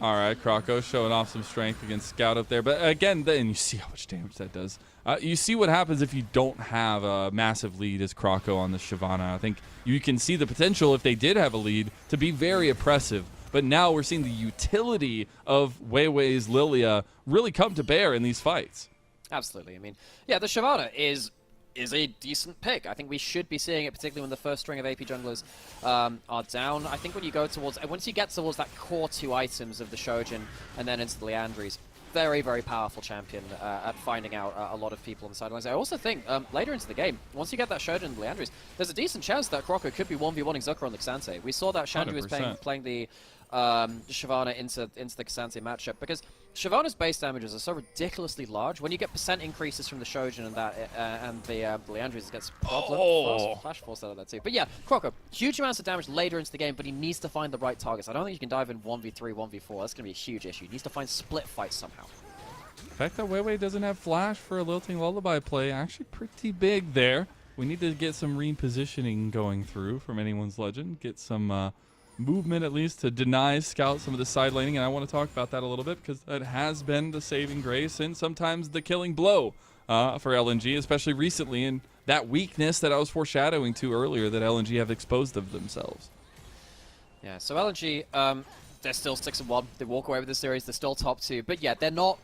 All right, Croco showing off some strength against Scout up there. But again, then you see how much damage that does. You see what happens if you don't have a massive lead as Croco on the Shyvana. I think you can see the potential, if they did have a lead, to be very oppressive. But now we're seeing the utility of Weiwei's Lilia really come to bear in these fights. Absolutely. I mean, yeah, the Shyvana is a decent pick. I think we should be seeing it, particularly when the first string of AP junglers are down. I think when you go towards, once you get towards that core 2 items of the Shojin and then into the Liandry's, very, very powerful champion at finding out a lot of people on the sidelines. I also think later into the game, once you get that Shojin and Liandry's, there's a decent chance that Croco could be 1v1ing Zucker on the Xante. We saw that Shandu was playing the Shyvana into the Xante matchup because Shyvana's base damages are so ridiculously large. When you get percent increases from the Shojin and that and the Liandry's, it gets problem. Flash force out of that too. But yeah, Croco, huge amounts of damage later into the game, but he needs to find the right targets. I don't think you can dive in 1v3, 1v4. That's going to be a huge issue. He needs to find split fights somehow. The fact that Weiwei doesn't have flash for a Lilting Lullaby play, actually pretty big there. We need to get some repositioning going through from Anyone's Legend. Get some movement at least to deny Scout some of the side laning, and I want to talk about that a little bit because that has been the saving grace and sometimes the killing blow for LNG, especially recently, and that weakness that I was foreshadowing to earlier that LNG have exposed of themselves. Yeah, so LNG, they're still 6-1. They walk away with the series. They're still top 2. But yeah, they're not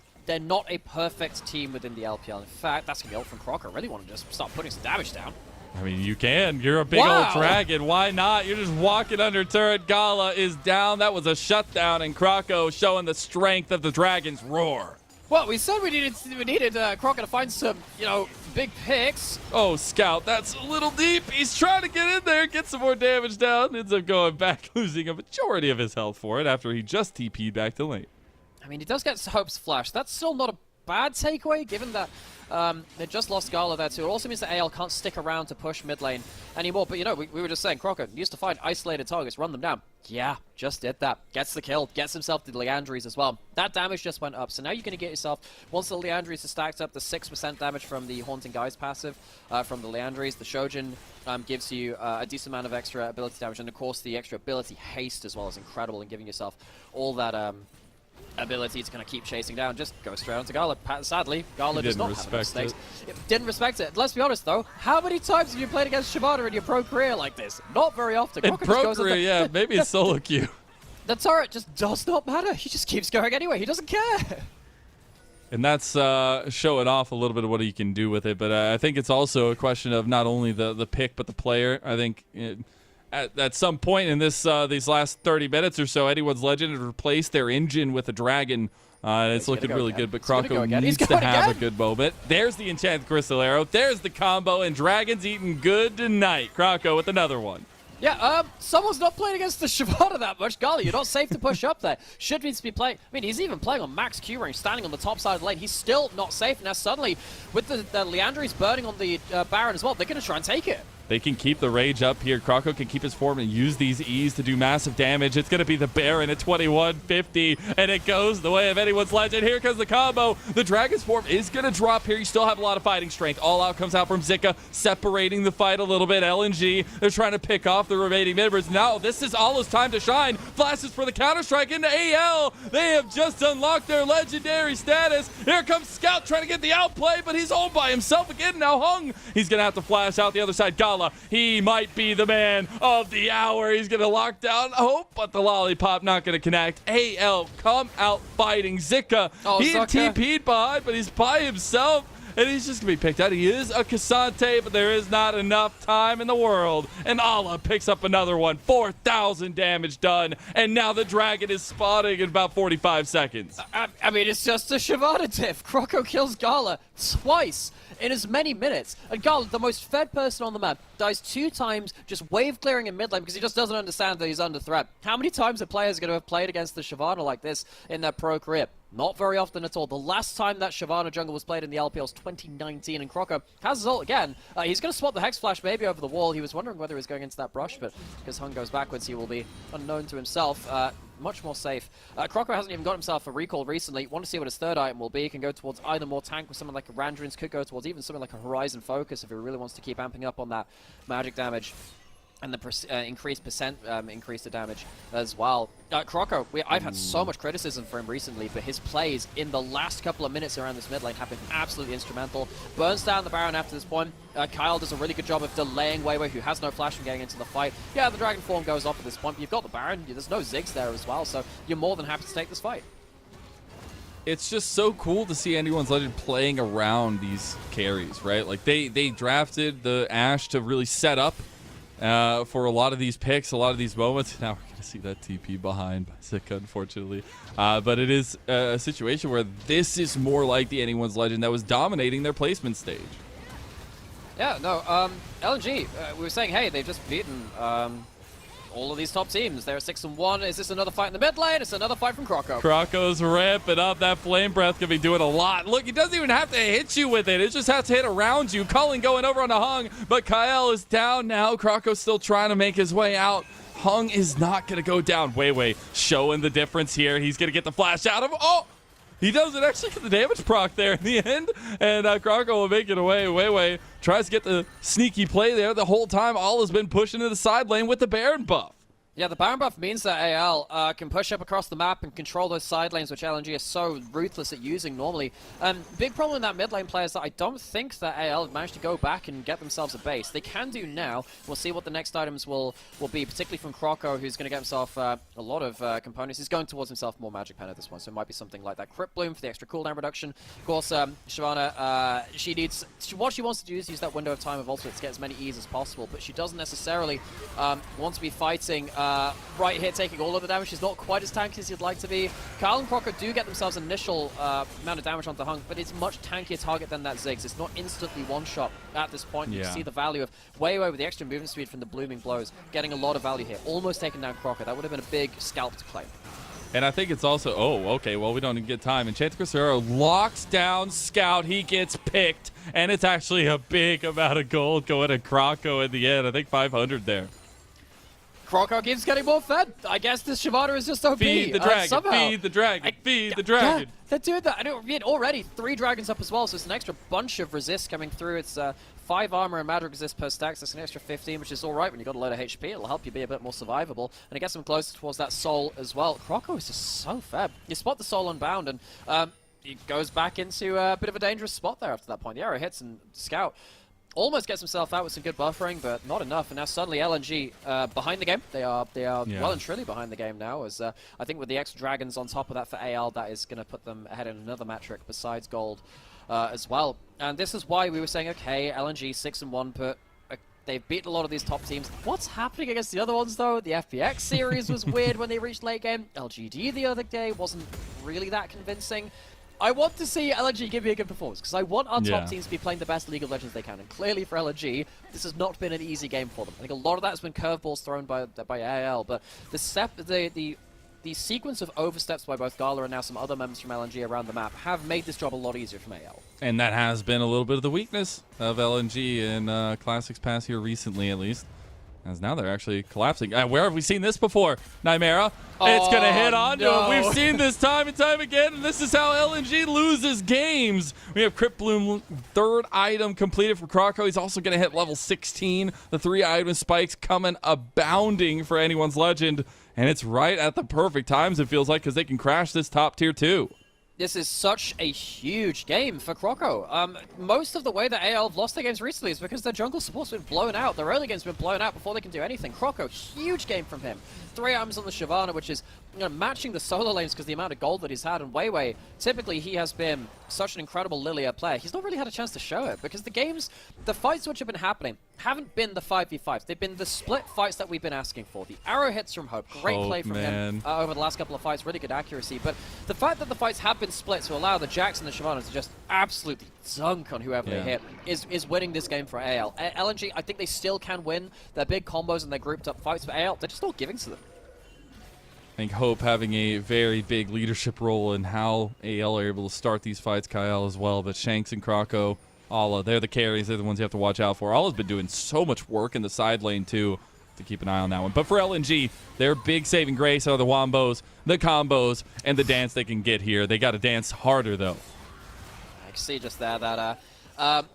a perfect team within the LPL. In fact, that's gonna be ult from Croc. I really want to just start putting some damage down. I mean, you can. You're a big old dragon. Why not? You're just walking under turret. Gala is down. That was a shutdown, and Croco showing the strength of the dragon's roar. Well, we said we needed Croco to find some, big picks. Oh, Scout, that's a little deep. He's trying to get in there, get some more damage down. Ends up going back, losing a majority of his health for it after he just TP'd back to lane. I mean, he does get Hope's Flash. That's still not a bad takeaway, given that they just lost Gala there too. It also means that AL can't stick around to push mid lane anymore. But, we were just saying, Croco used to find isolated targets, run them down. Yeah, just did that. Gets the kill, gets himself the Leandries as well. That damage just went up. So now you're going to get yourself, once the Leandries are stacked up, the 6% damage from the Haunting Guys passive from the Leandries. The Shojin gives you a decent amount of extra ability damage. And, of course, the extra ability haste as well is incredible in giving yourself all that ability to kind of keep chasing down. Just go straight onto Gala. Sadly, Gala does not have enough stakes. Didn't respect it. Let's be honest, though. How many times have you played against Shyvana in your pro career like this? Not very often. In pro career, yeah. Maybe it's solo queue. The turret just does not matter. He just keeps going anyway. He doesn't care. And that's showing off a little bit of what he can do with it. But I think it's also a question of not only the pick, but the player. I think at some point in this these last 30 minutes or so, Anyone's Legend had replaced their engine with a dragon. It's looking really good, but Croco needs to have a good moment. There's the Enchanted Crystal Arrow. There's the combo, and Dragon's eating good tonight. Croco with another one. Yeah, someone's not playing against the Shyvana that much. Golly, you're not safe to push up there. Should needs to be playing. I mean, he's even playing on max Q range, standing on the top side of the lane. He's still not safe. Now, suddenly, with the Leandries burning on the Baron as well, they're going to try and take it. They can keep the rage up here. Croco can keep his form and use these E's to do massive damage. It's going to be the Baron at 2150, and it goes the way of Anyone's Legend. Here comes the combo. The Dragon's form is going to drop here. You still have a lot of fighting strength. All out comes out from Zika, separating the fight a little bit. LNG, they're trying to pick off the remaining members. Now, this is Ala's time to shine. Flashes for the Counter-Strike into AL. They have just unlocked their legendary status. Here comes Scout trying to get the outplay, but he's all by himself again. Now Hung, he's going to have to flash out the other side. Gala, he might be the man of the hour. He's going to lock down Hope, but the lollipop not going to connect. AL come out fighting Zika. He TP'd behind, but he's by himself, and he's just going to be picked out. He is a Cassante, but there is not enough time in the world. And Ala picks up another one. 4,000 damage done, and now the dragon is spawning in about 45 seconds. I mean, it's just a Shyvana diff. Croco kills Gala twice in as many minutes. And Gala, the most fed person on the map, dies 2 times just wave clearing in mid lane because he just doesn't understand that he's under threat. How many times are players going to have played against the Shyvana like this in their pro career? Not very often at all. The last time that Shyvana jungle was played in the LPL was 2019, and Croco has his ult again. He's going to swap the Hex Flash maybe over the wall. He was wondering whether he was going into that brush, but because Hung goes backwards, he will be unknown to himself. Much more safe. Croco hasn't even got himself a recall recently. Want to see what his third item will be. He can go towards either more tank with someone like a Randrins, could go towards even something like a Horizon Focus if he really wants to keep amping up on that magic damage and the increased increase the damage as well. Croco, I've had so much criticism for him recently, but his plays in the last couple of minutes around this mid lane have been absolutely instrumental. Burns down the Baron after this point. Kyle does a really good job of delaying Weiwei, who has no flash from getting into the fight. Yeah, the Dragon form goes off at this point, but you've got the Baron. There's no Ziggs there as well, so you're more than happy to take this fight. It's just so cool to see Anyone's Legend playing around these carries, right? Like, they drafted the Ashe to really set up for a lot of these picks, a lot of these moments. Now we're going to see that TP behind by Zika, unfortunately. But it is a situation where this is more like the Anyone's Legend that was dominating their placement stage. Yeah, no, LNG, we were saying, hey, they've just beaten all of these top teams. They're 6-1. Is this another fight in the mid lane? It's another fight from Croco. Croco's ramping up. That Flame Breath could be doing a lot. Look, he doesn't even have to hit you with it. It just has to hit around you. Cullen going over on the Hung, but Kyle is down now. Croco's still trying to make his way out. Hung is not going to go down. Weiwei showing the difference here. He's going to get the flash out of him. Oh! He doesn't actually get the damage proc there in the end, and Croco will make it away. Weiwei tries to get the sneaky play there the whole time. All has been pushed into the side lane with the Baron buff. Yeah, the Baron buff means that AL can push up across the map and control those side lanes, which LNG is so ruthless at using normally. Big problem in that mid lane play is that I don't think that AL have managed to go back and get themselves a base. They can do now. We'll see what the next items will be, particularly from Croco, who's going to get himself a lot of components. He's going towards himself more Magic Pen at this one, so it might be something like that. Crypt Bloom for the extra cooldown reduction. Of course, Shyvana, what she wants to do is use that window of time of ultimate to get as many E's as possible, but she doesn't necessarily want to be fighting right here, taking all of the damage. She's not quite as tanky as you'd like to be. Kyle and Croco do get themselves initial amount of damage onto Hunk, but it's much tankier target than that Ziggs. It's not instantly one-shot at this point. You can see the value of way with the extra movement speed from the blooming blows, getting a lot of value here. Almost taking down Croco. That would have been a big scalp to claim. And I think it's also, okay, well, we don't even get time. Enchanted Crusader locks down Scout. He gets picked, and it's actually a big amount of gold going to Croco in the end. I think 500 there. Croco keeps getting more fed. I guess this Shyvana is just OP. Feed the dragon, somehow. feed the dragon, feed the dragon. Yeah, they're doing that. I know we had already 3 dragons up as well, so it's an extra bunch of resist coming through. It's 5 armor and magic resist per stack, so it's an extra 15, which is alright when you've got a load of HP. It'll help you be a bit more survivable, and it gets them closer towards that soul as well. Croco is just so fed. You spot the soul unbound, and he goes back into a bit of a dangerous spot there after that point. The arrow hits, and Scout almost gets himself out with some good buffering, but not enough. And now suddenly LNG behind the game. They are well and truly behind the game now. As I think with the extra dragons on top of that for AL, that is going to put them ahead in another metric besides gold as well. And this is why we were saying, okay, LNG 6-1, but they've beaten a lot of these top teams. What's happening against the other ones though? The FPX series was weird when they reached late game. LGD the other day wasn't really that convincing. I want to see LNG give me a good performance, because I want our top teams to be playing the best League of Legends they can. And clearly for LNG, this has not been an easy game for them. I think a lot of that has been curveballs thrown by AL, but the sequence of oversteps by both Gala and now some other members from LNG around the map have made this job a lot easier from AL. And that has been a little bit of the weakness of LNG in Classics Pass here recently, at least. As now they're actually collapsing. Where have we seen this before? Nymera. It's going to hit onto him. We've seen this time and time again, and this is how LNG loses games. We have Crypt Bloom, 3rd item completed for Croco. He's also going to hit level 16. The 3 item spikes coming abounding for anyone's legend, and it's right at the perfect times, it feels like, because they can crash this top tier 2. This is such a huge game for Croco. Most of the way that AL have lost their games recently is because their jungle support's been blown out. Their early game's been blown out before they can do anything. Croco, huge game from him. 3 items on the Shyvana, which is matching the solo lanes because the amount of gold that he's had. And Weiwei, typically he has been such an incredible Lilia player. He's not really had a chance to show it because the fights which have been happening haven't been the 5v5s. They've been the split fights that we've been asking for. The arrow hits from Hope. Great play from him over the last couple of fights. Really good accuracy. But the fact that the fights have been split to allow the Jax and the Shyvana to just absolutely dunk on whoever they hit is winning this game for AL. LNG, I think they still can win their big combos and their grouped up fights, but AL, they're just not giving to them. I think Hope having a very big leadership role in how AL are able to start these fights, Kyle as well, but Shanks and Croco, Ala, they're the carries, they're the ones you have to watch out for. Ala's been doing so much work in the side lane too, to keep an eye on that one. But for LNG, their big saving grace are the wombos, the combos, and the dance they can get here. They got to dance harder though. I can see just there that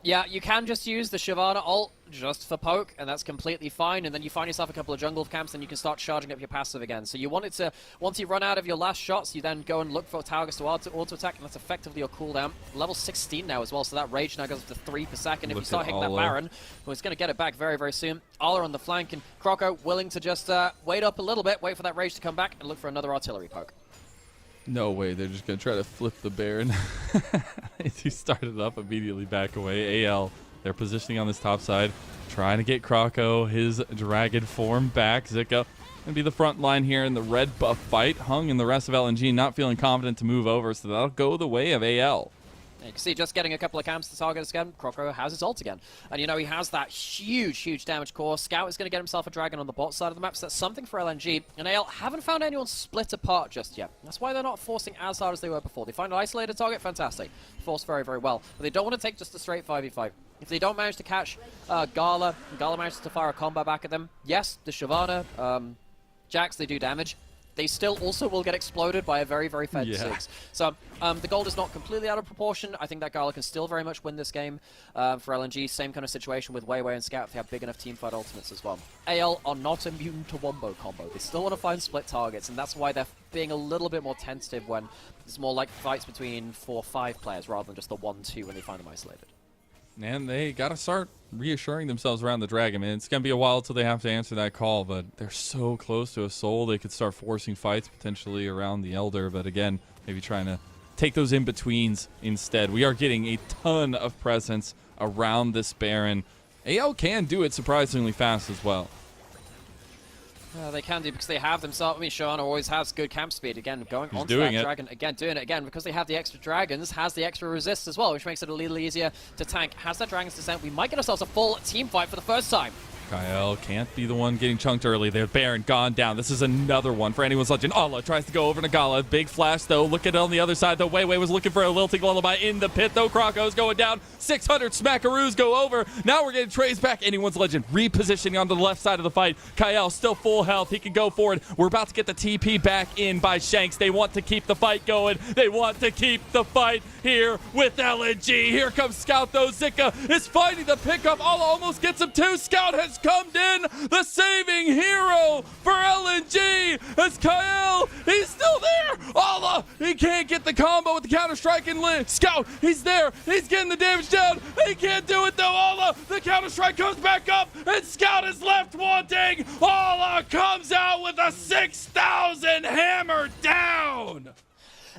yeah, you can just use the Shyvana ult just for poke, and that's completely fine, and then you find yourself a couple of jungle camps, and you can start charging up your passive again. So you want it to, once you run out of your last shots, you then go and look for targets to auto-attack, and that's effectively your cooldown. Level 16 now as well, so that rage now goes up to 3 per second. If you start hitting that Baron, well, it's going to get it back very, very soon. Ala on the flank, and Croco willing to just wait up a little bit, wait for that rage to come back, and look for another artillery poke. No way, they're just going to try to flip the Baron. He started up, immediately back away. AL, they're positioning on this top side, trying to get Croco, his dragon form back. Zika going to be the front line here in the red buff fight. Hung and the rest of LNG not feeling confident to move over, so that'll go the way of AL. You can see just getting a couple of camps to target us again, Croco has his ult again. And you know, he has that huge, huge damage core. Scout is going to get himself a dragon on the bot side of the map, so that's something for LNG. And AL haven't found anyone split apart just yet. That's why they're not forcing as hard as they were before. They find an isolated target, fantastic. Force very, very well. But they don't want to take just a straight 5v5. If they don't manage to catch Gala, and Gala manages to fire a combo back at them, yes, the Shyvana, Jax, they do damage. they still also will get exploded by a very, very fed Yeah. Ziggs. So the gold is not completely out of proportion. I think that Gala can still very much win this game for LNG. Same kind of situation with Weiwei and Scout if they have big enough teamfight ultimates as well. AL are not immune to Wombo combo. They still want to find split targets, and that's why they're being a little bit more tentative when it's more like fights between 4 or 5 players rather than just the 1-2 when they find them isolated. And they got to start reassuring themselves around the Dragon, man. It's going to be a while till they have to answer that call, but they're so close to a soul. They could start forcing fights potentially around the Elder, but again, maybe trying to take those in-betweens instead. We are getting a ton of presence around this Baron. AL can do it surprisingly fast as well. They can do because they have themselves. I mean, Shyvana always has good camp speed. Again, going He's onto doing that it. dragon. Again, doing it again because they have the extra dragons, has the extra resist as well, which makes it a little easier to tank. Has that dragon's descent. We might get ourselves a full team fight for the first time. Kyle can't be the one getting chunked early. The Baron gone down. This is another one for anyone's legend. Allah tries to go over Nagala. Big flash, though. Look at it on the other side, though. Weiwei was looking for a lilting lullaby in the pit, though. Kroko's going down. 600 smackaroos go over. Now we're getting Trey's back. Anyone's legend repositioning onto the left side of the fight. Kyle still full health. He can go forward. We're about to get the TP back in by Shanks. They want to keep the fight going. They want to keep the fight here with LNG. Here comes Scout, though. Zika is fighting the pickup. Allah almost gets him, too. Scout has come in. The saving hero for LNG as Kyle, he's still there. Allah, he can't get the combo with the counter-strike and Scout, he's there. He's getting the damage down. He can't do it, though. Allah, the counter-strike goes back up, and Scout is left wanting. Allah comes out with a 6,000 hammer down.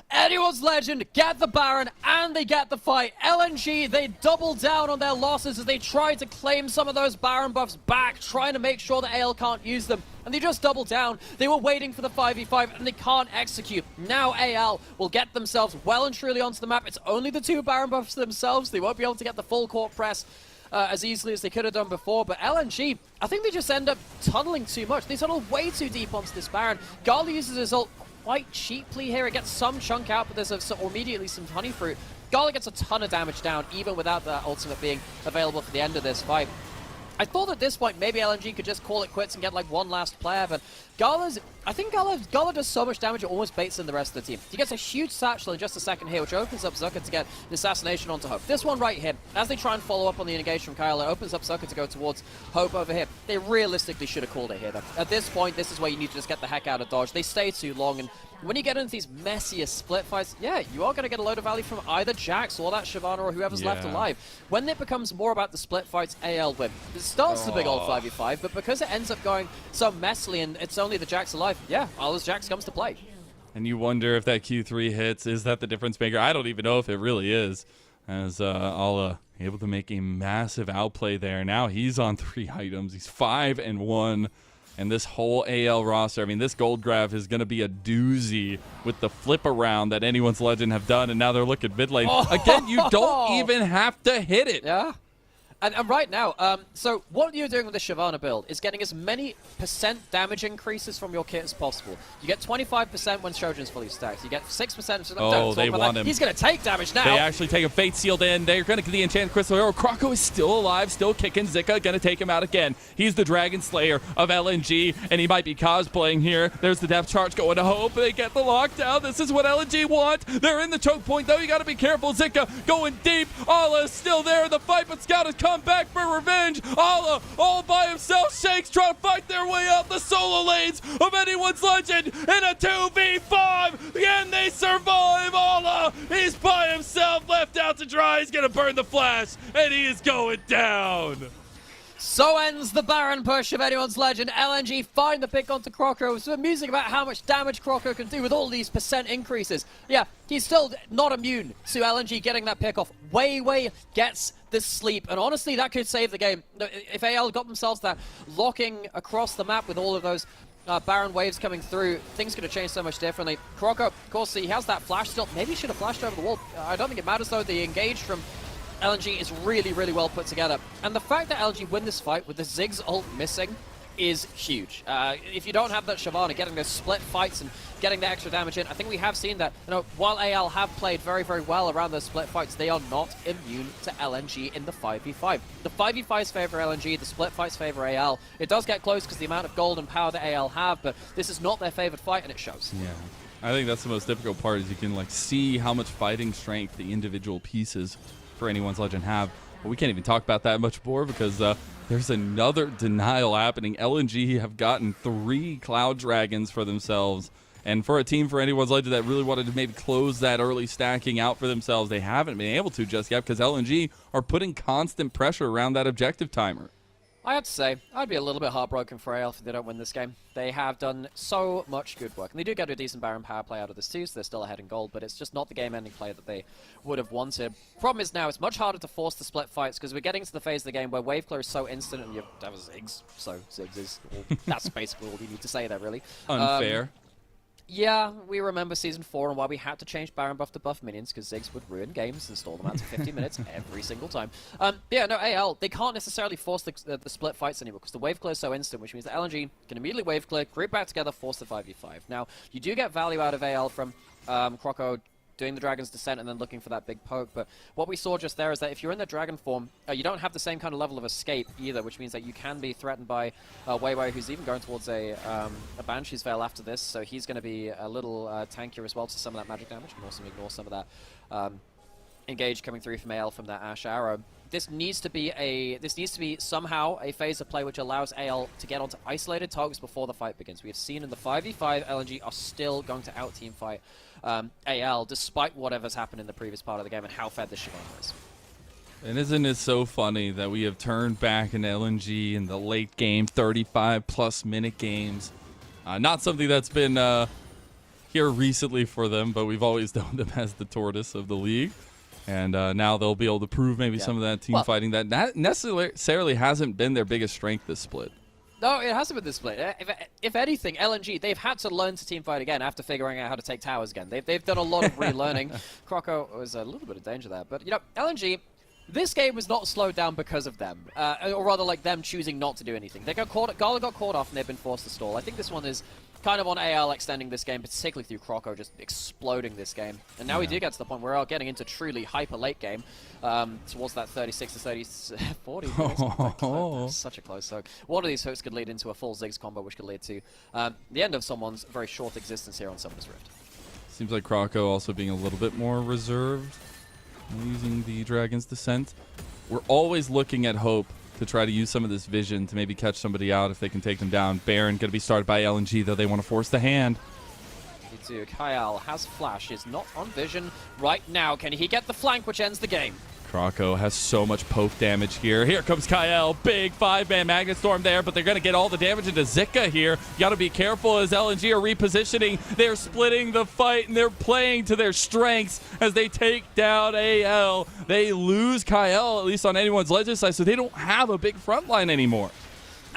Anyone's legend get the Baron and they get the fight. LNG, they double down on their losses as they try to claim some of those Baron buffs back, trying to make sure that AL can't use them. And they just double down. They were waiting for the 5v5 and they can't execute. Now AL will get themselves well and truly onto the map. It's only the 2 Baron buffs themselves. They won't be able to get the full court press as easily as they could have done before. But LNG, I think they just end up tunneling too much. They tunnel way too deep onto this Baron. Gala uses his ult quite cheaply here. It gets some chunk out, but there's immediately some honey fruit. Gala gets a ton of damage down, even without that ultimate being available for the end of this fight. I thought at this point maybe LNG could just call it quits and get like one last player, but I think Gala does so much damage it almost baits in the rest of the team. He gets a huge satchel in just a second here, which opens up Zucker to get an assassination onto Hope. This one right here, as they try and follow up on the engagement from Kyle, it opens up Zucker to go towards Hope over here. They realistically should have called it here, though. At this point, this is where you need to just get the heck out of dodge. They stay too long, and when you get into these messier split fights, yeah, you are going to get a load of value from either Jax or that Shyvana or whoever's left alive. When it becomes more about the split fights, AL win. It starts as a big old 5v5, but because it ends up going so messily and it's only the Jax alive, yeah, Allah's Jax comes to play. And you wonder if that Q3 hits, is that the difference maker? I don't even know if it really is, as Allah able to make a massive outplay there. Now he's on 3 items. He's 5-1. And this whole AL roster, I mean, this gold grab is going to be a doozy with the flip around that anyone's legend have done, and now they're looking mid lane. Again, you don't even have to hit it. Yeah. And right now, so what you're doing with the Shyvana build is getting as many % damage increases from your kit as possible. You get 25% when Shogun's fully stacked. You get 6%. Oh, they want him. He's going to take damage now. They actually take a Fate Sealed in. They're going to get the Enchanted Crystal Arrow. Kroko is still alive, still kicking. Zika going to take him out again. He's the Dragon Slayer of LNG, and he might be cosplaying here. There's the depth charge going to Hope. They get the lockdown. This is what LNG want. They're in the choke point, though. You got to be careful. Zika going deep. Allah is still there in the fight, but Scout has come back for revenge. Allah all by himself. Shanks trying to fight their way out the solo lanes of anyone's legend in a 2v5. Can they survive? Allah, he's by himself, left out to dry. He's gonna burn the flash, and he is going down. So ends the Baron push of anyone's legend. LNG find the pick onto Kroko. It's amusing about how much damage Kroko can do with all these % increases. Yeah, he's still not immune to LNG getting that pick off. Weiwei gets the sleep, and honestly, that could save the game. If AL got themselves that locking across the map with all of those Baron waves coming through, things could have changed so much differently. Kroko, of course, he has that flash still. Maybe he should have flashed over the wall. I don't think it matters, though. The engage from LNG is really, really well put together. And the fact that LNG win this fight with the Ziggs ult missing, is huge. If you don't have that Shyvana getting those split fights and getting the extra damage in, I think we have seen that, while AL have played very, very well around those split fights, they are not immune to LNG in the 5v5. The 5v5s favor LNG, the split fights favor AL. It does get close because the amount of gold and power that AL have, but this is not their favored fight, and it shows. Yeah. I think that's the most difficult part, is you can like see how much fighting strength the individual pieces for anyone's Legend have. But we can't even talk about that much more because there's another denial happening. LNG have gotten 3 Cloud Dragons for themselves. And for a team for anyone's Legend that really wanted to maybe close that early stacking out for themselves, they haven't been able to just yet because LNG are putting constant pressure around that objective timer. I have to say, I'd be a little bit heartbroken for AL if they don't win this game. They have done so much good work. And they do get a decent Baron power play out of this too, so they're still ahead in gold, but it's just not the game-ending play that they would have wanted. Problem is now, it's much harder to force the split fights because we're getting to the phase of the game where wave clear is so instant and you have Ziggs. So Ziggs is, that's basically all you need to say there, really. Unfair. Yeah, we remember Season 4 and why we had to change Baron buff to buff minions because Ziggs would ruin games and stall them out to 50 minutes every single time. Yeah, no, AL, they can't necessarily force the split fights anymore because the wave clear is so instant, which means that LNG can immediately wave clear, group back together, force the 5v5. Now, you do get value out of AL from Croco doing the Dragon's Descent and then looking for that big poke, but what we saw just there is that if you're in the Dragon form, you don't have the same kind of level of escape either, which means that you can be threatened by Weiwei, who's even going towards a Banshee's Veil after this, so he's going to be a little tankier as well to some of that magic damage, and also ignore some of that engage coming through from AL from that Ash Arrow. This needs to be somehow a phase of play which allows AL to get onto isolated targets before the fight begins. We have seen in the 5v5, LNG are still going to out-team fight AL, despite whatever's happened in the previous part of the game and how fed the Shyvana is. And isn't it so funny that we have turned back in LNG in the late game, 35-plus minute games. Not something that's been here recently for them, but we've always known them as the tortoise of the league. And now they'll be able to prove maybe some of that team fighting that necessarily hasn't been their biggest strength this split. No, it hasn't been this split. If anything, LNG, they've had to learn to teamfight again after figuring out how to take towers again. They've done a lot of relearning. Croco was a little bit of danger there. But, LNG, this game was not slowed down because of them. Or rather, like, them choosing not to do anything. Gala got caught off and they've been forced to stall. I think this one is kind of on AL extending this game, particularly through Croco just exploding this game. And now we do get to the point where we're getting into truly hyper late game towards that 36 to 30, 40. Such a close hook. One of these hooks could lead into a full Ziggs combo, which could lead to the end of someone's very short existence here on Summoner's Rift. Seems like Croco also being a little bit more reserved using the Dragon's Descent. We're always looking at Hope to try to use some of this vision to maybe catch somebody out if they can take them down. Baron going to be started by LNG, though they want to force the hand. Kyle has flash, is not on vision right now. Can he get the flank, which ends the game? Croco has so much poke damage here. Here comes Kyle. Big 5-man Magnet Storm there, but they're going to get all the damage into Zika here. You got to be careful as LNG are repositioning. They're splitting the fight, and they're playing to their strengths as they take down AL. They lose Kyle, at least on anyone's Legend side, so they don't have a big front line anymore.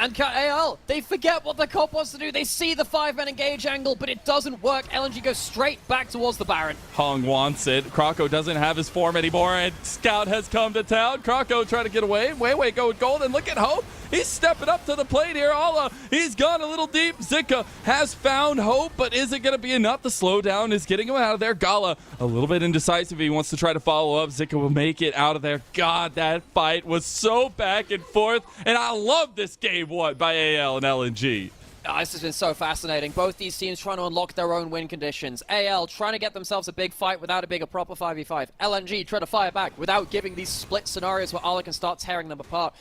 And AL, they forget what the comp wants to do. They see the 5-man engage angle, but it doesn't work. LNG goes straight back towards the Baron. Hung wants it. Croco doesn't have his form anymore, and Scout has come to town. Croco trying to get away. Weiwei going gold, and look at Hope. He's stepping up to the plate here. Ala, he's gone a little deep. Zika has found Hope, but is it going to be enough? The slowdown is getting him out of there. Gala, a little bit indecisive. He wants to try to follow up. Zika will make it out of there. God, that fight was so back and forth, and I love this game won by AL and LNG. This has been so fascinating. Both these teams trying to unlock their own win conditions. AL trying to get themselves a big fight without a bigger proper 5v5. LNG trying to fire back without giving these split scenarios where Ala can start tearing them apart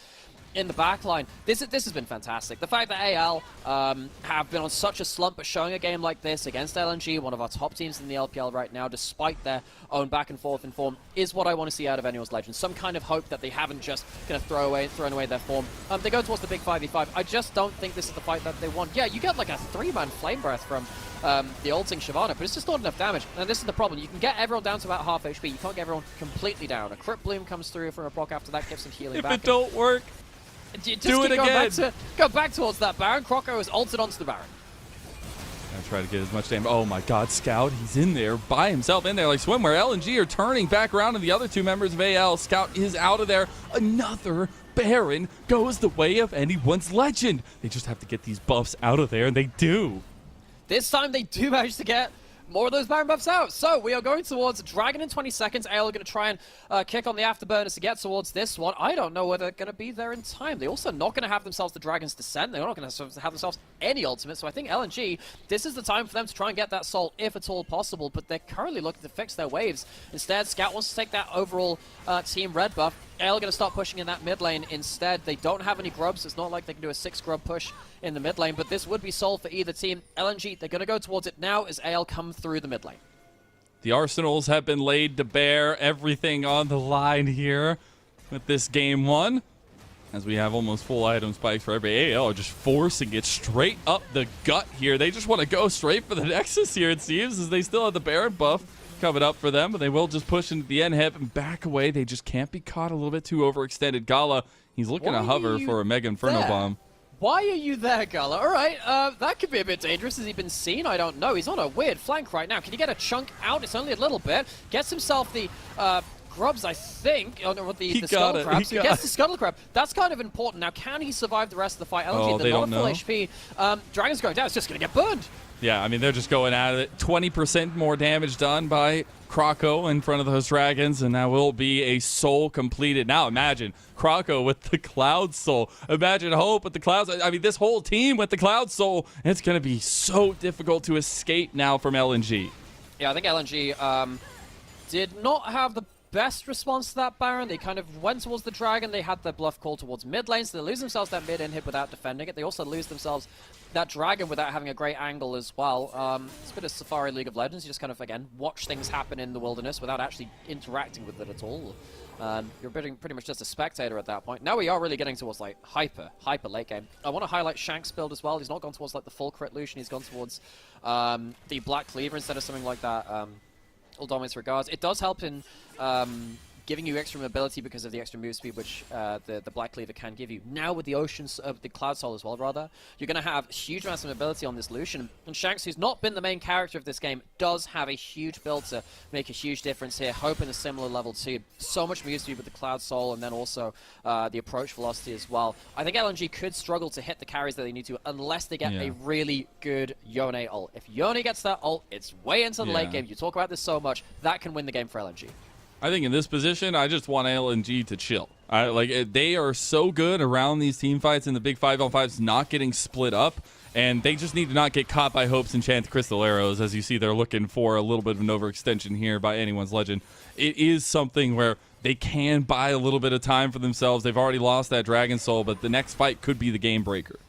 in the backline. This has been fantastic. The fact that AL have been on such a slump, but showing a game like this against LNG, one of our top teams in the LPL right now, despite their own back and forth in form, is what I want to see out of anyone's Legends. Some kind of hope that they haven't just kind of thrown away their form. They go towards the big 5v5. I just don't think this is the fight that they want. Yeah, you get like a 3-man Flame Breath from the ulting Shyvana, but it's just not enough damage. And this is the problem. You can get everyone down to about half HP. You can't get everyone completely down. A Crypt Bloom comes through for a block after that, gives some healing back. If it don't work, just do it again. Go back towards that Baron. Croco is ulted onto the Baron. Gonna try to get as much damage. Oh my god, Scout, he's in there by himself in there like Swimwear. LNG are turning back around, and the other two members of AL. Scout is out of there. Another Baron goes the way of anyone's legend. They just have to get these buffs out of there, and they do. This time they do manage to get more of those Baron buffs out. So we are going towards Dragon in 20 seconds. AL are going to try and kick on the afterburners to get towards this one. I don't know whether they're going to be there in time. They're also not going to have themselves the Dragon's Descent. They're not going to have themselves any ultimate. So I think LNG, this is the time for them to try and get that soul if at all possible. But they're currently looking to fix their waves. Instead, Scout wants to take that overall team red buff. AL are going to start pushing in that mid lane instead. They don't have any grubs. It's not like they can do a 6 grub push in the mid lane, but this would be soul for either team. LNG, they're going to go towards it now as AL come through the mid lane. The arsenals have been laid to bear. Everything on the line here with this game 1. As we have almost full item spikes for every AL, are just forcing it straight up the gut here. They just want to go straight for the Nexus here, it seems, as they still have the Baron buff coming up for them, but they will just push into the end hip and back away. They just can't be caught a little bit too overextended. Gala, he's looking to hover for a Mega Inferno Bomb. Why are you there, Gala? All right, that could be a bit dangerous. Has he been seen? I don't know. He's on a weird flank right now. Can he get a chunk out? It's only a little bit. Gets himself the grubs, I think, or the scuttle crab. So he gets the scuttle crab. That's kind of important. Now, can he survive the rest of the fight? LNG, they're not full HP. Dragon's going down. It's just going to get burned. Yeah, I mean, they're just going at it. 20% more damage done by Croco in front of those dragons, and that will be a soul completed. Now imagine Croco with the Cloud Soul. Imagine Hope with the Cloud Soul. I mean, this whole team with the Cloud Soul. It's going to be so difficult to escape now from LNG. Yeah, I think LNG did not have the best response to that Baron. They kind of went towards the Dragon. They had their bluff call towards mid lane, so they lose themselves that mid hit without defending it. They also lose themselves that Dragon without having a great angle as well. It's a bit of Safari League of Legends. You just kind of, again, watch things happen in the wilderness without actually interacting with it at all. You're pretty much just a spectator at that point. Now we are really getting towards like hyper late game. I want to highlight Shank's build as well. He's not gone towards like the full crit Lucian. He's gone towards the Black Cleaver instead of something like that. All dominance regards. It does help in giving you extra mobility because of the extra move speed which the Black Cleaver can give you. Now with the Oceans of the Cloud Soul as well, rather, you're going to have huge amounts of mobility on this Lucian. And Shanks, who's not been the main character of this game, does have a huge build to make a huge difference here. Hope in a similar level too. So much move speed with the Cloud Soul and then also the approach velocity as well. I think LNG could struggle to hit the carries that they need to unless they get a really good Yone ult. If Yone gets that ult, it's way into the late game. You talk about this so much. That can win the game for LNG. I think in this position, I just want LNG to chill. They are so good around these team fights in the big 5-on-5s, not getting split up, and they just need to not get caught by Hope's Enchanted Crystal Arrows. As you see, they're looking for a little bit of an overextension here by anyone's legend. It is something where they can buy a little bit of time for themselves. They've already lost that Dragon Soul, but the next fight could be the game breaker.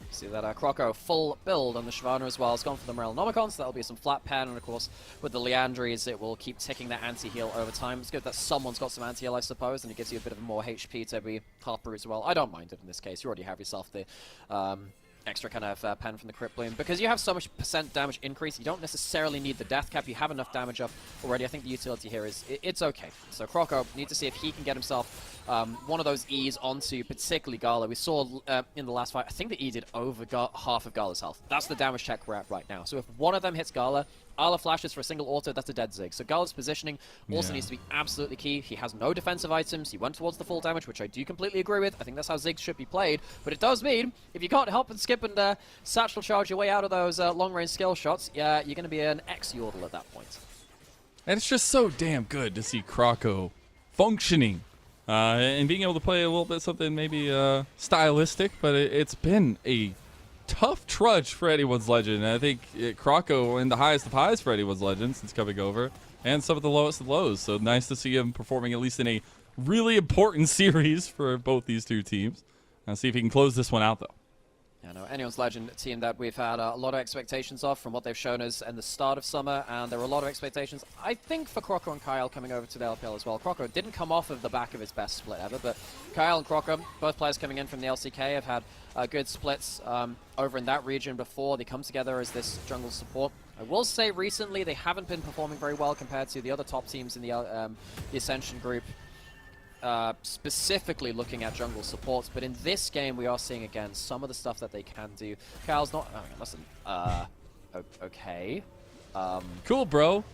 See that Croco full build on the Shyvana as well. It's gone for the Morellonomicon, so that'll be some flat pen, and of course with the Leandries it will keep ticking that anti-heal over time. It's good that someone's got some anti-heal, I suppose, and it gives you a bit of more HP to be Harper as well. I don't mind it in this case. You already have yourself the extra kind of pen from the Crypt Bloom. Because you have so much % damage increase, you don't necessarily need the death cap. You have enough damage up already. I think the utility here is, it's okay. So Croco needs to see if he can get himself one of those E's onto particularly Gala. We saw in the last fight, I think the E did over half of Gala's health. That's the damage check we're at right now. So if one of them hits Gala, Ala flashes for a single auto, that's a dead Zig. So Gala's positioning also needs to be absolutely key. He has no defensive items. He went towards the full damage, which I do completely agree with. I think that's how Ziggs should be played. But it does mean, if you can't help and skip and satchel charge your way out of those long-range skill shots, you're going to be an X-Yordle at that point. And it's just so damn good to see Croco functioning and being able to play a little bit something maybe stylistic, but it's been a tough trudge for anyone's legend. And I think Croco in the highest of highs for anyone's legend since coming over, and some of the lowest of lows. So nice to see him performing at least in a really important series for both these two teams. I'll see if he can close this one out, though. Yeah, no, anyone's legend team that we've had a lot of expectations of from what they've shown us in the start of summer, and there were a lot of expectations, I think, for Croco and Kyle coming over to the LPL as well. Croco didn't come off of the back of his best split ever, but Kyle and Croco, both players coming in from the LCK, have had good splits over in that region before. They come together as this jungle support. I will say recently they haven't been performing very well compared to the other top teams in the Ascension group. Specifically looking at jungle supports, but in this game we are seeing again some of the stuff that they can do. Kyle's not. Oh, listen. Okay. Cool, bro.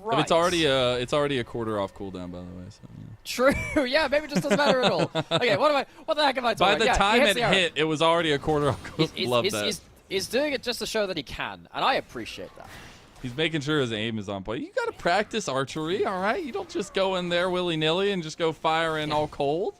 Right. It's already a quarter off cooldown, by the way. So, yeah. True. Yeah, maybe it just doesn't matter at all. Okay, what the heck am I talking By about? the Yeah, time he it hits the arrow. hit, it was already a quarter. Love that. He's doing it just to show that he can, and I appreciate that. He's making sure his aim is on point. You got to practice archery, all right? You don't just go in there willy-nilly and just go firing all cold.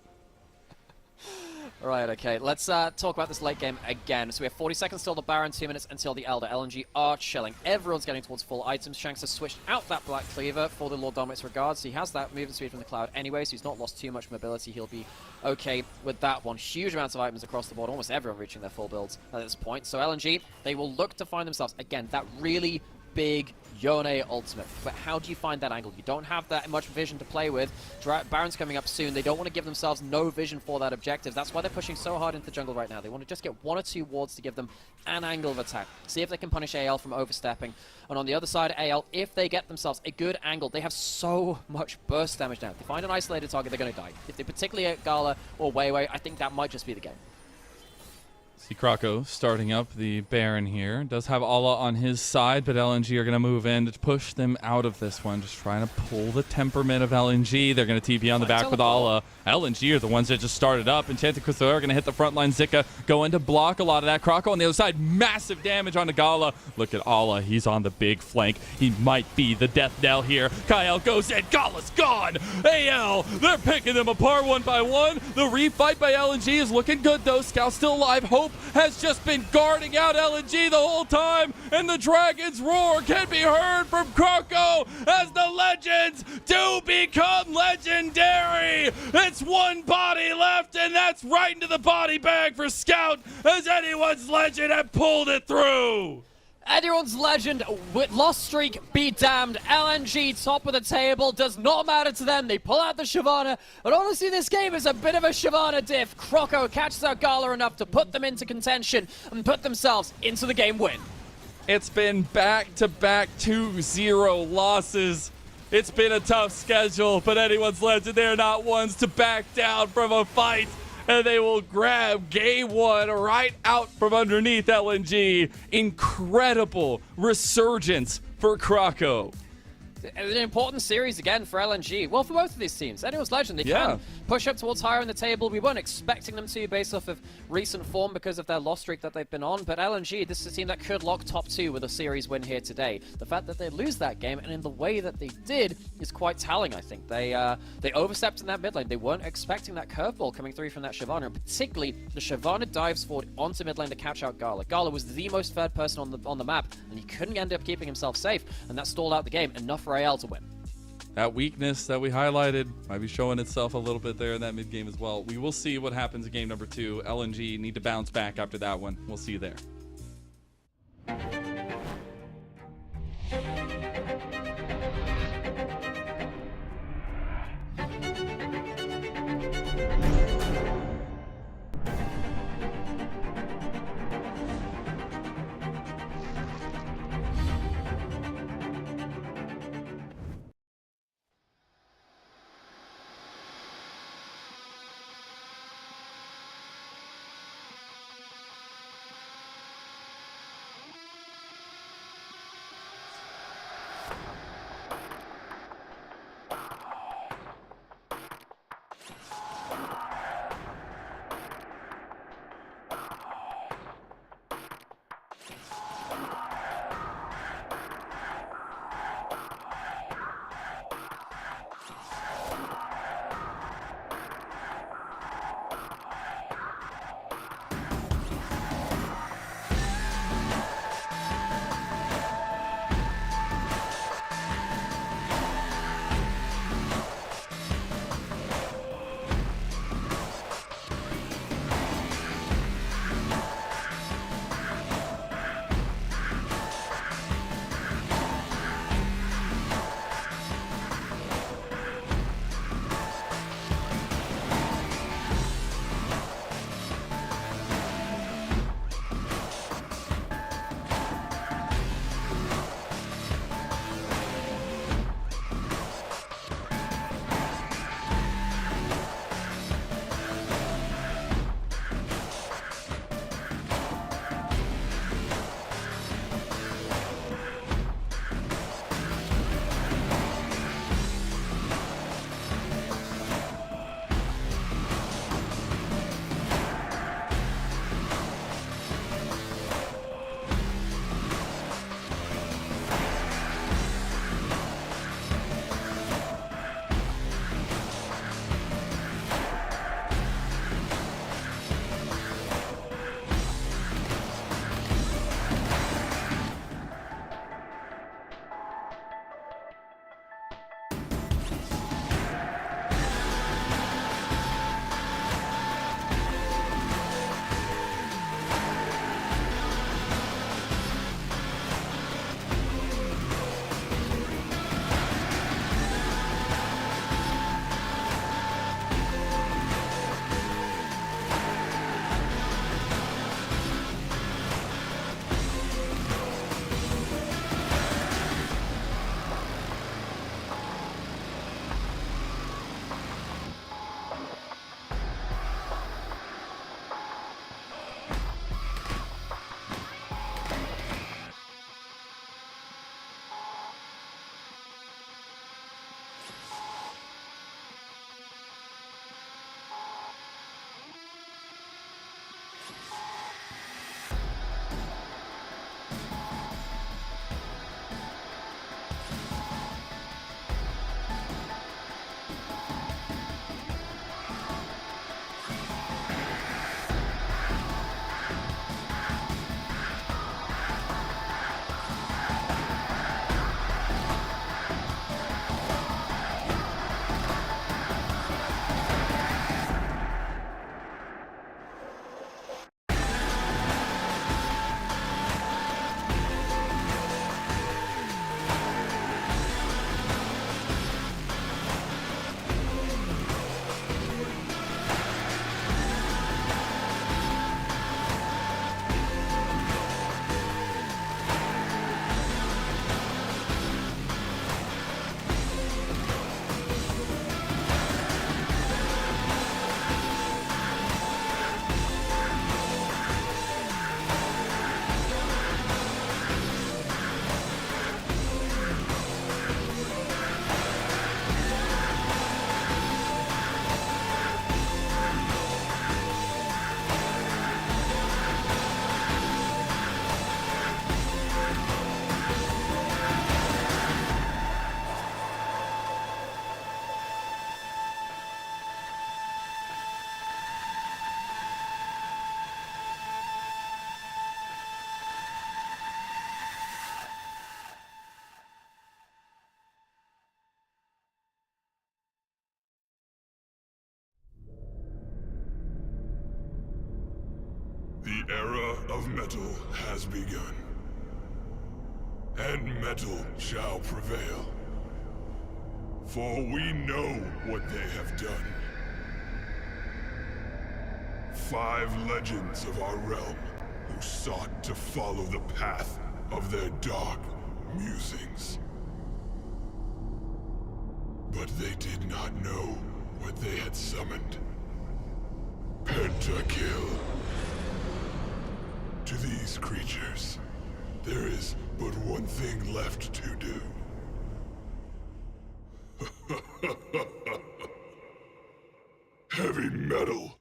Right, okay, let's talk about this late game again. So we have 40 seconds till the Baron, 2 minutes until the Elder. LNG are chilling. Everyone's getting towards full items. Shanks has switched out that Black Cleaver for the Lord Dominate's regards. He has that movement speed from the Cloud anyway, so he's not lost too much mobility. He'll be okay with that one. Huge amounts of items across the board, almost everyone reaching their full builds at this point. So LNG, they will look to find themselves, again, that really big Yone ultimate. But how do you find that angle? You don't have that much vision to play with. Baron's coming up soon. They don't want to give themselves no vision for that objective. That's why they're pushing so hard into the jungle right now. They want to just get 1 or 2 wards to give them an angle of attack. See if they can punish AL from overstepping. And on the other side, AL, if they get themselves a good angle, they have so much burst damage now. If they find an isolated target, they're going to die. If they particularly at Gala or Weiwei, I think that might just be the game. See Krako starting up the Baron here. Does have Allah on his side, but LNG are going to move in to push them out of this one. Just trying to pull the temperament of LNG. They're going to TP on the back with Allah. LNG are the ones that just started up. Enchanted Crystal are going to hit the front line. Zika going to block a lot of that. Krako on the other side. Massive damage onto Gala. Look at Allah. He's on the big flank. He might be the death knell here. Kyle goes in. Gala's gone. AL, they're picking them apart one by one. The refight by LNG is looking good, though. Scout's still alive. Hope has just been guarding out LNG the whole time, and the Dragon's roar can be heard from Krako as the legends do become legendary. It's one body left, and that's right into the body bag for Scout as anyone's legend have pulled it through. Anyone's legend, lost streak, be damned. LNG, top of the table, does not matter to them. They pull out the Shyvana, and honestly, this game is a bit of a Shyvana diff. Krako catches out Gala enough to put them into contention and put themselves into the game win. It's been back-to-back 2-0 losses. It's been a tough schedule, but anyone's legend, they're not ones to back down from a fight. And they will grab game 1 right out from underneath LNG. Incredible resurgence for Krako. An important series again for LNG. Well, for both of these teams. Anyone's legend, they can push up towards higher in the table. We weren't expecting them to based off of recent form because of their loss streak that they've been on. But LNG, this is a team that could lock top 2 with a series win here today. The fact that they lose that game and in the way that they did is quite telling, I think. They overstepped in that mid lane. They weren't expecting that curveball coming through from that Shyvana. And particularly, the Shyvana dives forward onto mid lane to catch out Gala. Gala was the most fed person on the map, and he couldn't end up keeping himself safe. And that stalled out the game. Enough for AL to win. That weakness that we highlighted might be showing itself a little bit there in that mid game as well. We will see what happens in game number 2. LNG need to bounce back after that one. We'll see you there. The era of metal has begun. And metal shall prevail. For we know what they have done. 5 legends of our realm who sought to follow the path of their dark musings. But they did not know what they had summoned. Pentakill. To these creatures, there is but one thing left to do. Heavy metal.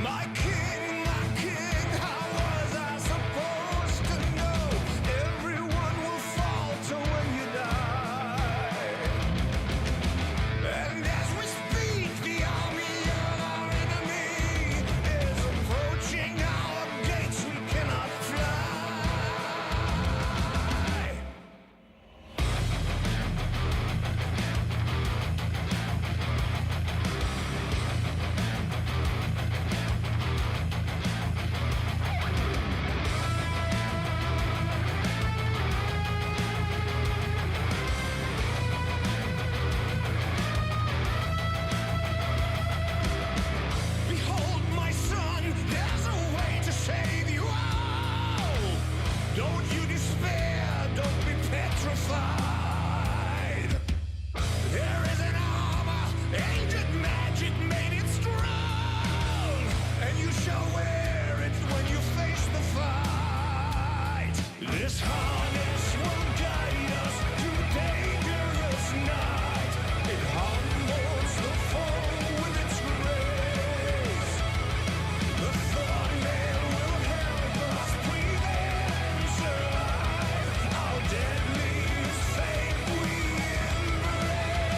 My king, how was I supposed to know? Everyone will falter when you die. And as we speak, the army of our enemy is approaching our gates. We cannot fly. Behold, my son, there's a way to save you all. Don't you despair, don't be petrified. There is an armor, ancient magic made it strong, and you shall wear it when you face the fight. This harness will guide us through dangerous night. It humbles the foe with its grace. The thorn nail will help us prevail and survive. Our deadly fate we embrace.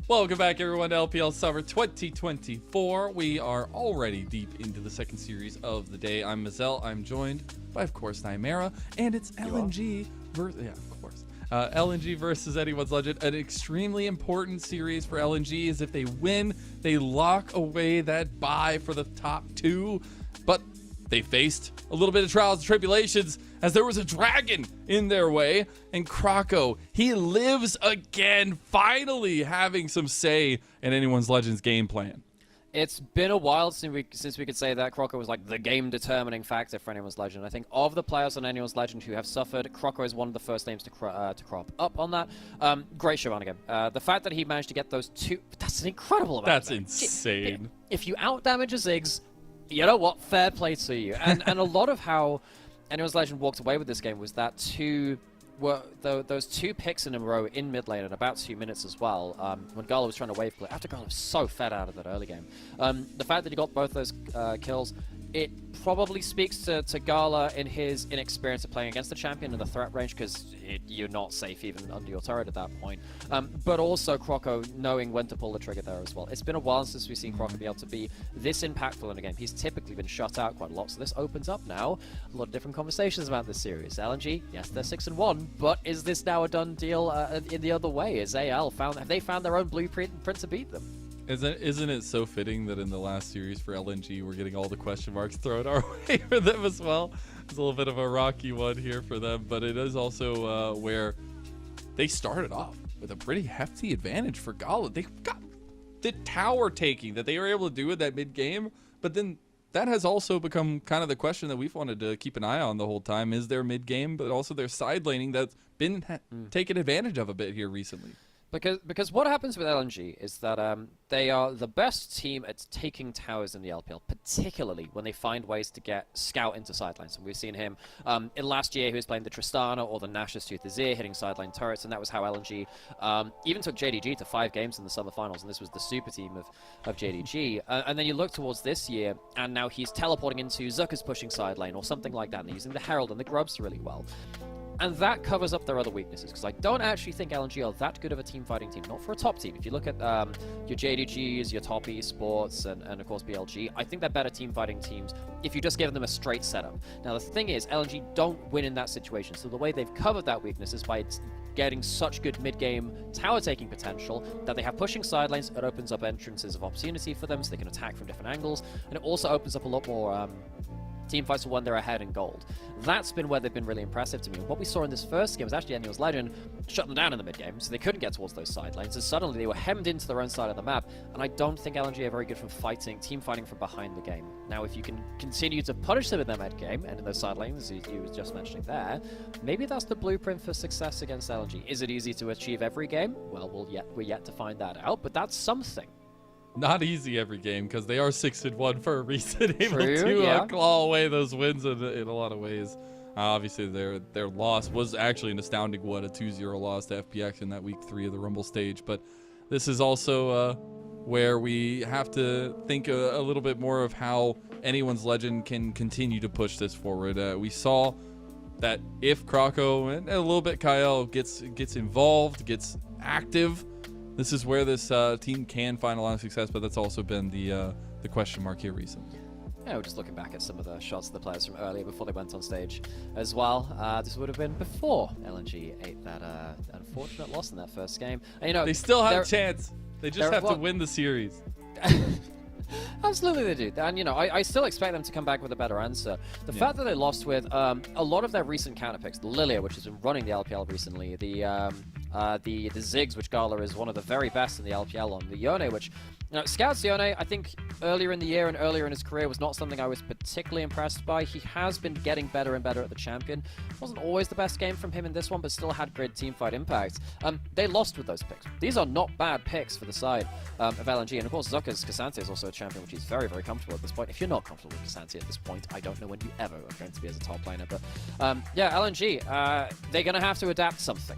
Welcome back, everyone, to LPL Summer 2024. We are already deep into the second series of the day. I'm Mazel. I'm joined by, of course, Nymera, and it's LNG versus, yeah, of course, LNG versus Anyone's Legend. An extremely important series for LNG, is if they win, they lock away that bye for the top two. But they faced a little bit of trials and tribulations as there was a dragon in their way, and Croco, he lives again, finally having some say in Anyone's Legend's game plan. It's been a while since we could say that Croco was like the game-determining factor for Anyone's Legend. I think of the players on Anyone's Legend who have suffered, Croco is one of the first names to crop up on that. Great shenanigan. The fact that he managed to get those two, that's an incredible amount. That's insane. If you out-damage a Ziggs, you know what? Fair play to you. And a lot of how Anyone's Legend walked away with this game was that those two picks in a row in mid lane at about 2 minutes as well, when Gala was trying to wave play, after Gala was so fed out of that early game. The fact that he got both those kills, it probably speaks to Gala in his inexperience of playing against the champion in the threat range, because you're not safe even under your turret at that point. But also Croco knowing when to pull the trigger there as well. It's been a while since we've seen Croco be able to be this impactful in a game. He's typically been shut out quite a lot, so this opens up now a lot of different conversations about this series. LNG, yes, they're 6-1, but is this now a done deal in the other way? Have they found their own blueprint to beat them? Isn't it so fitting that in the last series for LNG, we're getting all the question marks thrown our way for them as well? It's a little bit of a rocky one here for them, but it is also where they started off with a pretty hefty advantage for Gala. They got the tower taking that they were able to do in that mid-game, but then that has also become kind of the question that we've wanted to keep an eye on the whole time, is their mid-game, but also their side laning that's been taken advantage of a bit here recently. Because what happens with LNG is that they are the best team at taking towers in the LPL, particularly when they find ways to get Scout into sidelines. And we've seen him in last year, he was playing the Tristana or the Nash's Tooth Azir, hitting sideline turrets, and that was how LNG even took JDG to 5 games in the summer finals, and this was the super team of JDG. And then you look towards this year, and now he's teleporting into Zucker's pushing sideline or something like that, and they're using the Herald and the Grubs really well. And that covers up their other weaknesses, because I don't actually think LNG are that good of a team-fighting team, not for a top team. If you look at your JDGs, your top esports, and of course BLG, I think they're better team-fighting teams if you just give them a straight setup. Now the thing is, LNG don't win in that situation, so the way they've covered that weakness is by getting such good mid-game tower-taking potential that they have pushing sidelines. It opens up entrances of opportunity for them, so they can attack from different angles, and it also opens up a lot more team fights when they're ahead in gold. That's been where they've been really impressive to me. What we saw in this first game was actually Anyone's Legend shut them down in the mid-game, so they couldn't get towards those side lanes, and suddenly they were hemmed into their own side of the map, and I don't think LNG are very good from team fighting from behind the game. Now, if you can continue to punish them in their mid-game, and in those side lanes, as you were just mentioning there, maybe that's the blueprint for success against LNG. Is it easy to achieve every game? Well, we're yet to find that out, but that's something. Not easy every game, because they are 6-1 for a reason, able True, to yeah. claw away those wins in a lot of ways. Obviously, their loss was actually an astounding one, a 2-0 loss to FPX in that week 3 of the Rumble stage. But this is also where we have to think a little bit more of how Anyone's Legend can continue to push this forward. We saw that if Croco and a little bit Kyle gets involved, gets active, this is where this team can find a lot of success, but that's also been the question mark here recently. Yeah, we're just looking back at some of the shots of the players from earlier before they went on stage as well. This would have been before LNG ate that unfortunate loss in that first game. And, you know, they still have a chance. They just have to win the series. Absolutely they do. And, you know, I still expect them to come back with a better answer. The fact that they lost with a lot of their recent counter picks, the Lilia, which has been running the LPL recently, the Ziggs, which Gala is one of the very best in the LPL on, the Yone, which, you know, Scout's Yone, I think earlier in the year and earlier in his career was not something I was particularly impressed by. He has been getting better and better at the champion. Wasn't always the best game from him in this one, but still had great teamfight impact. They lost with those picks. These are not bad picks for the side of LNG. And of course, Zucker's Cassante is also a champion, which he's very, very comfortable at this point. If you're not comfortable with Cassante at this point, I don't know when you ever are going to be as a top laner. But yeah, LNG, they're going to have to adapt something.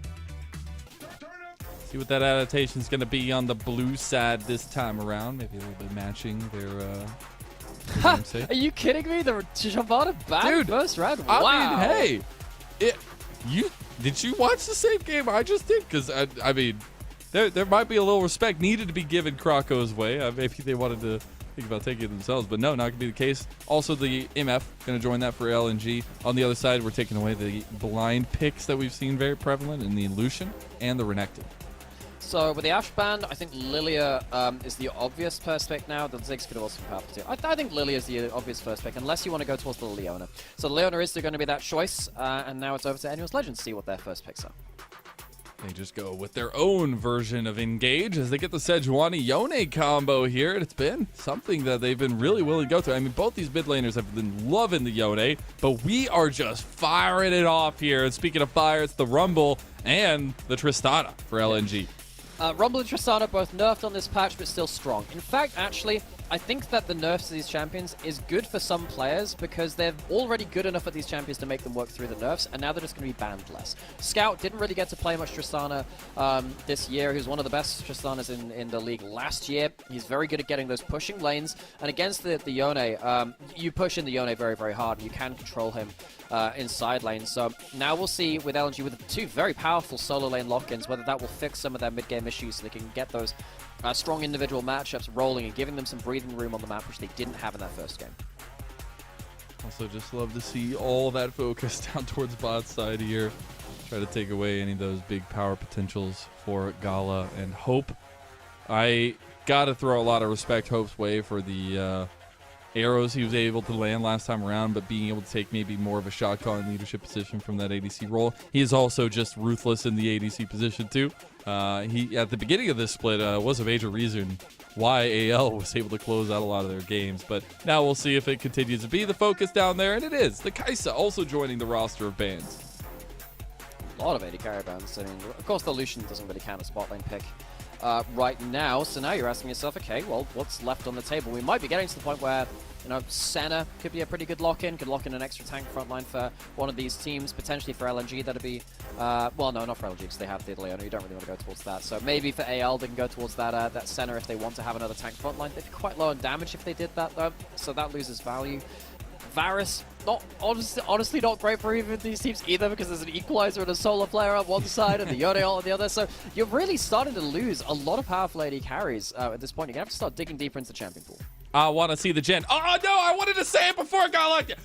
See what that adaptation is going to be on the blue side this time around. Maybe a little bit matching their namesake. Are you kidding me? The Shyvana bad Dude, first round? I Wow. mean, hey, did you watch the same game I just did? Because, I mean, there might be a little respect needed to be given Krako's way. Maybe they wanted to think about taking it themselves, but no, not going to be the case. Also, the MF going to join that for LNG. On the other side, we're taking away the blind picks that we've seen very prevalent in the Lucian and the Renekton. So with the Ash band, I think Lilia is the obvious first pick now. The Ziggs could also be powerful too. I think Lilia is the obvious first pick, unless you want to go towards the Leona. So Leona is going to be that choice, and now it's over to Annual's Legends to see what their first picks are. They just go with their own version of Engage as they get the Sejuani Yone combo here. And it's been something that they've been really willing to go to. I mean, both these mid laners have been loving the Yone, but we are just firing it off here. And speaking of fire, it's the Rumble and the Tristana for LNG. Rumble and Tristana both nerfed on this patch, but still strong. In fact, actually, I think that the nerfs to these champions is good for some players because they're already good enough at these champions to make them work through the nerfs, and now they're just going to be banned less. Scout didn't really get to play much Tristana this year. He was one of the best Tristanas in the league last year. He's very good at getting those pushing lanes, and against the Yone, you push in the Yone very, very hard, and you can control him in side lanes. So now we'll see with LNG with two very powerful solo lane lock-ins whether that will fix some of their mid-game issues so they can get those strong individual matchups rolling and giving them some breathing room on the map, which they didn't have in that first game. Also, just love to see all that focus down towards bot side here. Try to take away any of those big power potentials for Gala and Hope. I got to throw a lot of respect Hope's way for the arrows he was able to land last time around, but being able to take maybe more of a shot calling leadership position from that ADC role. He is also just ruthless in the ADC position too. He at the beginning of this split was a major reason why AL was able to close out a lot of their games, but now we'll see if it continues to be the focus down there, and it is. The Kaisa also joining the roster of bans. A lot of AD carry bans. I mean, of course the Lucian doesn't really count a spot lane pick right now, so now you're asking yourself, okay, well, what's left on the table? We might be getting to the point where, you know, Senna could be a pretty good lock-in, could lock in an extra tank frontline for one of these teams, potentially for LNG. That'd be, well, no, not for LNG, because they have the Leona. You don't really want to go towards that. So maybe for AL, they can go towards that Senna if they want to have another tank frontline. They'd be quite low on damage if they did that, though, so that loses value. Varus, not honestly not great for either of these teams either, because there's an equalizer and a solar flare on one side and the Yone ult on the other. So you're really starting to lose a lot of powerful AD carries at this point. You're going to have to start digging deeper into the champion pool. I want to see the Gen. Oh, no, I wanted to say it before it got like it.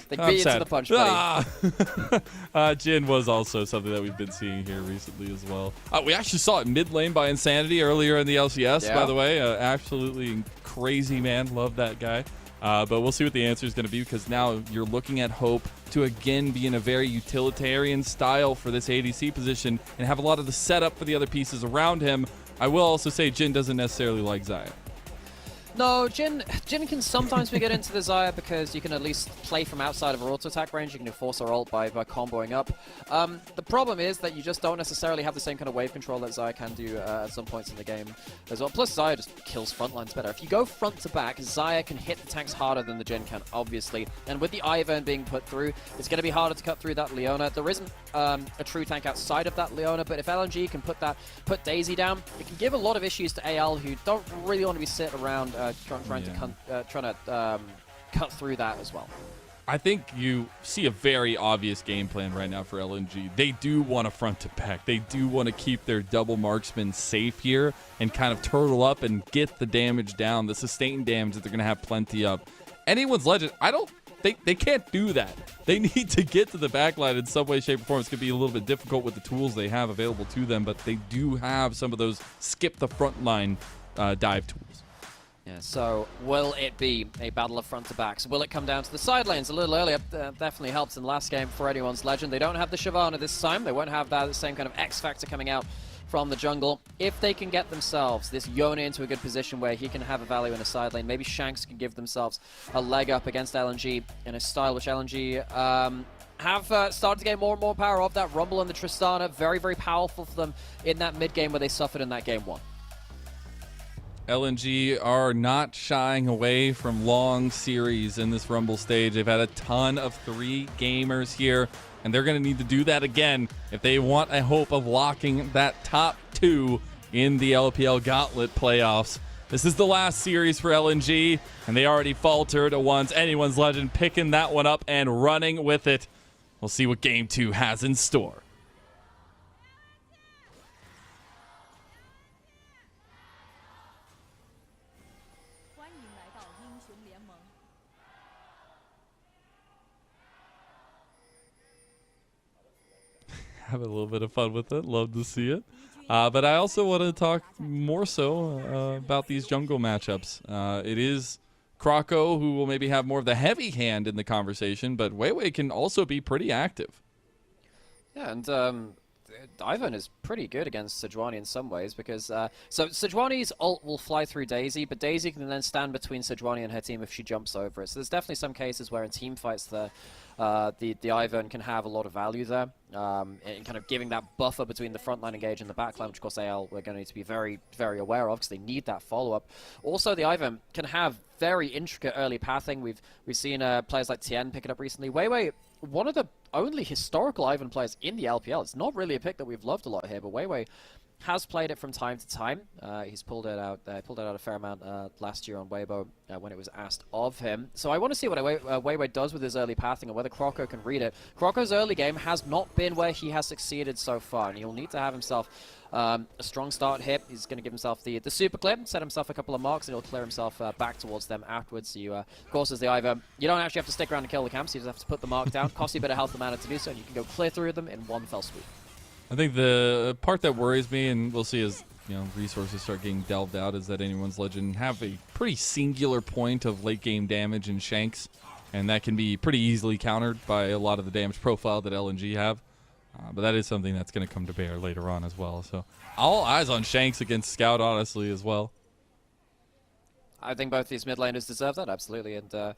They beat you to the punch, buddy. Jin was also something that we've been seeing here recently as well. We actually saw it mid lane by Insanity earlier in the LCS, by the way. Absolutely crazy, man. Love that guy. But we'll see what the answer is going to be, because now you're looking at Hope to again be in a very utilitarian style for this ADC position and have a lot of the setup for the other pieces around him. I will also say Jin doesn't necessarily like Xayah. No, Jin can sometimes get into the Xayah because you can at least play from outside of her auto attack range. You can enforce her ult by comboing up. The problem is that you just don't necessarily have the same kind of wave control that Xayah can do at some points in the game as well. Plus, Xayah just kills frontlines better. If you go front to back, Xayah can hit the tanks harder than the Jin can, obviously. And with the Ivern being put through, it's going to be harder to cut through that Leona. There isn't a true tank outside of that Leona, but if LNG can put Daisy down, it can give a lot of issues to AL, who don't really want to be sitting around trying to cut through that as well. I think you see a very obvious game plan right now for LNG. They do want to front to back. They do want to keep their double marksman safe here and kind of turtle up and get the damage down, the sustained damage that they're going to have plenty of. Anyone's Legend, they can't do that. They need to get to the backline in some way, shape, or form. It's going to be a little bit difficult with the tools they have available to them, but they do have some of those skip the front line dive tools. Yeah, so will it be a battle of front to backs? Will it come down to the side lanes a little earlier? Definitely helps in the last game for anyone's Legend. They don't have the Shyvana this time. They won't have that same kind of X factor coming out from the jungle. If they can get themselves this Yone into a good position where he can have a value in a side lane, maybe Shanks can give themselves a leg up against LNG in a style which LNG have started to gain more and more power of. That Rumble and the Tristana, very, very powerful for them in that mid game where they suffered in that game 1. LNG are not shying away from long series in this Rumble stage. They've had a ton of 3 gamers here. and they're going to need to do that again if they want a hope of locking that top 2 in the LPL Gauntlet playoffs. This is the last series for LNG, and they already faltered once. Anyone's Legend picking that one up and running with it. We'll see what Game 2 has in store. Have a little bit of fun with it. Love to see it. But I also want to talk more so about these jungle matchups. It is Croco who will maybe have more of the heavy hand in the conversation, but Weiwei can also be pretty active. Yeah, and Ivan is pretty good against Sejuani in some ways because so Sejuani's ult will fly through Daisy, but Daisy can then stand between Sejuani and her team if she jumps over it. So there's definitely some cases where in team fights the Ivan can have a lot of value there, in kind of giving that buffer between the frontline engage and the backline, which of course AL we're going to need to be very, very aware of because they need that follow-up. Also, the Ivan can have very intricate early pathing. We've seen players like Tien pick it up recently. Weiwei, one of the only historical Ivan players in the LPL. It's not really a pick that we've loved a lot here, but Weiwei has played it from time to time. He's pulled it out a fair amount last year on Weibo when it was asked of him. So I want to see what Weiwei does with his early pathing and whether Croco can read it. Croco's early game has not been where he has succeeded so far, and he'll need to have himself a strong start here. He's going to give himself the super clear, set himself a couple of marks, and he'll clear himself back towards them afterwards. So you, of course, as the Ivan, you don't actually have to stick around and kill the camps. You just have to put the mark down, cost you a bit of health and mana to do so, and you can go clear through them in one fell swoop. I think the part that worries me, and we'll see as resources start getting delved out, is that Anyone's Legend have a pretty singular point of late game damage in Shanks, and that can be pretty easily countered by a lot of the damage profile that LNG have. But that is something that's going to come to bear later on as well. So all eyes on Shanks against Scout, honestly, as well. I think both these mid laners deserve that, absolutely. And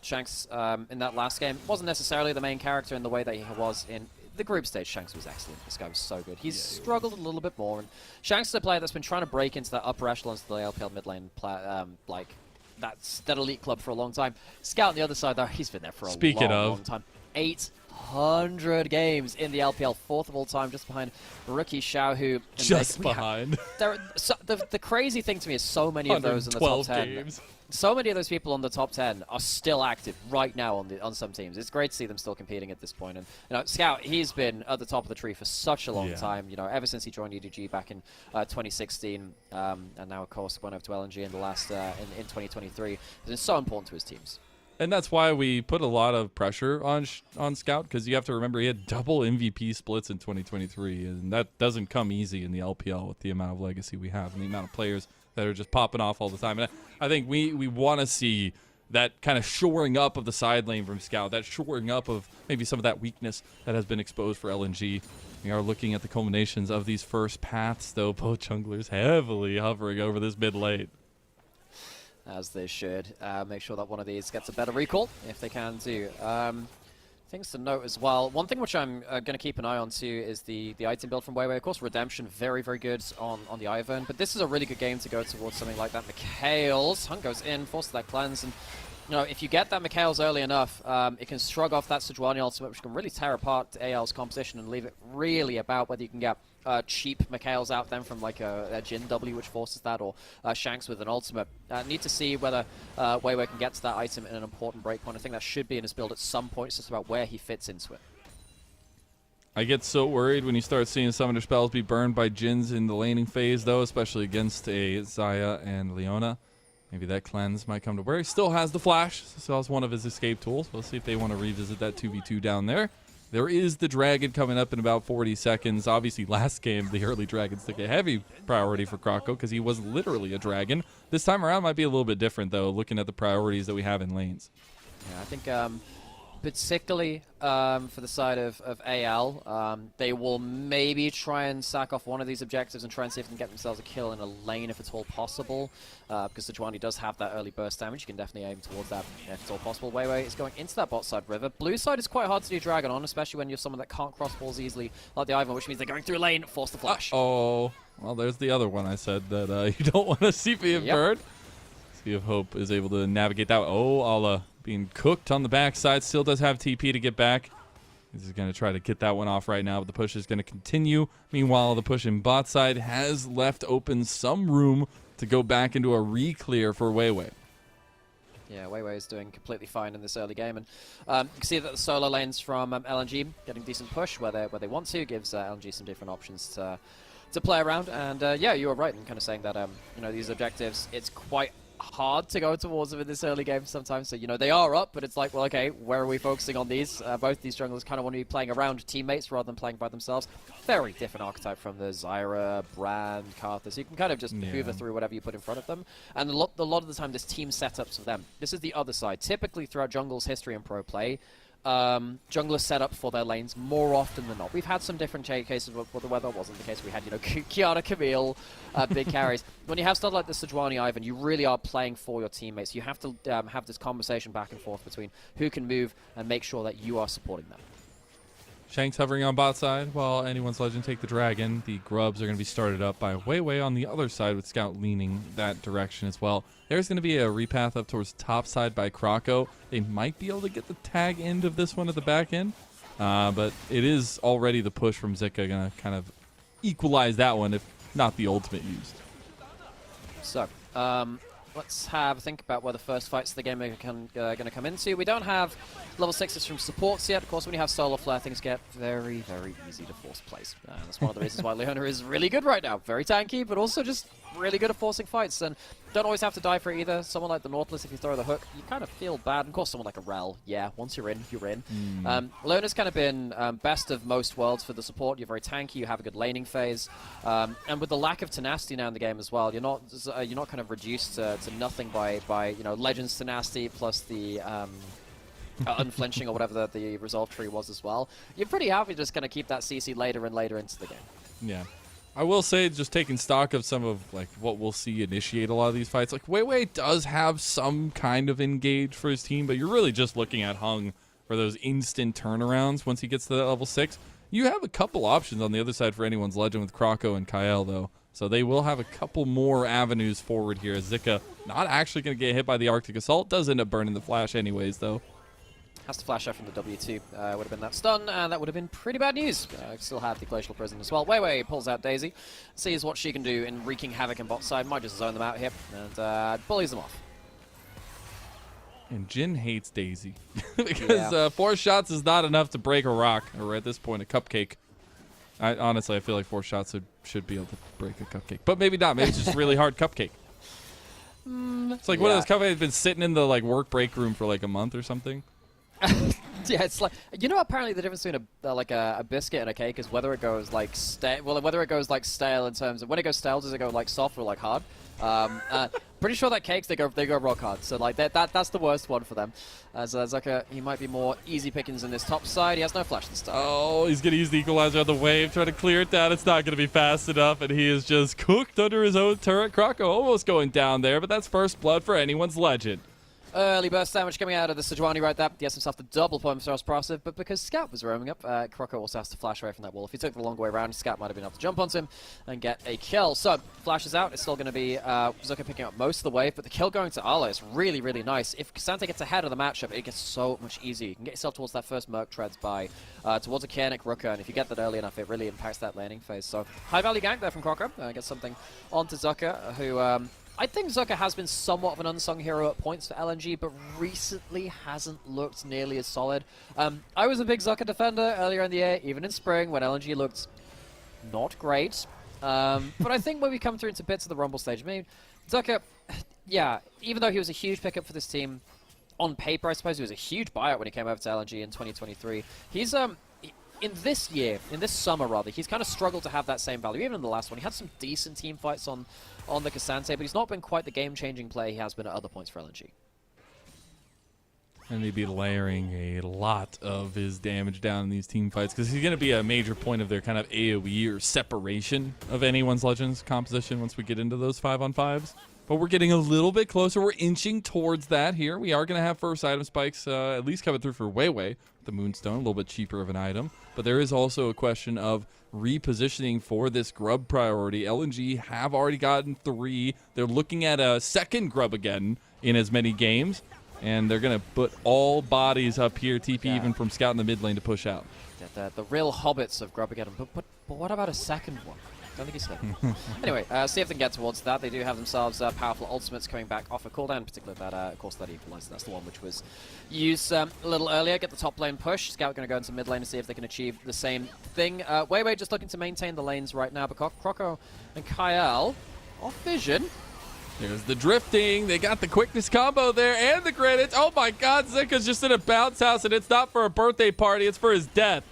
Shanks in that last game wasn't necessarily the main character in the way that he was in the group stage. Shanks was excellent. This guy was so good. He's struggled a little bit more, and Shanks is a player that's been trying to break into that upper echelons of the LPL mid lane, like that elite club for a long time. Scout on the other side, though, he's been there for a long time. 800 games in the LPL, 4th of all time, just behind rookie Xiaohu. Just behind. The crazy thing to me is so many of those in the top 10. Games. So many of those people on the top 10 are still active right now on some teams. It's great to see them still competing at this point. And Scout, he's been at the top of the tree for such a long time. Ever since he joined EDG back in 2016, and now of course went over to LNG in the last in 2023. It's so important to his teams. And that's why we put a lot of pressure on Scout, because you have to remember he had double MVP splits in 2023, and that doesn't come easy in the LPL with the amount of legacy we have and the amount of players that are just popping off all the time. And I think we want to see that kind of shoring up of the side lane from Scout, that shoring up of maybe some of that weakness that has been exposed for LNG. We are looking at the culminations of these first paths, though. Both junglers heavily hovering over this mid lane. As they should. Make sure that one of these gets a better recall, if they can do. Things to note as well. One thing which I'm going to keep an eye on too is the item build from Weiwei. Of course, Redemption, very, very good on the Ivan, but this is a really good game to go towards something like that. Mikhail's Hunt goes in, forces that cleanse, and if you get that Mikhail's early enough, it can shrug off that Sejuani ultimate, which can really tear apart AL's composition and leave it really about whether you can get cheap Mikhail's out then from like a Jin W, which forces that, or Shanks with an ultimate. Need to see whether Weiwei can get to that item in an important breakpoint. I think that should be in his build at some point. It's just about where he fits into it. I get so worried when you start seeing summoner spells be burned by Jins in the laning phase, though, especially against a Xayah and Leona. Maybe that cleanse might come to where he still has the flash. So that's one of his escape tools. We'll see if they want to revisit that 2v2 down there. There is the dragon coming up in about 40 seconds. Obviously, last game, the early dragons took a heavy priority for Croco because he was literally a dragon. This time around might be a little bit different, though, looking at the priorities that we have in lanes. Yeah, I think particularly for the side of AL, they will maybe try and sack off one of these objectives and try and see if they can get themselves a kill in a lane if it's all possible, because Sejuani does have that early burst damage. You can definitely aim towards that if it's all possible. Weiwei is going into that bot side river. Blue side is quite hard to do Dragon on, especially when you're someone that can't cross balls easily like the Ivan, which means they're going through lane, force the flash. Oh, well, there's the other one I said that you don't want to see being burned. See if Hope is able to navigate that. Oh, Ala being cooked on the backside. Still does have TP to get back. He's going to try to get that one off right now, but the push is going to continue. Meanwhile, the push in bot side has left open some room to go back into a re-clear for Weiwei. Yeah, Weiwei is doing completely fine in this early game, and you can see that the solo lanes from LNG getting decent push where they want to, gives LNG some different options to play around. And yeah, you were right in kind of saying that you know, these objectives, it's quite hard to go towards them in this early game sometimes. So, you know, they are up, but it's like, well, okay, where are we focusing on these? Both these junglers kind of want to be playing around teammates rather than playing by themselves. Very different archetype from the Zyra, Brand, Karthus. You can kind of just hoover through whatever you put in front of them. And a lot of the time, this team setups for them. This is the other side. Typically, throughout jungle's history and pro play, junglers set up for their lanes more often than not. We've had some different cases where the weather wasn't the case. We had, you know, Kiana, Camille, big carries. When you have stuff like the Sejuani Ivan, you really are playing for your teammates. You have to have this conversation back and forth between who can move and make sure that you are supporting them. Shanks hovering on bot side while Anyone's Legend take the dragon. The grubs are going to be started up by Weiwei on the other side with Scout leaning that direction as well. There's going to be a repath up towards top side by Kroko. They might be able to get the tag end of this one at the back end, but it is already the push from Zika going to kind of equalize that one, if not the ultimate used. So, let's have a think about where the first fights of the game are going to come into. We don't have level 6s from supports yet. Of course, when you have Solar Flare, things get very, very easy to force plays. That's one of the reasons why Leona is really good right now. Very tanky, but also just really good at forcing fights. And don't always have to die for it either. Someone like the Nautilus, if you throw the hook, you kind of feel bad. And of course, someone like a Rel, yeah, once you're in, you're in. Leona's kind of been best of most worlds for the support. You're very tanky, you have a good laning phase. And with the lack of tenacity now in the game as well, you're not kind of reduced to nothing by you know, Legends tenacity plus the unflinching or whatever the resolve tree was as well. You're pretty happy just going to keep that CC later and later into the game. Yeah. I will say, just taking stock of some of like what we'll see initiate a lot of these fights, like Weiwei does have some kind of engage for his team, but you're really just looking at Hung for those instant turnarounds once he gets to that level 6. You have a couple options on the other side for Anyone's Legend with Kroko and Kael, though. So they will have a couple more avenues forward here, as Zika not actually going to get hit by the Arctic Assault. Does end up burning the flash anyways, though. Has to flash out from the W2. Would have been that stun, and that would have been pretty bad news. Still have the Glacial Prison as well. Weiwei pulls out Daisy, sees what she can do in wreaking havoc in bot side. Might just zone them out here, and bullies them off. And Jin hates Daisy because 4 shots is not enough to break a rock, or at this point, a cupcake. Honestly, I feel like 4 shots should be able to break a cupcake, but maybe not. Maybe it's just really hard cupcake. It's like one of those cupcakes that's been sitting in the like work break room for like a month or something. Yeah, it's like, you know, apparently the difference between a biscuit and a cake is whether it goes like stale. Well, whether it goes like stale in terms of when it goes stale, does it go like soft or like hard? Pretty sure that cakes they go rock hard. So like that's the worst one for them. As Zucker, he might be more easy pickings in this top side. He has no flash this time. Oh, he's gonna use the equalizer on the wave, try to clear it down. It's not gonna be fast enough, and he is just cooked under his own turret. Kroko almost going down there, but that's first blood for Anyone's Legend. Early burst damage coming out of the Sejuani right there. He has himself the double point for passive, but because Scout was roaming up, Kroko also has to flash away from that wall. If he took the long way around, Scout might have been able to jump onto him and get a kill. So, flashes out. It's still going to be Zucker picking up most of the wave, but the kill going to Arlo is really, really nice. If Cassante gets ahead of the matchup, it gets so much easier. You can get yourself towards that first Merc Treads by towards a Kianic Rooker, and if you get that early enough, it really impacts that laning phase. So, high value gank there from Kroko. Gets something onto Zucker, who... I think Zucker has been somewhat of an unsung hero at points for LNG, but recently hasn't looked nearly as solid. I was a big Zucker defender earlier in the year, even in spring, when LNG looked not great. But I think when we come through into bits of the Rumble stage, I mean, Zucker, yeah, even though he was a huge pickup for this team, on paper, I suppose he was a huge buyout when he came over to LNG in 2023. He's, in this summer rather, he's kind of struggled to have that same value. Even in the last one, he had some decent team fights on the Cassante, but he's not been quite the game-changing play he has been at other points for LNG. And he'd be layering a lot of his damage down in these team fights because he's going to be a major point of their kind of AoE or separation of Anyone's Legends composition once we get into those 5-on-5s. But we're getting a little bit closer. We're inching towards that here. We are going to have first item spikes at least coming through for Weiwei. The Moonstone, a little bit cheaper of an item. But there is also a question of repositioning for this grub priority. LNG have already gotten 3. They're looking at a second grub again in as many games. And they're going to put all bodies up here, TP even from Scout in the mid lane to push out. The real hobbits of Grubageddon. But what about a second one? Don't think he's there. Anyway, see if they can get towards that. They do have themselves powerful ultimates coming back off a cooldown, particularly that, of course, that equalizer. That's the one which was used a little earlier. Get the top lane push. Scout going to go into mid lane to see if they can achieve the same thing. Weiwei just looking to maintain the lanes right now, but Croco and Kyle off vision. There's the drifting. They got the quickness combo there and the grenades. Oh my god, Zika's just in a bounce house, and it's not for a birthday party, it's for his death.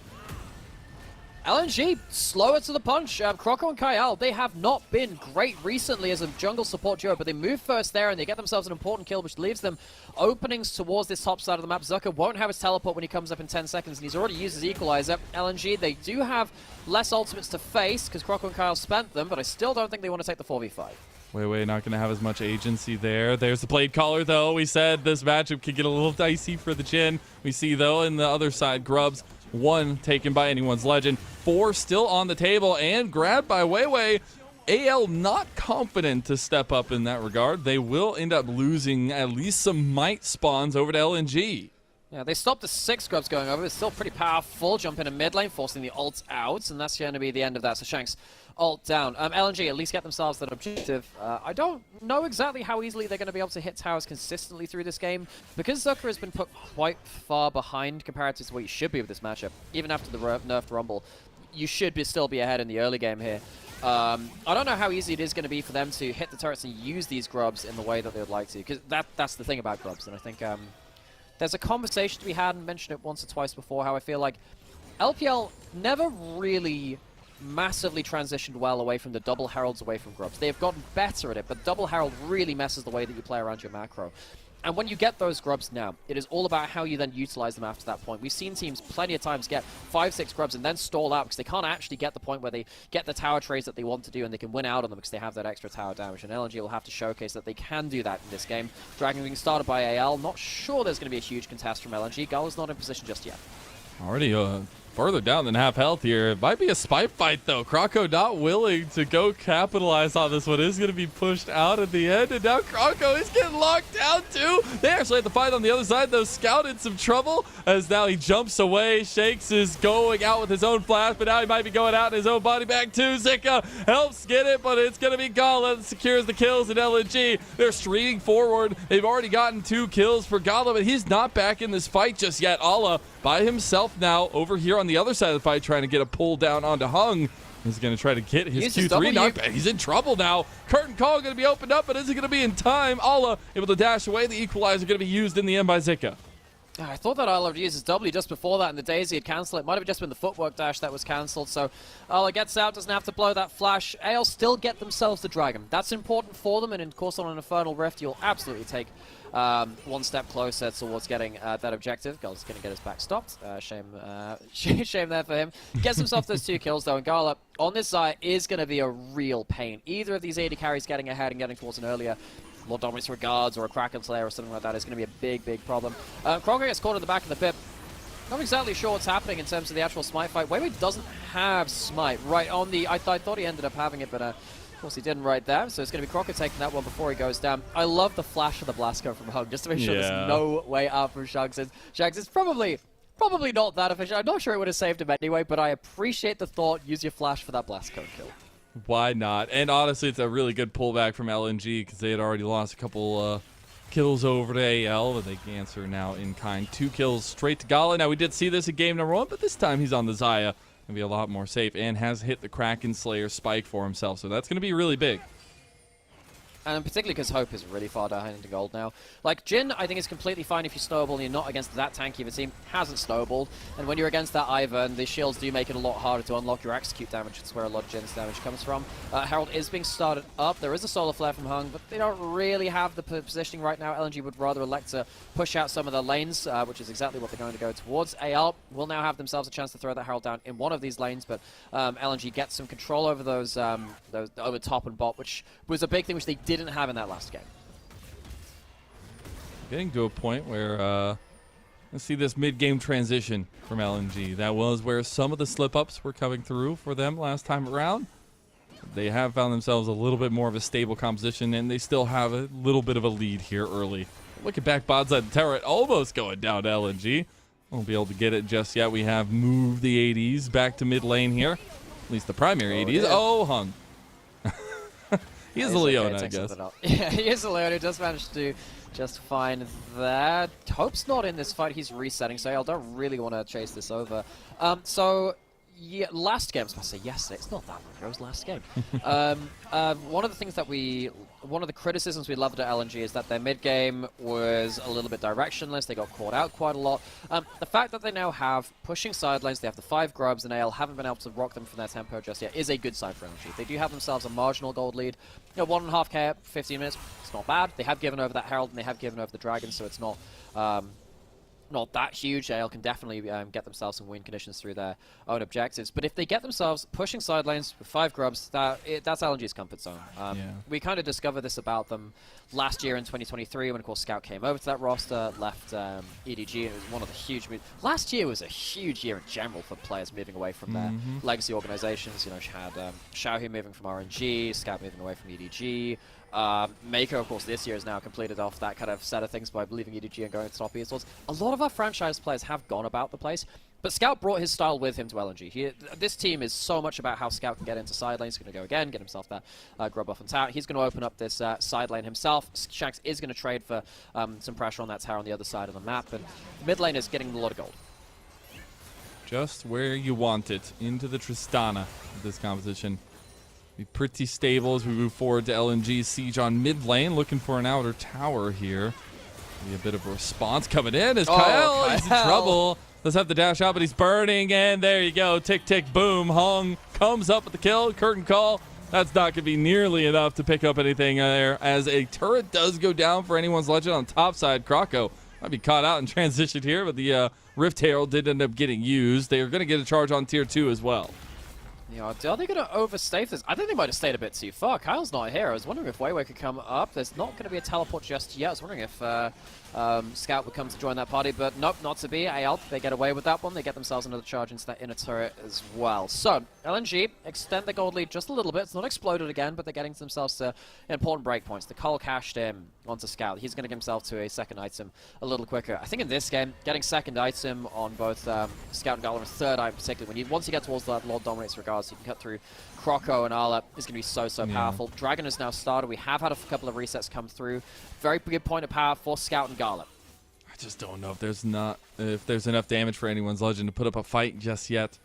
LNG, slower to the punch. Croco and Kyle, they have not been great recently as a jungle support duo, but they move first there and they get themselves an important kill, which leaves them openings towards this top side of the map. Zucker won't have his teleport when he comes up in 10 seconds, and he's already used his equalizer. LNG, they do have less ultimates to face because Croco and Kyle spent them, but I still don't think they want to take the 4v5. Weiwei not going to have as much agency there. There's the blade caller, though. We said this matchup could get a little dicey for the Jhin. We see, though, in the other side, Grubs, 1 taken by anyone's legend, 4 still on the table and grabbed by Weiwei. AL not confident to step up in that regard. They will end up losing at least some might spawns over to LNG. Yeah, they stopped the 6 Grubs going over. It's still pretty powerful. Jump in mid lane, forcing the ult out, and that's going to be the end of that. So Shanks ult down. LNG at least get themselves that objective. I don't know exactly how easily they're going to be able to hit towers consistently through this game, because Zucker has been put quite far behind comparative to what you should be with this matchup. Even after the nerfed Rumble, you should still be ahead in the early game here. I don't know how easy it is going to be for them to hit the turrets and use these Grubs in the way that they would like to, because that's the thing about Grubs, and I think there's a conversation to be had, and mentioned it once or twice before, how I feel like LPL never really massively transitioned well away from the double heralds, away from Grubs. They have gotten better at it, but double herald really messes the way that you play around your macro. And when you get those Grubs now, it is all about how you then utilize them after that point. We've seen teams plenty of times get 5-6 Grubs and then stall out because they can't actually get the point where they get the tower trades that they want to do, and they can win out on them because they have that extra tower damage. And LNG will have to showcase that they can do that in this game. Dragon being started by AL. Not sure there's going to be a huge contest from LNG. Gala's not in position just yet. Already further down than half health here. It might be a spike fight, though. Croco not willing to go capitalize on this one. Is going to be pushed out at the end, and now Croco is getting locked down, too. They actually have to fight on the other side, though. Scout in some trouble, as now he jumps away. Shakes is going out with his own flash, but now he might be going out in his own body back, too. Zika helps get it, but it's going to be Gala that secures the kills in LNG. They're streaming forward. They've already gotten 2 kills for Gala, but he's not back in this fight just yet. Ala by himself now over here on the other side of the fight, trying to get a pull down onto Hung. He's going to try to get his Q3 knockback. He's in trouble now. Curtain call going to be opened up, but is it going to be in time? Ala able to dash away. The equalizer going to be used in the end by Zika. I thought that Ala would use his W just before that, and the Daisy had cancelled it. Might have just been the footwork dash that was cancelled, so Ala gets out, doesn't have to blow that flash. AL still get themselves the Dragon. That's important for them, and of course on an Infernal Rift, you'll absolutely take one step closer towards getting that objective. Gala's going to get his back stopped. Shame there for him. Gets himself those 2 kills, though, and Gala on this side is going to be a real pain. Either of these AD carries getting ahead and getting towards an earlier Lord Dominus Regards or a Kraken Slayer or something like that is going to be a big problem. Croco gets caught in the back of the pit. Not exactly sure what's happening in terms of the actual Smite fight. Weiwei doesn't have Smite right on the... I thought he ended up having it, but of course he didn't right there. So it's going to be Croco taking that one before he goes down. I love the flash of the Blasco from Hug, just to make sure there's no way out from Shanks. Shanks is probably not that efficient. I'm not sure it would have saved him anyway, but I appreciate the thought. Use your flash for that Blasco kill. Why not? And honestly, it's a really good pullback from LNG because they had already lost a couple kills over to AL, but they can answer now in kind. 2 kills straight to Gala. Now, we did see this in game number 1, but this time he's on the Xayah. Going to be a lot more safe and has hit the Kraken Slayer spike for himself, so that's going to be really big. And particularly because Hope is really far down into gold now. Like, Jhin, I think is completely fine if you snowball and you're not against that tanky of a team. Hasn't snowballed. And when you're against that Ivern, the shields do make it a lot harder to unlock your execute damage. That's where a lot of Jhin's damage comes from. Herald is being started up. There is a solar flare from Hung, but they don't really have the positioning right now. LNG would rather elect to push out some of the lanes, which is exactly what they're going to go towards. AL will now have themselves a chance to throw that Herald down in one of these lanes, but LNG gets some control over those over top and bot, which was a big thing which they didn't have in that last game. Getting to a point where let's see this mid-game transition from LNG. That was where some of the slip-ups were coming through for them last time around. They have found themselves a little bit more of a stable composition, and they still have a little bit of a lead here early. Look at back botside the turret, almost going down to LNG. Won't be able to get it just yet. We have moved the ADs back to mid lane here. At least the primary ADs. Yeah. Oh, hung. He is a Leona, I okay, guess. Yeah, he is a Leona. Does manage to just find that. Hope's not in this fight. He's resetting, so I don't really want to chase this over. Yeah, last game, I was about to say yesterday, it's not that long ago, it was last game. One of the things that one of the criticisms we loved at LNG is that their mid game was a little bit directionless, they got caught out quite a lot. The fact that they now have pushing side lanes, they have the 5 grubs, and AL haven't been able to rock them from their tempo just yet is a good sign for LNG. They do have themselves a marginal gold lead. 1.5k, 15 minutes, it's not bad. They have given over that Herald and they have given over the Dragon, so it's not that huge. AL can definitely get themselves some win conditions through their own objectives. But if they get themselves pushing side lanes with 5 grubs, that's LNG's comfort zone. We kind of discovered this about them last year in 2023 when, of course, Scout came over to that roster, left EDG, and it was one of the huge moves. Last year was a huge year in general for players moving away from their legacy organizations. You had Xiaohu moving from RNG, Scout moving away from EDG. Mako, of course, this year has now completed off that kind of set of things by leaving EDG and going to top esports. A lot of our franchise players have gone about the place, but Scout brought his style with him to LNG. This team is so much about how Scout can get into side lanes. He's going to go again, get himself that grub off on tower. He's going to open up this side lane himself. Shanks is going to trade for some pressure on that tower on the other side of the map, and the mid lane is getting a lot of gold. Just where you want it, into the Tristana of this composition. Be pretty stable as we move forward to LNG's siege on mid lane, looking for an outer tower here. Be a bit of a response coming in as Kyle is in trouble. Does have the dash out, but he's burning, and there you go. Tick, tick, boom. Hung comes up with the kill. Curtain call. That's not going to be nearly enough to pick up anything there, as a turret does go down for anyone's legend on top side. Krako might be caught out and transitioned here, but the Rift Herald did end up getting used. They are going to get a charge on tier 2 as well. Yeah, are they going to overstay this? I think they might have stayed a bit too far. Kyle's not here. I was wondering if Weiwei could come up. There's not going to be a teleport just yet. I was wondering if Scout would come to join that party, but nope, not to be. AL, they get away with that one. They get themselves another charge into that inner turret as well. So, LNG extend the gold lead just a little bit. It's not exploded again, but they're getting themselves to important breakpoints. The Cull cashed in onto Scout. He's going to get himself to a second item a little quicker. I think in this game, getting second item on both Scout and Gala and third item particularly, once you get towards that Lord Dominates regards, you can cut through Kroko and Ala is going to be so powerful. Dragon has now started. We have had a couple of resets come through. Very good point of power for Scout and Gala. I just don't know if there's enough damage for anyone's legend to put up a fight just yet.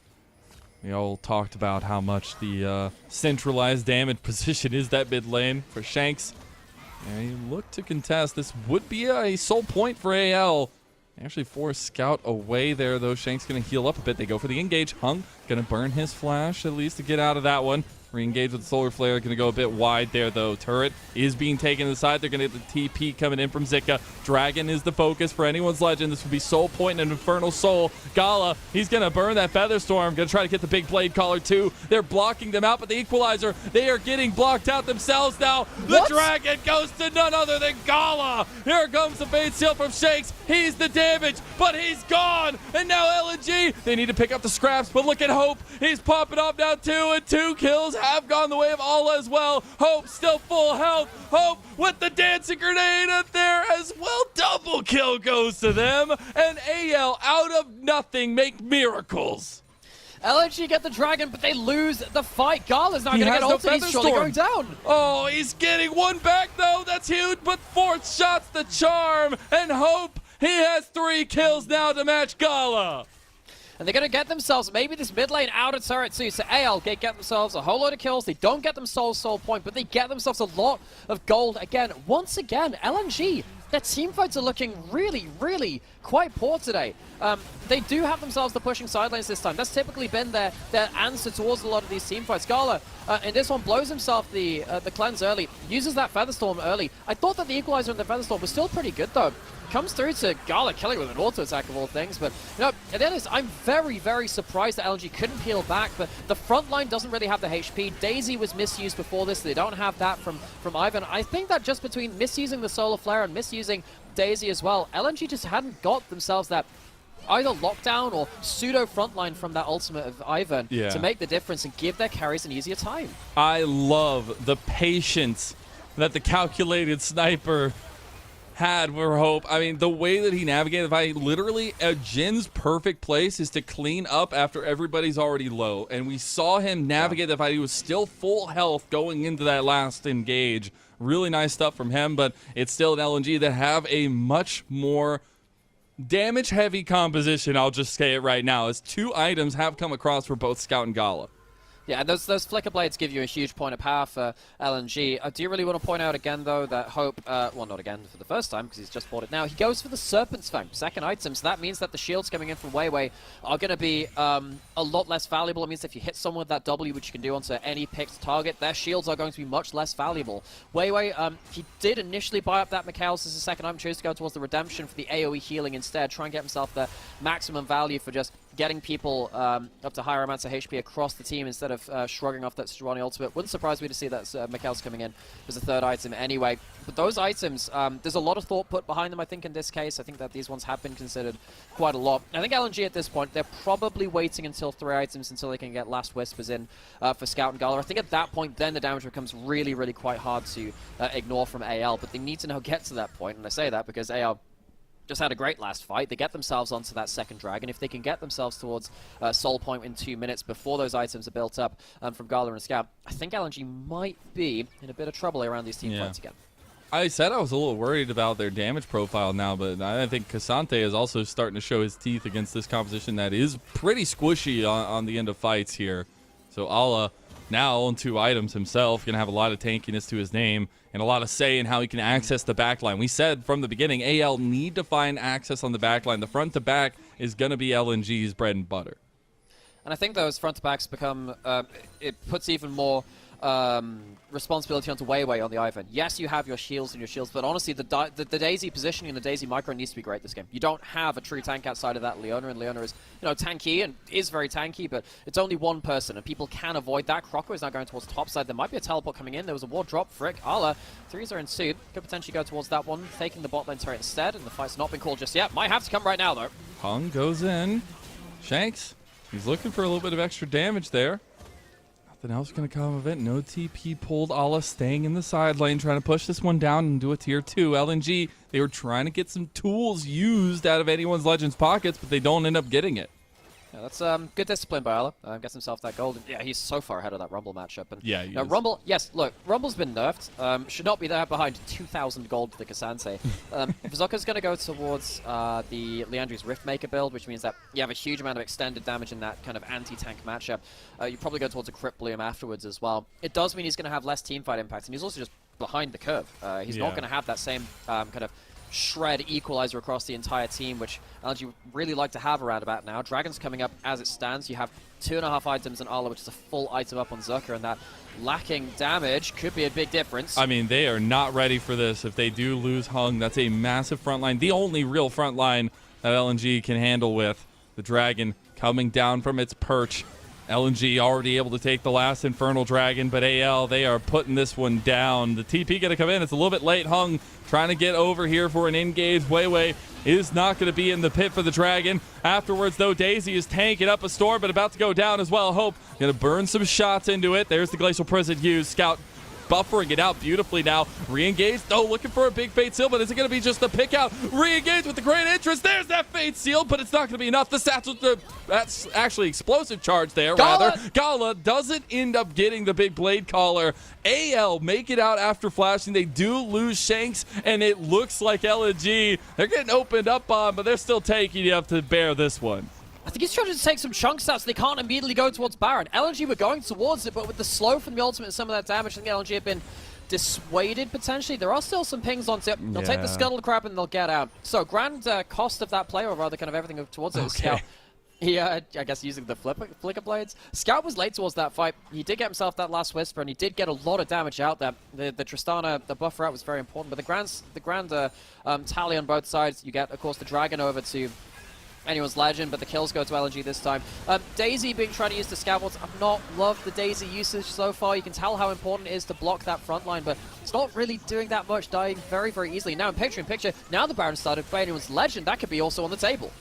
We all talked about how much the centralized damage position is that mid lane for Shanks. And he looked to contest. This would be a sole point for AL. Actually force Scout away there, though. Shank's going to heal up a bit. They go for the engage. Hung going to burn his flash at least to get out of that one. Re-engage with the Solar Flare. Going to go a bit wide there, though. Turret is being taken to the side. They're going to get the TP coming in from Zika. Dragon is the focus for anyone's legend. This would be Soul Point and an Infernal Soul. Gala, he's going to burn that Featherstorm. Going to try to get the big Blade Caller, too. They're blocking them out, but the Equalizer, they are getting blocked out themselves now. The Dragon goes to none other than Gala. Here comes the Fade Seal from Shakes. He's the damage, but he's gone. And now LNG, they need to pick up the scraps, but look at Hope. He's popping off now, too, and 2 kills have gone the way of Ala as well. Hope still full health. Hope with the dancing grenade up there as well. Double kill goes to them. And AL out of nothing make miracles. LNG get the Dragon, but they lose the fight. Gala's not going to get ulted. He's surely going down. Oh, he's getting one back, though. That's huge, but 4th shot's the charm. And Hope, he has 3 kills now to match Gala. And they're going to get themselves maybe this mid lane outer turret too. So AL get themselves a whole load of kills. They don't get them soul point, but they get themselves a lot of gold. Again, once again, LNG, their team fights are looking really, really quite poor today. They do have themselves the pushing side lanes this time. That's typically been their answer towards a lot of these team fights. Gala, in this one, blows himself the cleanse early, uses that Featherstorm early. I thought that the Equalizer and the Featherstorm was still pretty good, though. Comes through to Gala, killing with an auto attack of all things, but at the end of this, I'm very, very surprised that LNG couldn't peel back, but the front line doesn't really have the HP. Daisy was misused before this, they don't have that from Ivan. I think that just between misusing the Solar Flare and misusing Daisy as well, LNG just hadn't got themselves that either lockdown or pseudo frontline from that ultimate of Ivan to make the difference and give their carries an easier time. I love the patience that the calculated sniper had for Hope. I mean, the way that he navigated the fight, literally, Jin's perfect place is to clean up after everybody's already low. And we saw him navigate the fight. He was still full health going into that last engage. Really nice stuff from him, but it's still an LNG that have a much more damage-heavy composition, I'll just say it right now, as 2 items have come across for both Scout and Gala. Yeah, and those flicker blades give you a huge point of power for LNG. Do you really want to point out again, though, that Hope, well, not again for the first time, because he's just bought it now, he goes for the Serpent's Fang, second item, so that means that the shields coming in from Weiwei are going to be a lot less valuable. It means if you hit someone with that W, which you can do onto any picked target, their shields are going to be much less valuable. Weiwei, he did initially buy up that Mikhail's as a second item, chose to go towards the Redemption for the AoE healing instead, try and get himself the maximum value for just getting people up to higher amounts of HP across the team instead of shrugging off that Serrani ultimate. Wouldn't surprise me to see that Mikhail's coming in as a third item anyway. But those items, there's a lot of thought put behind them, I think, in this case. I think that these ones have been considered quite a lot. I think LNG at this point, they're probably waiting until 3 items until they can get Last Whispers in for Scout and Gala. I think at that point, then the damage becomes really, really quite hard to ignore from AL. But they need to now get to that point, and I say that because AL just had a great last fight. They get themselves onto that second dragon. If they can get themselves towards Soul Point in 2 minutes before those items are built up from Gala and Scout, I think LNG might be in a bit of trouble around these team fights again. I said I was a little worried about their damage profile now, but I think Cassante is also starting to show his teeth against this composition that is pretty squishy on the end of fights here. So Ala now on 2 items himself, going to have a lot of tankiness to his name and a lot of say in how he can access the backline. We said from the beginning, AL need to find access on the backline. The front to back is going to be LNG's bread and butter. And I think those front to backs become, it puts even more responsibility onto Weiwei on the Ivan. Yes, you have your shields and your shields, but honestly, the Daisy positioning and the Daisy micro needs to be great this game. You don't have a true tank outside of that Leona, and Leona is, you know, tanky and is very tanky, but it's only one person, and people can avoid that. Croco is now going towards top side. There might be a teleport coming in. There was a ward drop. Frick, Ala, 3s are ensued. Could potentially go towards that one, taking the bot lane turret instead, and the fight's not been called just yet. Might have to come right now, though. Hung goes in. Shanks, he's looking for a little bit of extra damage there. Nothing else going to come of it. No TP pulled. Ala staying in the side lane, trying to push this one down and do a tier 2. LNG, they were trying to get some tools used out of anyone's Legends pockets, but they don't end up getting it. Yeah, that's good discipline by Ala. Gets himself that gold. And yeah, he's so far ahead of that Rumble matchup. And yeah, he is. Rumble, yes, look, Rumble's been nerfed. Should not be there behind 2,000 gold for the Cassante. Vizocca's going to go towards the Leandri's Riftmaker build, which means that you have a huge amount of extended damage in that kind of anti-tank matchup. You probably go towards a Crypt Bloom afterwards as well. It does mean he's going to have less teamfight impact, and he's also just behind the curve. He's not going to have that same kind of shred equalizer across the entire team, which LG would really like to have around about now. Dragon's coming up as it stands. You have 2.5 items in Ala, which is a full item up on Zerker, and that lacking damage could be a big difference. I mean, they are not ready for this. If they do lose Hung, that's a massive front line. The only real front line that LNG can handle with the Dragon coming down from its perch. LNG already able to take the last Infernal Dragon, but AL, they are putting this one down. The TP going to come in. It's a little bit late. Hung trying to get over here for an engage. Weiwei is not going to be in the pit for the Dragon. Afterwards, though, Daisy is tanking up a storm, but about to go down as well. Hope going to burn some shots into it. There's the Glacial Prison used. Scout buffering it out beautifully now. Re-engage, though, looking for a big Fate Seal, but is it going to be just the pick out? Re-engage with the great entrance. There's that Fate Seal, but it's not going to be enough. The satchel, that's actually explosive charge there, rather. Gala doesn't end up getting the big blade collar. AL make it out after flashing. They do lose Shanks, and it looks like LNG, they're getting opened up on, but they're still taking you up to bear this one. I think he's trying to take some chunks out so they can't immediately go towards Baron. LNG were going towards it, but with the slow from the ultimate and some of that damage, I think LNG have been dissuaded potentially. There are still some pings on tip. They'll take the Scuttle Crab and they'll get out. So grand cost of that play, or rather kind of everything towards it. Scout, I guess using the flicker blades. Scout was late towards that fight. He did get himself that last Whisper, and he did get a lot of damage out there. The Tristana, the buffer out was very important, but the grand tally on both sides. You get, of course, the Dragon over to anyone's Legend, but the kills go to LNG this time. Daisy being trying to use the scaffolds. I've not loved the Daisy usage so far. You can tell how important it is to block that front line, but it's not really doing that much, dying very, very easily. Now in picture, now the Baron started by anyone's Legend. That could be also on the table.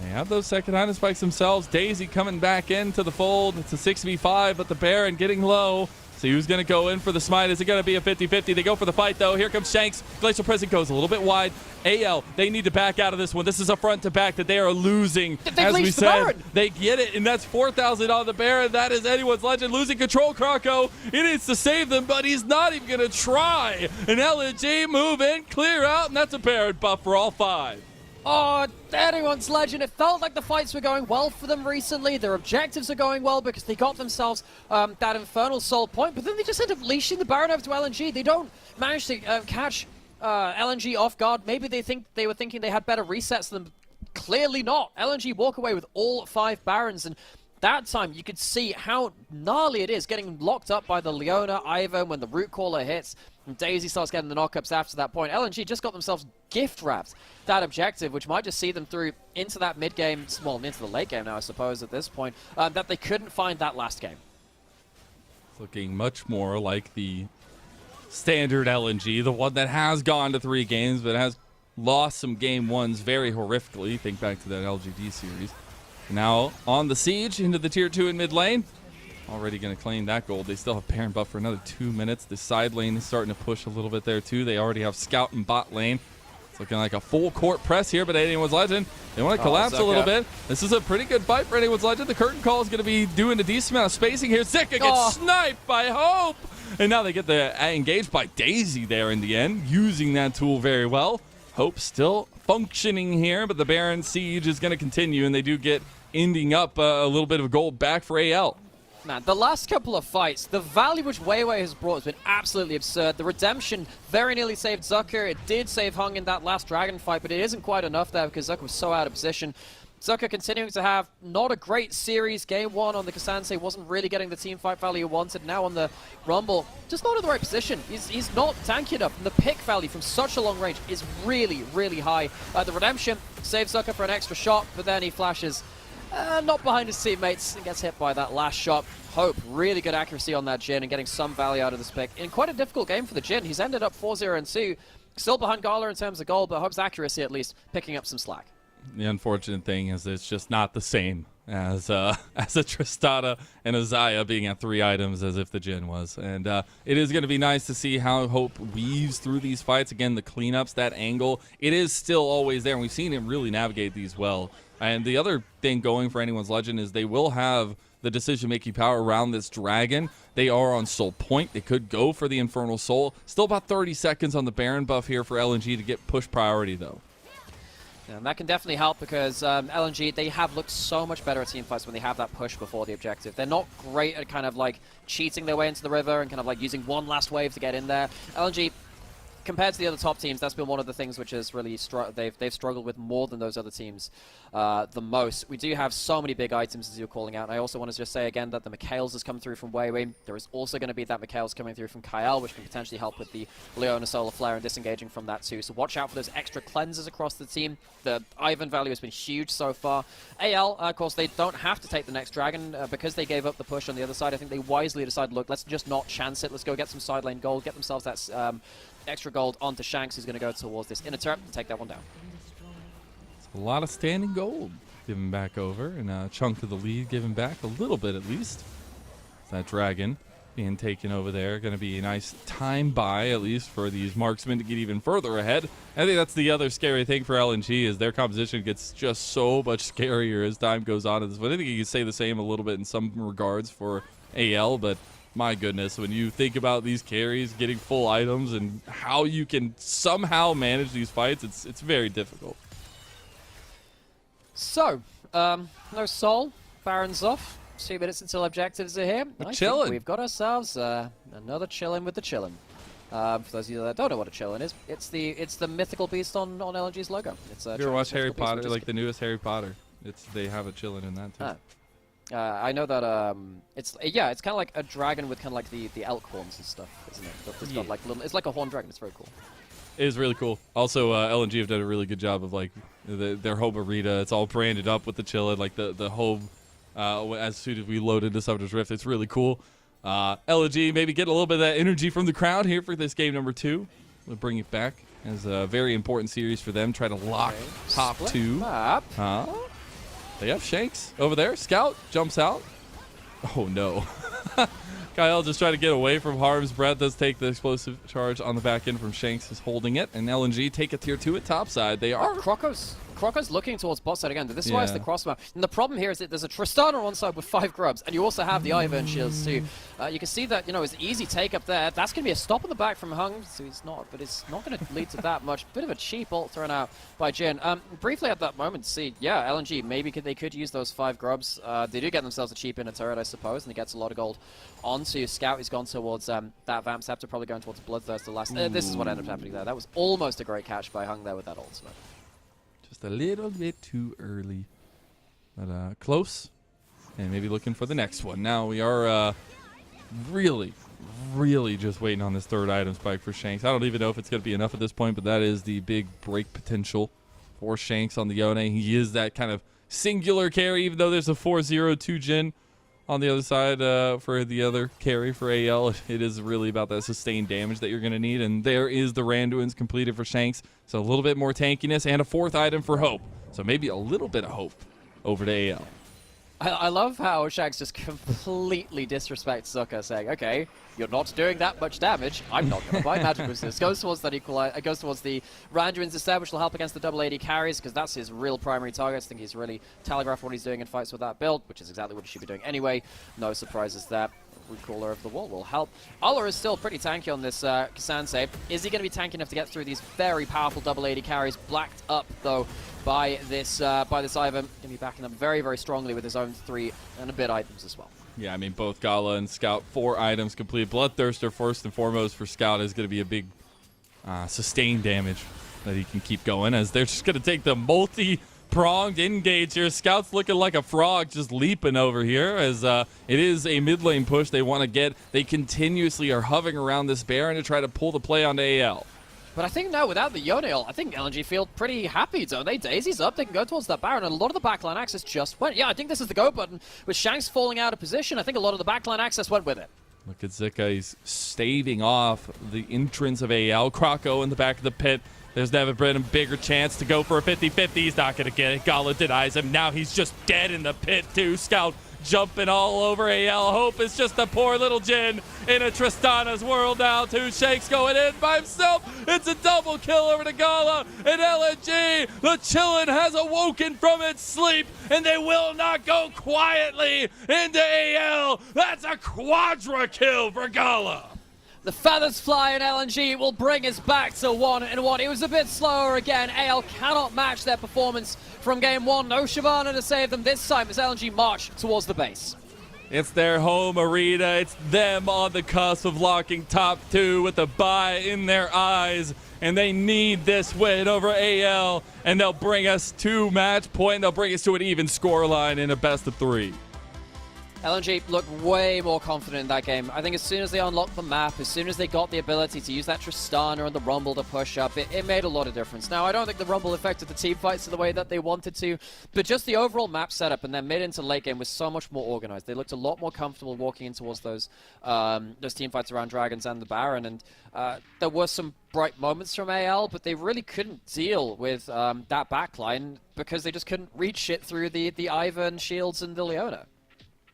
They have those second item spikes themselves. Daisy coming back into the fold. It's a 6v5, but the Baron getting low. See who's going to go in for the smite. Is it going to be a 50-50? They go for the fight, though. Here comes Shanks. Glacial Prison goes a little bit wide. AL, they need to back out of this one. This is a front to back that they are losing. As we said, they get it, and that's 4,000 on the Baron. That is anyone's legend. Losing control, Krako. He needs to save them, but he's not even going to try. An LNG move in, clear out, and that's a Baron buff for all 5. Oh, anyone's legend. It felt like the fights were going well for them recently. Their objectives are going well because they got themselves that Infernal Soul point, but then they just end up leashing the Baron over to LNG. They don't manage to catch LNG off guard. Maybe they were thinking they had better resets than them. Clearly not. LNG walk away with all 5 Barons, and that time you could see how gnarly it is getting locked up by the Leona, Ivan when the root caller hits. And Daisy starts getting the knockups after that point. LNG just got themselves gift-wrapped that objective, which might just see them through into that mid-game, well, into the late game now, I suppose, at this point, that they couldn't find that last game. It's looking much more like the standard LNG, the one that has gone to 3 games, but has lost some game 1s very horrifically. Think back to that LGD series. Now on the siege into the tier 2 in mid lane. Already going to claim that gold. They still have Baron buff for another 2 minutes. The side lane is starting to push a little bit there too. They already have Scout in bot lane. It's looking like a full court press here, but anyone's legend. They want to collapse a little bit. This is a pretty good fight for anyone's legend. The curtain call is going to be doing a decent amount of spacing here. Zika gets sniped by Hope. And now they get engaged by Daisy there in the end, using that tool very well. Hope still functioning here, but the Baron siege is going to continue, and they do get ending up a little bit of gold back for AL. Man, the last couple of fights, the value which Weiwei has brought has been absolutely absurd. The redemption very nearly saved Zucker. It did save Hung in that last dragon fight, but it isn't quite enough there because Zucker was so out of position. Zucker continuing to have not a great series. Game 1 on the Kasance wasn't really getting the team fight value he wanted. Now on the Rumble, just not in the right position. He's not tanky enough. And the pick value from such a long range is really, really high. The redemption saves Zucker for an extra shot, but then he flashes not behind his teammates and gets hit by that last shot. Hope, really good accuracy on that Jhin and getting some value out of this pick. In quite a difficult game for the Jhin. He's ended up 4-0-2. Still behind Gala in terms of gold, but Hope's accuracy at least picking up some slack. The unfortunate thing is it's just not the same as a Tristana and a Xayah being at 3 items as if the Jhin was. And it is going to be nice to see how Hope weaves through these fights. Again, the cleanups, that angle, it is still always there. And we've seen him really navigate these well. And the other thing going for anyone's legend is they will have the decision-making power around this dragon. They are on soul point. They could go for the Infernal Soul. Still about 30 seconds on the Baron buff here for LNG to get push priority, though. Yeah, and that can definitely help because LNG, they have looked so much better at teamfights when they have that push before the objective. They're not great at kind of like cheating their way into the river and kind of like using one last wave to get in there. LNG, compared to the other top teams, that's been one of the things which is really they've struggled with more than those other teams the most. We do have so many big items, as you're calling out. And I also want to just say again that the Mikhails has come through from Weiwei. There is also going to be that Mikhails coming through from Kael, which can potentially help with the Leona Solar Flare and disengaging from that too. So watch out for those extra cleansers across the team. The Ivan value has been huge so far. AL, of course, they don't have to take the next dragon because they gave up the push on the other side. I think they wisely decided, look, let's just not chance it. Let's go get some side lane gold, get themselves that extra gold onto Shanks, who's going to go towards this inner turret and take that one down. A lot of standing gold given back over, and a chunk of the lead given back, a little bit at least. That dragon being taken over there, going to be a nice time buy, at least for these marksmen to get even further ahead. I think that's the other scary thing for LNG is their composition gets just so much scarier as time goes on. I think you can say the same a little bit in some regards for AL, but my goodness, when you think about these carries getting full items and how you can somehow manage these fights, it's very difficult. So, no soul, Baron's off. 2 minutes until objectives are here. I think we've got ourselves another chillin' with the chillin'. For those of you that don't know what a chillin' is, it's the mythical beast on LNG's logo. It's you ever watch Harry Potter, like the newest Harry Potter? They have a chillin' in that too. I know that it's kind of like a dragon with kind of like the elk horns and stuff, isn't it? It's got like it's like a horned dragon. It's very cool. It is really cool. Also, LNG have done a really good job of like their home arena. It's all branded up with the chillin', like the home. As soon as we load into Summoner's Rift, it's really cool. LNG maybe get a little bit of that energy from the crowd here for this game number 2. We'll bring it back as a very important series for them. Try to lock top 2. They have Shanks over there. Scout jumps out. Oh no. Kyle just trying to get away from harm's breath. Does take the explosive charge on the back end from Shanks, is holding it. And LNG take a tier 2 at top side. They are... Croco's looking towards bot side again. This is why it's the cross map. And the problem here is that there's a Tristana on one side with 5 grubs, and you also have the Ivern shields too. You can see that, it's an easy take up there. That's going to be a stop on the back from Hung, so it's not going to lead to that much. Bit of a cheap ult thrown out by Jin. Briefly at that moment, see, yeah, LNG, maybe they could use those 5 grubs. They do get themselves a cheap inner turret, I suppose, and he gets a lot of gold onto Scout. He's gone towards that Vamp Scepter, probably going towards Bloodthirst the last. This is what ended up happening there. That was almost a great catch by Hung there with that ultimate. Just a little bit too early, but close, and maybe looking for the next one. Now we are really just waiting on this third item spike for Shanks. I don't even know if it's going to be enough at this point, but that is the big break potential for Shanks on the Yone. He is that kind of singular carry, even though there's a 4-0-2 Jin on the other side for the other carry for AL. It is really about that sustained damage that you're going to need, and there is the Randuin's completed for Shanks, so a little bit more tankiness and a 4th item for Hope, so maybe a little bit of hope over to AL. I love how Shanks just completely disrespects Zucker, saying, okay, you're not doing that much damage, I'm not going to buy magic resist. Goes towards that goes towards the Randuin's instead, which will help against the double AD carries, because that's his real primary target. I think he's really telegraphed what he's doing in fights with that build, which is exactly what he should be doing anyway. No surprises there. Recaller of the Wall will help. Uller is still pretty tanky on this Kasan save. Is he going to be tanky enough to get through these very powerful double AD carries? Blacked up, though, by this Ivan. Going to be backing up very, very strongly with his own 3 and a bit items as well. Yeah, I mean, both Gala and Scout, 4 items complete. Bloodthirster, first and foremost, for Scout is going to be a big sustained damage that he can keep going, as they're just going to take the multi-pronged engage here. Scout's looking like a frog just leaping over here, as it is a mid lane push they want to get. They continuously are hovering around this Baron to try to pull the play onto AL. But I think now, without the Yone ult, I think LNG feel pretty happy, don't they? Daisy's up, they can go towards that Baron, and a lot of the backline access just went. Yeah, I think this is the go button. With Shanks falling out of position, I think a lot of the backline access went with it. Look at Zika, he's staving off the entrance of AL. Croco in the back of the pit. There's never been a bigger chance to go for a 50-50. He's not going to get it. Gala denies him. Now he's just dead in the pit, too. Scout jumping all over AL. Hope is just a poor little Jin in a Tristana's world now. 2 Shanks going in by himself. It's a double kill over to Gala. And LNG, the Chillin' has awoken from its sleep, and they will not go quietly into AL. That's a quadra kill for Gala. The feathers fly, and LNG will bring us back to 1-1. It was a bit slower again. AL cannot match their performance from game 1. No Shyvana to save them this time as LNG march towards the base. It's their home arena. It's them on the cusp of locking top 2 with the bye in their eyes. And they need this win over AL. And they'll bring us to match point. They'll bring us to an even scoreline in a best of 3. LNG looked way more confident in that game. I think as soon as they unlocked the map, as soon as they got the ability to use that Tristana and the Rumble to push up, it made a lot of difference. Now, I don't think the Rumble affected the team fights in the way that they wanted to, but just the overall map setup and their mid into late game was so much more organized. They looked a lot more comfortable walking in towards those team fights around Dragons and the Baron, and there were some bright moments from AL, but they really couldn't deal with that backline because they just couldn't reach it through the Ivan, Shields, and the Leona.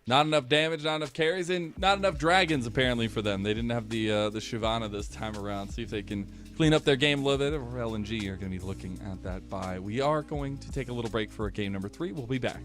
Not enough damage, not enough carries, and not enough dragons apparently for them. They didn't have the Shyvana this time around. See if they can clean up their game a little bit. Or LNG are going to be looking at that bye. We are going to take a little break for game number 3. We'll be back.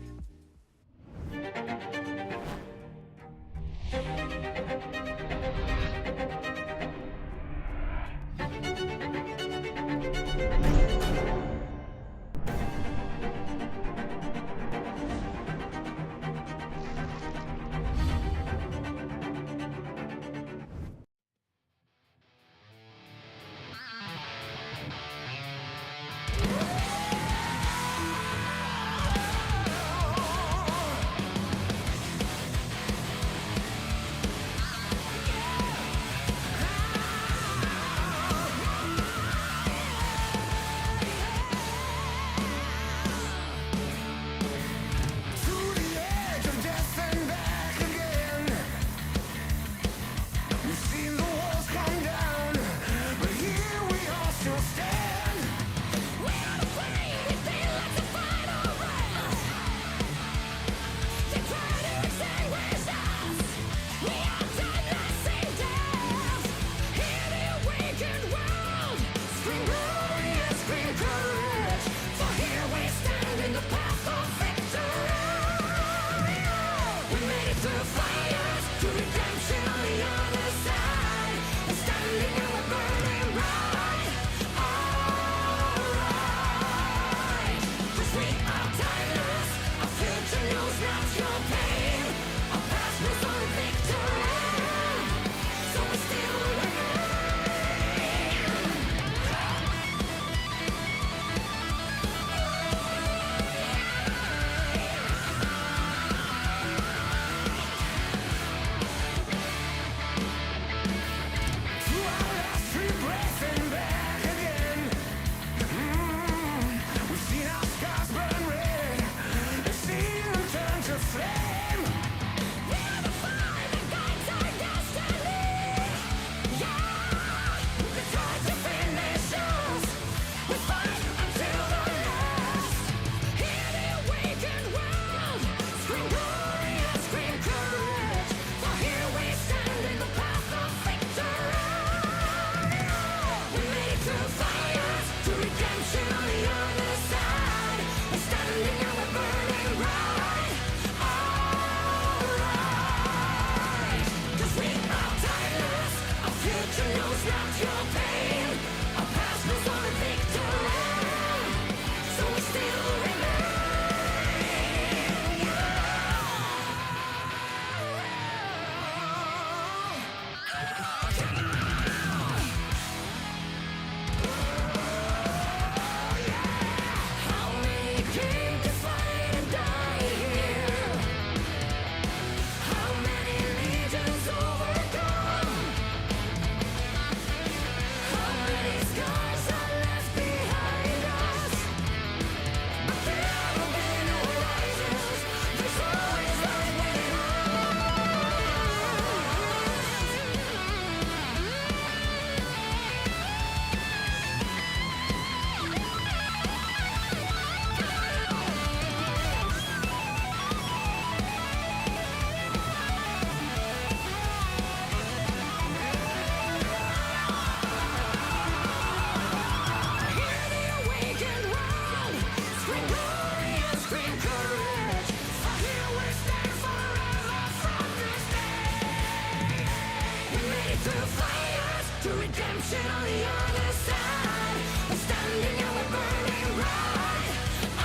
through fires to redemption on the other side. I'm standing on the burning ride.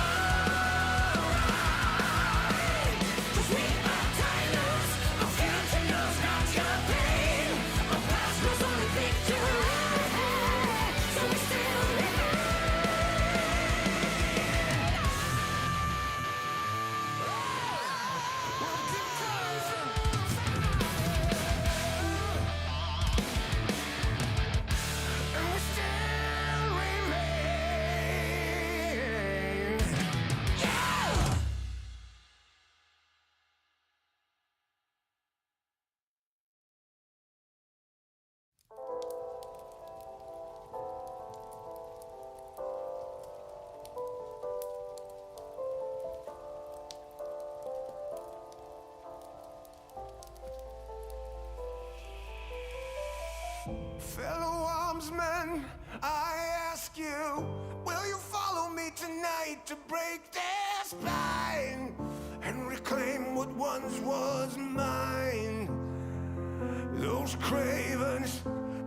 Alright, 'cause we are timeless. Our future knows not your pain. Our past knows only victory. So we still remain. We'll keep closing. And we still remain. Yeah! Fellow armsmen, I ask you, will you follow me tonight to break their spine and reclaim what once was mine? Those cravens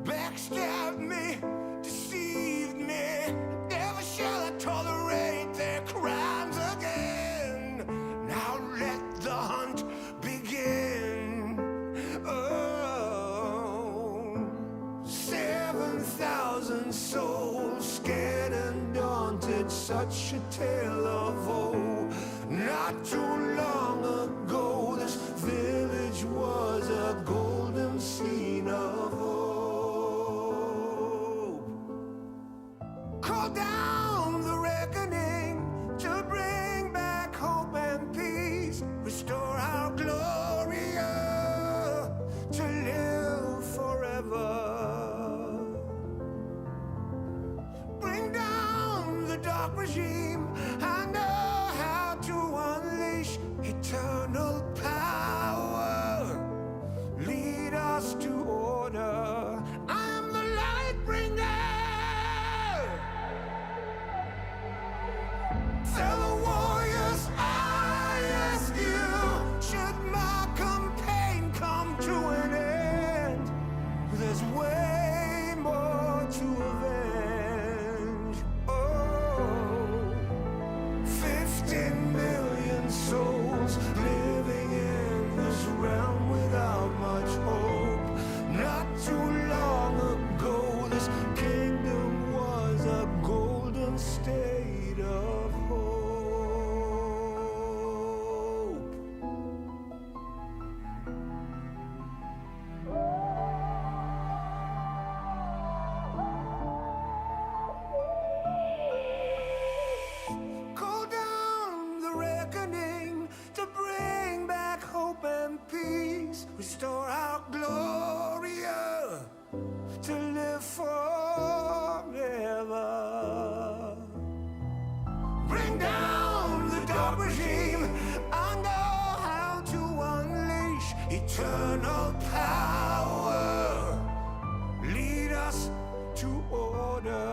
backstabbed me, deceived me. Never shall I tolerate their crimes again. Now let the hunt begin. Oh, 7,000 souls scared and daunted, such a tale of woe. Not too long ago, this village was a golden scene of hope. Call down the reckoning to bring back hope and peace. Restore our glory to live forever. Bring down the dark regime. I know how to unleash eternal power. Lead us to order. I am the light bringer. Fellow warriors, I ask you, should my campaign come to an end, there's way more to avenge. Oh, 15 million souls living in this realm without much hope. Not too long ago, this kingdom was a golden state of hope. Call down the reckoning to bring back hope and peace. Restore our glory to live forever. Bring down the dark regime. I know how to unleash eternal power. Lead us to order.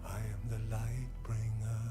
I am the light bringer.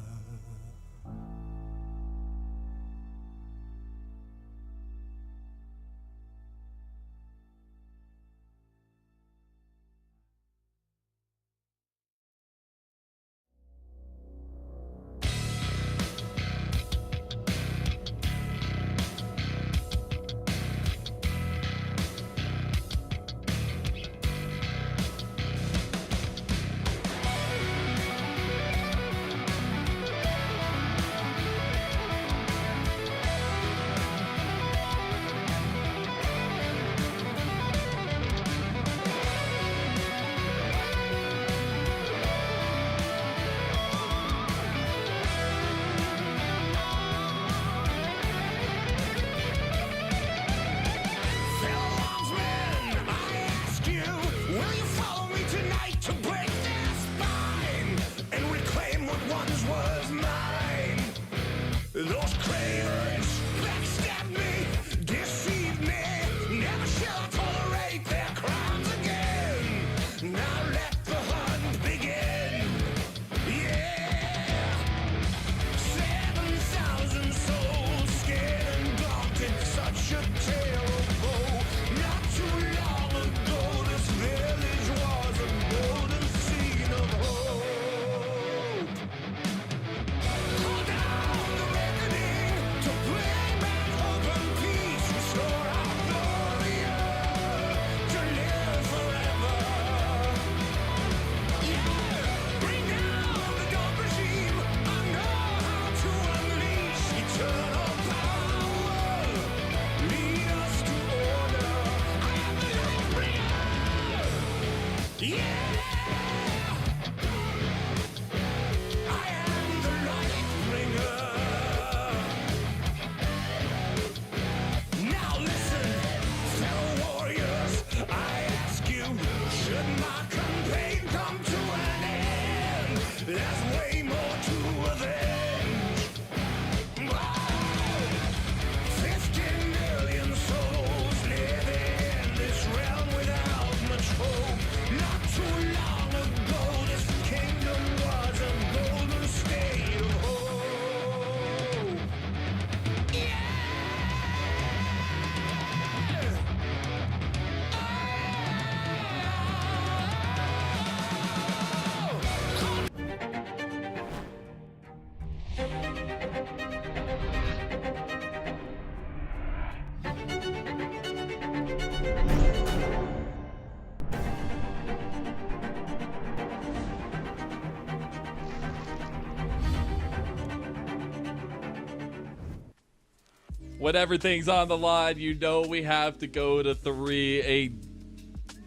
when everything's on the line, you know we have to go to 3. A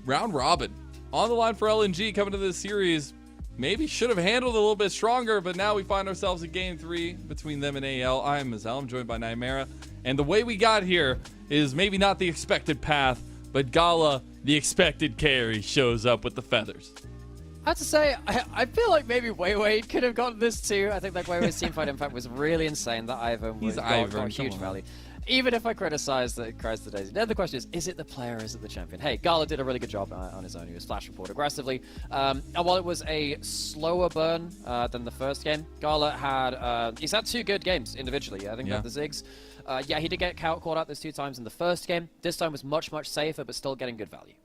round robin on the line for LNG coming to this series. Maybe should have handled it a little bit stronger, but now we find ourselves in game 3 between them and AL. I'm Mazal, I'm joined by Nightmara. And the way we got here is maybe not the expected path, but Gala, the expected carry, shows up with the feathers. I have to say, I feel like maybe Weiwei could have gotten this too. I think like Weiwei's teamfight impact was really insane. That Ivern was got huge value. Even if I criticize the Daisy. Then the question is it the player or is it the champion? Hey, Gala did a really good job on his own. He was flash report aggressively. And while it was a slower burn than the first game, Gala had he's had 2 good games individually. I think that the Ziggs. Yeah, he did get caught out those 2 times in the first game. This time was much, much safer, but still getting good value.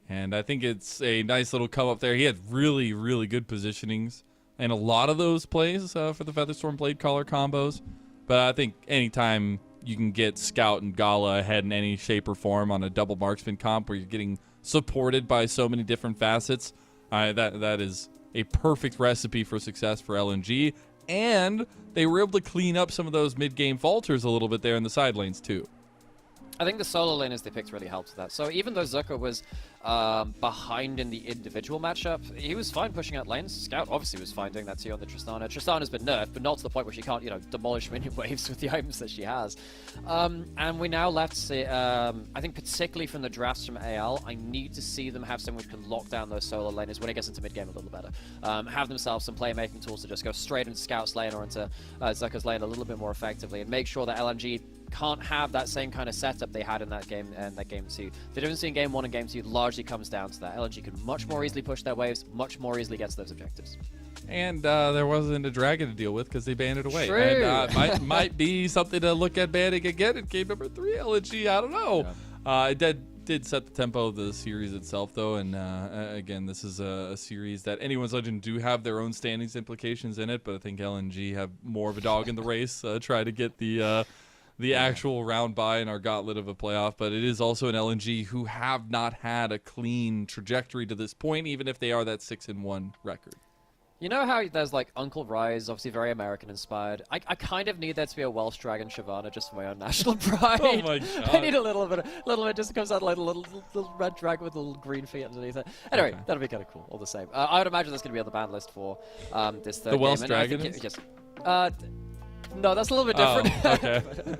And I think it's a nice little come up there. He had really, really good positionings. And a lot of those plays for the Featherstorm Blade Caller combos. But I think anytime you can get Scout and Gala ahead in any shape or form on a double marksman comp where you're getting supported by so many different facets, that is a perfect recipe for success for LNG. And they were able to clean up some of those mid-game falters a little bit there in the side lanes too. I think the solo laners they picked really helped with that. So even though Zucker was behind in the individual matchup, he was fine pushing out lanes. Scout obviously was fine doing that too on the Tristana. Tristana's been nerfed, but not to the point where she can't, demolish minion waves with the items that she has. And we now left, I think particularly from the drafts from AL, I need to see them have someone who can lock down those solo laners when it gets into mid-game a little better. Have themselves some playmaking tools to just go straight into Scout's lane or into Zucker's lane a little bit more effectively and make sure that LNG can't have that same kind of setup they had in that game and that game 2. The difference in game 1 and game 2 largely comes down to that. LNG can much more easily push their waves, much more easily get to those objectives. And there wasn't a dragon to deal with because they banned it away. True. And might be something to look at banning again in game number 3, LNG. I don't know. Yeah. It did set the tempo of the series itself, though. And again, this is a series that Anyone's Legend do have their own standings implications in it, but I think LNG have more of a dog in the race. Try to get the actual round by in our gauntlet of a playoff, but it is also an LNG who have not had a clean trajectory to this point, even if they are that 6-1 record. You know how there's like Uncle Rise, obviously very American inspired. I kind of need there to be a Welsh dragon Shyvana just for my own national pride. Oh my god! I need a little bit just comes out like a little red dragon with little green feet underneath it. Anyway, that'll be kind of cool. All the same, I would imagine that's going to be on the ban list for this third game. The Welsh dragon is? Yes. No, that's a little bit different. Oh, okay.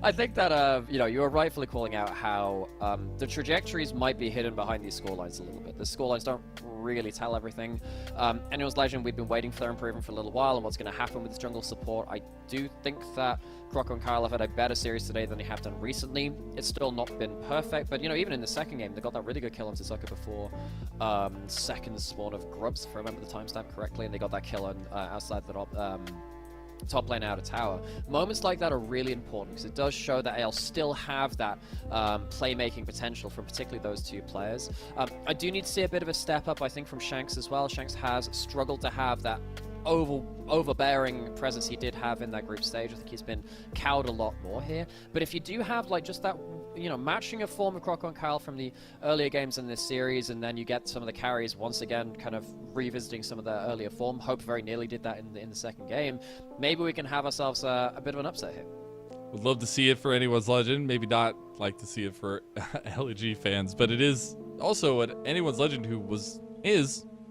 I think that you were rightfully calling out how the trajectories might be hidden behind these scorelines a little bit. The scorelines don't really tell everything. Anyone's Legend, we've been waiting for their improvement for a little while and what's going to happen with this jungle support. I do think that Croco and Kyle have had a better series today than they have done recently. It's still not been perfect, but even in the second game, they got that really good kill on Suzuka before second spawn of Grubs, if I remember the timestamp correctly, and they got that kill on outside the top lane out of tower. Moments like that are really important because it does show that AL still have that playmaking potential from particularly those 2 players. I do need to see a bit of a step up, I think, from Shanks as well. Shanks has struggled to have that overbearing presence he did have in that group stage. I think he's been cowed a lot more here. But if you do have like just that, matching a form of Croco and Kyle from the earlier games in this series, and then you get some of the carries once again kind of revisiting some of their earlier form. Hope very nearly did that in the second game. Maybe we can have ourselves a bit of an upset here. Would love to see it for Anyone's Legend. Maybe not like to see it for LEG fans, but it is also an Anyone's Legend who was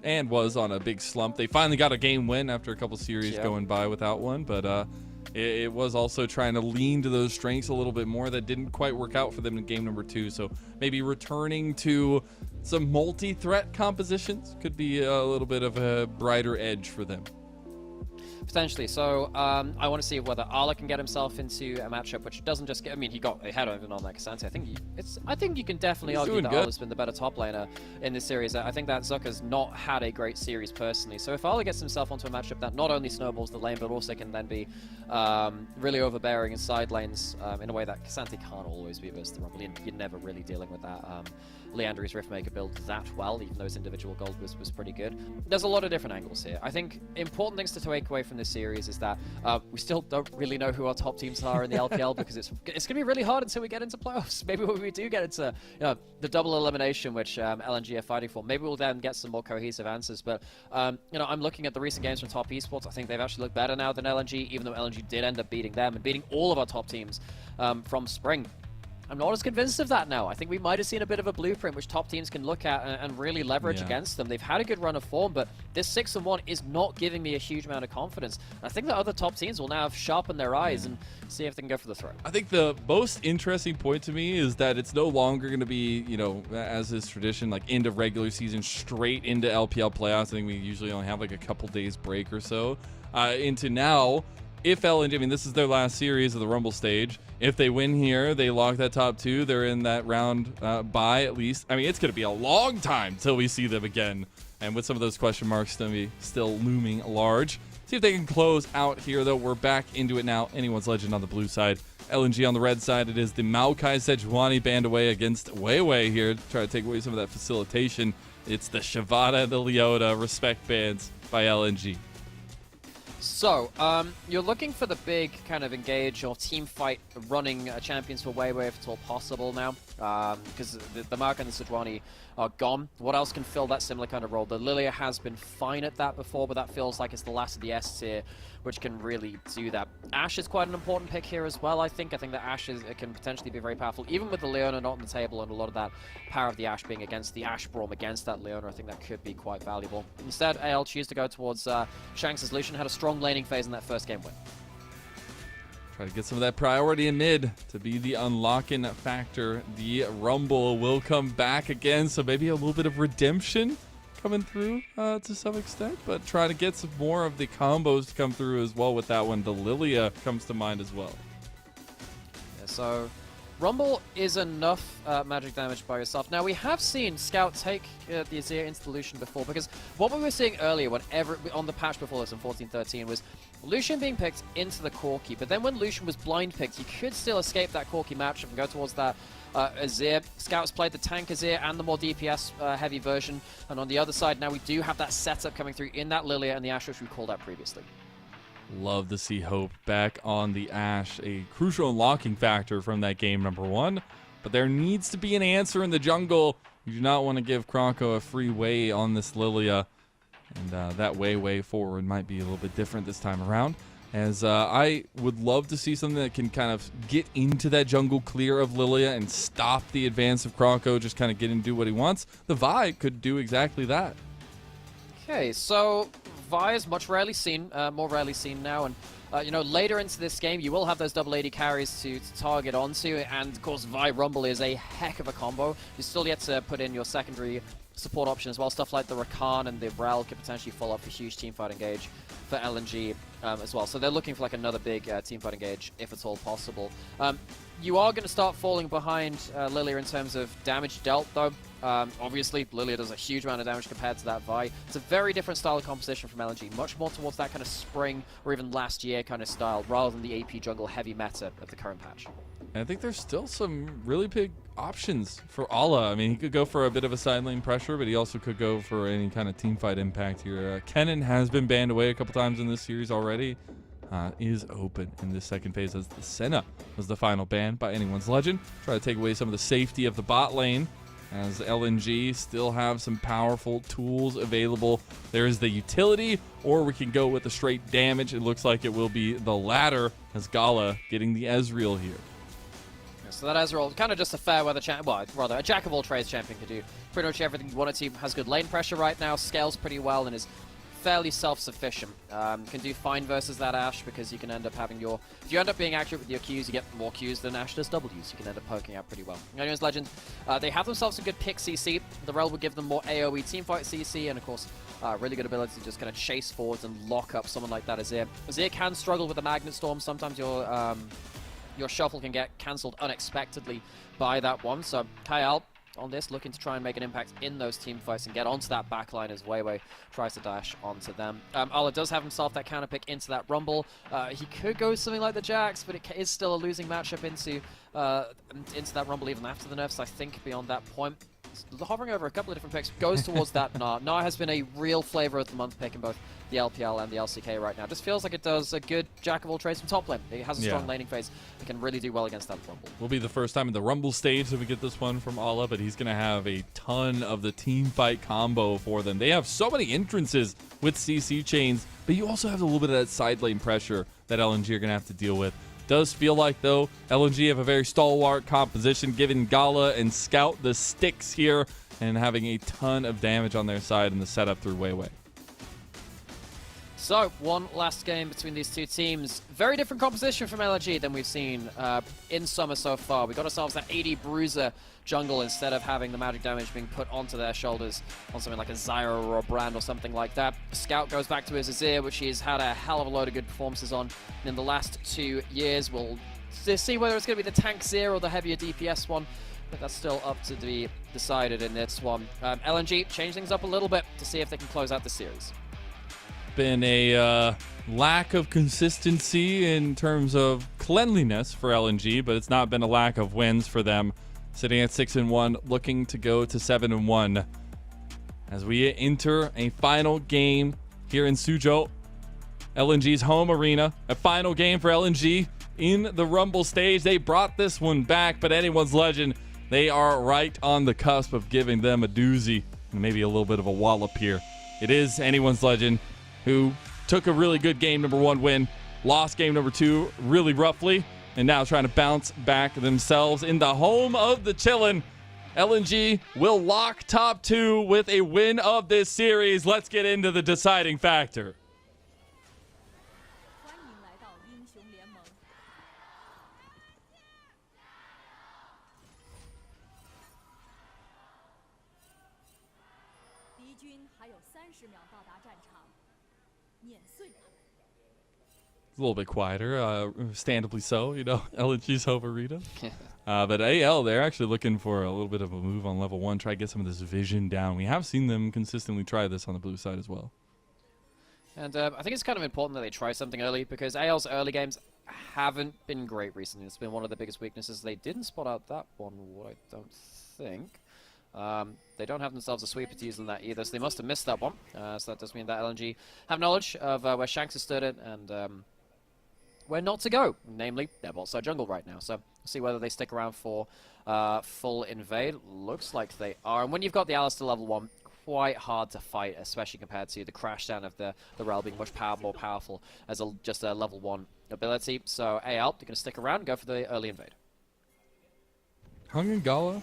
on a big slump. They finally got a game win after a couple series going by without one, but it was also trying to lean to those strengths a little bit more. That didn't quite work out for them in game number 2, so maybe returning to some multi-threat compositions could be a little bit of a brighter edge for them. Potentially. So I want to see whether Arla can get himself into a matchup which doesn't just get. I mean, he got ahead of him on like Kasante. I think you can definitely argue that Arla's been the better top laner in this series. I think that Zucker's not had a great series personally. So if Arla gets himself onto a matchup that not only snowballs the lane but also can then be really overbearing in side lanes in a way that Kasante can't always be versus the Rumble. You're never really dealing with that. Leandri's Riftmaker build that well, even though his individual gold was pretty good. There's a lot of different angles here. I think important things to take away from from this series is that we still don't really know who our top teams are in the LPL because it's going to be really hard until we get into playoffs. Maybe when we do get into the double elimination, which LNG are fighting for, maybe we'll then get some more cohesive answers. But I'm looking at the recent games from Top Esports. I think they've actually looked better now than LNG, even though LNG did end up beating them and beating all of our top teams from Spring. I'm not as convinced of that now. I think we might have seen a bit of a blueprint which top teams can look at and really leverage against them. They've had a good run of form, but this 6-1 is not giving me a huge amount of confidence. I think that other top teams will now have sharpened their eyes and see if they can go for the throw. I think the most interesting point to me is that it's no longer going to be, as is tradition, like into regular season, straight into LPL playoffs. I think we usually only have like a couple days break or so. Into now, if LNG, this is their last series of the Rumble stage. If they win here, they lock that top 2. They're in that round bye at least. It's going to be a long time till we see them again. And with some of those question marks still looming large. See if they can close out here, though. We're back into it now. Anyone's Legend on the blue side. LNG on the red side. It is the Maokai Sejuani band away against Weiwei here to try to take away some of that facilitation. It's the Shavada and the Leota respect bands by LNG. So, you're looking for the big kind of engage or team fight running champions for Weiwei if it's all possible now, because the Mark and the Sejuani are gone. What else can fill that similar kind of role? The Lilia has been fine at that before, but that feels like it's the last of the S tier, which can really do that. Ashe is quite an important pick here as well, I think. I think that Ashe can potentially be very powerful, even with the Leona not on the table and a lot of that power of the Ashe being against the Ashe Braum against that Leona. I think that could be quite valuable. Instead, AL choose to go towards Shanks' Lucian. Had a strong laning phase in that first game win. Try to get some of that priority in mid to be the unlocking factor. The Rumble will come back again, so maybe a little bit of redemption coming through to some extent, but try to get some more of the combos to come through as well with that one. The Lilia comes to mind as well. Yeah, so Rumble is enough magic damage by yourself. Now, we have seen Scout take the Azir into the Lucian before, because what we were seeing earlier on the patch before this in 14-13 was Lucian being picked into the Corki, but then when Lucian was blind picked, you could still escape that Corki matchup and go towards that Azir. Scouts played the tank Azir and the more DPS heavy version, and on the other side now we do have that setup coming through in that Lilia and the Ashe, which we called out previously. Love to see Hope back on the Ashe, a crucial unlocking factor from that game number 1, but there needs to be an answer in the jungle. You do not want to give Kronko a free way on this Lilia. And that way forward might be a little bit different this time around, as I would love to see something that can kind of get into that jungle clear of Lilia and stop the advance of Kronko, just kind of get him to do what he wants. The Vi could do exactly that. Okay, so Vi is more rarely seen now, and later into this game, you will have those double AD carries to target onto, and of course, Vi Rumble is a heck of a combo. You still yet to put in your secondary support option as well. Stuff like the Rakan and the Rel could potentially follow up a huge teamfight engage for LNG as well. So they're looking for like another big teamfight engage if it's all possible. You are going to start falling behind Lilia in terms of damage dealt, though. Obviously, Lilia does a huge amount of damage compared to that Vi. It's a very different style of composition from LNG, much more towards that kind of spring or even last year kind of style, rather than the AP jungle heavy meta of the current patch. And I think there's still some really big options for Ala. He could go for a bit of a side lane pressure, but he also could go for any kind of team fight impact here. Kennen has been banned away a couple times in this series already. Is open in this second phase as the Senna was the final ban by anyone's Legend. Try to take away some of the safety of the bot lane, as LNG still have some powerful tools available. There is the utility, or we can go with the straight damage. It looks like it will be the latter, as Gala getting the Ezreal here. So that Ezreal, kind of just a fair weather champion, well, rather a jack of all trades champion could do pretty much everything you want to. Has good lane pressure right now, scales pretty well, and is fairly self-sufficient. Can do fine versus that Ashe, because you can end up having if you end up being accurate with your Qs, you get more Qs than Ashe does Ws. You can end up poking out pretty well. Anyways, Legend, they have themselves some good pick CC. The Rel will give them more AoE teamfight CC, and of course, really good ability to just kind of chase forwards and lock up someone like that Azir. Azir can struggle with the Magnet Storm. Sometimes your shuffle can get cancelled unexpectedly by that one. So Kyle on this, looking to try and make an impact in those team fights and get onto that backline as Weiwei tries to dash onto them. Ala does have himself that counter pick into that Rumble. He could go something like the Jax, but it is still a losing matchup into that Rumble even after the nerfs, I think, beyond that point. hovering over a couple of different picks, goes towards that Gnar. Gnar has been a real flavor of the month pick in both the LPL and the LCK right now. Just feels like it does a good jack of all trades from top lane. It has a strong laning phase. It can really do well against that Rumble. Will be the first time in the Rumble stage that we get this one from Ala, but he's going to have a ton of the team fight combo for them. They have so many entrances with CC chains, but you also have a little bit of that side lane pressure that LNG are going to have to deal with. Does feel like, though, LNG have a very stalwart composition, giving Gala and Scout the sticks here and having a ton of damage on their side in the setup through Weiwei. So, one last game between these two teams. Very different composition from LNG than we've seen in summer so far. We got ourselves that 80 bruiser jungle instead of having the magic damage being put onto their shoulders on something like a Zyra or a Brand or something like that. Scout goes back to his Azir, which he's had a hell of a load of good performances on in the last 2 years. We'll see whether it's going to be the tank Azir or the heavier DPS one, but that's still up to be decided in this one. LNG change things up a little bit to see if they can close out the series. Been a lack of consistency in terms of cleanliness for LNG, but it's not been a lack of wins for them. Sitting at 6-1, looking to go to 7-1 as we enter a final game here in Suzhou, LNG's home arena. A final game for LNG in the Rumble stage. They brought this one back, but anyone's legend, they are right on the cusp of giving them a doozy and maybe a little bit of a wallop here. It is anyone's legend, who took a really good game number 1 win, lost game number 2 really roughly, and now trying to bounce back themselves in the home of the chillin'. LNG will lock top 2 with a win of this series. Let's get into the deciding factor. 欢迎来到英雄联盟。敌军还有30秒到达战场，碾碎他们。 A little bit quieter, understandably so, you know, LNG's home arena. But AL, they're actually looking for a little bit of a move on level 1, try to get some of this vision down. We have seen them consistently try this on the blue side as well. And I think it's kind of important that they try something early, because AL's early games haven't been great recently. It's been one of the biggest weaknesses. They didn't spot out that one, I don't think. They don't have themselves a sweeper to use in that either, so they must have missed that one. So that does mean that LNG have knowledge of where Shanks has stood it and where not to go, namely their bot side jungle right now. So we'll see whether they stick around for full invade. Looks like they are. And when you've got the Alistair level 1, quite hard to fight, especially compared to the crash down of the Rel being much more powerful as just a level 1 ability. So AL, they're going to stick around and go for the early invade. Hung and Gala,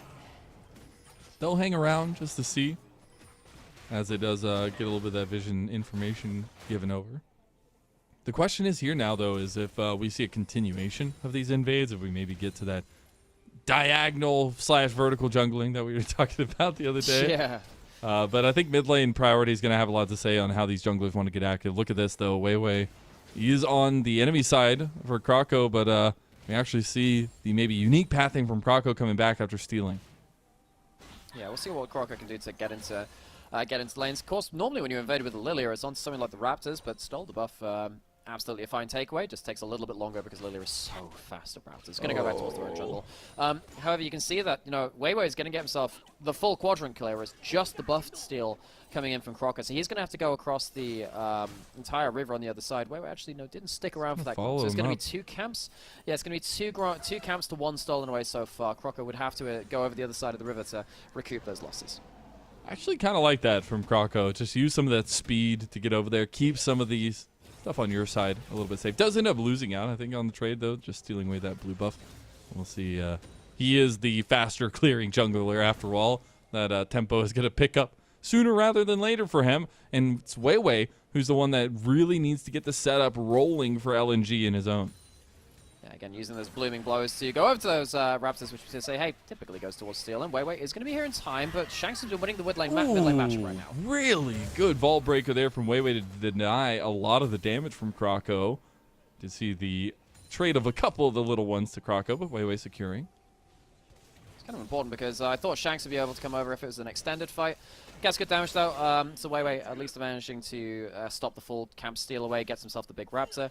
they'll hang around just to see, as it does get a little bit of that vision information given over. The question is here now, though, is if we see a continuation of these invades, if we maybe get to that diagonal/vertical jungling that we were talking about the other day. Yeah. But I think mid lane priority is going to have a lot to say on how these junglers want to get active. Look at this, though. Weiwei is on the enemy side for Kroko, but we actually see the maybe unique pathing from Kroko coming back after stealing. Yeah, we'll see what Kroko can do to get into lanes. Of course, normally when you invade with the Lilia, it's on something like the Raptors, but stole the buff. Absolutely a fine takeaway. Just takes a little bit longer because Lilia is so fast at Raptors. It's going to go back towards their own jungle. However, you can see that, you know, Weiwei is going to get himself the full quadrant clear as just the buffed steal coming in from Kroko. So he's going to have to go across the entire river on the other side. Weiwei actually didn't stick around for that. So it's going to be 2 camps. Yeah, it's going to be two camps to 1 stolen away so far. Kroko would have to go over the other side of the river to recoup those losses. I actually kind of like that from Kroko. Just use some of that speed to get over there. Keep some of these stuff on your side a little bit safe. Does end up losing out, I think, on the trade, though, just stealing away that blue buff. We'll see. He is the faster clearing jungler, after all. That tempo is going to pick up sooner rather than later for him. And it's Weiwei who's the one that really needs to get the setup rolling for LNG in his own. Yeah, again, using those blooming blows to go over to those Raptors, which we say, hey, typically goes towards steal. And Weiwei is going to be here in time, but Shanks has been winning the mid lane matchup right now. Really good vault breaker there from Weiwei to deny a lot of the damage from Kroko. Did see the trade of a couple of the little ones to Kroko, but Weiwei securing. It's kind of important because I thought Shanks would be able to come over if it was an extended fight. Gets good damage though, so Weiwei at least managing to stop the full camp steal away, gets himself the big Raptor.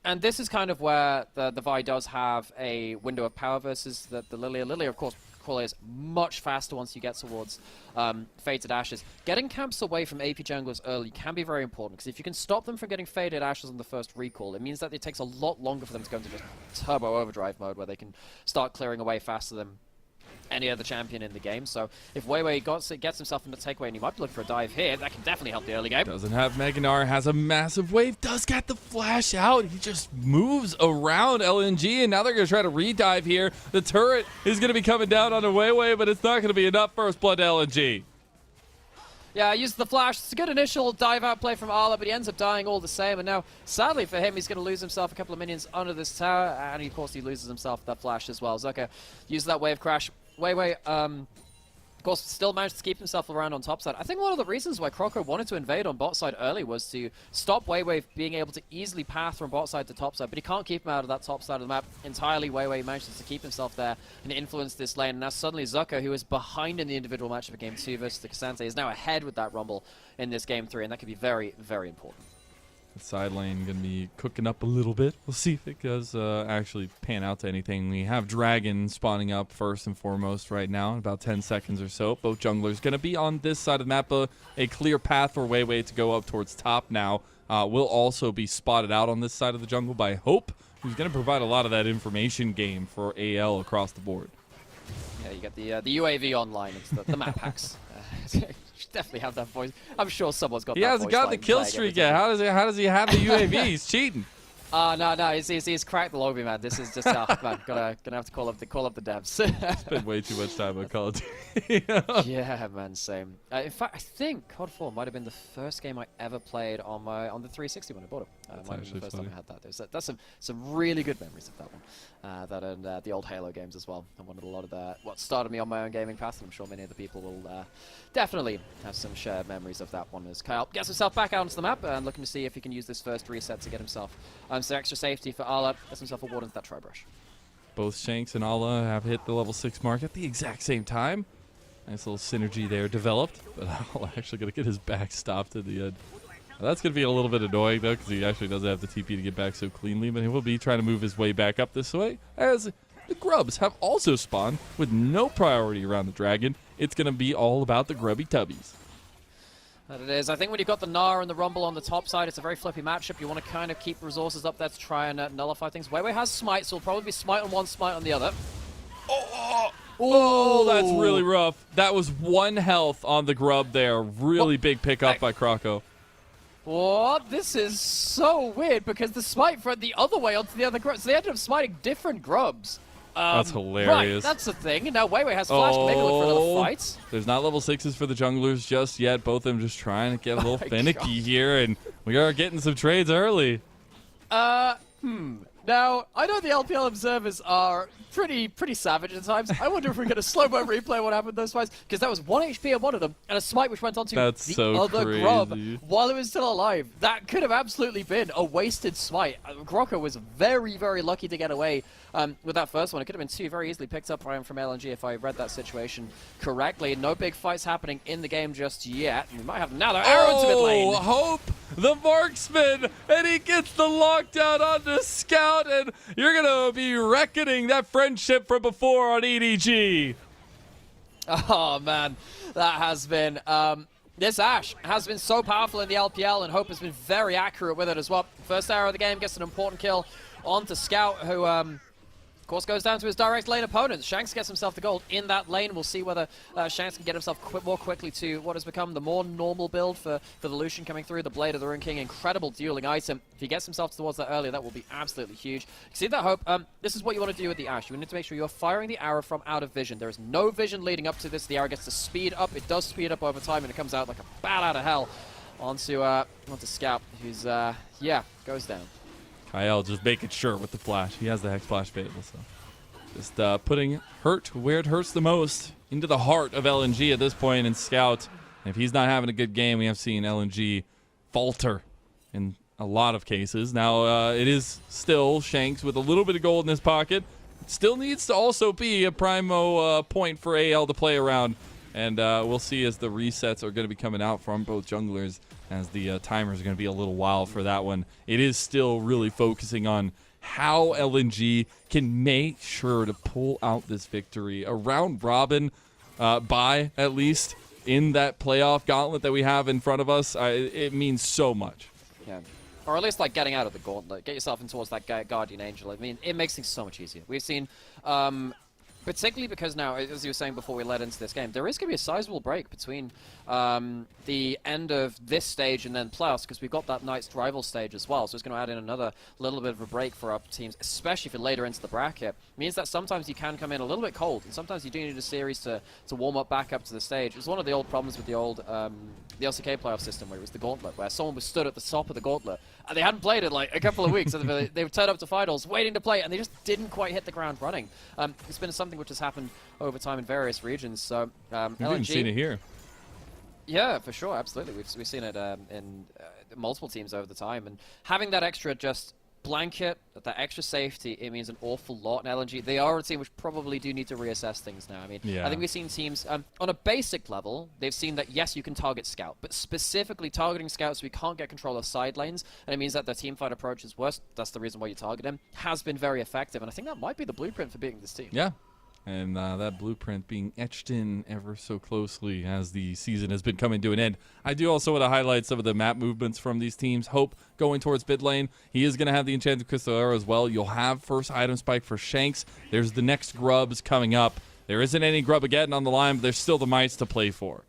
And this is kind of where the Vi does have a window of power versus the Lilia. Lilia, of course, Crawler is much faster once you get towards Fated Ashes. Getting camps away from AP junglers early can be very important, because if you can stop them from getting Fated Ashes on the first recall, it means that it takes a lot longer for them to go into just turbo overdrive mode, where they can start clearing away faster than any other champion in the game. So if Weiwei gets himself into takeaway and he might be looking for a dive here, that can definitely help the early game. Doesn't have Meganar, has a massive wave, does get the flash out. He just moves around LNG, and now they're going to try to re-dive here. The turret is going to be coming down on a Weiwei, but it's not going to be enough. First blood to LNG. Yeah, uses the flash. It's a good initial dive out play from Arla, but he ends up dying all the same. And now, sadly for him, he's going to lose himself a couple of minions under this tower, and of course he loses himself that flash as well. Zoko uses that wave crash. Weiwei, of course, still managed to keep himself around on top side. I think one of the reasons why Croco wanted to invade on bot side early was to stop Weiwei being able to easily path from bot side to top side, but he can't keep him out of that top side of the map entirely. Weiwei manages to keep himself there and influence this lane. And now suddenly Zuko, who was behind in the individual matchup of Game 2 versus the Cassante, is now ahead with that Rumble in this Game 3, and that could be very, very important. The side lane going to be cooking up a little bit. We'll see if it does actually pan out to anything. We have Dragon spawning up first and foremost right now in about 10 seconds or so. Both junglers going to be on this side of the map. A clear path for Weiwei to go up towards top now. Will also be spotted out on this side of the jungle by Hope, who's going to provide a lot of that information game for AL across the board. Yeah, you get the UAV online. It's the map hacks. Should definitely have that voice. I'm sure someone's got that voice. He hasn't got the kill streak yet. How does he have the UAV? He's cheating. No, he's cracked the lobby, man. This is just man, gonna have to call up the devs. Spent way too much time on Call of Duty. Yeah, man, same. In fact, I think COD 4 might have been the first game I ever played on the 360 when I bought it. Might have been the first time I had that. That's some really good memories of that one. That and the old Halo games as well. And one of a lot of what started me on my own gaming path, and I'm sure many other people will definitely have some shared memories of that one. As Kyle gets himself back out onto the map and looking to see if he can use this first reset to get himself some extra safety for Arla. Gets himself a ward into that tri-brush. Both Shanks and Ala have hit the level 6 mark at the exact same time. Nice little synergy there developed, but Ala actually going to get his back stopped at the end. Now, that's going to be a little bit annoying, though, because he actually doesn't have the TP to get back so cleanly, but he will be trying to move his way back up this way, as the Grubs have also spawned with no priority around the Dragon. It's going to be all about the Grubby Tubbies. That it is. I think when you've got the Gnar and the Rumble on the top side, it's a very flippy matchup. You want to kind of keep resources up there to try and nullify things. Weiwei has Smite, so it'll probably be Smite on one, Smite on the other. Oh, that's really rough. That was 1 health on the Grub there. Really big pickup by Croco. What? This is so weird, because the Smite went the other way onto the other Grubs. So they ended up smiting different Grubs. That's hilarious. Right, that's the thing. And now Weiwei has Flash to make it look for another fight. There's not level 6s for the junglers just yet. Both of them just trying to get a little finicky here, and we are getting some trades early. Now, I know the LPL observers are pretty savage at times. I wonder if we're going to slow-mo replay what happened those fights, because that was 1 HP on one of them, and a smite which went onto the other Grub while it was still alive. That could have absolutely been a wasted smite. Grocko was very, very lucky to get away with that first one. It could have been 2 very easily picked up by him from LNG if I read that situation correctly. No big fights happening in the game just yet. We might have another arrow to mid lane. Hope, the marksman, and he gets the lockdown onto Scout, and you're going to be reckoning that friendship from before on EDG. Oh, man. That has been... this Ashe has been so powerful in the LPL, and Hope has been very accurate with it as well. First arrow of the game gets an important kill onto Scout, who... of course, goes down to his direct lane opponent. Shanks gets himself the gold in that lane. We'll see whether Shanks can get himself more quickly to what has become the more normal build for the Lucian coming through. The Blade of the Rune King, incredible dueling item. If he gets himself towards that earlier, that will be absolutely huge. You see that, Hope? This is what you want to do with the Ashe. You need to make sure you're firing the arrow from out of vision. There is no vision leading up to this. The arrow gets to speed up. It does speed up over time, and it comes out like a bat out of hell onto Scout, who's, goes down. Kyle just making sure with the flash. He has the Hex Flash available, so just putting hurt where it hurts the most into the heart of LNG at this point in Scout. And if he's not having a good game, we have seen LNG falter in a lot of cases. Now, it is still Shanks with a little bit of gold in his pocket. It still needs to also be a primo point for AL to play around. And we'll see as the resets are going to be coming out from both junglers, as the timers are going to be a little while for that one. It is still really focusing on how LNG can make sure to pull out this victory. A round robin bye, at least, in that playoff gauntlet that we have in front of us. It means so much. Yeah. Or at least like getting out of the gauntlet, get yourself in towards that Guardian Angel. I mean, it makes things so much easier. We've seen, particularly because now, as you were saying before we led into this game, there is going to be a sizable break between the end of this stage and then playoffs, because we've got that night's rival stage as well. So it's going to add in another little bit of a break for our teams, especially if you're later into the bracket. It means that sometimes you can come in a little bit cold, and sometimes you do need a series to warm up back up to the stage. It was one of the old problems with the old the LCK playoff system, where it was the gauntlet, where someone was stood at the top of the gauntlet, and they hadn't played it like a couple of weeks, so they would turn up to finals waiting to play, and they just didn't quite hit the ground running. It's been something which has happened over time in various regions. So We've even seen it here. Yeah, for sure, absolutely. We've seen it in multiple teams over the time, and having that extra just blanket, that extra safety, it means an awful lot in LNG. They are a team which probably do need to reassess things now. I mean, yeah. I think we've seen teams, on a basic level, they've seen that, yes, you can target Scout, but specifically targeting Scouts, we can't get control of side lanes, and it means that their teamfight approach is worse. That's the reason why you target him. Has been very effective, and I think that might be the blueprint for beating this team. Yeah. And that blueprint being etched in ever so closely as the season has been coming to an end. I do also want to highlight some of the map movements from these teams. Hope going towards mid lane. He is going to have the Enchanted Crystal Arrow as well. You'll have first item spike for Shanks. There's the next grubs coming up. There isn't any grub again on the line, but there's still the mites to play for.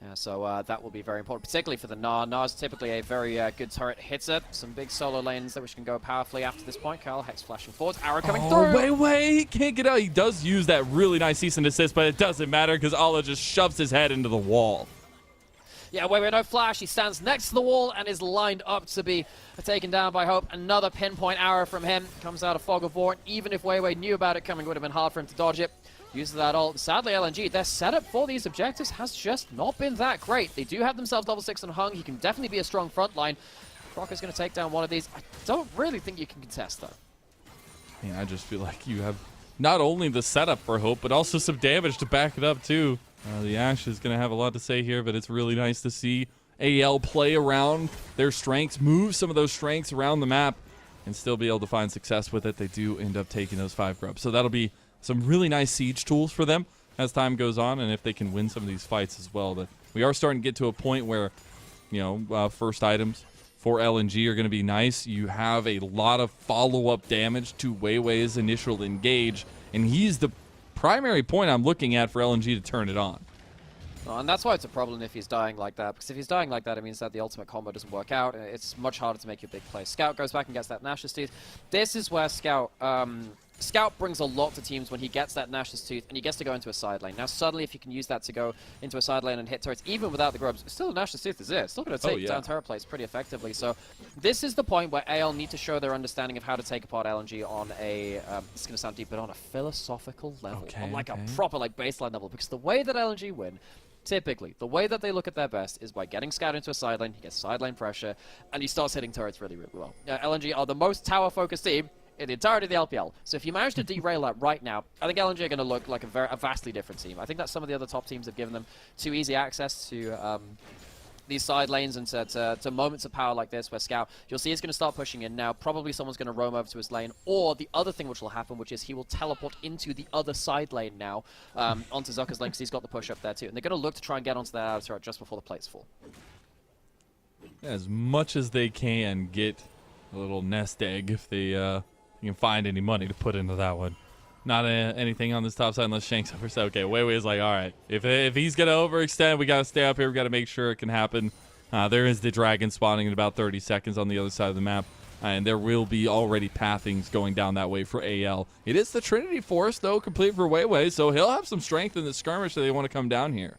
Yeah, so that will be very important, particularly for the Gnar. Gnar's typically a very good turret hitter. Some big solo lanes that which can go powerfully after this point. Kyle, Hex flashing forward. Arrow coming through. Wait. He can't get out. He does use that really nice cease and desist, but it doesn't matter because Allah just shoves his head into the wall. Yeah, wait, no flash. He stands next to the wall and is lined up to be taken down by Hope. Another pinpoint arrow from him. Comes out of Fog of War. Even if Weiwei knew about it coming, it would have been hard for him to dodge it. Uses that ult. Sadly, LNG, their setup for these objectives has just not been that great. They do have themselves level 6 on Hung. He can definitely be a strong front line. Croc is going to take down one of these. I don't really think you can contest, though. I mean, I just feel like you have not only the setup for Hope, but also some damage to back it up, too. The Ashe is going to have a lot to say here, but it's really nice to see AL play around their strengths, move some of those strengths around the map, and still be able to find success with it. They do end up taking those 5 grubs. So that'll be some really nice siege tools for them as time goes on, and if they can win some of these fights as well. But we are starting to get to a point where, you know, first items for LNG are going to be nice. You have a lot of follow-up damage to Weiwei's initial engage, and he's the primary point I'm looking at for LNG to turn it on. Oh, and that's why it's a problem if he's dying like that, because if he's dying like that, it means that the ultimate combo doesn't work out. It's much harder to make your big play. Scout goes back and gets that Nash's Tooth. This is where Scout brings a lot to teams when he gets that Nash's Tooth and he gets to go into a side lane. Now, suddenly, if you can use that to go into a side lane and hit turrets, even without the grubs, still Nash's Tooth is there. It's still going to take down turret plates pretty effectively. So this is the point where AL need to show their understanding of how to take apart LNG on a, it's going to sound deep, but on a philosophical level. On like a proper like baseline level. Because the way that LNG win, typically, the way that they look at their best is by getting Scout into a side lane, he gets side lane pressure, and he starts hitting turrets really, really well. LNG are the most tower-focused team in the entirety of the LPL. So if you manage to derail that right now, I think LNG are going to look like a vastly different team. I think that some of the other top teams have given them too easy access to these side lanes and to moments of power like this where Scout, you'll see he's going to start pushing in now. Probably someone's going to roam over to his lane, or the other thing which will happen, which is he will teleport into the other side lane now onto Zucker's lane because he's got the push up there too. And they're going to look to try and get onto that outer turret just before the plates fall. As much as they can get a little nest egg if they can find any money to put into that one. Not anything on this top side unless Shanks overset. Okay, Weiwei is like, all right, if he's going to overextend, we got to stay up here. We got to make sure it can happen. There is the dragon spawning in about 30 seconds on the other side of the map, and there will be already pathings going down that way for AL. It is the Trinity Force, though, complete for Weiwei, so he'll have some strength in the skirmish that they want to come down here.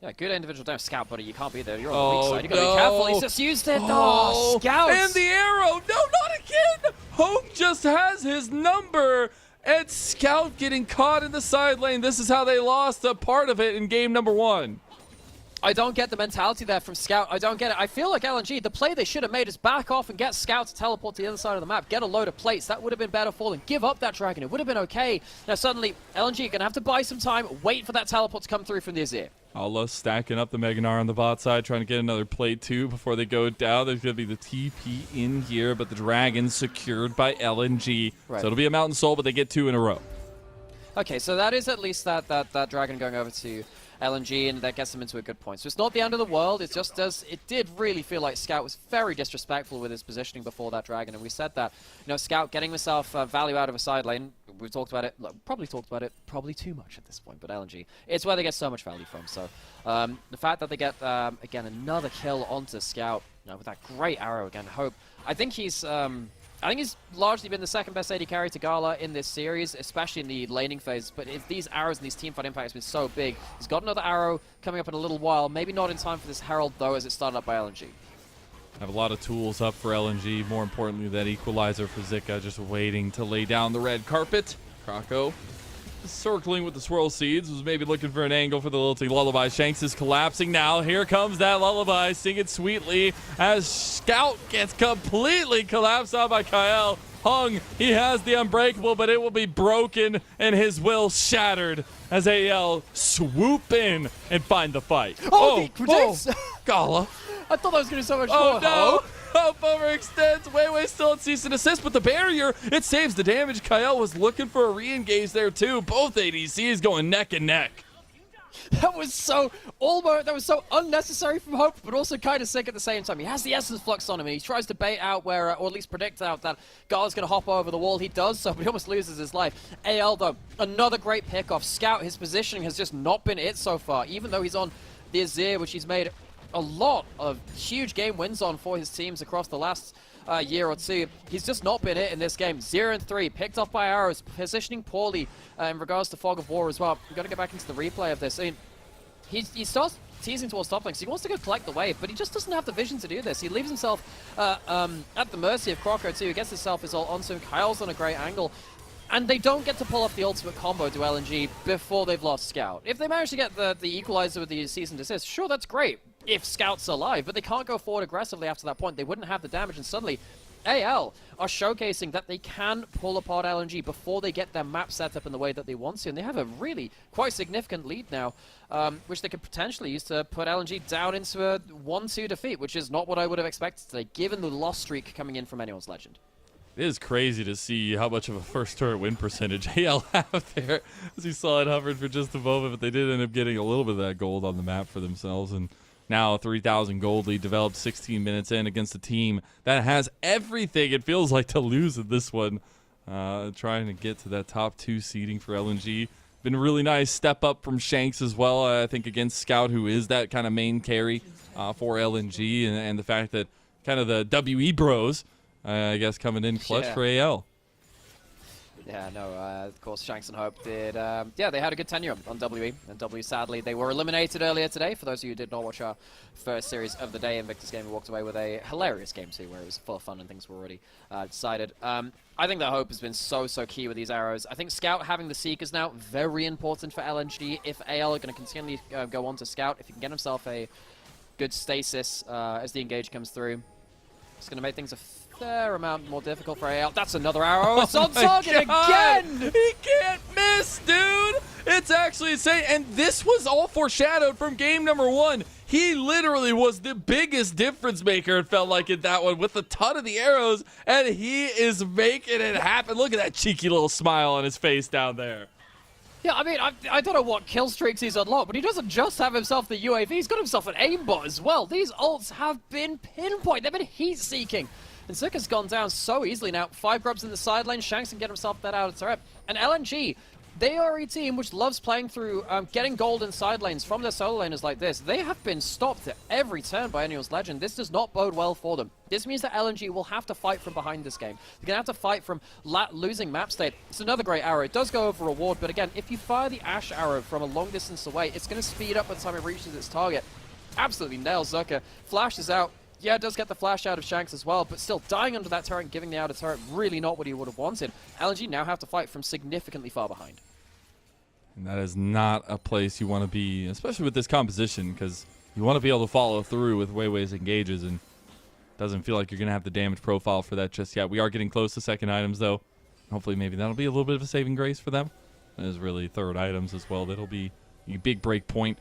Yeah, good individual damage. Scout, buddy, you can't be there. You're on the weak side. You gotta be careful. He's just used it. Oh, Scout! And the arrow! No, not again! Hope just has his number. And Scout getting caught in the side lane. This is how they lost a part of it in game number 1. I don't get the mentality there from Scout. I don't get it. I feel like LNG, the play they should have made is back off and get Scout to teleport to the other side of the map. Get a load of plates. That would have been better for them. Give up that dragon. It would have been okay. Now suddenly, LNG are going to have to buy some time, wait for that teleport to come through from the Azir. Allah stacking up the Mega Gnar on the bot side, trying to get another plate too before they go down. There's going to be the TP in here, but the Dragon secured by LNG. Right. So it'll be a Mountain Soul, but they get 2 in a row. Okay, so that is at least that Dragon going over to LNG, and that gets them into a good point. So it's not the end of the world. It just does. It did really feel like Scout was very disrespectful with his positioning before that Dragon, and we said that. You know, Scout getting himself value out of a side lane. We've talked about it. Probably talked about it. Probably too much at this point. But LNG, it's where they get so much value from. So the fact that they get again another kill onto Scout, you know, with that great arrow again. Hope. I think he's largely been the second best AD carry to Gala in this series, especially in the laning phase. But these arrows and these teamfight impact has been so big. He's got another arrow coming up in a little while. Maybe not in time for this Herald, though, as it's started up by LNG. Have a lot of tools up for LNG. More importantly, that equalizer for Zika, just waiting to lay down the red carpet. Krako circling with the swirl seeds, was maybe looking for an angle for the lilting lullaby. Shanks is collapsing now. Here comes that lullaby, sing it sweetly as Scout gets completely collapsed on by Kael. Hung, he has the unbreakable, but it will be broken and his will shattered as AL swoop in and find the fight. Oh, he predicts. Gala. I thought that was going to do so much Oh more. no! Hope overextends. Weiwei still at cease and assist, but the barrier, it saves the damage. Kael was looking for a re-engage there too. Both ADCs going neck and neck. That was so unnecessary from Hope, but also kind of sick at the same time. He has the Essence Flux on him, and he tries to bait out where, or at least predict out that Gala's going to hop over the wall. He does so, but he almost loses his life. AL, though, another great pickoff. Scout, his positioning has just not been it so far, even though he's on the Azir, which he's made a lot of huge game wins on for his teams across the last year or two. He's just not been it in this game. 0-3, picked off by arrows, positioning poorly in regards to Fog of War as well. We've got to get back into the replay of this. I mean, he starts teasing towards top lane, so he wants to go collect the wave, but he just doesn't have the vision to do this. He leaves himself at the mercy of Kroko too. He gets himself his ult onto him. Kyle's on a great angle. And they don't get to pull off the ultimate combo to LNG before they've lost Scout. If they manage to get the equalizer with the cease and desist, sure, that's great if Scout's alive, but they can't go forward aggressively after that point. They wouldn't have the damage, and suddenly AL are showcasing that they can pull apart LNG before they get their map set up in the way that they want to, and they have a really quite significant lead now, which they could potentially use to put LNG down into a 1-2 defeat, which is not what I would have expected today, given the loss streak coming in from anyone's Legend. It is crazy to see how much of a first turret win percentage AL have there, as you saw it hovered for just a moment, but they did end up getting a little bit of that gold on the map for themselves, and now a 3,000 gold lead developed 16 minutes in against a team that has everything it feels like to lose in this one. Trying to get to that top 2 seeding for LNG. Been a really nice step up from Shanks as well, I think, against Scout, who is that kind of main carry for LNG, and the fact that kind of the WE bros, I guess, coming in clutch for AL. Yeah, no, of course, Shanks and Hope did. Yeah, they had a good tenure on WE, and W, sadly, they were eliminated earlier today. For those of you who did not watch our first series of the day, Invictus Gaming walked away with a hilarious game too, where it was full of fun and things were already decided. I think that Hope has been so key with these arrows. I think Scout having the Seekers now, very important for LNG. If AL are going to continually go on to Scout, if he can get himself a good stasis as the engage comes through, it's going to make things a fair amount more difficult for AL. That's another arrow. It's on target again! He can't miss, dude! It's actually insane. And this was all foreshadowed from game number 1. He literally was the biggest difference maker, it felt like, in that one, with a ton of the arrows, and he is making it happen. Look at that cheeky little smile on his face down there. Yeah, I mean, I don't know what kill streaks he's unlocked, but he doesn't just have himself the UAV, he's got himself an aimbot as well. These ults have been pinpoint, they've been heat-seeking. And Zuka's gone down so easily now. 5 grubs in the side lane, Shanks can get himself that out of turret. And LNG, they are a team which loves playing through getting gold in side lanes from their solo laners like this. They have been stopped at every turn by anyone's Legend. This does not bode well for them. This means that LNG will have to fight from behind this game. They're going to have to fight from losing map state. It's another great arrow. It does go over a ward, but again, if you fire the Ash arrow from a long distance away, it's going to speed up by the time it reaches its target. Absolutely nails Zuka. Flashes out. Yeah, it does get the flash out of Shanks as well, but still dying under that turret and giving the outer turret, really not what he would have wanted. LNG now have to fight from significantly far behind. And that is not a place you want to be, especially with this composition, because you want to be able to follow through with Weiwei's engages, and it doesn't feel like you're going to have the damage profile for that just yet. We are getting close to second items, though. Hopefully maybe that'll be a little bit of a saving grace for them. There's really third items as well. That'll be a big break point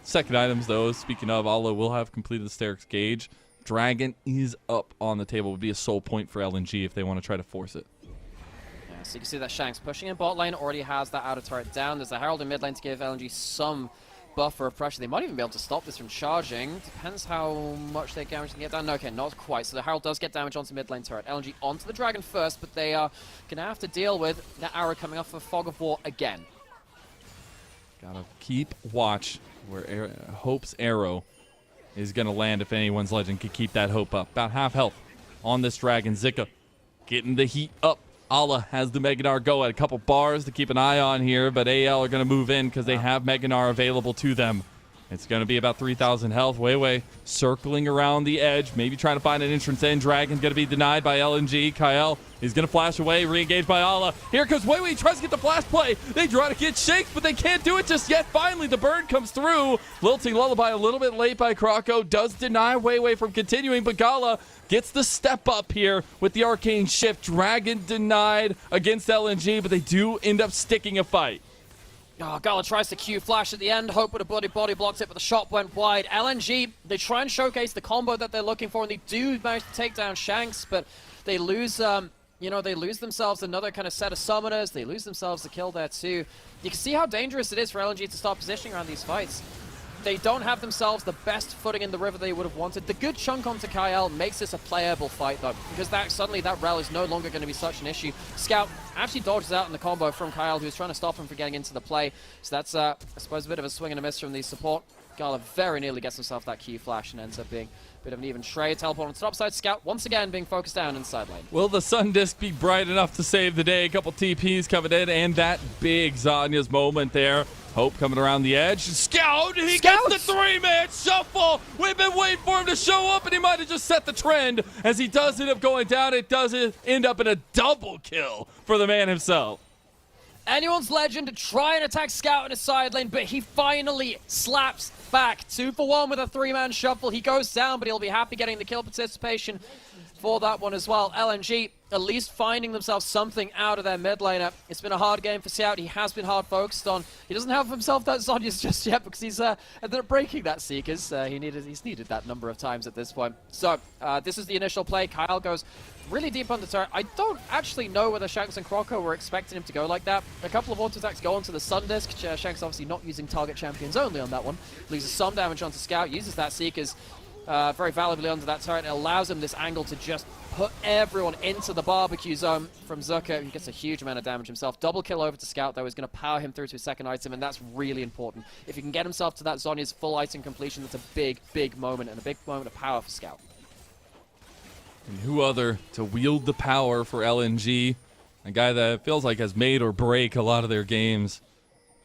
Second items, though, speaking of, Allah will have completed the Sterix Gauge. Dragon is up on the table. Would be a soul point for LNG if they want to try to force it. Yeah, so you can see that Shanks pushing in bot lane, already has that outer turret down. There's a Herald in mid lane to give LNG some buffer of pressure. They might even be able to stop this from charging. Depends how much their damage can get down. Okay, not quite. So the Herald does get damage onto mid lane turret. LNG onto the Dragon first, but they are going to have to deal with that arrow coming off of Fog of War again. Gotta keep watch where Hope's arrow is going to land if anyone's legend can keep that Hope up. About half health on this Dragon. Zika getting the heat up. Allah has the Meganar go at a couple bars to keep an eye on here, but AL are going to move in because they have Meganar available to them. It's going to be about 3,000 health. Wei circling around the edge, maybe trying to find an entrance in. Dragon's going to be denied by LNG. Kael is going to flash away, re-engaged by Allah. Here comes Wei, tries to get the flash play. They try to get shakes, but they can't do it just yet. Finally, the bird comes through. Lilting Lullaby a little bit late by Kroko. Does deny Wei from continuing, but Gala gets the step up here with the arcane shift. Dragon denied against LNG, but they do end up sticking a fight. Oh, Gala tries to Q flash at the end. Hope with a body blocked it, but the shot went wide. LNG, they try and showcase the combo that they're looking for, and they do manage to take down Shanks, but they lose, they lose themselves another kind of set of summoners. They lose themselves the kill there too. You can see how dangerous it is for LNG to start positioning around these fights. They don't have themselves the best footing in the river they would have wanted. The good chunk onto Kael makes this a playable fight, though, because suddenly that rel is no longer going to be such an issue. Scout actually dodges out in the combo from Kael, who's trying to stop him from getting into the play. So that's, I suppose, a bit of a swing and a miss from the support. Gala very nearly gets himself that Q flash and ends up being a bit of an even trade. Teleport on the top side. Scout once again being focused down inside lane. Will the Sun Disc be bright enough to save the day? A couple TPs coming in, and that big Zanya's moment there. Hope coming around the edge. Scout! He gets the three-man shuffle! We've been waiting for him to show up, and he might have just set the trend. As he does end up going down, it does end up in a double kill for the man himself. Anyone's legend to try and attack Scout in a side lane, but he finally slaps back. 2 for 1 with a 3-man shuffle. He goes down, but he'll be happy getting the kill participation for that one as well. LNG at least finding themselves something out of their mid laner. It's been a hard game for Scout. He has been hard focused on. He doesn't have himself that Zhonya's just yet because he's ended up breaking that Seekers. He's needed that number of times at this point. So this is the initial play. Kyle goes really deep on the turret. I don't actually know whether Shanks and Kroko were expecting him to go like that. A couple of auto attacks go onto the Sun Disc. Shanks obviously not using target champions only on that one. Loses some damage onto Scout. Uses that Seekers very valuably under that turret. It allows him this angle to just put everyone into the barbecue zone from Zucker. He gets a huge amount of damage himself. Double kill over to Scout, though, is going to power him through to his second item, and that's really important. If he can get himself to that Zonya's full item completion, that's a big, big moment, and a big moment of power for Scout. And who other to wield the power for LNG? A guy that feels like has made or break a lot of their games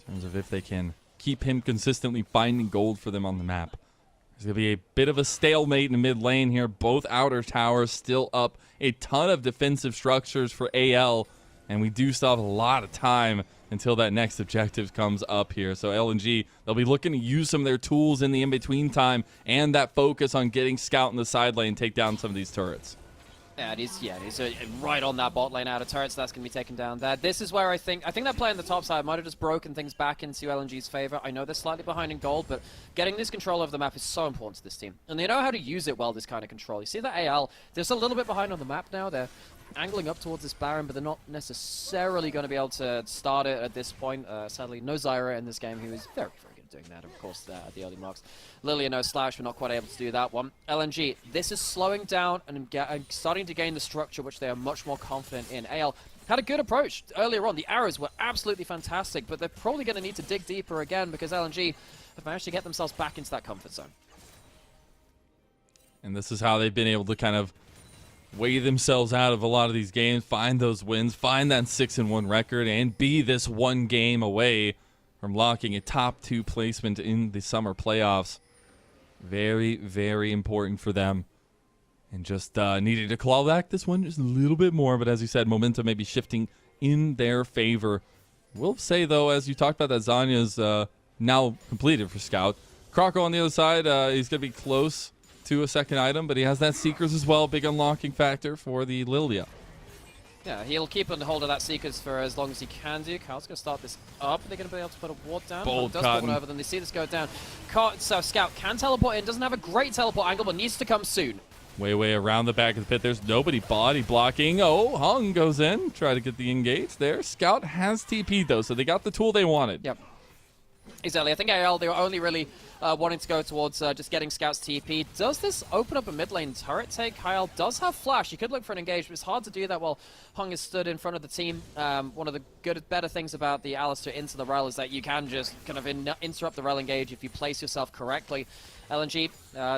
in terms of if they can keep him consistently finding gold for them on the map. There's going to be a bit of a stalemate in mid lane here. Both outer towers still up. A ton of defensive structures for AL. And we do still have a lot of time until that next objective comes up here. So LNG, they'll be looking to use some of their tools in the in-between time and that focus on getting Scout in the side lane, take down some of these turrets. Yeah, it is right on that bot lane out of turrets. That's going to be taken down there. This is where I think that play on the top side might have just broken things back into LNG's favor. I know they're slightly behind in gold, but getting this control over the map is so important to this team. And they know how to use it well, this kind of control. You see that AL, they're just a little bit behind on the map now. They're angling up towards this Baron, but they're not necessarily going to be able to start it at this point. Sadly, no Zyra in this game, who is very, very good at doing that, of course, at the early marks. Lilia, no Slash, we're not quite able to do that one. LNG, this is slowing down and starting to gain the structure, which they are much more confident in. AL had a good approach earlier on. The arrows were absolutely fantastic, but they're probably going to need to dig deeper again because LNG have managed to get themselves back into that comfort zone. And this is how they've been able to kind of weigh themselves out of a lot of these games, find those wins, find that 6-1 record, and be this one game away from locking a top 2 placement in the summer playoffs. Very, very important for them. And just needing to claw back this one just a little bit more. But as you said, momentum may be shifting in their favor. We'll say, though, as you talked about, that Zanya's now completed for Scout. Kroko on the other side, he's going to be close to a second item, but he has that Seekers as well. Big unlocking factor for the Lilia. Yeah, he'll keep on hold of that Seekers for as long as he can do. Kyle's going to start this up. They're going to be able to put a ward down. Bold Does Cotton. put one over them. They see this go down. So Scout can teleport in. Doesn't have a great teleport angle, but needs to come soon. Way around the back of the pit. There's nobody body blocking. Oh, Hung goes in. Try to get the engage there. Scout has TP though, so they got the tool they wanted. Yep. Exactly. I think AL, they were only really wanting to go towards just getting Scout's TP. Does this open up a mid lane turret take? Kyle does have flash. He could look for an engage, but it's hard to do that while Hung is stood in front of the team. One of the better things about the Alistair into the rel is that you can just kind of interrupt the rel engage if you place yourself correctly. LNG,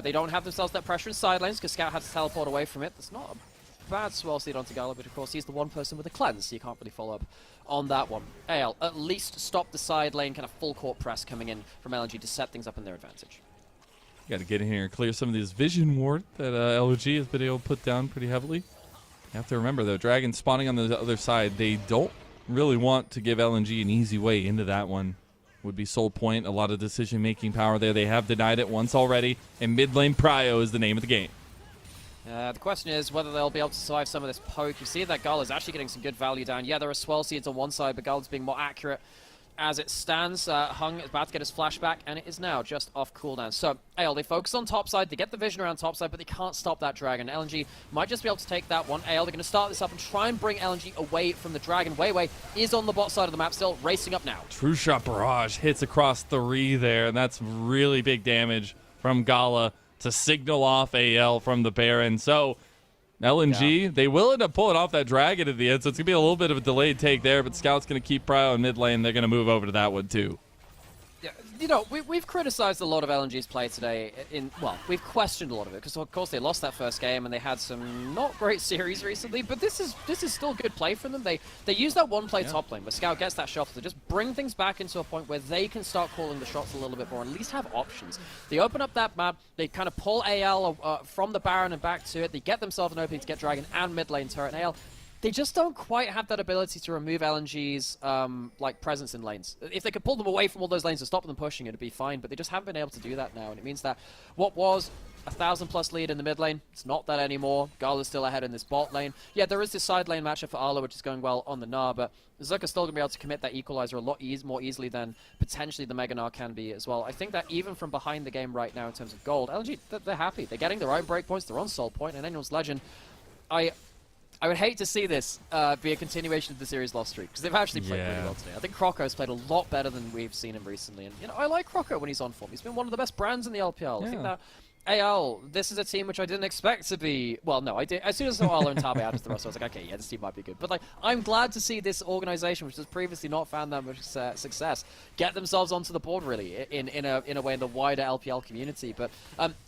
they don't have themselves that pressure in side lanes because Scout had to teleport away from it. That's not a bad swell seed onto Gala, but of course he's the one person with a cleanse, so you can't really follow up on that one. AL, at least stop the side lane kind of full court press coming in from LNG to set things up in their advantage. Got to get in here and clear some of this vision ward that LG has been able to put down pretty heavily. You have to remember, though, Dragon spawning on the other side, they don't really want to give LNG an easy way into that one. Would be Soul Point, a lot of decision-making power there. They have denied it once already, and mid lane prio is the name of the game. The question is whether they'll be able to survive some of this poke. You see that Gull is actually getting some good value down. Yeah, there are swell seeds on one side, but Gull's being more accurate as it stands. Hung is about to get his flashback, and it is now just off cooldown. So, AL, they focus on top side. They get the vision around top side, but they can't stop that Dragon. LNG might just be able to take that one. AL, they're going to start this up and try and bring LNG away from the Dragon. Wei is on the bot side of the map still, racing up now. True Shot Barrage hits across 3 there, and that's really big damage from Gala to signal off AL from the Baron. So LNG, they will end up pulling off that Dragon at the end, so it's going to be a little bit of a delayed take there, but Scout's going to keep prio in mid lane. They're going to move over to that one too. Yeah, you know, we've criticized a lot of LNG's play today. Well, we've questioned a lot of it because, of course, they lost that first game and they had some not great series recently. But this is still good play from them. They use that one play top lane where Scout gets that shot to just bring things back into a point where they can start calling the shots a little bit more and at least have options. They open up that map. They kind of pull AL from the Baron and back to it. They get themselves an opening to get Dragon and mid lane turret. And AL, they just don't quite have that ability to remove LNG's like presence in lanes. If they could pull them away from all those lanes and stop them pushing, it'd be fine. But they just haven't been able to do that now, and it means that what was a 1,000+ lead in the mid lane, it's not that anymore. Gala's still ahead in this bot lane. Yeah, there is this side lane matchup for Arlo, which is going well on the Gnar, but Zerka's still going to be able to commit that equalizer a lot more easily than potentially the Mega Gnar can be as well. I think that even from behind the game right now in terms of gold, LNG, they're happy. They're getting their own breakpoints. They're on Soul Point, and Anyone's Legend. I would hate to see this be a continuation of the series loss streak, because they've actually played pretty well today. I think Croco's played a lot better than we've seen him recently, and you know, I like Croco when he's on form. He's been one of the best brands in the LPL. I think that AL, this is a team which I didn't expect to be. Well, no, I did. As soon as I saw Arlo and Tabe added to the roster, I was like, okay, yeah, this team might be good. But like, I'm glad to see this organization, which has previously not found that much success, get themselves onto the board really in a way in the wider LPL community. But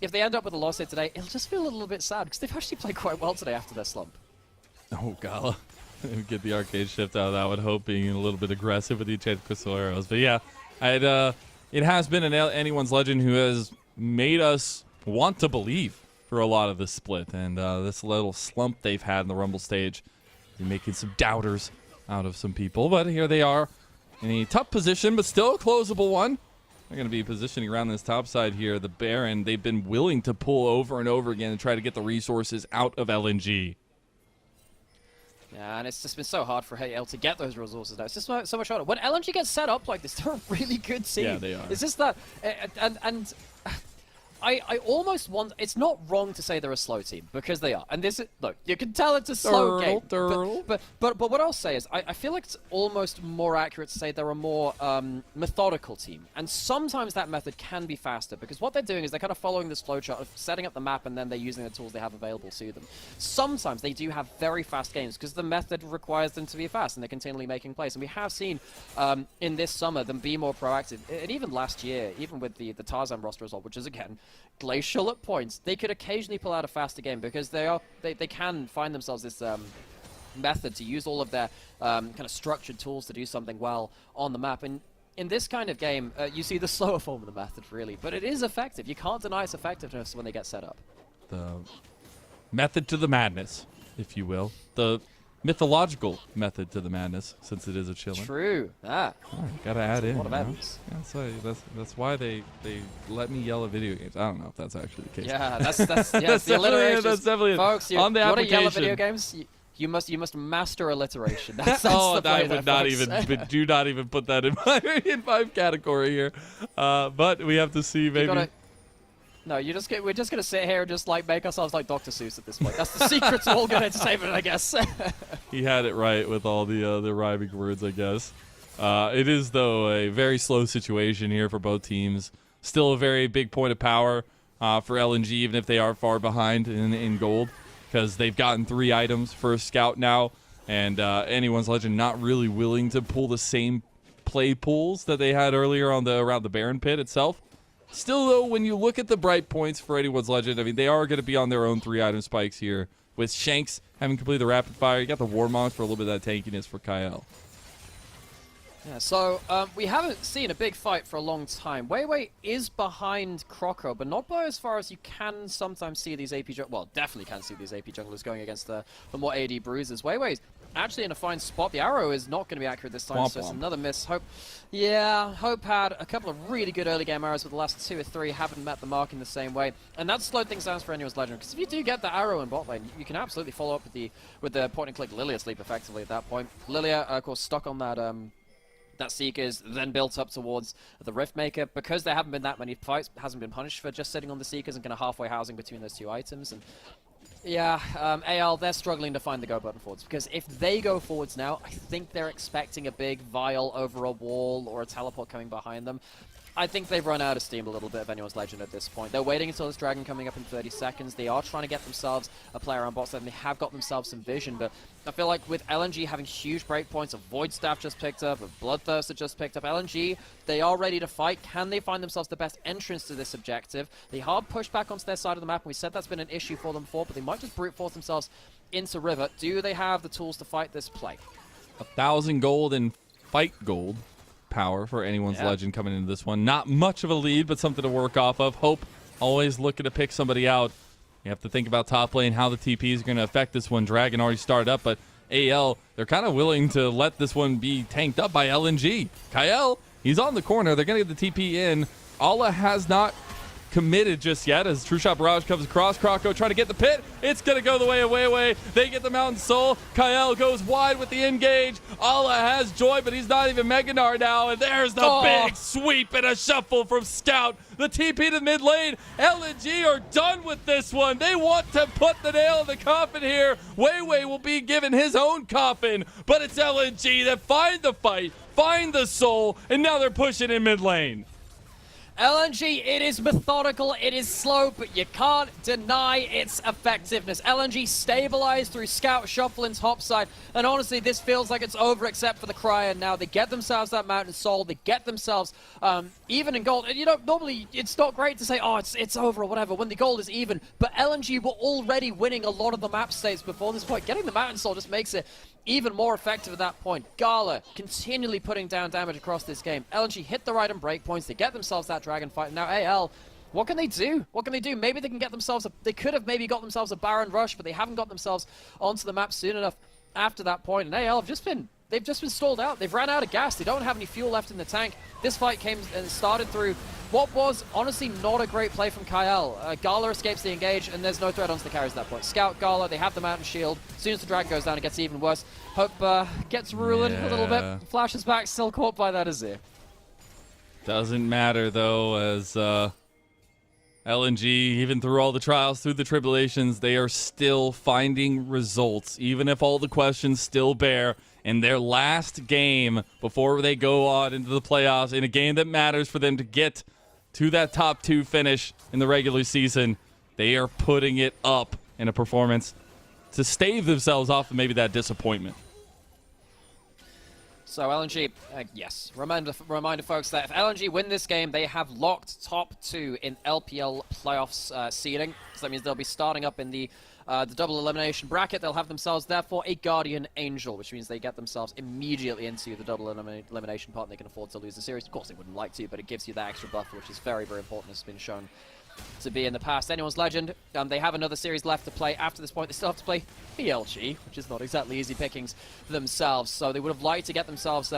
if they end up with a loss here today, it'll just feel a little bit sad because they've actually played quite well today after their slump. Oh, Gala. Get the arcade shift out of that one, Hope being a little bit aggressive with the enchanted crystal arrows. But yeah, it has been anyone's legend who has made us want to believe for a lot of this split. And this little slump they've had in the Rumble stage, they're making some doubters out of some people. But here they are in a tough position, but still a closable one. They're going to be positioning around this top side here. The Baron, they've been willing to pull over and over again and try to get the resources out of LNG. Yeah, and it's just been so hard for HL to get those resources now. It's just so much harder. When LNG gets set up like this, they're a really good team. Yeah, they are. It's just that, and I almost want. It's not wrong to say they're a slow team because they are. And this is, look, you can tell it's a slow game. But what I'll say is I feel like it's almost more accurate to say they're a more methodical team. And sometimes that method can be faster because what they're doing is they're kind of following this flowchart of setting up the map and then they're using the tools they have available to them. Sometimes they do have very fast games because the method requires them to be fast and they're continually making plays. And we have seen in this summer them be more proactive. And even last year, even with the Tarzan roster as well, which is again glacial at points, they could occasionally pull out a faster game because they can find themselves this method to use all of their kind of structured tools to do something well on the map. And in this kind of game, you see the slower form of the method, really. But it is effective. You can't deny its effectiveness when they get set up. The method to the madness, if you will. The mythological method to the madness, since it is a chiller. True. Ah. Gotta add in. A lot of evidence. Yeah, that's why they let me yell at video games. I don't know if that's actually the case. Yeah, that's the alliteration. That's definitely folks. You on the want to yell at application. video games? You must master alliteration. That's Oh, the play I would there, not folks. even do not even put that in my category here. But we have to see maybe. No, we're just gonna sit here and just like make ourselves like Dr. Seuss at this point. That's the secret to all good entertainment, I guess. He had it right with all the rhyming words, I guess. It is, though, a very slow situation here for both teams. Still a very big point of power for LNG, even if they are far behind in gold, because they've gotten 3 items for a scout now, and Anyone's Legend not really willing to pull the same play pools that they had earlier on around the Baron pit itself. Still, though, when you look at the bright points for Anyone's Legend, I mean, they are going to be on their own 3-item spikes here. With Shanks having completed the rapid fire, you got the Warmonk for a little bit of that tankiness for Kyle. Yeah, so we haven't seen a big fight for a long time. Weiwei is behind Croco, but not by as far as you can sometimes see these AP well, definitely can see these AP junglers going against the more AD bruisers. Weiwei's actually in a fine spot. The arrow is not going to be accurate this time, so it's another miss. Hope had a couple of really good early game arrows, but the last 2 or 3 haven't met the mark in the same way, and that slowed things down for Anyone's Legend. Because if you do get the arrow in bot lane, you can absolutely follow up with the point and click Lilia sleep effectively at that point. Lilia, of course, stuck on that Seekers, then built up towards the Riftmaker. Because there haven't been that many fights, hasn't been punished for just sitting on the Seekers and kind of halfway housing between those 2 items. And yeah, AL, they're struggling to find the go button forwards, because if they go forwards now, I think they're expecting a big vial over a wall or a teleport coming behind them. I think they've run out of steam a little bit of Anyone's Legend at this point. They're waiting until this dragon coming up in 30 seconds. They are trying to get themselves a player on bot side, and they have got themselves some vision, but I feel like with LNG having huge breakpoints, a Void Staff just picked up, a Bloodthirster just picked up, LNG, they are ready to fight. Can they find themselves the best entrance to this objective? They hard push back onto their side of the map, and we said that's been an issue for them before, but they might just brute force themselves into River. Do they have the tools to fight this play? 1,000 gold and fight gold power for Anyone's Legend coming into this one. Not much of a lead, but something to work off of. Hope always looking to pick somebody out. You have to think about top lane, how the TP is going to affect this one. Dragon already started up, but AL, they're kind of willing to let this one be tanked up by LNG. Kyle, he's on the corner. They're going to get the TP in. Allah has not committed just yet as True Shot Barrage comes across. Croco trying to get the pit. It's going to go the way of Weiwei. They get the Mountain Soul. Kyle goes wide with the engage. Allah has Joy, but he's not even Meganar now. And there's the big sweep and a shuffle from Scout. The TP to mid lane. LNG are done with this one. They want to put the nail in the coffin here. Weiwei will be given his own coffin, but it's LNG that find the fight, find the soul, and now they're pushing in mid lane. LNG, it is methodical, it is slow, but you can't deny its effectiveness. LNG stabilized through Scout, Shuffling topside, and honestly, this feels like it's over except for the Cryer now. They get themselves that Mountain Soul, they get themselves even in gold. And you know, normally it's not great to say, oh, it's over or whatever, when the gold is even, but LNG were already winning a lot of the map states before this point. Getting the Mountain Soul just makes it even more effective at that point. Gala continually putting down damage across this game. LNG hit the right and break points. They get themselves that dragon fight. Now AL, what can they do? What can they do? Maybe they can get themselves they could have maybe got themselves a Baron rush, but they haven't got themselves onto the map soon enough after that point. And AL have they've just been stalled out. They've ran out of gas. They don't have any fuel left in the tank. This fight came and started through what was honestly not a great play from Kyle. Gala escapes the engage, and there's no threat onto the carries at that point. Scout, Gala, they have the Mountain Shield. As soon as the drag goes down, it gets even worse. Hope gets ruined a little bit. Flashes back, still caught by that Azir. Doesn't matter, though, as LNG, even through all the trials, through the tribulations, they are still finding results, even if all the questions still bear. In their last game before they go on into the playoffs, in a game that matters for them to get to that top 2 finish in the regular season, they are putting it up in a performance to stave themselves off of maybe that disappointment. So LNG, yes, reminder folks that if LNG win this game, they have locked top 2 in LPL playoffs seeding. So that means they'll be starting up in the double elimination bracket. They'll have themselves, therefore, a Guardian Angel, which means they get themselves immediately into the double elimination part, and they can afford to lose the series. Of course, they wouldn't like to, but it gives you that extra buffer, which is very, very important. It's been shown to be in the past. Anyone's Legend, they have another series left to play. After this point, they still have to play PLG, which is not exactly easy pickings for themselves. So they would have liked to get themselves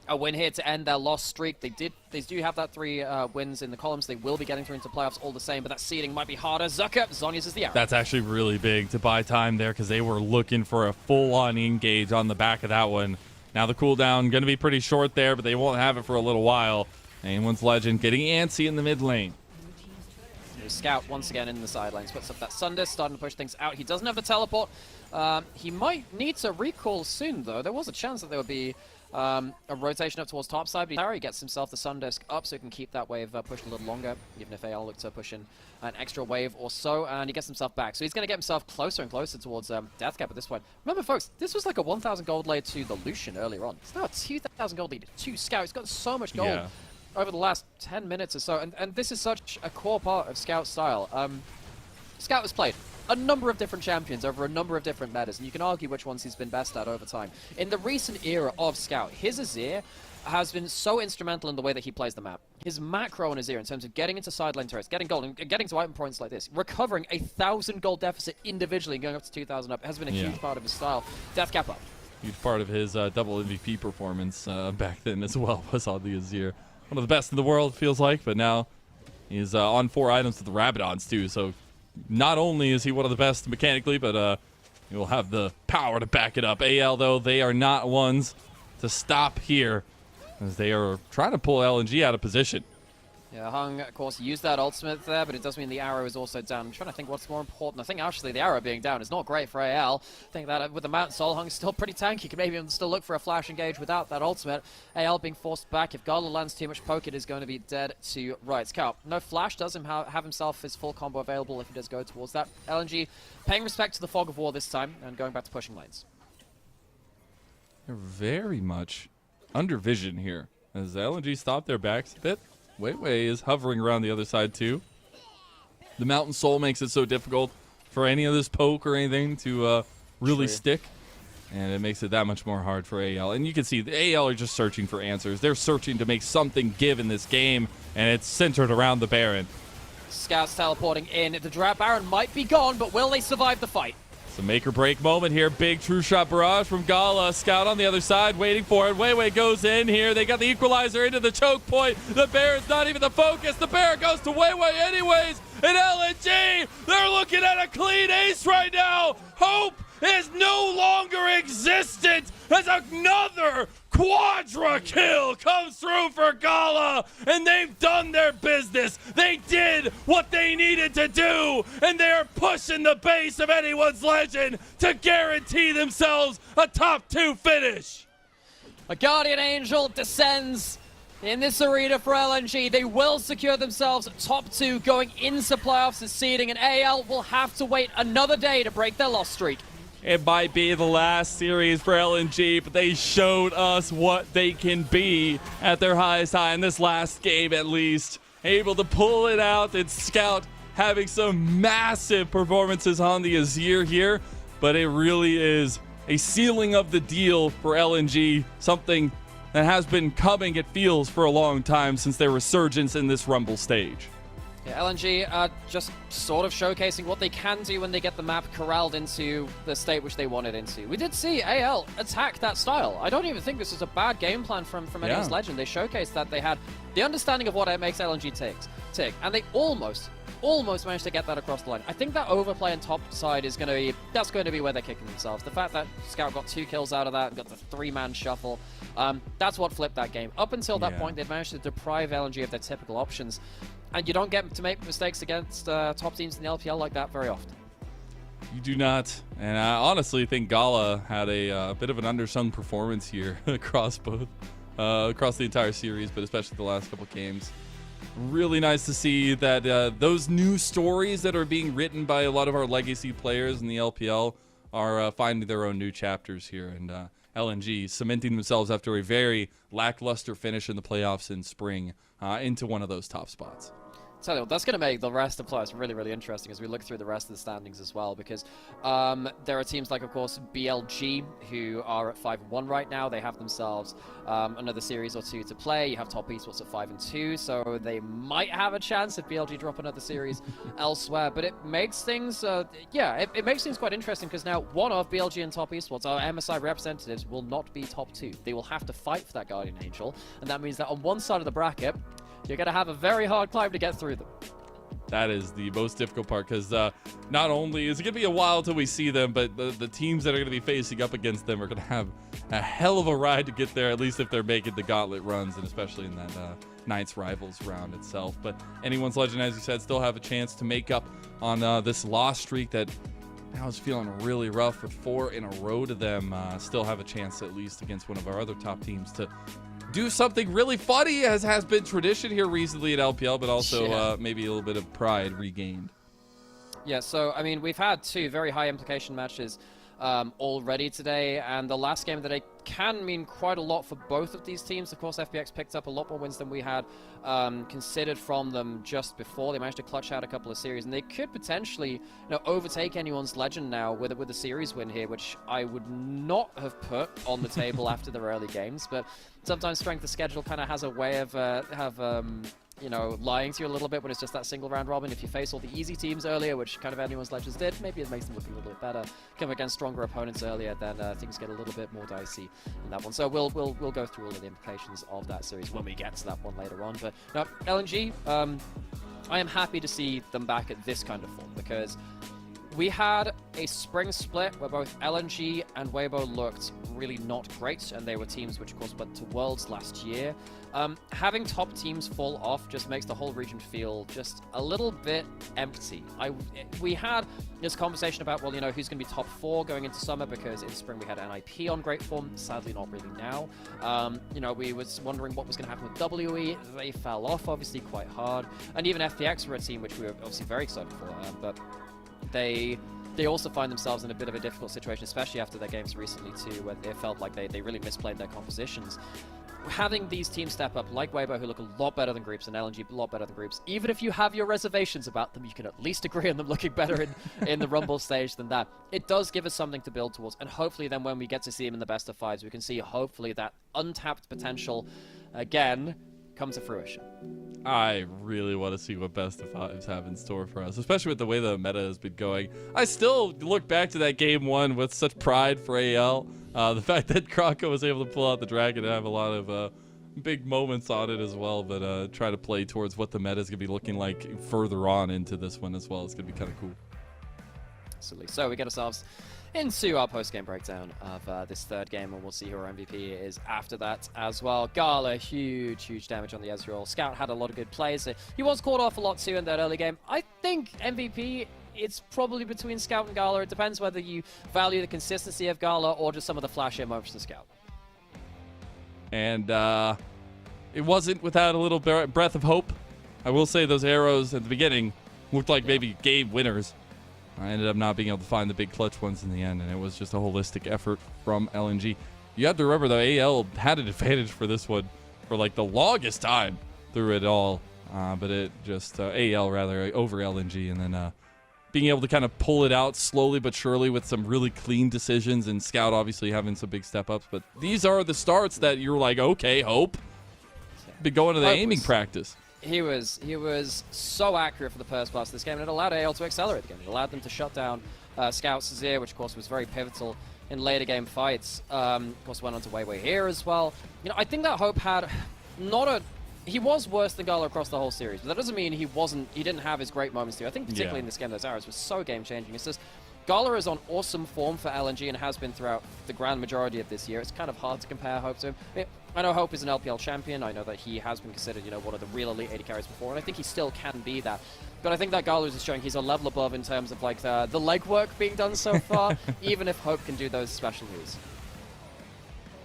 a win here to end their loss streak. They do have that 3 wins in the columns. They will be getting through into playoffs all the same, but that seeding might be harder. Zucker, Zhonya's is the arrow. That's actually really big to buy time there because they were looking for a full-on engage on the back of that one. Now the cooldown going to be pretty short there, but they won't have it for a little while. Anyone's Legend getting antsy in the mid lane. Scout once again in the sidelines, puts up that Sundisk, starting to push things out. He doesn't have the teleport. He might need to recall soon, though. There was a chance that there would be a rotation up towards top side, but Harry gets himself the Sundisk up so he can keep that wave pushed a little longer, even if AL looked to push in an extra wave or so, and he gets himself back. So he's going to get himself closer and closer towards Deathcap at this point. Remember, folks, this was like a 1,000 gold lead to the Lucian earlier on. It's now a 2,000 gold lead to Scout. He's got so much gold. Yeah. Over the last 10 minutes or so, and this is such a core part of Scout's style. Scout has played a number of different champions over a number of different metas, and you can argue which ones he's been best at over time. In the recent era of Scout, his Azir has been so instrumental in the way that he plays the map. His macro on Azir in terms of getting into sideline turrets, getting gold, and getting to item points like this, recovering a 1,000 gold deficit individually and going up to 2,000 up has been a huge part of his style. Deathcap up. Huge part of his double MVP performance back then as well was on the Azir. One of the best in the world, feels like, but now he's on 4 items with the Rabadons, too. So not only is he one of the best mechanically, but he will have the power to back it up. AL, though, they are not ones to stop here, as they are trying to pull LNG out of position. Yeah, Hung, of course, used that ultimate there, but it does mean the arrow is also down. I'm trying to think what's more important. I think actually the arrow being down is not great for AL. I think that with the Mountain Soul, Hung's still pretty tanky. Can maybe even still look for a flash engage without that ultimate. AL being forced back. If Gala lands too much poke, it is going to be dead to rights. Cow, no flash does him have himself his full combo available if he does go towards that. LNG paying respect to the Fog of War this time and going back to pushing lanes. They're very much under vision here, as LNG stop their backs a bit. Wei is hovering around the other side too. The Mountain Soul makes it so difficult for any of this poke or anything to really stick. And it makes it that much more hard for AL. And you can see the AL are just searching for answers. They're searching to make something give in this game, and it's centered around the Baron. Scouts teleporting in. The Drought Baron might be gone, but will they survive the fight? It's a make or break moment here. Big true shot barrage from Gala. Scout on the other side waiting for it. Wei goes in here. They got the equalizer into the choke point. The Baron's not even the focus. The Baron goes to Wei anyways. And LNG, they're looking at a clean ace right now. Hope is no longer existent as another quadra kill comes through for Gala, and they've done their business. They did what they needed to do, and they're pushing the base of anyone's Legend to guarantee themselves a top 2 finish. A Guardian Angel descends in this arena for LNG. They will secure themselves top 2 going into playoffs as seeding, and AL will have to wait another day to break their loss streak. It might be the last series for LNG, but they showed us what they can be at their highest high in this last game at least. Able to pull it out, and Scout having some massive performances on the Azir here, but it really is a sealing of the deal for LNG, something that has been coming, it feels, for a long time since their resurgence in this Rumble stage. Yeah, LNG just sort of showcasing what they can do when they get the map corralled into the state which they want it into. We did see AL attack that style. I don't even think this is a bad game plan from anyone's Legend. They showcased that they had the understanding of what it makes LNG tick, and they almost managed to get that across the line. I think that overplay on top side is going to be where they're kicking themselves. The fact that Scout got 2 kills out of that and got the 3-man shuffle, that's what flipped that game. Up until that point, they'd managed to deprive LNG of their typical options, and you don't get to make mistakes against top teams in the LPL like that very often. You do not, and I honestly think Gala had a bit of an undersung performance here across the entire series, but especially the last couple games. Really nice to see that those new stories that are being written by a lot of our legacy players in the LPL are finding their own new chapters here, and LNG cementing themselves after a very lackluster finish in the playoffs in spring into one of those top spots. Tell you what, that's going to make the rest of playoffs really, really interesting as we look through the rest of the standings as well, because there are teams like, of course, BLG, who are at 5-1 right now. They have themselves another series or two to play. You have Top Esports at 5-2, so they might have a chance if BLG drop another series elsewhere. But it makes things, it makes things quite interesting, because now one of BLG and Top Esports, our MSI representatives, will not be top 2. They will have to fight for that Guardian Angel, and that means that on one side of the bracket, you're going to have a very hard climb to get through them. That is the most difficult part, because not only is it going to be a while till we see them, but the teams that are going to be facing up against them are going to have a hell of a ride to get there, at least if they're making the gauntlet runs, and especially in that Knights Rivals round itself. But anyone's Legend, as you said, still have a chance to make up on this loss streak that now is feeling really rough with 4 in a row to them. Still have a chance, at least against one of our other top teams, to do something really funny, as has been tradition here recently at LPL, but also maybe a little bit of pride regained. Yeah, so, I mean, we've had 2 very high implication matches already today, and the last game of the day can mean quite a lot for both of these teams. Of course, FPX picked up a lot more wins than we had considered from them just before. They managed to clutch out a couple of series, and they could potentially, overtake anyone's Legend now with a series win here, which I would not have put on the table after their early games. But sometimes strength of schedule kind of has a way of lying to you a little bit when it's just that single round robin. If you face all the easy teams earlier, which kind of anyone's Legends did, maybe it makes them look a little bit better. Come against stronger opponents earlier, then things get a little bit more dicey in that one. So we'll go through all of the implications of that series when we get to that one later on. But now, LNG, I am happy to see them back at this kind of form, because we had a spring split where both LNG and Weibo looked really not great, and they were teams which, of course, went to Worlds last year. Having top teams fall off just makes the whole region feel just a little bit empty. We had this conversation about, well, who's going to be top 4 going into summer, because in spring we had NIP on great form, sadly not really now. We was wondering what was going to happen with WE. They fell off, obviously, quite hard. And even FPX were a team which we were obviously very excited for, but they also find themselves in a bit of a difficult situation, especially after their games recently too, where they felt like they really misplayed their compositions. Having these teams step up, like Weibo, who look a lot better than Groups, and LNG a lot better than Groups, even if you have your reservations about them, you can at least agree on them looking better in the Rumble stage than that. It does give us something to build towards, and hopefully then when we get to see them in the best of 5s, we can see hopefully that untapped potential again come to fruition. I really want to see what best of 5s have in store for us, especially with the way the meta has been going. I still look back to that game 1 with such pride for AL. The fact that Kroko was able to pull out the dragon and have a lot of big moments on it as well, but try to play towards what the meta is going to be looking like further on into this one as well. It's going to be kind of cool. Absolutely. So we get ourselves into our post-game breakdown of this third game, and we'll see who our MVP is after that as well. Gala, huge damage on the Ezreal. Scout had a lot of good plays. He was caught off a lot too in that early game. I think MVP, it's probably between Scout and Gala. It depends whether you value the consistency of Gala or just some of the flashier moments of Scout. And it wasn't without a little breath of hope. I will say those arrows at the beginning looked like maybe game winners. I ended up not being able to find the big clutch ones in the end, and it was just a holistic effort from LNG. You have to remember, though, AL had an advantage for this one for like the longest time through it all, but it just AL rather over LNG, and then being able to kind of pull it out slowly but surely with some really clean decisions, and Scout obviously having some big step ups. But these are the starts that you're like, okay, Hope, been going to the aiming practice. He was so accurate for the first pass of this game, and it allowed AL to accelerate the game. It allowed them to shut down Scout's Azir, which of course was very pivotal in later game fights. Of course, went on to Weiwei here as well. I think that Hope had he was worse than Gala across the whole series, but that doesn't mean he didn't have his great moments too. I think particularly in this game, those arrows were so game-changing. It's just Gala is on awesome form for LNG and has been throughout the grand majority of this year. It's kind of hard to compare Hope to him. I know Hope is an LPL champion. I know that he has been considered, one of the real elite AD carries before, and I think he still can be that. But I think that Gala is showing he's a level above in terms of like the legwork being done so far, even if Hope can do those special moves.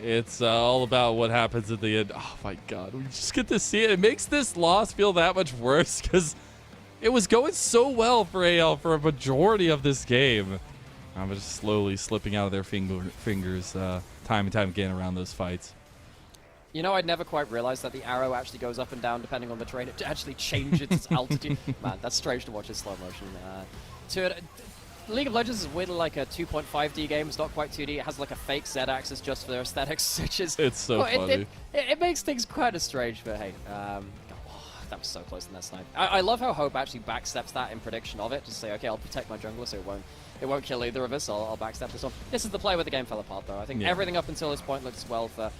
It's all about what happens at the end. Oh my god, we just get to see it. It makes this loss feel that much worse because it was going so well for AL for a majority of this game. I'm just slowly slipping out of their fingers time and time again around those fights. You know, I'd never quite realized that the arrow actually goes up and down depending on the terrain. It actually changes its altitude. Man, that's strange to watch in slow motion. League of Legends is weirdly like a 2.5D game. It's not quite 2D. It has like a fake Z-axis just for their aesthetics, which is... It's so funny. It makes things kind of strange, but hey. That was so close in that snipe. I love how Hope actually backsteps that in prediction of it. Just say, okay, I'll protect my jungler so it won't kill either of us. I'll backstep this one. This is the play where the game fell apart, though. I think everything up until this point looks well for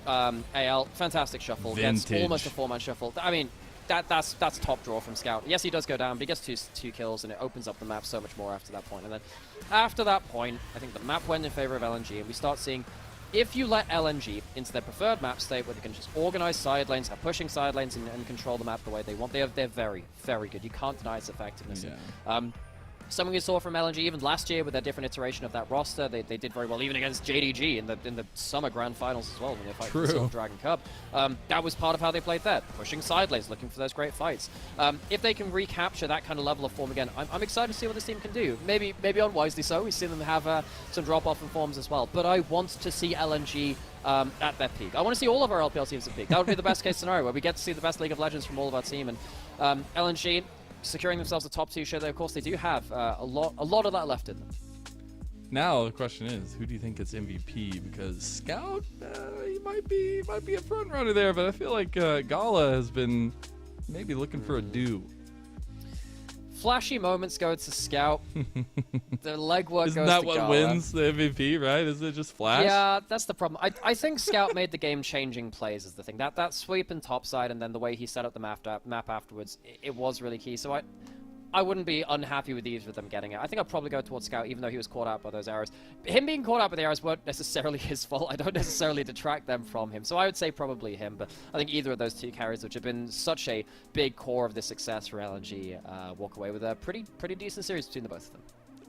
AL. Fantastic shuffle. Vintage. Gets almost a 4-man shuffle. I mean, that's top draw from Scout. Yes, he does go down, but he gets two kills, and it opens up the map so much more after that point. And then after that point, I think the map went in favor of LNG, and we start seeing, if you let LNG into their preferred map state where they can just organize side lanes, have pushing side lanes, and control the map the way they want, they're very, very good. You can't deny its effectiveness. Yeah. Something we saw from LNG even last year with their different iteration of that roster, they did very well, even against JDG in the summer grand finals as well, when they fight for the Silver Dragon Cup. That was part of how they played there, pushing side lanes, looking for those great fights. If they can recapture that kind of level of form again, I'm excited to see what this team can do. Maybe unwisely so. We've seen them have some drop-off in forms as well, but I want to see LNG at their peak. I want to see all of our LPL teams at peak. That would be the best case scenario, where we get to see the best League of Legends from all of our team. And LNG securing themselves a top 2 show. Of course, they do have a lot of that left in them. Now the question is, who do you think gets MVP? Because Scout, he might be a front runner there, but I feel like Gala has been maybe looking for a do. Flashy moments go to Scout. The legwork goes to Gala. Isn't that what wins the MVP, right? Isn't it just Flash? Yeah, that's the problem. I think Scout made the game-changing plays is the thing. That sweep and topside, and then the way he set up the map afterwards, it was really key. So I wouldn't be unhappy with either of them getting it. I think I'd probably go towards Scout, even though he was caught out by those arrows. Him being caught out by the arrows weren't necessarily his fault. I don't necessarily detract them from him. So I would say probably him, but I think either of those 2 carries, which have been such a big core of the success for LNG, walk away with a pretty decent series between the both of them.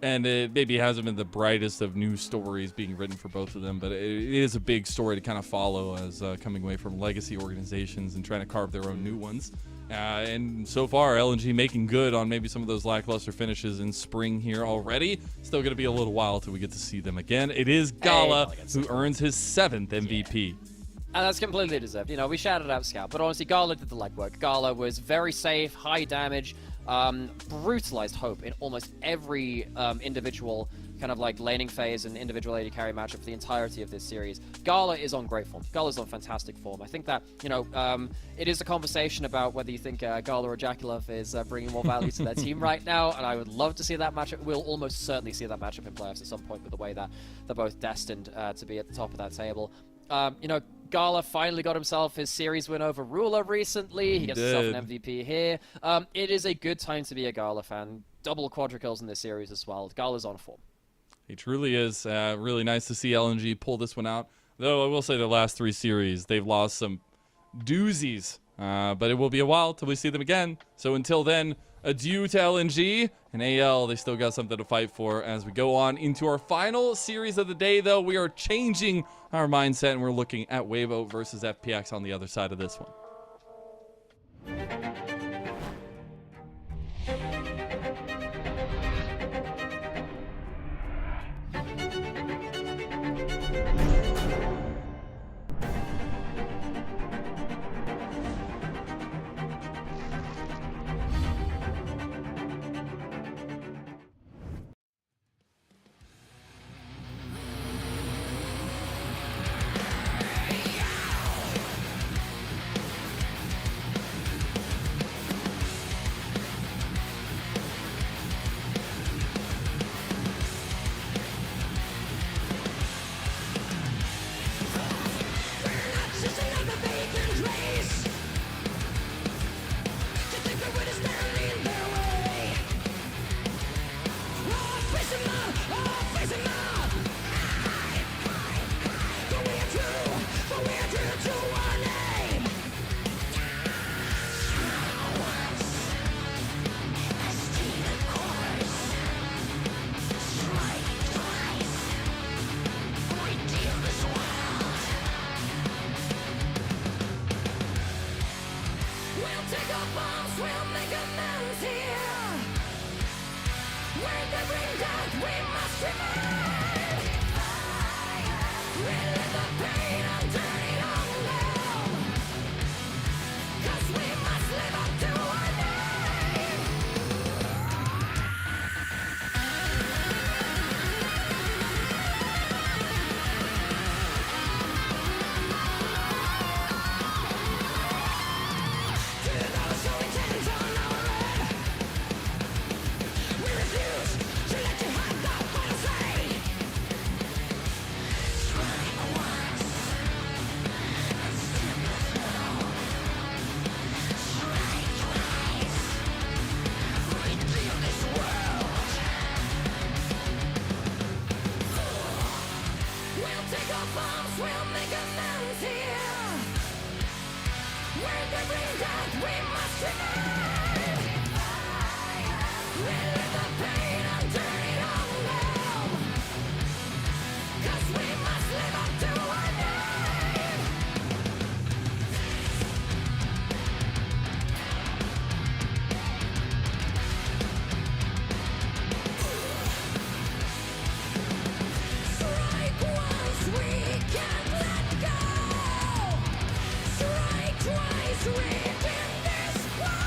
And it maybe hasn't been the brightest of news stories being written for both of them, but it is a big story to kind of follow as coming away from legacy organizations and trying to carve their own new ones. And so far, LNG making good on maybe some of those lackluster finishes in spring here already. Still going to be a little while till we get to see them again. It is Gala who earns his 7th MVP. And that's completely deserved. You know, we shouted out Scout, but honestly, Gala did the legwork. Gala was very safe, high damage, brutalized Hope in almost every individual kind of like laning phase and individual AD carry matchup for the entirety of this series. Gala is on great form. Gala's on fantastic form. I think that, you know, it is a conversation about whether you think Gala or Jaculov is bringing more value to their team right now, and I would love to see that matchup. We'll almost certainly see that matchup in playoffs at some point with the way that they're both destined to be at the top of that table. You know, Gala finally got himself his series win over Ruler recently. He gets himself an MVP here. It is a good time to be a Gala fan. Double quadra kills in this series as well. Gala's on form. He truly is. Really nice to see LNG pull this one out. Though I will say the last 3 series, they've lost some doozies. But it will be a while till we see them again. So until then, adieu to LNG. And AL, they still got something to fight for as we go on into our final series of the day, though. We are changing our mindset, and we're looking at Wavo versus FPX on the other side of this one. we'll make amends here. Where there is death, we must remain. Relive the pain and turn it on them. 'Cause we must live up to our name. Strike once, we can't let go. Strike twice, repeat this war.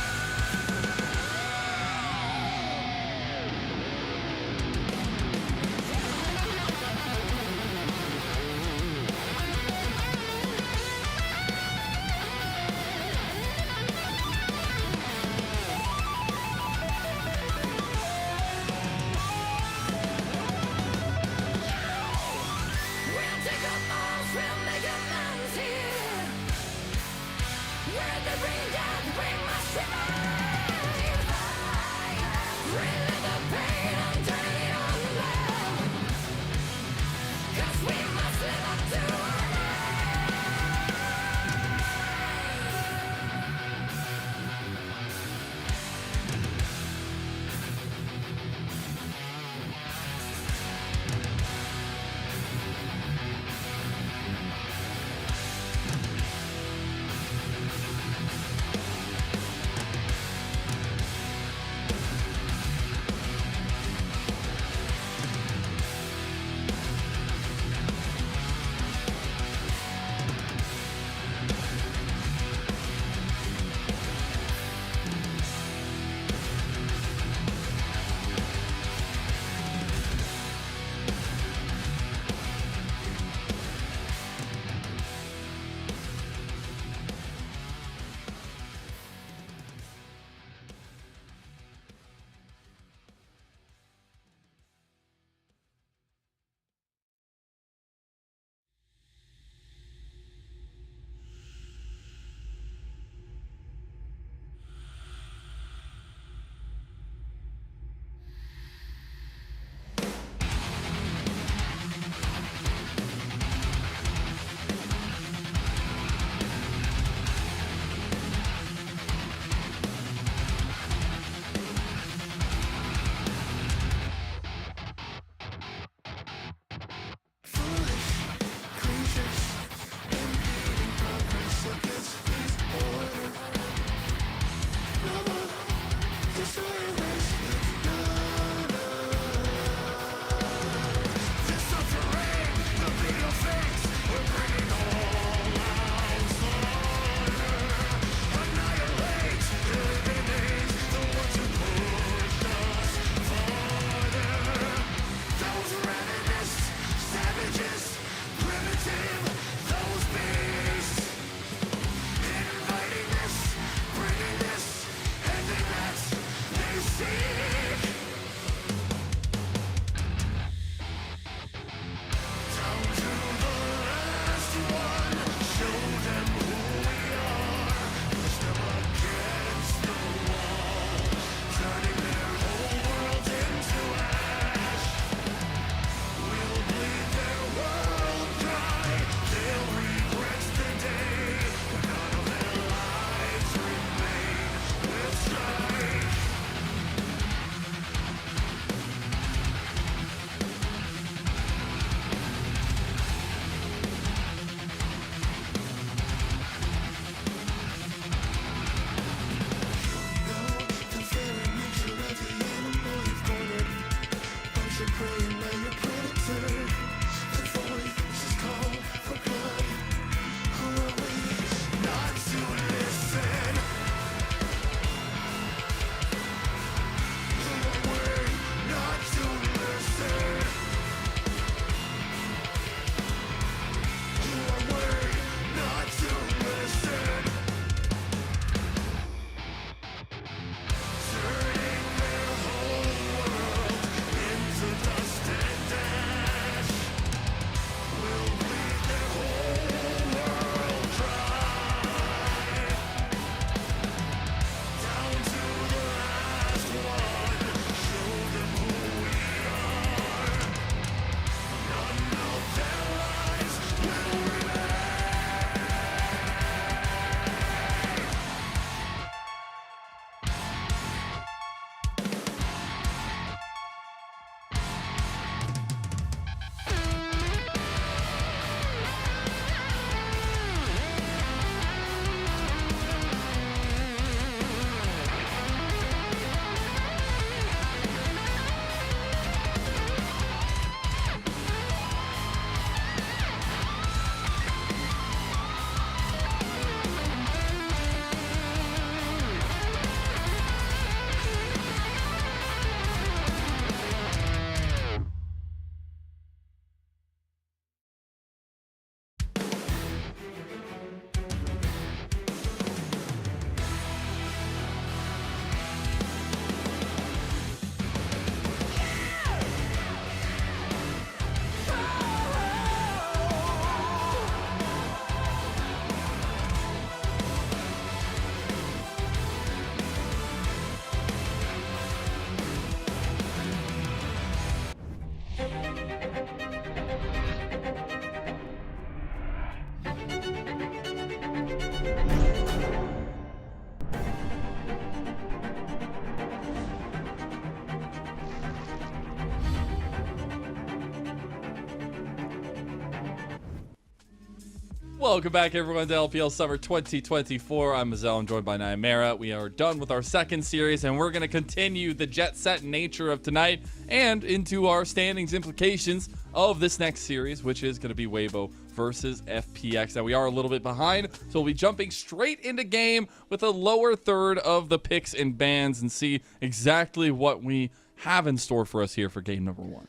Welcome back, everyone, to LPL Summer 2024. I'm Mazel. I'm joined by Nymera. We are done with our second series, and we're going to continue the jet-set nature of tonight and into our standings implications of this next series, which is going to be Weibo versus FPX. Now, we are a little bit behind, so we'll be jumping straight into game with a lower third of the picks and bans and see exactly what we have in store for us here for game number 1.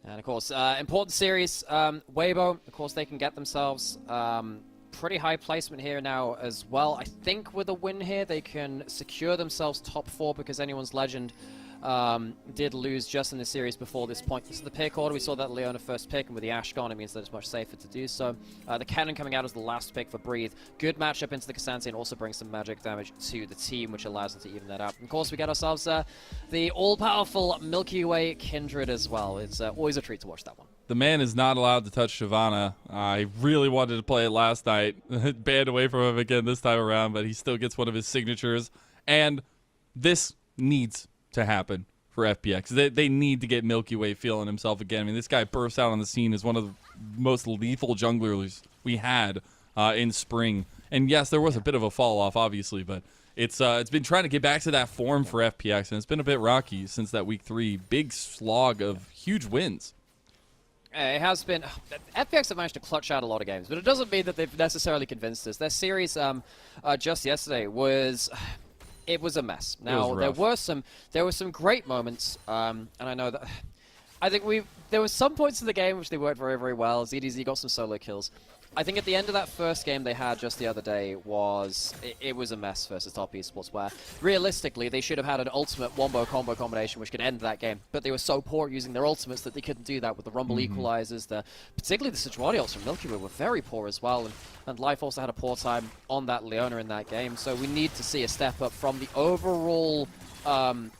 And of course, important series, Weibo, of course, they can get themselves pretty high placement here now as well. I think with a win here, they can secure themselves top 4 because anyone's legend did lose just in the series before this point. This is the pick order. We saw that Leona first pick, and with the Ashe gone, it means that it's much safer to do so. The Cannon coming out as the last pick for Breathe. Good matchup into the K'Sante and also brings some magic damage to the team, which allows them to even that out. And of course, we get ourselves the all-powerful Milky Way Kindred as well. It's always a treat to watch that one. The man is not allowed to touch Shyvana. I really wanted to play it last night. Banned away from him again this time around, but he still gets one of his signatures. And this needs to happen for FPX. They need to get Milky Way feeling himself again. I mean, this guy bursts out on the scene as one of the most lethal junglers we had in spring. And yes, there was a bit of a fall off, obviously, but it's been trying to get back to that form for FPX, and it's been a bit rocky since that week 3 big slog of huge wins. It has been. FPX have managed to clutch out a lot of games, but it doesn't mean that they've necessarily convinced us. Their series just yesterday was. It was a mess. Now there were some great moments, and I know that I think there were some points in the game which they worked very, very well. ZDZ got some solo kills. I think at the end of that first game they had just the other day it was a mess versus Top Esports, where realistically they should have had an ultimate wombo combo combination which could end that game, but they were so poor at using their ultimates that they couldn't do that with the Rumble equalizers. Particularly the Sejuani ults from Milky Way were very poor as well, and Life also had a poor time on that Leona in that game, so we need to see a step up from the overall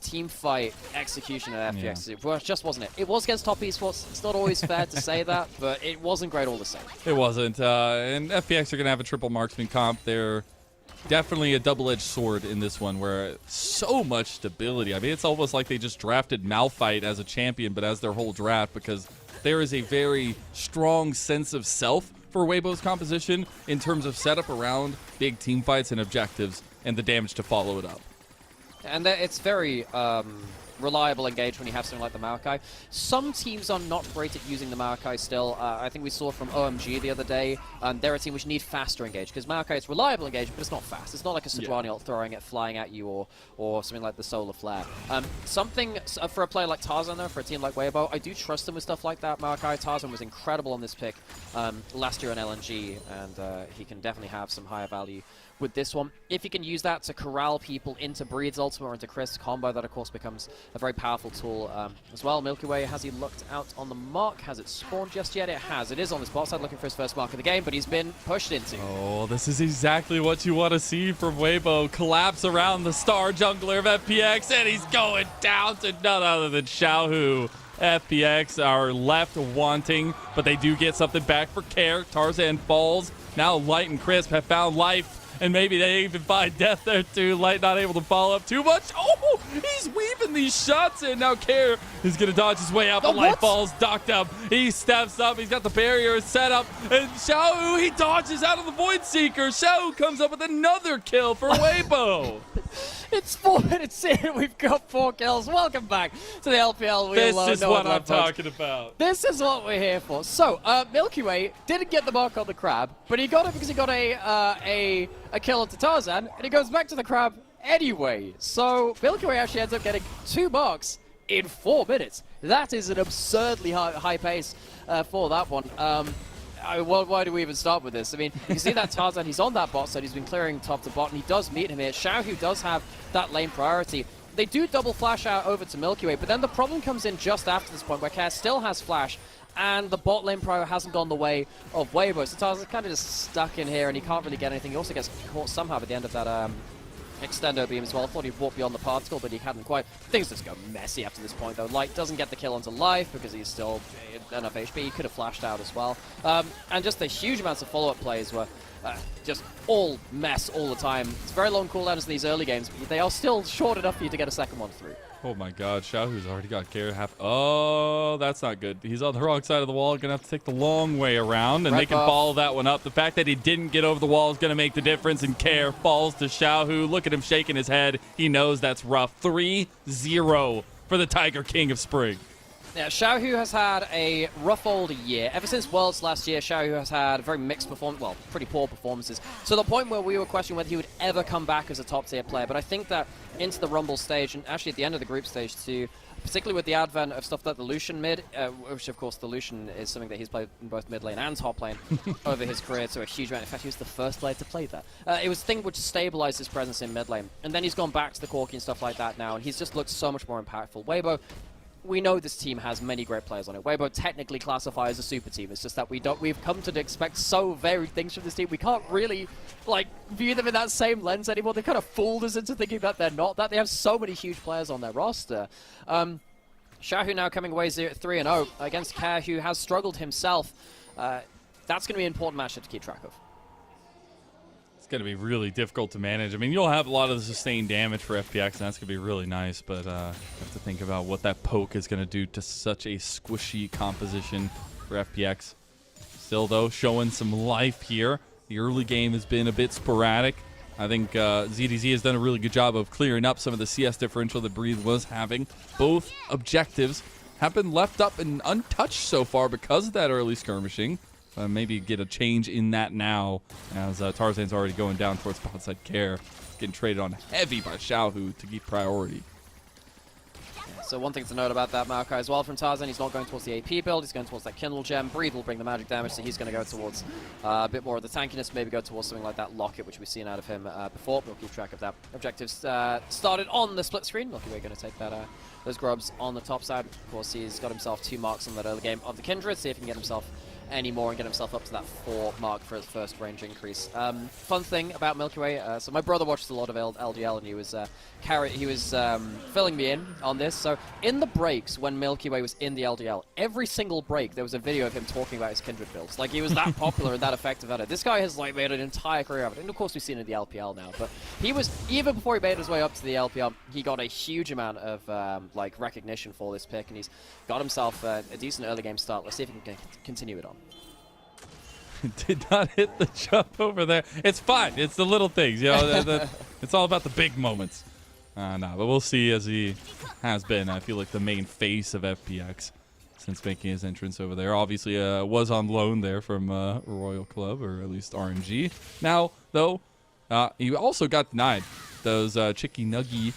team fight execution at FPX. Yeah. It just wasn't it. It was against Top Esports. It's not always fair to say that, but it wasn't great all the same. It wasn't. And FPX are going to have a triple marksman comp. They're definitely a double-edged sword in this one, where so much stability. I mean, it's almost like they just drafted Malphite as a champion, but as their whole draft, because there is a very strong sense of self for Weibo's composition in terms of setup around big team fights and objectives and the damage to follow it up. And it's very reliable engage when you have something like the Maokai. Some teams are not great at using the Maokai still. I think we saw from OMG the other day, they're a team which need faster engage, because Maokai is reliable engage, but it's not fast. It's not like a Sejuani ult throwing it, flying at you, or something like the Solar Flare. Something for a player like Tarzan, though, for a team like Weibo, I do trust them with stuff like that. Maokai Tarzan was incredible on this pick last year on LNG, and he can definitely have some higher value with this one. If you can use that to corral people into Breed's ultimate or into Chris' combo, that of course becomes a very powerful tool as well. Milky Way, has he looked out on the mark? Has it spawned just yet? It has. It is on this bot side looking for his first mark of the game, but he's been pushed into. Oh, this is exactly what you want to see from Weibo. Collapse around the star jungler of FPX, and he's going down to none other than Xiaohu. FPX are left wanting, but they do get something back for care. Tarzan falls. Now Light and Crisp have found life. And maybe they even find death there too. Light not able to follow up too much. Oh, he's weaving these shots in. Now Care is going to dodge his way out, but Light falls docked up. He steps up. He's got the barrier set up. And Xiaohu, he dodges out of the Void Seeker. Xiaohu comes up with another kill for Weibo. It's 4 minutes in. We've got 4 kills. Welcome back to the LPL. This is what I'm talking about. This is what we're here for. So, Milky Way didn't get the mark on the crab, but he got it because he got a kill onto Tarzan, and he goes back to the crab anyway. So, Milky Way actually ends up getting 2 marks in 4 minutes. That is an absurdly high pace for that one. Why do we even start with this? I mean, you see that Tarzan, he's on that bot side, he's been clearing top to bot, and he does meet him here. Xiaohu does have that lane priority. They do double flash out over to Milky Way, but then the problem comes in just after this point, where Care still has flash, and the bot lane prio hasn't gone the way of Weibo. So Tarzan's kind of just stuck in here, and he can't really get anything. He also gets caught somehow at the end of that extendo beam as well. I thought he'd walk beyond the particle, but he hadn't quite. Things just go messy after this point, though. Light doesn't get the kill onto Life because he's still enough HP. He could have flashed out as well. And just the huge amounts of follow-up plays were just all mess all the time. It's very long cooldowns in these early games, but they are still short enough for you to get a second one through. Oh my god, Xiaohu's already got care half. Oh, that's not good. He's on the wrong side of the wall. Gonna have to take the long way around, and they can follow that one up. The fact that he didn't get over the wall is gonna make the difference, and care falls to Xiaohu. Look at him shaking his head. He knows that's rough. 3-0 for the Tiger King of Spring. Yeah, Xiaohu has had a rough old year. Ever since Worlds last year, Xiaohu has had very mixed performance, well, pretty poor performances, to the point where we were questioning whether he would ever come back as a top-tier player. But I think that into the Rumble stage, and actually at the end of the group stage too, particularly with the advent of stuff like the Lucian mid, which of course the Lucian is something that he's played in both mid lane and top lane over his career to a huge amount. In fact, he was the first player to play that. It was a thing which stabilized his presence in mid lane. And then he's gone back to the Corki and stuff like that now, and he's just looked so much more impactful. Weibo, we know this team has many great players on it. Weibo technically classifies as a super team. It's just that we've come to expect so varied things from this team. We can't really view them in that same lens anymore. They kind of fooled us into thinking that they're not that. They have so many huge players on their roster. Xiaohu now coming away 3-0 against Care, who has struggled himself. That's going to be an important matchup to keep track of. Going to be really difficult to manage. I mean, you'll have a lot of the sustained damage for FPX, and that's going to be really nice, but you have to think about what that poke is going to do to such a squishy composition for FPX. Still, though, showing some life here. The early game has been a bit sporadic. I think ZDZ has done a really good job of clearing up some of the CS differential that Breathe was having. Both objectives have been left up and untouched so far because of that early skirmishing. Maybe get a change in that now, as Tarzan's already going down towards botside Care, getting traded on heavy by Xiaohu to keep priority. So one thing to note about that Maokai as well from Tarzan, he's not going towards the AP build, he's going towards that Kindle Gem. Breathe will bring the magic damage, so he's going to go towards a bit more of the tankiness, maybe go towards something like that Locket, which we've seen out of him before. We'll keep track of that. Objectives started on the split screen. Lucky we're going to take that those grubs on the top side. Of course, he's got himself 2 marks on that early game of the Kindred, see if he can get himself any more and get himself up to that 4 mark for his first range increase. Fun thing about Milky Way, so my brother watches a lot of LDL, and he was filling me in on this. So in the breaks when Milky Way was in the LDL, every single break there was a video of him talking about his Kindred builds. Like, he was that popular and that effective at it. This guy has made an entire career of it, and of course we've seen it in the LPL now. But he was, even before he made his way up to the LPL, he got a huge amount of recognition for this pick, and he's got himself a decent early game start. Let's see if he can continue it on. Did not hit the jump over there. It's fine. It's the little things, you know. It's all about the big moments. No, but we'll see, as he has been, I feel like, the main face of FPX since making his entrance over there. Obviously, was on loan there from Royal Club, or at least RNG. Now, though, he also got denied those Chicky Nuggy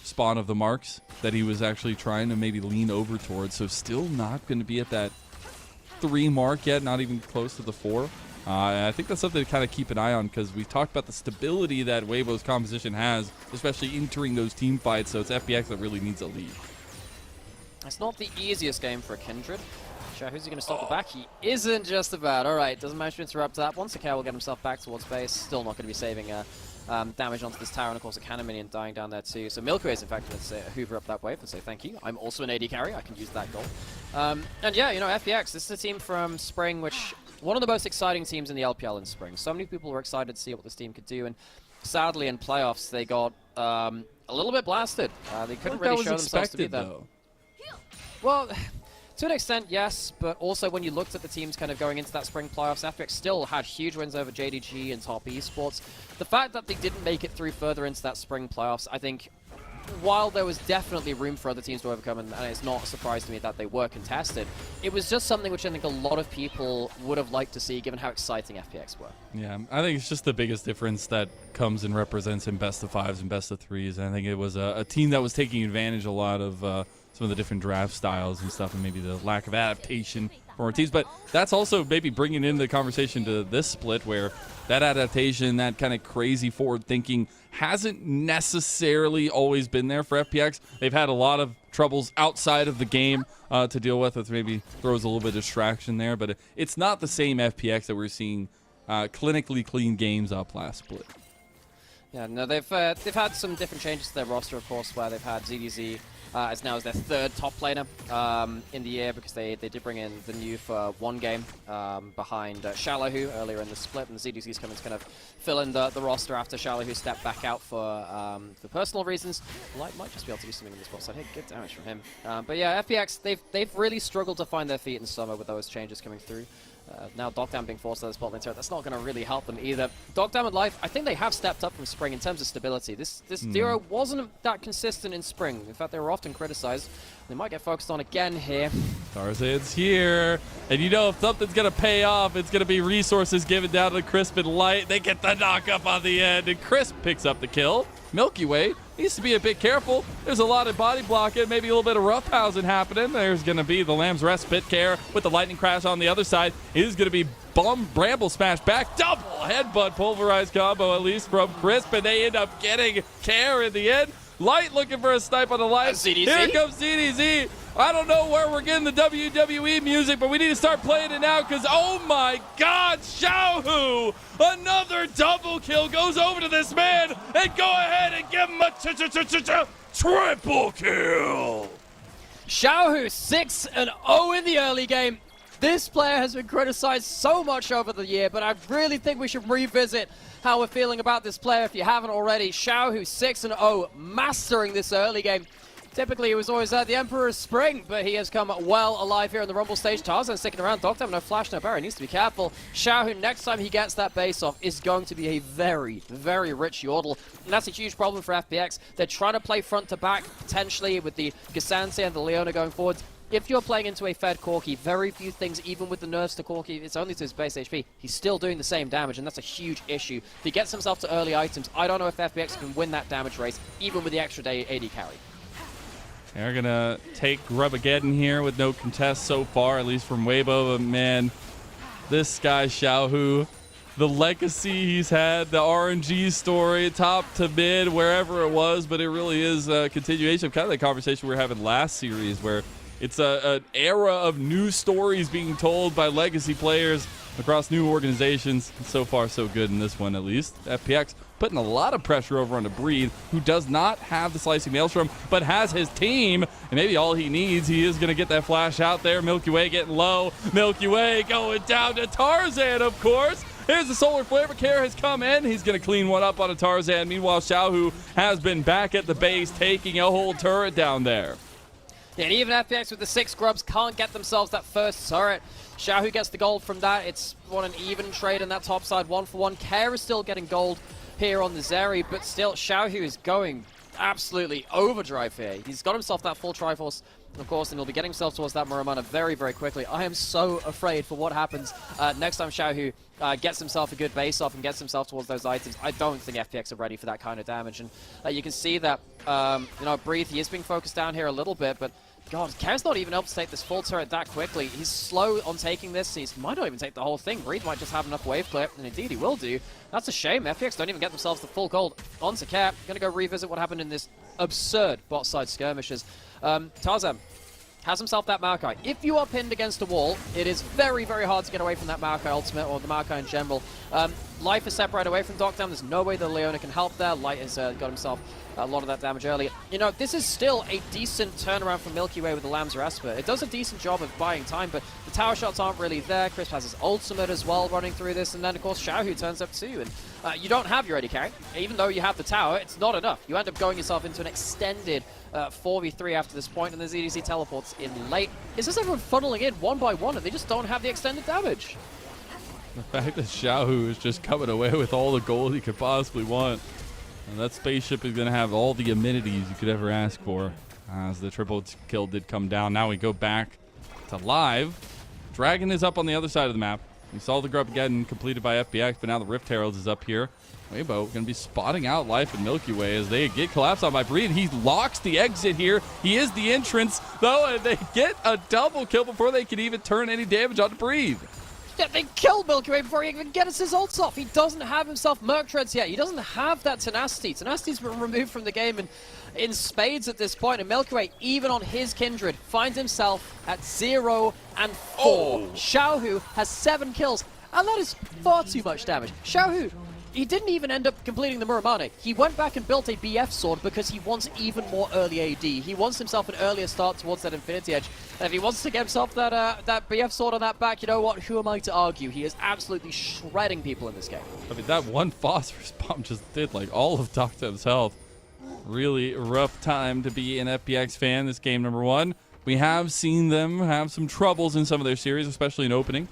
spawn of the marks that he was actually trying to maybe lean over towards. So still not going to be at that 3 mark yet, not even close to the 4. And I think that's something to kind of keep an eye on, because we've talked about the stability that Weibo's composition has, especially entering those team fights, so it's FPX that really needs a lead. It's not the easiest game for a Kindred. Who's he going to stop the back? He isn't, just about. Alright, doesn't manage to interrupt that. Once Akea will get himself back towards base, still not going to be saving damage onto this tower, and of course a cannon minion dying down there too. So Milky Way is in fact going to hoover up that wave and say thank you. I'm also an AD carry, I can use that gold. And yeah, you know, FPX, this is a team from Spring, which one of the most exciting teams in the LPL in Spring. So many people were excited to see what this team could do, and sadly in playoffs they got a little bit blasted. They couldn't really show themselves to be them. Well, to an extent, yes, but also when you looked at the teams kind of going into that spring playoffs, FPX still had huge wins over JDG and Top Esports. The fact that they didn't make it through further into that spring playoffs, I think, while there was definitely room for other teams to overcome, and it's not a surprise to me that they were contested, it was just something which I think a lot of people would have liked to see, given how exciting FPX were. Yeah, I think it's just the biggest difference that comes and represents in best of 5s and best of 3s. I think it was a team that was taking advantage a lot of some of the different draft styles and stuff, and maybe the lack of adaptation for our teams. But that's also maybe bringing in the conversation to this split, where that adaptation, that kind of crazy forward thinking hasn't necessarily always been there for FPX. They've had a lot of troubles outside of the game to deal with, which maybe throws a little bit of distraction there. But it's not the same FPX that we're seeing clinically clean games up last split. Yeah, no, they've had some different changes to their roster, of course, where they've had ZDZ as now as their third top laner in the year, because they did bring in the new for one game behind Shallow earlier in the split, and the ZDC's coming to kind of fill in the roster after Shallow stepped back out for personal reasons. Light might just be able to do something in the spot side. Hey, good damage from him. But yeah, FPX, they've really struggled to find their feet in summer with those changes coming through. Now Dogdown being forced to the spot lane turret, that's not going to really help them either. Dogdown and Life, I think they have stepped up from Spring in terms of stability. This duo wasn't that consistent in Spring. In fact, they were often criticized. They might get focused on again here. Tarzan's here, and you know if something's going to pay off, it's going to be resources given down to Crisp and Light. They get the knock up on the end, and Crisp picks up the kill. Milky Way needs to be a bit careful. There's a lot of body blocking, maybe a little bit of roughhousing happening. There's going to be the Lamb's Rest Pit Care with the Lightning Crash on the other side. It is going to be Bramble Smash back. Double headbutt pulverized combo, at least from Crisp, and they end up getting Care in the end. Light looking for a snipe on the Light. Here comes CDZ. I don't know where we're getting the WWE music, but we need to start playing it now because, oh my God, Xiaohu! Another double kill goes over to this man, and go ahead and give him a triple kill! Xiaohu 6-0 in the early game. This player has been criticized so much over the year, but I really think we should revisit how we're feeling about this player if you haven't already. Xiaohu 6-0, mastering this early game. Typically, he was always the Emperor's Spring, but he has come well alive here in the Rumble stage. Tarzan sticking around. Dogtown, no flash, no barrier. Needs to be careful. Xiaohu, next time he gets that base off, is going to be a very, very rich Yordle. And that's a huge problem for FPX. They're trying to play front to back, potentially, with the Gesante and the Leona going forward. If you're playing into a fed Corki, very few things, even with the nerfs to Corki, it's only to his base HP, he's still doing the same damage, and that's a huge issue. If he gets himself to early items, I don't know if FPX can win that damage race, even with the extra day AD carry. They're going to take Grubageddon here with no contest so far, at least from Weibo. But man, this guy, Xiaohu, the legacy he's had, the RNG story, top to mid, wherever it was, but it really is a continuation of kind of the conversation we were having last series, where it's an era of new stories being told by legacy players across new organizations. So far, so good in this one, at least. FPX putting a lot of pressure over onto Breathe, who does not have the Slicing Maelstrom, but has his team, and maybe all he needs. He is going to get that flash out there. Milky Way getting low. Milky Way going down to Tarzan, of course. Here's the Solar Flare, but Care has come in. He's going to clean one up on a Tarzan. Meanwhile, Xiaohu has been back at the base, taking a whole turret down there. Yeah, and even FPX with the 6 grubs can't get themselves that first turret. Xiaohu gets the gold from that. It's an even trade in that top side, 1-for-1. Care is still getting gold here on the Zeri, but still, Xiaohu is going absolutely overdrive here. He's got himself that full Triforce, of course, and he'll be getting himself towards that Muramana very, very quickly. I am so afraid for what happens next time Xiaohu gets himself a good base off and gets himself towards those items. I don't think FPX are ready for that kind of damage, and you can see that, Breathe, he is being focused down here a little bit, but God, Care's not even able to take this full turret that quickly. He's slow on taking this. He might not even take the whole thing. Breathe might just have enough wave clear, and indeed he will do. That's a shame. FPX don't even get themselves the full gold onto Care. Gonna go revisit what happened in this absurd bot side skirmishes. Tarzan has himself that Maokai. If you are pinned against a wall, it is very, very hard to get away from that Maokai ultimate, or the Maokai in general. Life is separated away from Dogtown. There's no way that Leona can help there. Light has got himself a lot of that damage earlier. This is still a decent turnaround from Milky Way with the Lamb's Resper. It does a decent job of buying time, but the tower shots aren't really there. Crisp has his ultimate as well running through this, and then, of course, Xiaohu turns up too. And you don't have your AD carry. Even though you have the tower, it's not enough. You end up going yourself into an extended 4v3 after this point, and the ZDC teleports in late. It's just everyone funneling in one by one, and they just don't have the extended damage. The fact that Xiaohu is just coming away with all the gold he could possibly want. And that spaceship is going to have all the amenities you could ever ask for. As the triple kill did come down. Now we go back to live. Dragon is up on the other side of the map. We saw the grub again completed by FPX, but now the Rift Herald is up here. Weibo going to be spotting out Life and Milky Way as they get collapsed on by Breed. He locks the exit here. He is the entrance, though, and they get a double kill before they can even turn any damage onto Breed. Yeah, they killed Milky Way before he even gets his ults off. He doesn't have himself Merc Treads yet. He doesn't have that Tenacity. Tenacity's been removed from the game in spades at this point. And Milky Way, even on his Kindred, finds himself at 0 and 4. Xiaohu has 7 kills, and that is far too much damage. Xiaohu he didn't even end up completing the Muramane. He went back and built a BF sword because he wants even more early AD. He wants himself an earlier start towards that Infinity Edge. And if he wants to get himself that that BF sword on that back, you know what? Who am I to argue? He is absolutely shredding people in this game. I mean, that one phosphorus bomb just did like all of Doctem's health. Really rough time to be an FPX fan this game number 1. We have seen them have some troubles in some of their series, especially in opening.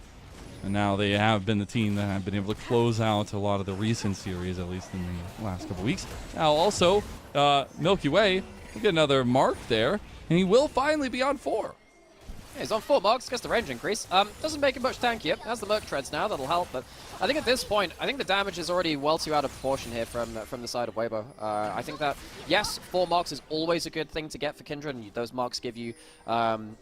And now they have been the team that have been able to close out a lot of the recent series, at least in the last couple weeks. Now also, Milky Way will get another mark there, and he will finally be on 4. Yeah, he's on 4 marks, gets the range increase. Doesn't make him much tankier. Has the Merc Treads now, that'll help. But I think at this point, I think the damage is already well too out of proportion here from the side of Weibo. I think that, yes, 4 marks is always a good thing to get for Kindred, and those marks give you, on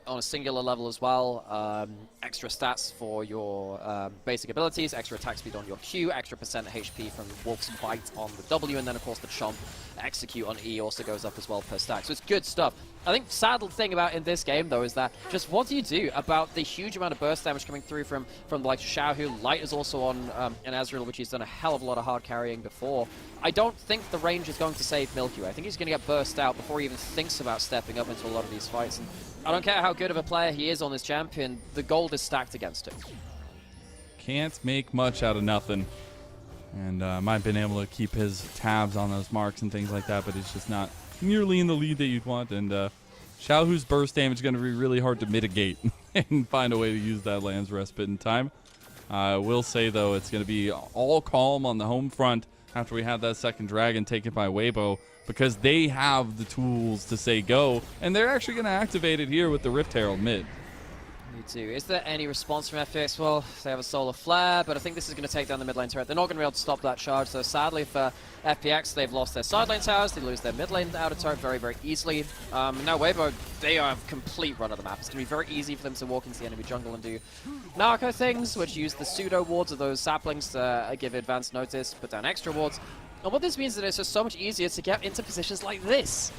a singular level as well, extra stats for your basic abilities, extra attack speed on your Q, extra % HP from Wolf's Bite on the W, and then of course the Chomp Execute on E also goes up as well per stack. So it's good stuff. I think sad thing about in this game though is that just what do you do about the huge amount of burst damage coming through from the likes of Xiaohu. Light is also on an Ezreal, which he's done a hell of a lot of hard carrying before. I don't think the range is going to save Milky Way. I think he's going to get burst out before he even thinks about stepping up into a lot of these fights. And I don't care how good of a player he is on this champion, the gold is stacked against him. Can't make much out of nothing. And might have been able to keep his tabs on those marks and things like that, but it's just not nearly in the lead that you'd want. And Xiaohu's burst damage is going to be really hard to mitigate and find a way to use that Lamb's Respite in time. I will say, though, it's going to be all calm on the home front after we have that second dragon taken by Weibo, because they have the tools to say go, and they're actually going to activate it here with the Rift Herald mid. Me too. Is there any response from FPX? Well, they have a Solar Flare, but I think this is going to take down the mid lane turret. They're not going to be able to stop that charge, so sadly for FPX, they've lost their side lane towers, they lose their mid lane outer turret very, very easily. Now Weibo, they are complete run of the map. It's going to be very easy for them to walk into the enemy jungle and do narco things, which use the pseudo wards of those saplings to give advanced notice, put down extra wards. And what this means is that it's just so much easier to get into positions like this.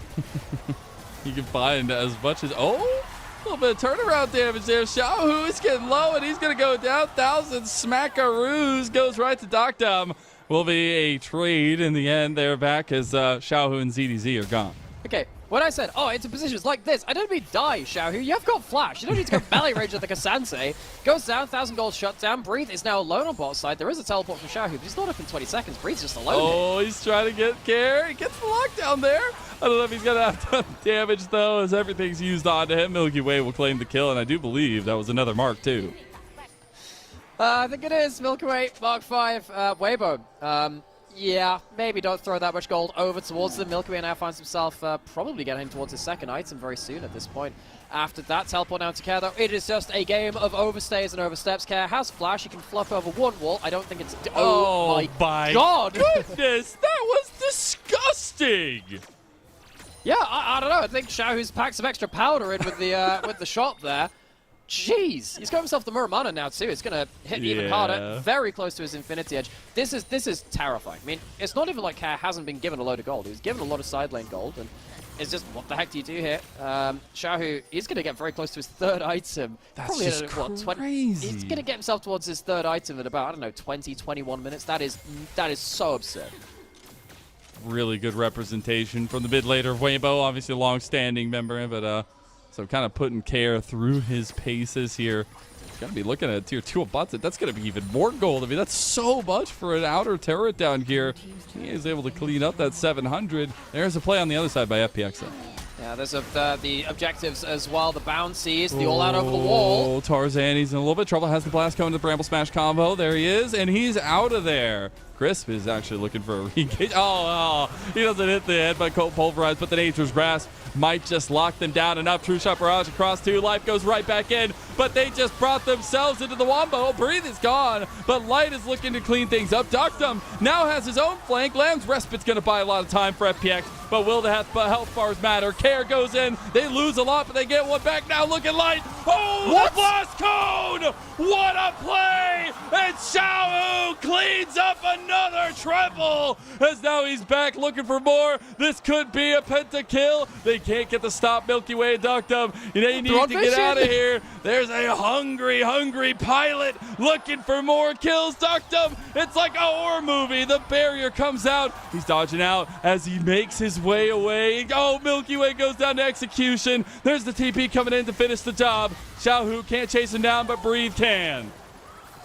You can find as much as... Oh! A little bit of turnaround damage there. Xiaohu is getting low, and he's going to go down. 1,000 smackaroos goes right to Doctem. Will be a trade in the end. They're back as Xiaohu and ZDZ are gone. Okay, when I said, oh, into positions like this, I don't mean die, Xiaohu. You have got flash. You don't need to go belly range at the Kasansei. Goes down, 1,000 gold shut down. Breathe is now alone on bot side. There is a teleport from Xiaohu, but he's not up in 20 seconds. Breathe's just alone. Oh, he's trying to get care. He gets the lockdown there. I don't know if he's going to have done damage, though, as everything's used onto him. Milky Way will claim the kill, and I do believe that was another mark, too. I think it is. Milky Way, Mark 5, Weibo. Yeah, maybe don't throw that much gold over towards them. Milky Way now finds himself probably getting towards his second item very soon at this point. After that, teleport down to Care, though. It is just a game of overstays and oversteps. Care has flash. He can fluff over one wall. I don't think it's... Oh my God! Goodness, that was disgusting! Yeah, I don't know. I think Xiaohu's packed some extra powder in with the shot there. Jeez, he's got himself the Muramana now too. It's gonna hit even harder, very close to his Infinity Edge. This is terrifying. I mean, it's not even like Care hasn't been given a load of gold. He was given a lot of side lane gold, and it's just, what the heck do you do here? Xiaohu is gonna get very close to his third item. That's Probably just at, what, 20, crazy. he's gonna get himself towards his third item in about, I don't know, 20, 21 minutes. That is so absurd. Really good representation from the mid laner of Weibo, obviously a long-standing member, but so kind of putting Care through his paces here. Gonna be looking at tier 2 bots. That's gonna be even more gold. I mean, that's so much for an outer turret down here. He is able to clean up that 700. There's a play on the other side by FPX though. Yeah, there's the objectives as well. The bouncies, the all out over the wall. Oh, Tarzan, he's in a little bit of trouble. Has the blast coming to the Bramble Smash combo. There he is, and he's out of there. Crisp is actually looking for a re-engage. Oh, he doesn't hit the head by Cold Pulverize, but the Nature's Grasp might just lock them down enough. True Shot Barrage across 2. Life goes right back in, but they just brought themselves into the Wombo. Breathe is gone, but Light is looking to clean things up. Doctem now has his own flank. Lamb's Respite's going to buy a lot of time for FPX, but will the health bars matter? Care goes in. They lose a lot, but they get one back now. Look at Light. Oh, What? the blast cone! What a play! And Xiao cleans up another triple as now he's back looking for more. This could be a pentakill. They can't get the stop. Milky Way ducked him. They need to get out of here. There's a hungry pilot looking for more kills. Ducked him. It's like a horror movie. The barrier comes out. He's dodging out as he makes his way away. Oh, Milky Way goes down to execution. There's the TP coming in to finish the job. Xiaohu can't chase him down, but Breathe can.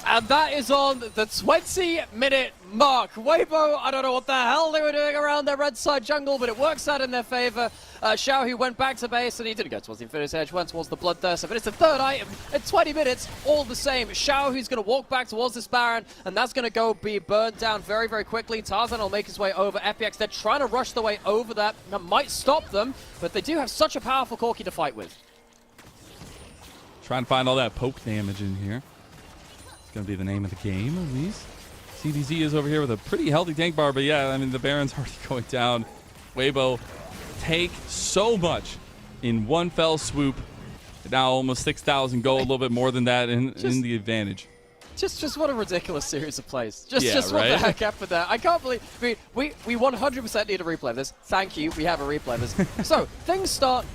And that is on the 20-minute mark. Weibo, I don't know what the hell they were doing around their red side jungle, but it works out in their favor. Xiaohu went back to base, and he didn't go towards the Infinity Edge, went towards the Bloodthirster, but it's the third item in 20 minutes, all the same. Xiaohu's going to walk back towards this Baron, and that's going to go be burned down very, very quickly. Tarzan will make his way over. FPX, they're trying to rush their way over that. That might stop them, but they do have such a powerful Corki to fight with. Trying to find all that poke damage in here. It's going to be the name of the game, at least. CDZ is over here with a pretty healthy tank bar, but yeah, I mean, the Baron's already going down. Weibo take so much in one fell swoop. Now almost 6,000 gold, a little bit more than that in the advantage. Just what a ridiculous series of plays. Just Yeah, what right? the heck happened there. I can't believe, we 100% need a replay of this. Thank you, we have a replay of this. So, things start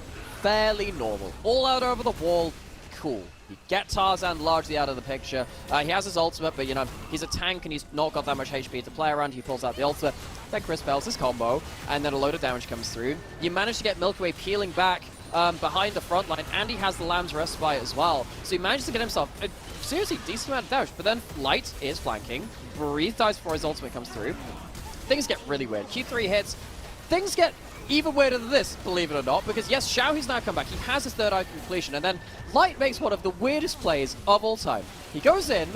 fairly normal. All out over the wall, cool. You get Tarzan largely out of the picture. He has his ultimate, but you know, he's a tank and he's not got that much HP to play around. He pulls out the ultimate. Then Chris fails his combo, and then a load of damage comes through. You manage to get Milky Way peeling back behind the front line, and he has the Lamb's Respite as well. So he manages to get himself a seriously decent amount of damage, but then Light is flanking. Breathe dies before his ultimate comes through. Things get really weird. Q3 hits. Things get even weirder than this, believe it or not, because yes, Xiaohu's now come back. He has his third item completion, and then Light makes one of the weirdest plays of all time. He goes in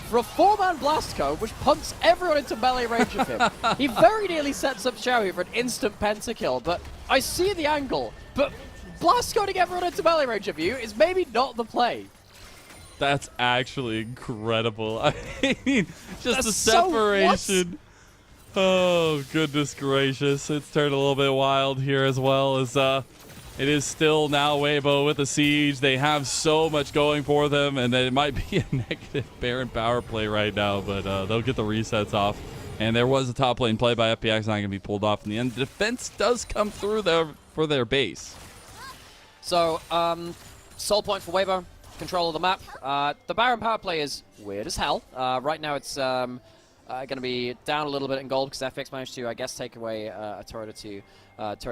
for a 4-man blast cone, which punts everyone into melee range of him. He very nearly sets up Xiaohu for an instant pentakill, but I see the angle, but blast coning everyone into melee range of you is maybe not the play. That's actually incredible. I mean, just That's the so separation. Oh, goodness gracious. It's turned a little bit wild here as well as it is still now Weibo with the siege. They have so much going for them, and it might be a negative Baron power play right now, but they'll get the resets off. And there was a top lane play by FPX, not going to be pulled off in the end. The defense does come through there for their base. So, soul point for Weibo, control of the map. The Baron power play is weird as hell. Right now it's going to be down a little bit in gold because FPX managed to, I guess, take away a turret or two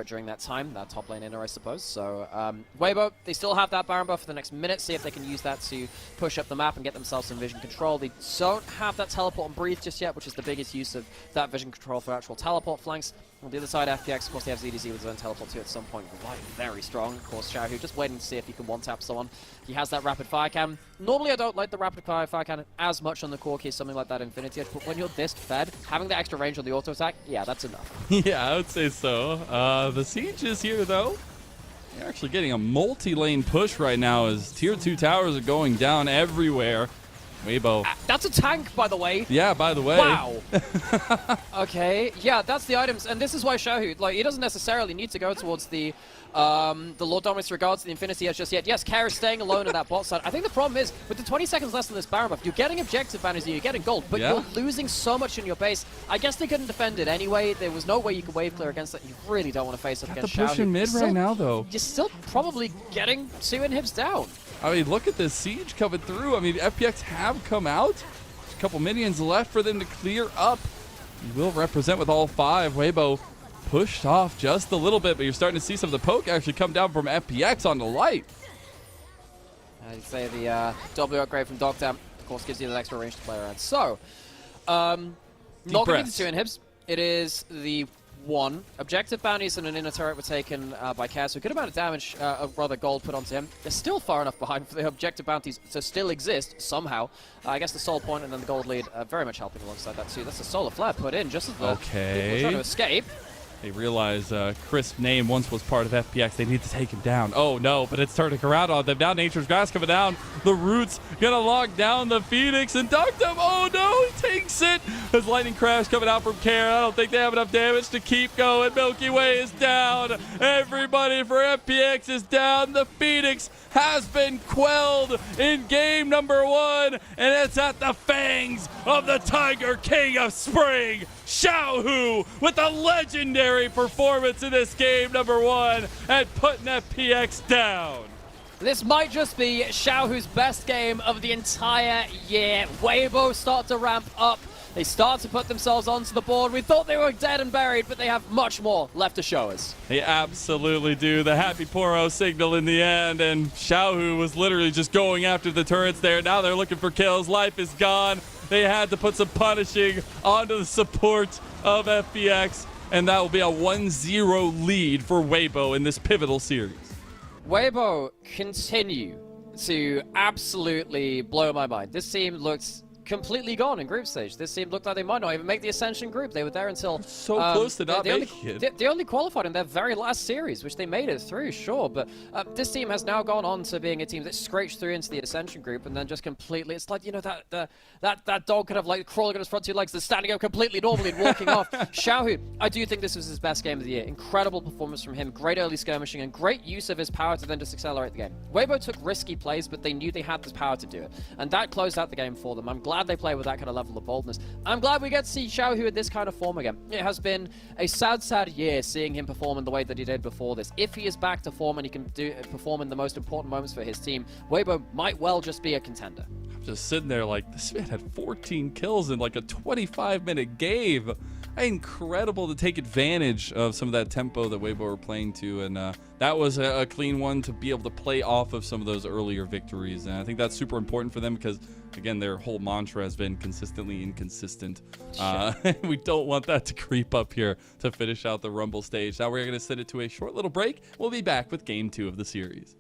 during that time, that top lane inner, I suppose. So, Weibo, they still have that Baron buff for the next minute, see if they can use that to push up the map and get themselves some vision control. They don't have that teleport and breathe just yet, which is the biggest use of that vision control for actual teleport flanks. On the other side, FPX, of course, they have ZDZ with his own teleport too at some point. Right, very strong. Of course, Xiaohu just waiting to see if he can one-tap someone. He has that rapid fire cannon. Normally, I don't like the rapid fire cannon as much on the core key, something like that Infinity Edge, but when you're this fed, having the extra range on the auto attack, yeah, that's enough. Yeah, I would say so. The siege is here, though. They're actually getting a multi-lane push right now as tier 2 towers are going down everywhere. Weibo. That's a tank, by the way. Yeah, by the way. Wow. Okay, yeah, that's the items, and this is why Xiaohu, like, he doesn't necessarily need to go towards the Lord Dominus regards to the Infinity Edge just yet. Yes, Kara is staying alone in that bot side. I think the problem is, with the 20 seconds less than this Baron buff, you're getting objective banners and you're getting gold, but Yeah. you're losing so much in your base. I guess they couldn't defend it anyway. There was no way you could wave clear against it. You really don't want to face up Got against the push Xiaohu. in mid right now, though. You're still probably getting 2 inhibs down. I mean, look at this siege coming through. I mean, FPX have come out. There's a couple minions left for them to clear up. He will represent with all 5. Weibo pushed off just a little bit, but you're starting to see some of the poke actually come down from FPX on the Light. I'd say the W upgrade from Dogtown, of course, gives you that extra range to play around. So, not going to be the 2 inhibs. It is the 1. Objective bounties and an inner turret were taken by Chaos, so a good amount of damage, of rather gold put onto him. They're still far enough behind for the objective bounties to still exist somehow. I guess the soul point and then the gold lead very much helping alongside that too. That's a solar flare put in just as the people are trying to escape. They realize Crisp's name once was part of FPX. They need to take him down. Oh no, but it's turning around on them. Now Nature's Grass coming down. The Roots gonna lock down the Phoenix and duck them. Oh no, he takes it. There's Lightning Crash coming out from Care. I don't think they have enough damage to keep going. Milky Way is down. Everybody for FPX is down. The Phoenix has been quelled in game number 1, and it's at the fangs of the Tiger King of Spring, Xiaohu, with a legendary performance in this game number 1 and putting FPX down. This might just be Xiaohu's best game of the entire year. Weibo start to ramp up. They start to put themselves onto the board. We thought they were dead and buried, but they have much more left to show us. They absolutely do. The Happy Poro signal in the end, and Xiaohu was literally just going after the turrets there. Now they're looking for kills. Life is gone. They had to put some punishing onto the support of FPX, and that will be a 1-0 lead for Weibo in this pivotal series. Weibo continue to absolutely blow my mind. This team looks completely gone in group stage. This team looked like they might not even make the Ascension group. They were there until so close to not making it. They only qualified in their very last series, which they made it through, sure. But this team has now gone on to being a team that scraped through into the Ascension group and then just completely. It's like, you know, that dog kind of like crawling on his front two legs and standing up completely normally and walking off. Xiaohu, I do think this was his best game of the year. Incredible performance from him. Great early skirmishing and great use of his power to then just accelerate the game. Weibo took risky plays, but they knew they had the power to do it, and that closed out the game for them. I'm glad they play with that kind of level of boldness. I'm glad we get to see Xiaohu in this kind of form again. It has been a sad year seeing him perform in the way that he did before this. If he is back to form and he can perform in the most important moments for his team, Weibo might well just be a contender. I'm just sitting there like, this man had 14 kills in like a 25-minute game. Incredible to take advantage of some of that tempo that Weibo were playing to, and that was a clean one to be able to play off of some of those earlier victories. And I think that's super important for them because, again, their whole mantra has been consistently inconsistent. We don't want that to creep up here to finish out the Rumble stage. Now we're going to send it to a short little break. We'll be back with Game 2 of the series.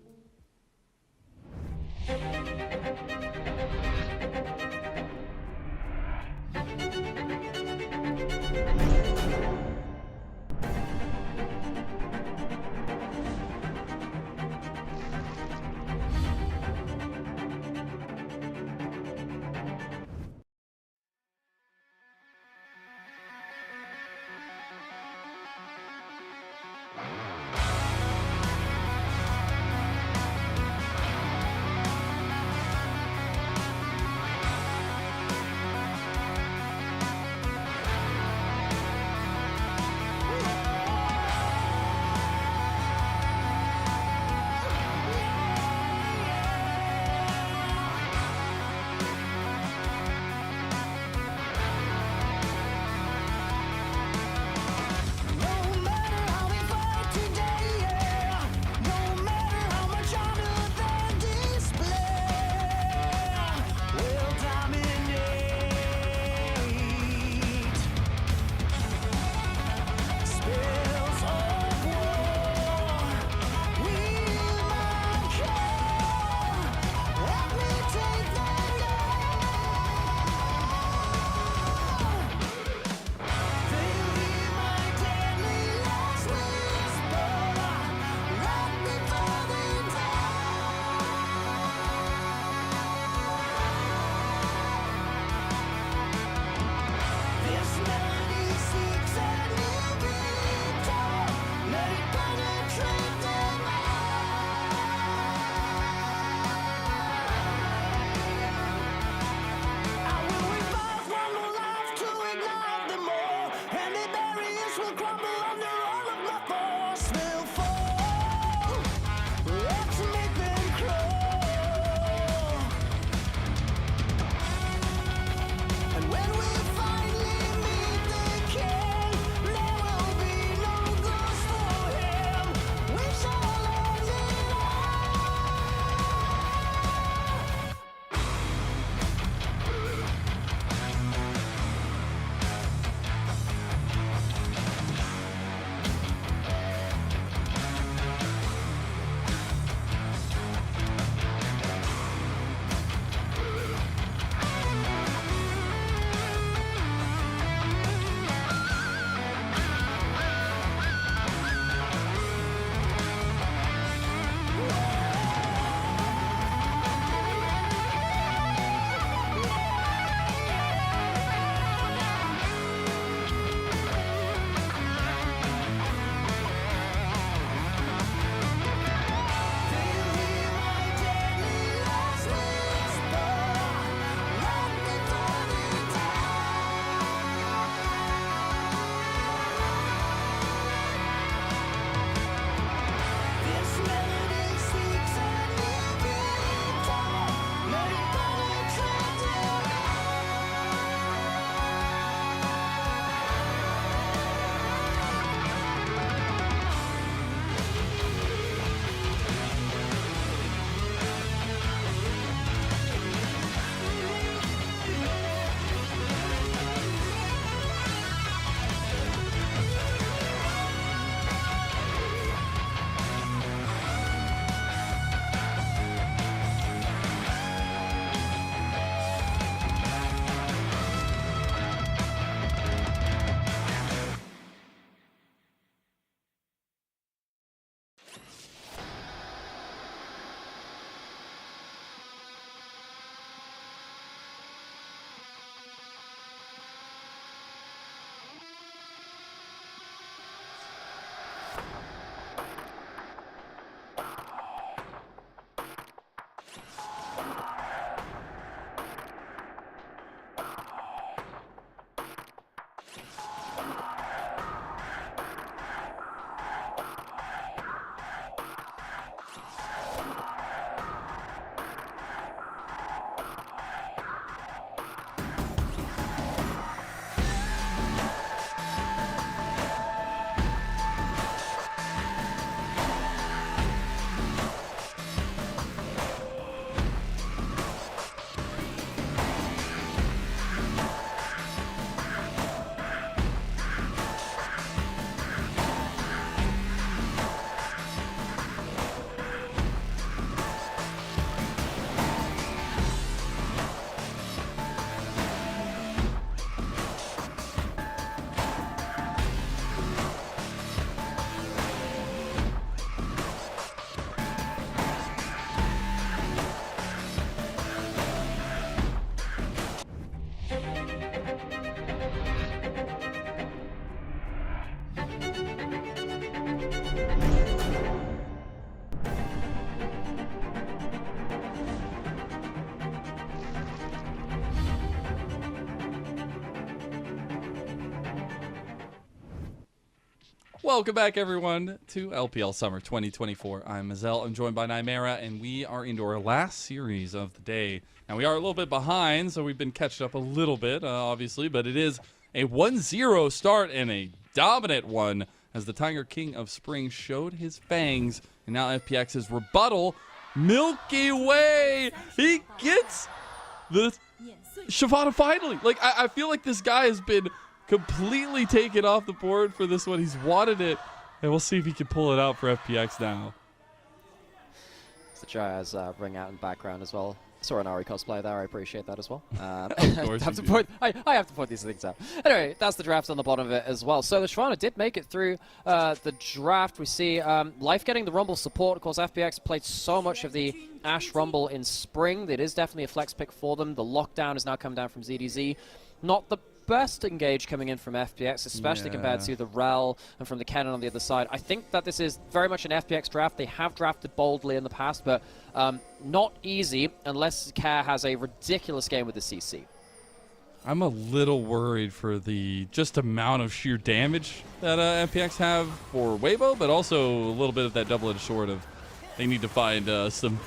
Welcome back, everyone, to LPL Summer 2024. I'm Mazel. I'm joined by Nymera, and we are into our last series of the day. Now, we are a little bit behind, so we've been catching up a little bit, obviously, but it is a 1-0 start and a dominant one as the Tiger King of Spring showed his fangs, and now FPX's rebuttal. Milky Way! He gets the Shyvana finally. Like, I feel like this guy has been completely taken off the board for this one. He's wanted it, and we'll see if he can pull it out for FPX now. It's the Jazz ring out in background as well. Saw an Ari cosplay there. I appreciate that as well. Of course I have you do. I have to point these things out. Anyway, that's the draft on the bottom of it as well. So the Shyvana did make it through the draft. We see Life getting the Rumble support. Of course, FPX played so much of the Ashe Rumble in spring. It is definitely a flex pick for them. The lockdown has now come down from ZDZ. Not the best engage coming in from FPX, especially compared to the Rel and from the Cannon on the other side. I think that this is very much an FPX draft. They have drafted boldly in the past, but not easy unless Care has a ridiculous game with the CC. I'm a little worried for the just amount of sheer damage that FPX have for Weibo, but also a little bit of that double-edged sword of they need to find some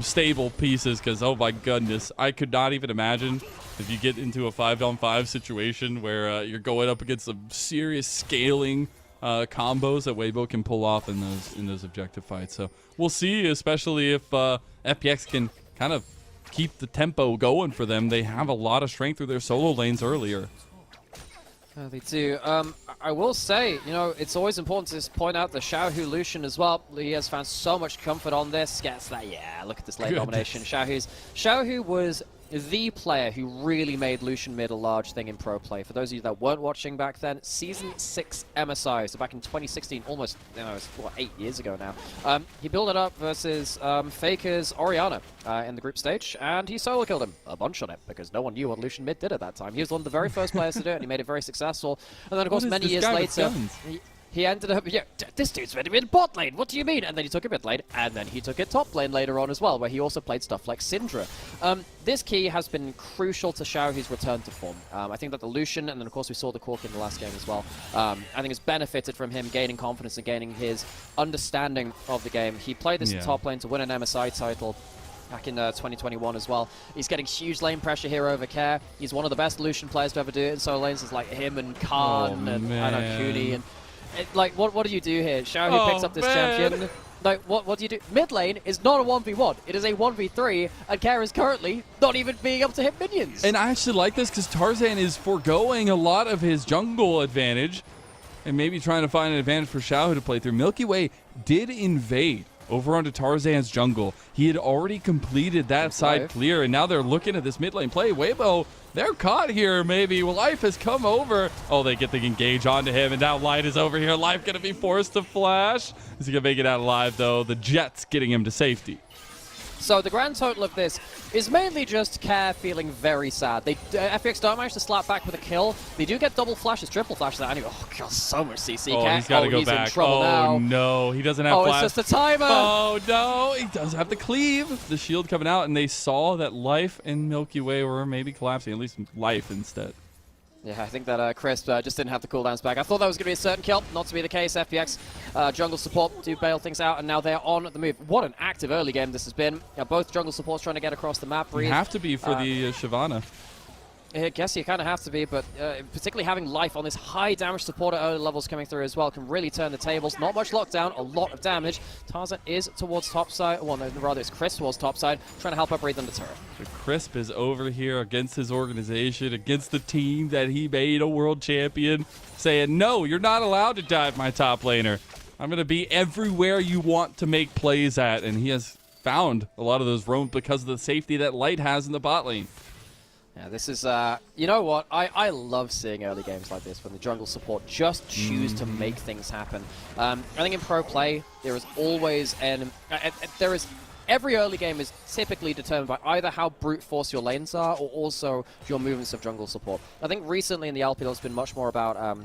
stable pieces, because, oh my goodness, I could not even imagine if you get into a 5-on-5 situation where you're going up against some serious scaling combos that Weibo can pull off in those objective fights. So we'll see, especially if FPX can kind of keep the tempo going for them. They have a lot of strength through their solo lanes earlier. They do. I will say, you know, it's always important to point out the Xiaohu Lucian as well. He has found so much comfort on this. Gets that, yeah, look at this late domination. Xiaohu was the player who really made Lucian mid a large thing in pro play. For those of you that weren't watching back then, Season 6 MSI, so back in 2016, almost, you know, it's, what, 8 years ago now. He built it up versus Faker's Orianna in the group stage, and he solo killed him a bunch on it, because no one knew what Lucian mid did at that time. He was one of the very first players to do it, and he made it very successful. And then, of course, many years later, he ended up, yeah, this dude's meant to be in bot lane, what do you mean? And then he took it mid lane, and then he took it top lane later on as well, where he also played stuff like Syndra. This key has been crucial to Xiaohu's return to form. I think that the Lucian, and then of course we saw the Cork in the last game as well, I think has benefited from him gaining confidence and gaining his understanding of the game. He played this in top lane to win an MSI title back in 2021 as well. He's getting huge lane pressure here over Care. He's one of the best Lucian players to ever do it in solo lanes. It's like him and Khan and I don't know, Cooney and like, what do you do here? Xiaohu picks up this champion. Like, what do you do? Mid lane is not a 1v1. It is a 1v3, and Care is currently not even being able to hit minions. And I actually like this because Tarzan is foregoing a lot of his jungle advantage and maybe trying to find an advantage for Xiaohu to play through. Milky Way did invade over onto Tarzan's jungle. He had already completed that side clear, and now they're looking at this mid lane play. Weibo, they're caught here, maybe. Well, Life has come over. Oh, they get the engage onto him, and now Light is over here. Life going to be forced to flash. Is he going to make it out alive, though? The Jets getting him to safety. So the grand total of this is mainly just Care feeling very sad. FPX don't manage to slap back with a kill. They do get double flashes, triple flashes. Anyway, oh god, so much CC. Oh, Care. He's got to go back. In trouble now. No, he doesn't have flash. It's just a timer. Oh no, he does have the cleave. The shield coming out, and they saw that Life and Milky Way were maybe collapsing. At least Life instead. Yeah, I think that Crisp just didn't have the cooldowns back. I thought that was going to be a certain kill, not to be the case. FPX jungle support do bail things out, and now they're on the move. What an active early game this has been. Both jungle supports trying to get across the map. You have to be for the Shyvana. I guess you kind of have to be, but particularly having Life on this high damage support at early levels coming through as well can really turn the tables. Not much lockdown, a lot of damage. Tarzan is towards top side. Well, no, rather it's Chris towards top side, trying to help up breathe on the turret. So Crisp is over here against his organization, against the team that he made a world champion, saying, no, you're not allowed to dive my top laner. I'm going to be everywhere you want to make plays at, and he has found a lot of those roams because of the safety that Light has in the bot lane. Yeah, this is, you know what, I love seeing early games like this when the jungle support just choose to make things happen. I think in pro play, there is always every early game is typically determined by either how brute force your lanes are or also your movements of jungle support. I think recently in the LPL it's been much more about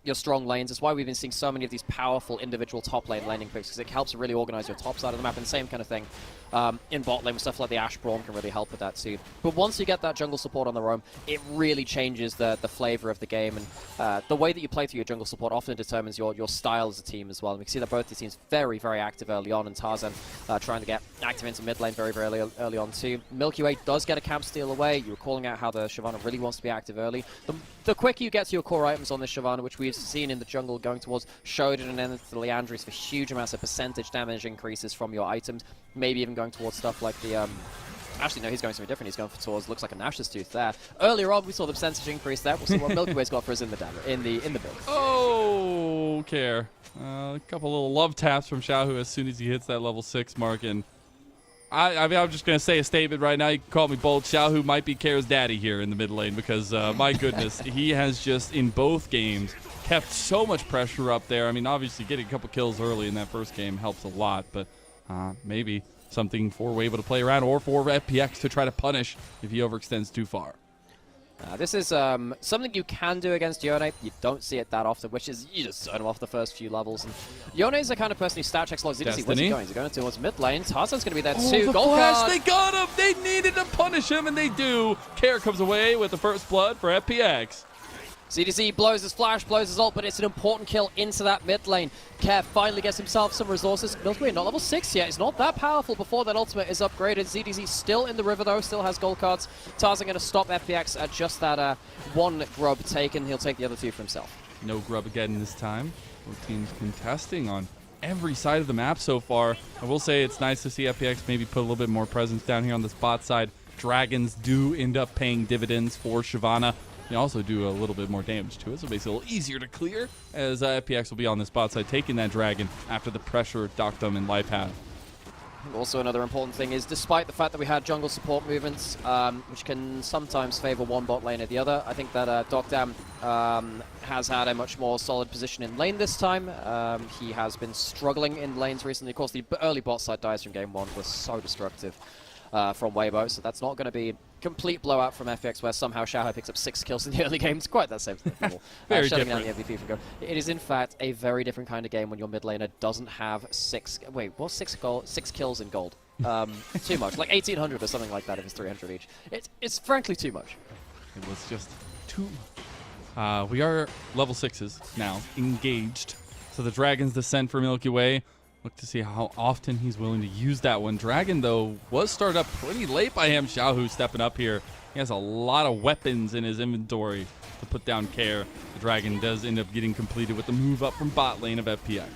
your strong lanes. It's why we've been seeing so many of these powerful individual top lane laning picks, because it helps really organize your top side of the map, and the same kind of thing in bot lane with stuff like the Ashe Braum can really help with that too. But once you get that jungle support on the roam, it really changes the flavor of the game, and the way that you play through your jungle support often determines your style as a team as well. And we can see that both these teams very, very active early on, and Tarzan trying to get active into mid lane very, very early on too. Milky Way does get a camp steal away. You were calling out how the Shyvana really wants to be active early. The quicker you get to your core items on this Shyvana, which we've seen in the jungle going towards Shodan and then into the Liandry's for huge amounts of percentage damage increases from your items, maybe even going towards stuff like the actually, no, he's going something different. He's going for towards, looks like a Nash's Tooth there. Earlier on, we saw the percentage increase there. We'll see what Milky Way's got for us in the build. Oh, care. A couple little love taps from Xiaohu as soon as he hits that level 6 mark. And I mean, I'm just going to say a statement right now. You can call me bold. Xiaohu might be Care's daddy here in the mid lane because, my goodness, he has just, in both games, kept so much pressure up there. I mean, obviously, getting a couple kills early in that first game helps a lot, but maybe something for Weibo to play around, or for FPX to try to punish if he overextends too far. This is something you can do against Yone. You don't see it that often, which is you just zone him off the first few levels. And Yone is the kind of person who stat checks lots. Where's he going? Is he going towards mid lane? Tarzan's going to be there too. The flash, they got him! They needed to punish him, and they do. Care comes away with the first blood for FPX. CDZ blows his flash, blows his ult, but it's an important kill into that mid lane. Kev finally gets himself some resources. Milky Way not level 6 yet. It's not that powerful before that ultimate is upgraded. ZDZ still in the river though, still has gold cards. Tarzan going to stop FPX at just that one grub taken. He'll take the other two for himself. No grub again this time. Both teams contesting on every side of the map so far. I will say it's nice to see FPX maybe put a little bit more presence down here on the spot side. Dragons do end up paying dividends for Shyvana. You also do a little bit more damage to it, so it makes it a little easier to clear, as FPX will be on the spot side taking that dragon after the pressure Doctum and Life have. Also, another important thing is, despite the fact that we had jungle support movements, which can sometimes favor one bot lane or the other, I think that Doctam has had a much more solid position in lane this time. He has been struggling in lanes recently. Of course, the early bot side dies from game 1 was so destructive from Weibo, so that's not going to be complete blowout from FPX where somehow Xiaohu picks up 6 kills in the early game. It's quite that same thing. Very shutting different. down the MVP from go. It is in fact a very different kind of game when your mid laner doesn't have 6 kills in gold. Too much, like 1800 or something like that if it's 300 each. It's frankly too much. It was just too much. We are level 6s now, engaged. So the Dragons descend for Milky Way. Look to see how often he's willing to use that one. Dragon, though, was started up pretty late by him. Xiaohu stepping up here. He has a lot of weapons in his inventory to put down Care. The Dragon does end up getting completed with the move up from bot lane of FPX.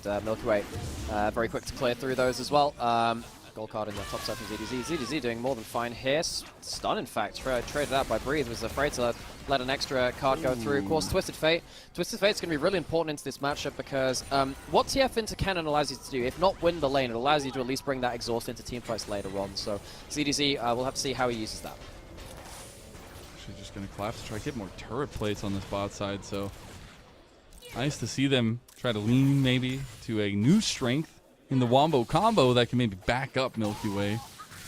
And Milky Way, very quick to clear through those as well. Gold card in the top side from ZDZ. ZDZ doing more than fine here. Stun, in fact, traded out by Breathe. Was afraid to let an extra card go through. Of course, Twisted Fate. Twisted Fate's going to be really important into this matchup because what TF into Cannon allows you to do, if not win the lane, it allows you to at least bring that exhaust into team fights later on. So ZDZ, we'll have to see how he uses that. Actually just going to collapse to try to get more turret plates on the spot side. So nice to see them try to lean maybe to a new strength in the Wombo combo that can maybe back up Milky Way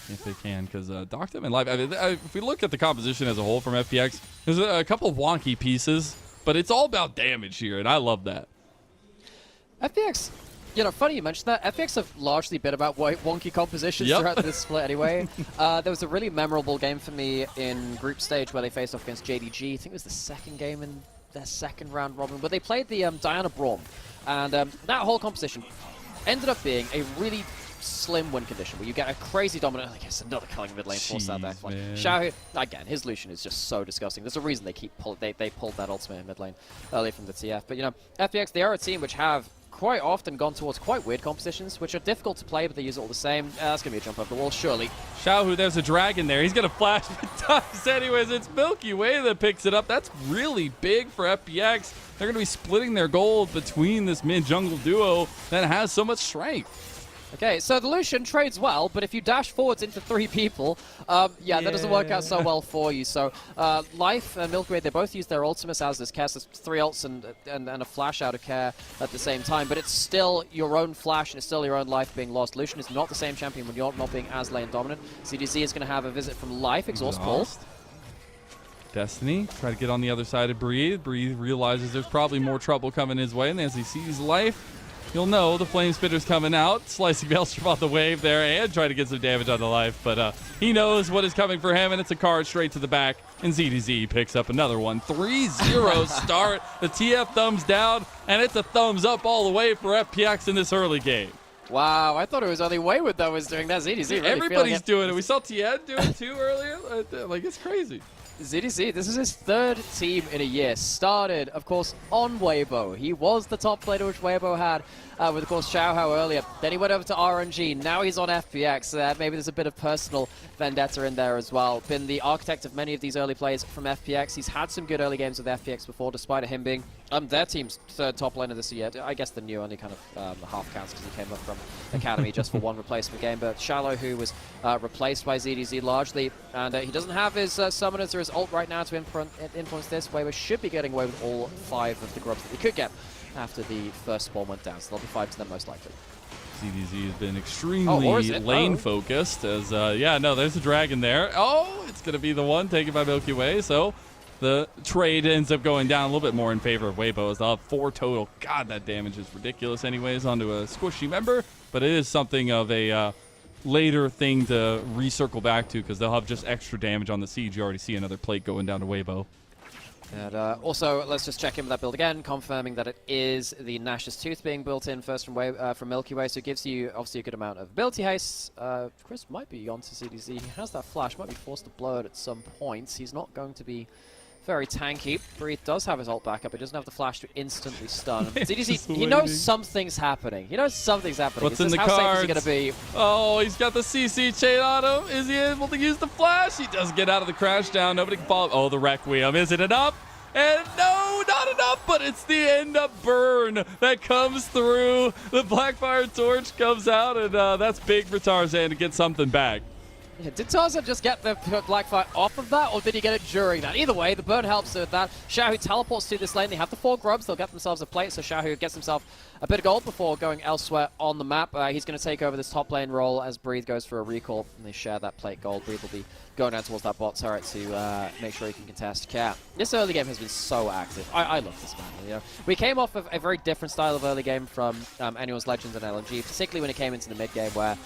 if they can, because Doctum and Life, I mean, if we look at the composition as a whole from FPX, there's a couple wonky pieces, but it's all about damage here, and I love that. FPX, you know, funny you mentioned that. FPX have largely been about wonky compositions throughout this split anyway. There was a really memorable game for me in group stage where they faced off against JDG. I think it was the second game in their second round robin, where they played the Diana Braum, and that whole composition ended up being a really slim win condition where you get a crazy dominant. I guess another killing mid lane force out there. Xiaohu, again, his Lucian is just so disgusting. There's a reason they pulled that ultimate in mid lane early from the TF. But you know, FPX, they are a team which have quite often gone towards quite weird compositions, which are difficult to play, but they use it all the same. That's going to be a jump over the wall, surely. Xiaohu, there's a dragon there. He's going to flash the dice anyways. It's Milky Way that picks it up. That's really big for FPX. They're going to be splitting their gold between this mid-jungle duo that has so much strength. Okay, so the Lucian trades well, but if you dash forwards into 3 people, yeah, that doesn't work out so well for you. So Life and Milky Way, they both use their ultimates as this Care. So 3 ults and a flash out of Care at the same time, but it's still your own flash and it's still your own life being lost. Lucian is not the same champion when you're not being as lane dominant. CDZ is going to have a visit from Life, exhaust pull. Destiny, try to get on the other side of Breathe. Breathe realizes there's probably more trouble coming his way, and as he sees life, you'll know the Flame Spitter's coming out, slicing Maelstrom on the wave there and trying to get some damage on the life. But he knows what is coming for him, and it's a card straight to the back. And ZDZ picks up another one. 3-0 start. The TF thumbs down, and it's a thumbs up all the way for FPX in this early game. Wow, I thought it was only Wayward that was doing that. ZDZ really Everybody's doing it. We saw Tien do it too earlier. Like, it's crazy. ZDZ, this is his third team in a year. Started, of course, on Weibo. He was the top player which Weibo had with, of course, Xiaohao earlier. Then he went over to RNG. Now he's on FPX. Maybe there's a bit of personal vendetta in there as well. Been the architect of many of these early plays from FPX. He's had some good early games with FPX before, despite him being their team's third top laner this year. I guess the new only kind of half counts because he came up from Academy just for one replacement game. But Shallow, who was replaced by ZDZ largely, and he doesn't have his summoners or his ult right now to influence this. Weibo should be getting away with all 5 of the grubs that he could get after the first spawn went down. So there'll be 5 to them most likely. ZDZ has been extremely lane-focused as, there's a dragon there. Oh, it's going to be the one taken by Milky Way, so the trade ends up going down a little bit more in favor of Weibo as they'll have 4 total. God, that damage is ridiculous anyways onto a squishy member, but it is something of a later thing to recircle back to because they'll have just extra damage on the siege. You already see another plate going down to Weibo. And also, let's just check in with that build again, confirming that it is the Nash's Tooth being built in first from Milky Way, so it gives you obviously a good amount of ability haste. Chris might be onto CDZ. He has that flash, might be forced to blow it at some points. He's not going to be very tanky. Breathe does have his ult backup, but doesn't have the flash to instantly stun. ZDZ, he knows something's happening. He knows something's happening. What's in the cards? How safe is he going to be? Oh, he's got the CC chain on him. Is he able to use the flash? He does get out of the crash down. Nobody can follow. Oh, the Requiem. Is it enough? And no, not enough, but it's the end up burn that comes through. The Blackfire Torch comes out, and that's big for Tarzan to get something back. Yeah, did Tarzan just get the Blackfire off of that, or did he get it during that? Either way, the burn helps with that. Xiaohu teleports to this lane. They have the 4 grubs. They'll get themselves a plate, so Xiaohu gets himself a bit of gold before going elsewhere on the map. He's going to take over this top lane role as Breathe goes for a recall, and they share that plate gold. Breathe will be going down towards that bot turret to make sure he can contest Cat. This early game has been so active. I love this man. You know, we came off of a very different style of early game from Anyone's Legends and LNG, particularly when it came into the mid game where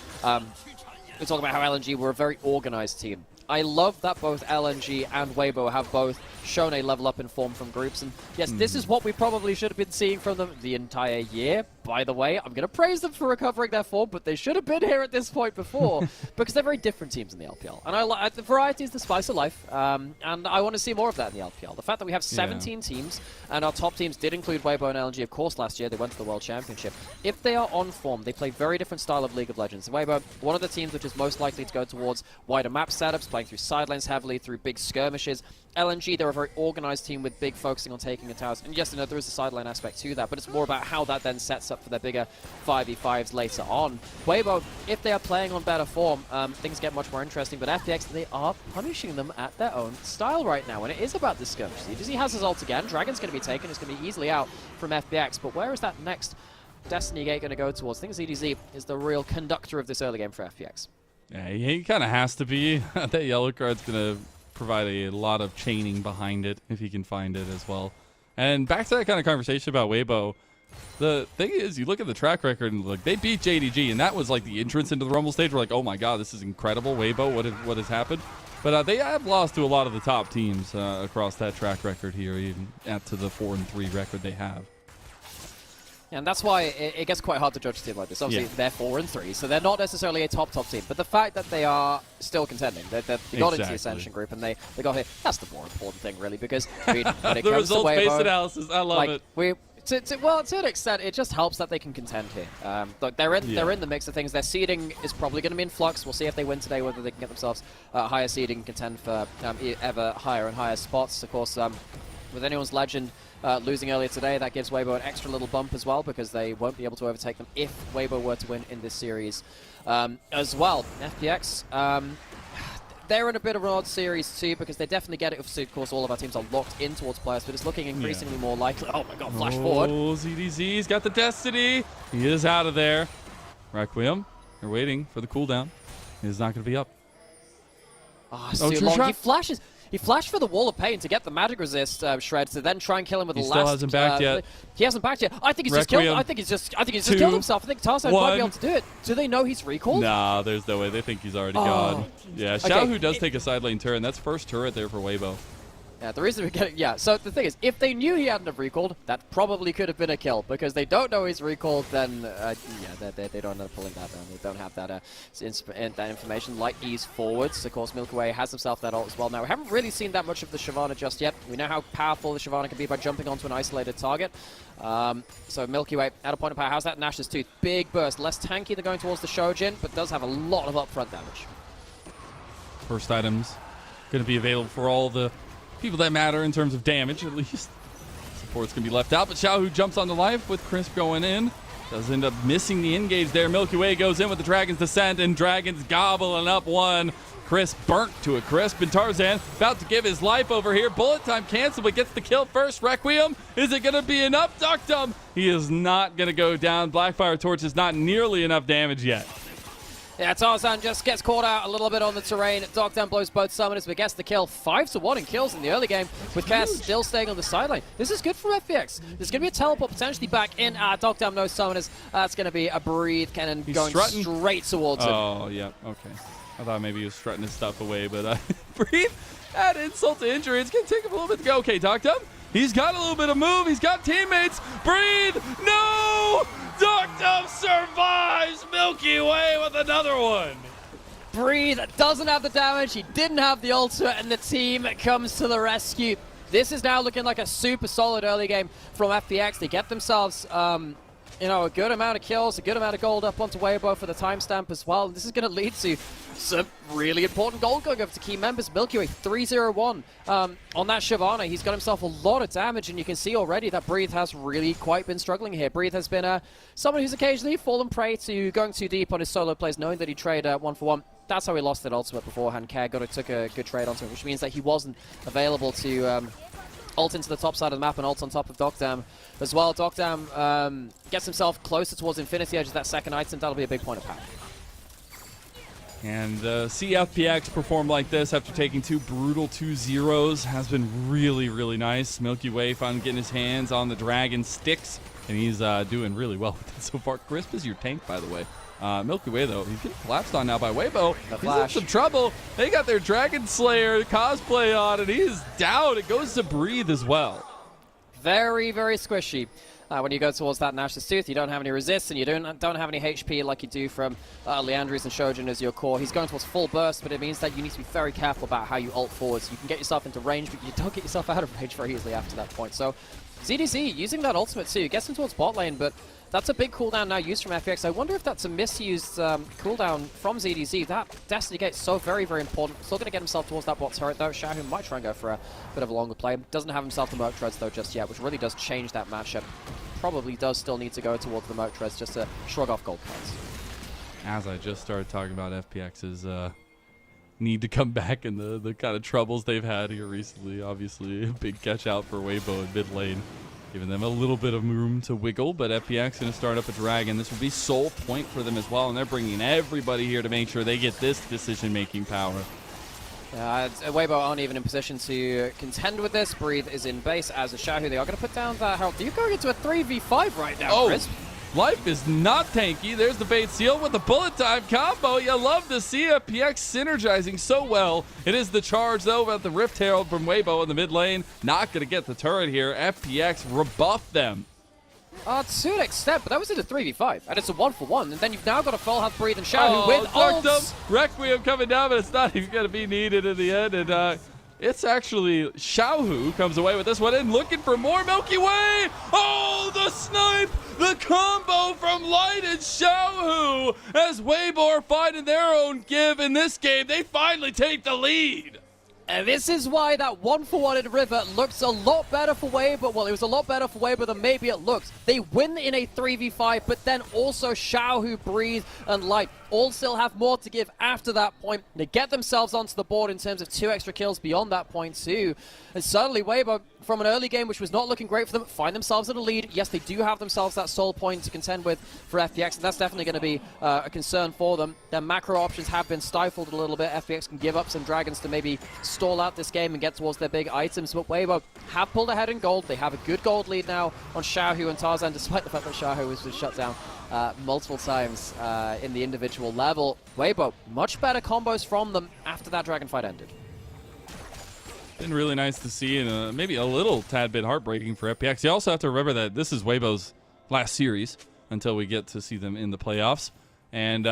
we talk about how LNG were a very organized team. I love that both LNG and Weibo have both shown a level up in form from groups. And yes, this is what we probably should have been seeing from them the entire year. By the way, I'm going to praise them for recovering their form, but they should have been here at this point before because they're very different teams in the LPL. And I like the variety is the spice of life, and I want to see more of that in the LPL. The fact that we have 17 teams, and our top teams did include Weibo and LNG, of course, last year. They went to the World Championship. If they are on form, they play very different style of League of Legends. Weibo, one of the teams which is most likely to go towards wider map setups, playing through sidelines heavily, through big skirmishes. LNG, they're a very organized team with big focusing on taking the towers. And yes, there is a sideline aspect to that, but it's more about how that then sets up for their bigger 5v5s later on. Weibo, if they are playing on better form, things get much more interesting, but FPX, they are punishing them at their own style right now, and it is about this skirmish. He has his ult again. Dragon's going to be taken. It's going to be easily out from FPX, but where is that next Destiny gate going to go towards? I think ZDZ is the real conductor of this early game for FPX. Yeah, he kind of has to be. That yellow card's going to provide a lot of chaining behind it if he can find it as well. And back to that kind of conversation about Weibo, the thing is, you look at the track record and like they beat JDG, and that was like the entrance into the Rumble stage. We're like, oh my god, this is incredible, Weibo. What has happened? But they have lost to a lot of the top teams across that track record here, even to the 4-3 record they have. And that's why it gets quite hard to judge a team like this. Obviously, they're 4-3, so they're not necessarily a top team. But the fact that they are still contending, they got into the Ascension group and they got here, that's the more important thing, really, because when it the comes to results-based Weibo, analysis, I love it. To an extent, it just helps that they can contend here. Look, they're in the mix of things. Their seeding is probably going to be in flux. We'll see if they win today, whether they can get themselves higher seeding and contend for ever higher and higher spots. Of course, with Anyone's Legend losing earlier today, that gives Weibo an extra little bump as well, because they won't be able to overtake them if Weibo were to win in this series as well. FPX, they're in a bit of an odd series too, because they definitely get it. Of course, all of our teams are locked in towards players, but it's looking increasingly more likely. Oh my god, flash forward. Oh, ZDZ's got the Destiny. He is out of there. Requiem, they're waiting for the cooldown. He is not going to be up. Oh, too long. He flashes. He flashed for the Wall of Pain to get the magic resist shred to then try and kill him with He the still last. hasn't backed yet. He hasn't backed yet. I think he's just killed. I think he's just killed himself. I think Tarzan might be able to do it. Do they know he's recalled? Nah, there's no way. They think he's already gone. Yeah, Xiaohu does take a side lane turn. That's first turret there for Weibo. Yeah, the reason we're getting so the thing is, if they knew he hadn't have recalled, that probably could have been a kill. Because they don't know he's recalled, then they don't end up pulling that down. They don't have that that information. Light ease forwards. Of course, Milky Way has himself that ult as well. Now we haven't really seen that much of the Shyvana just yet. We know how powerful the Shyvana can be by jumping onto an isolated target. So Milky Way at a point of power. How's that Nash's Tooth? Big burst, less tanky than going towards the Shojin, but does have a lot of upfront damage. First items going to be available for all the people that matter in terms of damage, at least. Support's going to be left out, but Xiaohu jumps on the life with Crisp going in. Does end up missing the engage there. Milky Way goes in with the Dragon's Descent, and Dragon's gobbling up one. Crisp burnt to a crisp, and Tarzan about to give his life over here. Bullet time canceled, but gets the kill first. Requiem, is it going to be enough? Duckdom, he is not going to go down. Blackfire Torch is not nearly enough damage yet. Yeah, Tarzan just gets caught out a little bit on the terrain. Dogdown blows both summoners, but gets the kill. 5-1 in kills in the early game, with Cass still staying on the sideline. This is good for FPX. There's going to be a teleport potentially back in. Dogdown no summoners. That's going to be a breathe cannon going straight towards him. Oh, yeah, okay. I thought maybe he was strutting his stuff away, but breathe. Add insult to injury. It's going to take him a little bit to go. Okay, Dogdown. He's got a little bit of move. He's got teammates. Breathe. No! Dogdom survives. Milky Way with another one. Breathe doesn't have the damage. He didn't have the ultimate, and the team comes to the rescue. This is now looking like a super solid early game from FPX. They get themselves, a good amount of kills, a good amount of gold up onto Weibo for the timestamp as well. And this is going to lead to some really important gold going over to key members. Milky Way 3-0-1 on that Shyvana. He's got himself a lot of damage, and you can see already that Breathe has really quite been struggling here. Breathe has been someone who's occasionally fallen prey to going too deep on his solo plays, knowing that he trade 1-for-1. That's how he lost that ultimate beforehand. Kag took a good trade onto him, which means that he wasn't available to ult into the top side of the map and ult on top of Dogdam as well. Dogdam gets himself closer towards Infinity Edge of that second item. That'll be a big point of power. And see FPX perform like this after taking two brutal 2-0s has been really, really nice. Milky Way finally getting his hands on the Dragon Sticks, and he's doing really well with it so far. Crisp is your tank, by the way. Milky Way, though, he's getting collapsed on now by Weibo. He's in some trouble. They got their Dragon Slayer cosplay on, and he is down. It goes to Breathe as well. Very, very squishy. When you go towards that Nash's Tooth, you don't have any resist, and you don't have any HP like you do from Leandris and Shojin as your core. He's going towards full burst, but it means that you need to be very careful about how you ult forwards. You can get yourself into range, but you don't get yourself out of range very easily after that point. So ZDZ using that ultimate too, gets him towards bot lane, but that's a big cooldown now used from FPX. I wonder if that's a misused cooldown from ZDZ. That Destiny Gate's so very, very important. Still going to get himself towards that bot turret though. Xiaohu might try and go for a bit of a longer play. Doesn't have himself the Merc Treads though just yet, which really does change that matchup. Probably does still need to go towards the Merc Treads just to shrug off gold cards. As I just started talking about FPX's need to come back and the kind of troubles they've had here recently. Obviously, a big catch out for Weibo in mid lane, giving them a little bit of room to wiggle, but FPX going to start up a Dragon. This will be sole point for them as well, and they're bringing everybody here to make sure they get this decision-making power. Weibo aren't even in position to contend with this. Breathe is in base as a Xiaohu. They are going to put down that health. You're going into a 3v5 right now, Chris. Life is not tanky. There's the bait seal with the bullet time combo. You love to see FPX synergizing so well. It is the charge, though, about the Rift Herald from Weibo in the mid lane. Not going to get the turret here. FPX rebuff them. To an extent, but that was in a 3v5, and it's a 1-for-1, and then you've now got a full health Breathe and Xiaohu with ults. Requiem coming down, but it's not even going to be needed in the end, and it's actually Xiaohu who comes away with this one and looking for more Milky Way. Oh, the snipe! The combo from Light and Xiaohu as Weibo are finding their own give in this game. They finally take the lead. And this is why that 1-for-1 in River looks a lot better for Weibo. Well, it was a lot better for Weibo than maybe it looks. They win in a 3v5, but then also Xiaohu, Breathe, and Light all still have more to give after that point. They get themselves onto the board in terms of 2 extra kills beyond that point too. And suddenly Weibo, from an early game which was not looking great for them, find themselves at a lead. Yes, they do have themselves that soul point to contend with for FPX, and that's definitely going to be a concern for them. Their macro options have been stifled a little bit. FPX can give up some dragons to maybe stall out this game and get towards their big items, but Weibo have pulled ahead in gold. They have a good gold lead now on Xiaohu and Tarzan, despite the fact that Xiaohu was shut down multiple times in the individual level. Weibo, much better combos from them after that dragon fight ended. Been really nice to see, and maybe a little tad bit heartbreaking for FPX. You also have to remember that this is Weibo's last series until we get to see them in the playoffs, and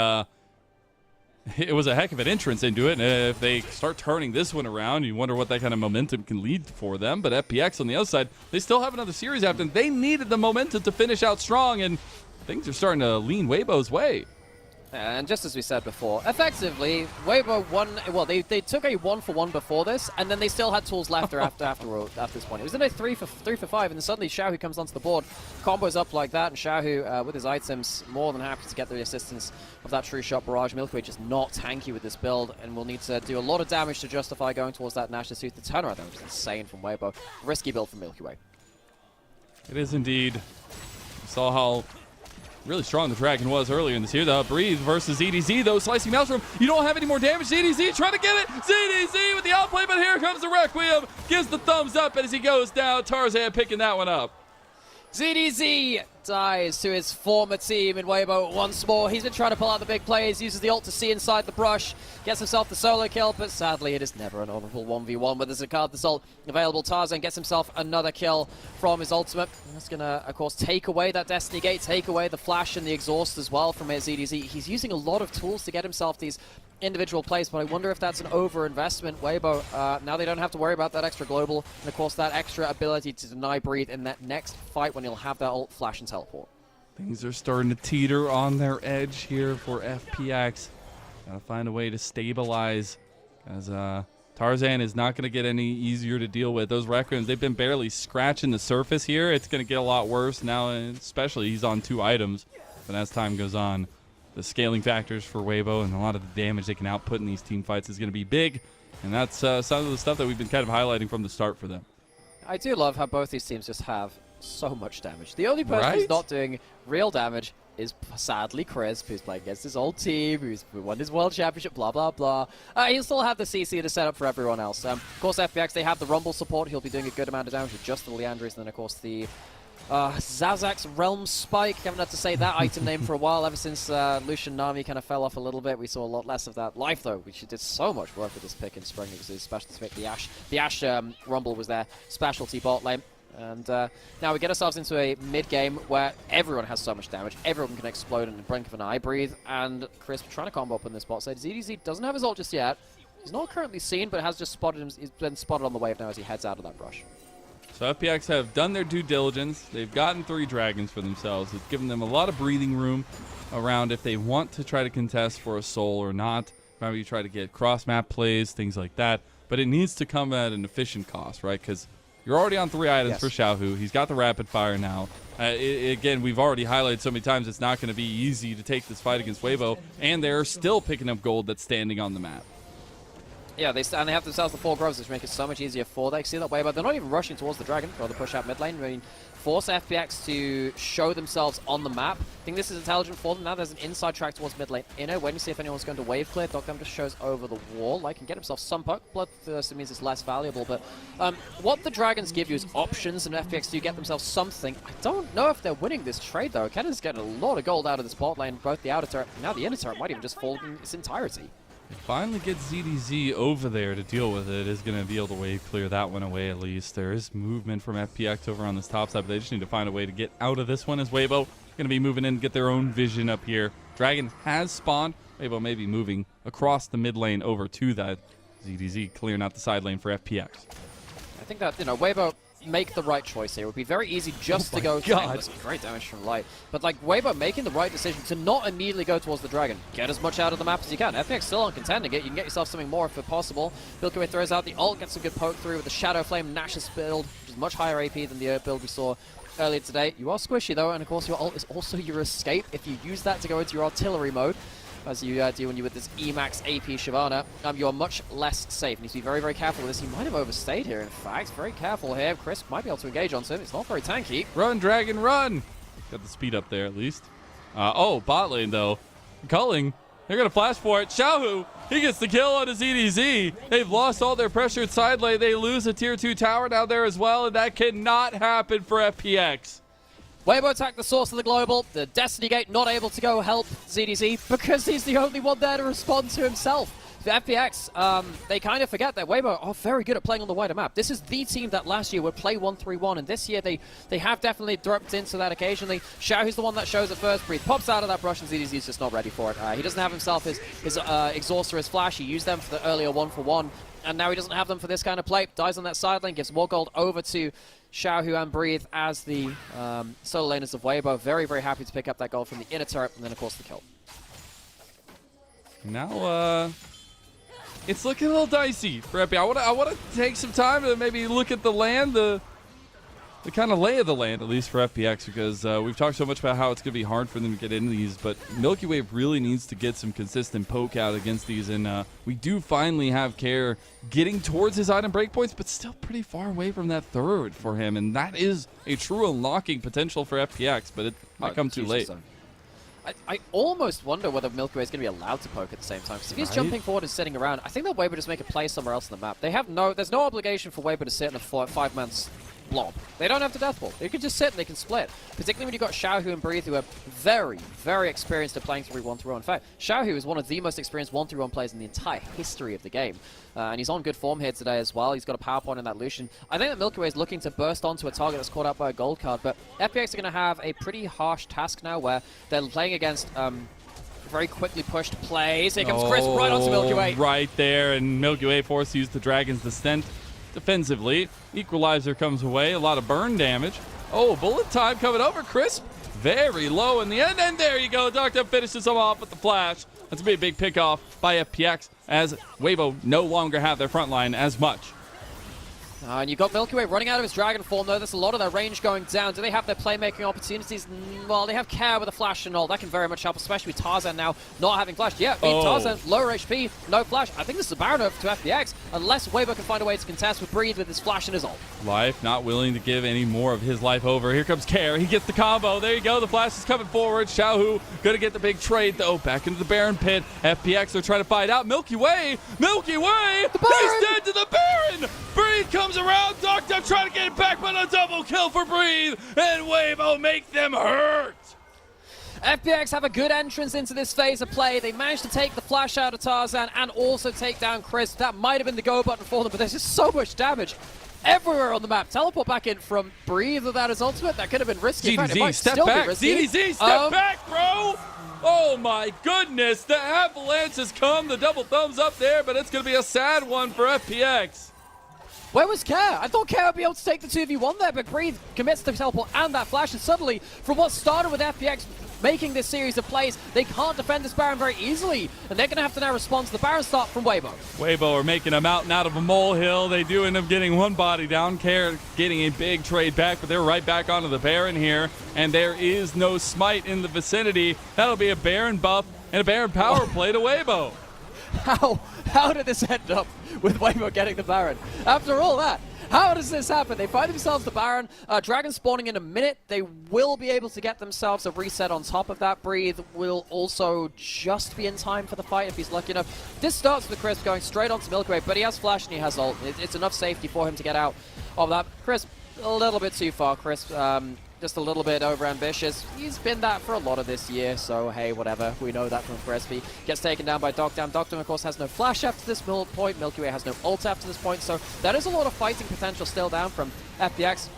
it was a heck of an entrance into it. And if they start turning this one around, you wonder what that kind of momentum can lead for them. But FPX on the other side, they still have another series after them. They needed the momentum to finish out strong, and things are starting to lean Weibo's way. And just as we said before, effectively, Weibo won. Well, they took a 1-for-1 before this, and then they still had tools left after this point. It was in a 3-for-5, and then suddenly Xiaohu comes onto the board, combos up like that, and Xiaohu, with his items, more than happy to get the assistance of that True Shot Barrage. Milky Way just not tanky with this build, and will need to do a lot of damage to justify going towards that Nash's Tooth. The turnaround damage is insane from Weibo. Risky build from Milky Way. It is indeed. You saw how really strong the Dragon was earlier in this year. The Breathe versus ZDZ, though. Slicing Maelstrom, you don't have any more damage. ZDZ trying to get it. ZDZ with the outplay, but here comes the Requiem. Gives the thumbs up as he goes down. Tarzan picking that one up. ZDZ dies to his former team in Weibo once more. He's been trying to pull out the big plays, uses the ult to see inside the brush, gets himself the solo kill, but sadly it is never an honorable 1v1 with the Zakard ult available. Tarzan gets himself another kill from his ultimate. That's going to, of course, take away that Destiny Gate, take away the flash and the exhaust as well from ZDZ. He's using a lot of tools to get himself these individual plays, but I wonder if that's an over-investment. Weibo, now they don't have to worry about that extra global, and of course that extra ability to deny Breathe in that next fight when he'll have that ult, flash, and teleport. Things are starting to teeter on their edge here for FPX. Gotta find a way to stabilize, as Tarzan is not going to get any easier to deal with. Those Requiems, they've been barely scratching the surface here. It's going to get a lot worse now, especially he's on 2 items, but as time goes on, the scaling factors for Weibo and a lot of the damage they can output in these team fights is going to be big, and that's some of the stuff that we've been kind of highlighting from the start for them. I do love how both these teams just have so much damage. The only person who's not doing real damage is sadly Crisp, who's playing against his old team, who won his world championship, blah, blah, blah. He'll still have the CC to set up for everyone else. Of course, FPX, they have the Rumble support. He'll be doing a good amount of damage with just the Leandries, and then, of course, the Zazak's Realm Spike. Haven't had to say that item name for a while, ever since Lucian Nami kind of fell off a little bit. We saw a lot less of that. Life, though, which did so much work with this pick in spring. It was his specialty pick. The Ashe Rumble was their specialty bot lane. And now we get ourselves into a mid-game where everyone has so much damage. Everyone can explode in the blink of an eye. Breathe and Crisp trying to combo up in this bot side. ZDZ doesn't have his ult just yet. He's not currently seen, but has just spotted him. He's been spotted on the wave now as he heads out of that brush. So FPX have done their due diligence. They've gotten 3 dragons for themselves. It's given them a lot of breathing room around if they want to try to contest for a soul or not. Maybe try to get cross-map plays, things like that. But it needs to come at an efficient cost, right? Because you're already on 3 items for Xiaohu. He's got the rapid fire now. Again, we've already highlighted so many times it's not going to be easy to take this fight against Weibo, and they're still picking up gold that's standing on the map. Yeah, they have themselves the 4 groves, which make it so much easier for them. See that Weibo, they're not even rushing towards the dragon, or the push out mid lane. I mean, force FPX to show themselves on the map. I think this is intelligent for them. Now there's an inside track towards mid lane inner. When you see if anyone's going to wave clear, Dokdam just shows over the wall. Like, can get himself some poke. Bloodthirst means it's less valuable, but what the dragons give you is options, and FPX do get themselves something. I don't know if they're winning this trade, though. Kennan's getting a lot of gold out of this bot lane, both the outer turret, now the inner turret might even just fall in its entirety. Finally get ZDZ over there to deal with it. Is going to be able to wave clear that one away at least. There is movement from FPX over on this top side, but they just need to find a way to get out of this one as Weibo going to be moving in, get their own vision up here. Dragon has spawned. Weibo may be moving across the mid lane over to that. ZDZ clearing out the side lane for FPX. I think that, Weibo make the right choice here. It would be very easy just to go great damage from Light. But like Weibo making the right decision to not immediately go towards the dragon. Get as much out of the map as you can. FPX still on contending it. You can get yourself something more if possible. Milky Way throws out the ult, gets a good poke through with the Shadow Flame Nash's build, which is much higher AP than the build we saw earlier today. You are squishy though, and of course your ult is also your escape if you use that to go into your artillery mode. as you deal with this Emax AP Shyvana. You are much less safe. You need to be very, very careful with this. He might have overstayed here, in fact. Very careful here. Chris might be able to engage onto him. It's not very tanky. Run, Dragon, run! Got the speed up there, at least. Oh, bot lane, though. Culling. They're going to flash for it. Xiaohu, he gets the kill on his EDZ. They've lost all their pressured side lane. They lose a tier 2 tower down there as well, and that cannot happen for FPX. Weibo attacked the source of the global. The Destiny Gate not able to go help ZDZ because he's the only one there to respond to himself. The FPX, they kind of forget that Weibo are very good at playing on the wider map. This is the team that last year would play 1-3-1, and this year they have definitely dropped into that occasionally. Xiaohu's the one that shows it first. Breathe pops out of that brush, and ZDZ's just not ready for it. He doesn't have himself his Exhauster, his Flash. He used them for the earlier 1-for-1, and now he doesn't have them for this kind of play. Dies on that side lane, gives more gold over to Xiaohu and Breathe as the solo laners of Weibo. Very, very happy to pick up that gold from the inner turret, and then, of course, the kill. Now, it's looking a little dicey for FPX. I want to take some time to maybe look at the land, the kind of lay of the land, at least for FPX, because we've talked so much about how it's going to be hard for them to get into these, but Milky Way really needs to get some consistent poke out against these, and we do finally have Care getting towards his item breakpoints, but still pretty far away from that third for him, and that is a true unlocking potential for FPX, but it might come too late. I almost wonder whether Milky Way is going to be allowed to poke at the same time. Because if he's jumping forward and sitting around, I think that Weibo just make a play somewhere else on the map. There's no obligation for Weibo to sit in a 5-man blob. They don't have to death ball. They can just sit and they can split. Particularly when you've got Xiaohu and Breathe, who are very, very experienced at playing 3-1-3-1. In fact, Xiaohu is one of the most experienced 1-3-1 players in the entire history of the game. And he's on good form here today as well. He's got a power point in that Lucian. I think that Milky Way is looking to burst onto a target that's caught out by a gold card, but FPX are going to have a pretty harsh task now where they're playing against very quickly pushed plays. Here comes Chris right onto Milky Way. Right there, and Milky Way forced to use the Dragon's Descent defensively. Equalizer comes away, a lot of burn damage. Oh, bullet time coming over, Chris. Very low in the end, and there you go. Doctor finishes him off with the flash. That's going to be a big pick off by FPX as Weibo no longer have their front line as much. And you've got Milky Way running out of his Dragon form, though. There's a lot of their range going down. Do they have their playmaking opportunities? Well, they have Care with a flash and all. That can very much help, especially with Tarzan now not having flash. Yeah, Tarzan, lower HP, no flash. I think this is a Baron over to FPX, unless Weibo can find a way to contest with Breathe with his flash and his ult. Life not willing to give any more of his life over. Here comes Care. He gets the combo. There you go. The flash is coming forward. Xiaohu going to get the big trade, though. Back into the Baron pit. FPX are trying to fight out. Milky Way! Milky Way! He's dead to the Baron! Breathe comes around. Doctor trying to get it back, but a double kill for Breathe. And Weibo make them hurt. FPX have a good entrance into this phase of play. They managed to take the flash out of Tarzan and also take down Chris. That might have been the go button for them, but there's just so much damage everywhere on the map. Teleport back in from Breathe without his ultimate. That could have been risky. ZDZ, step back. ZDZ, step back, bro. Oh my goodness. The avalanche has come. The double thumbs up there, but it's going to be a sad one for FPX. Where was Care? I thought Care would be able to take the 2v1 there, but Breathe commits the teleport and that flash, and suddenly, from what started with FPX making this series of plays, they can't defend this Baron very easily, and they're going to have to now respond to the Baron start from Weibo. Weibo are making a mountain out of a molehill. They do end up getting one body down. Care getting a big trade back, but they're right back onto the Baron here, and there is no smite in the vicinity. That'll be a Baron buff and a Baron power play to Weibo. How did this end up with Weibo getting the Baron? After all that, how does this happen? They find themselves the Baron. Dragon spawning in a minute. They will be able to get themselves a reset on top of that. Breathe will also just be in time for the fight if he's lucky enough. This starts with Chris going straight onto Milky Way, but he has flash and he has ult. It's enough safety for him to get out of that. Chris, a little bit too far, Chris. Just a little bit overambitious. He's been that for a lot of this year, so hey, whatever. We know that from Crispy. Gets taken down by Doctam. Doctam, of course, has no flash after this point. Milky Way has no ult after this point, so that is a lot of fighting potential still down from FPX.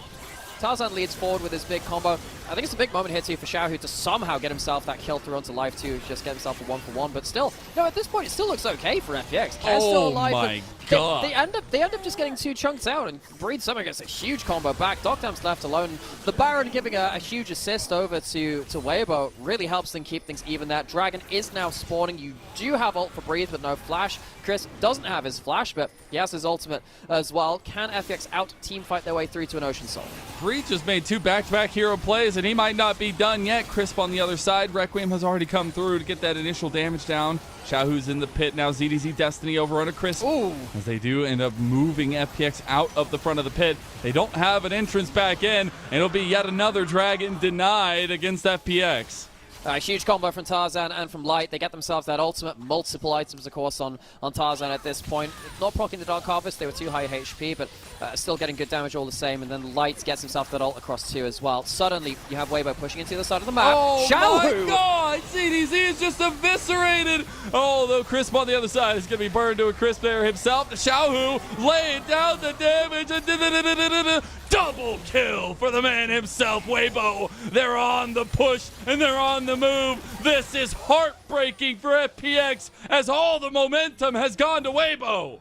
Tarzan leads forward with his big combo. I think it's a big moment here too for Xiaohu to somehow get himself that kill through onto life too, just get himself a 1-for-1. But still, no, at this point it still looks okay for FPX. They're still alive. My God. They end up just getting 2 chunks out, and Breed somehow gets a huge combo back. Doctam's left alone. The Baron giving a huge assist over to Weibo really helps them keep things even. That Dragon is now spawning. You do have ult for Breathe with no flash. Chris doesn't have his flash, but he has his ultimate as well. Can FPX out team fight their way through to an Ocean Soul? Breathe just made 2 back-to-back hero plays, and he might not be done yet. Crisp on the other side. Requiem has already come through to get that initial damage down. Xiaohu's in the pit now. ZDZ Destiny over on a Crisp. Ooh. As they do end up moving FPX out of the front of the pit. They don't have an entrance back in, and it'll be yet another Dragon denied against FPX. Huge combo from Tarzan and from Light. They get themselves that ultimate. Multiple items, of course, on Tarzan at this point. Not proccing the Dark Harvest. They were too high HP, but still getting good damage all the same. And then Light gets himself that ult across too as well. Suddenly, you have Weibo pushing into the side of the map. Oh Xiaohu! my god! CDZ is just eviscerated! Oh, though Crisp on the other side is going to be burned to a Crisp there himself. Xiaohu laying down the damage. And double kill for the man himself, Weibo. They're on the push and they're on the move. This is heartbreaking for FPX as all the momentum has gone to Weibo.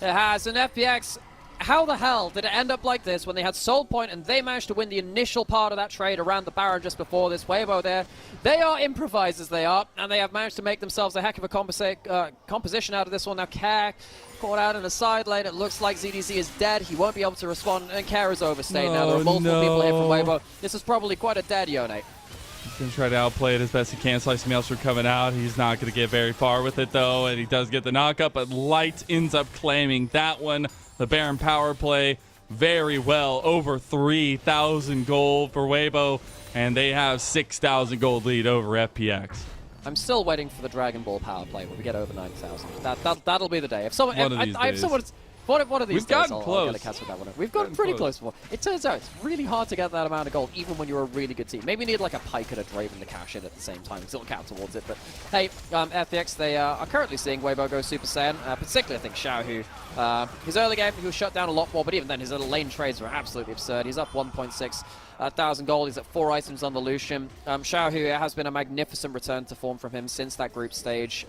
It has, and FPX, how the hell did it end up like this when they had Soul Point and they managed to win the initial part of that trade around the Baron just before this? Weibo there, they are improvisers, they are, and they have managed to make themselves a heck of a composition out of this one. Now Care caught out in a side lane. It looks like ZDZ is dead. He won't be able to respond, and Care is overstayed now. There are multiple people here from Weibo. This is probably quite a dead Yone. He's going to try to outplay it as best he can. Slice Maelstrom coming out. He's not going to get very far with it, though, and he does get the knockup, but Light ends up claiming that one. The Baron power play very well. Over 3,000 gold for Weibo, and they have 6,000 gold lead over FPX. I'm still waiting for the Dragon Ball power play when we get over 9,000. That'll be the day. If someone, One of these days. One of these We've days, gotten I'll close. get a catch with that one. We've gotten pretty close. It turns out it's really hard to get that amount of gold, even when you're a really good team. Maybe you need like a Pike and a Draven to cash in at the same time, because it'll count towards it. But hey, FPX, they are currently seeing Weibo go Super Saiyan, particularly I think Xiaohu. His early game, he was shut down a lot more, but even then his little lane trades were absolutely absurd. He's up 1.6 thousand gold. He's at 4 items on the Lucian. Xiaohu, it has been a magnificent return to form from him since that group stage.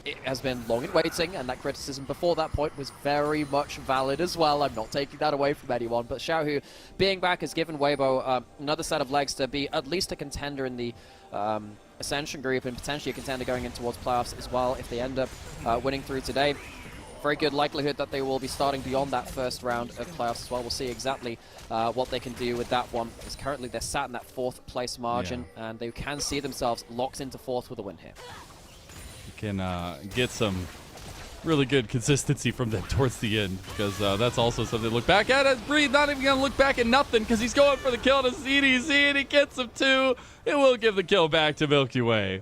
It has been long in waiting, and that criticism before that point was very much valid as well. I'm not taking that away from anyone, but Xiaohu being back has given Weibo another set of legs to be at least a contender in the Ascension group, and potentially a contender going in towards playoffs as well if they end up winning through today. Very good likelihood that they will be starting beyond that first round of playoffs as well. We'll see exactly what they can do with that one, because currently they're sat in that 4th place margin, and they can see themselves locked into 4th with a win here. You can get some really good consistency from them towards the end, because that's also something to look back at. Breathe not even going to look back at nothing, because he's going for the kill to CDZ, and he gets him too. It will give the kill back to Milky Way.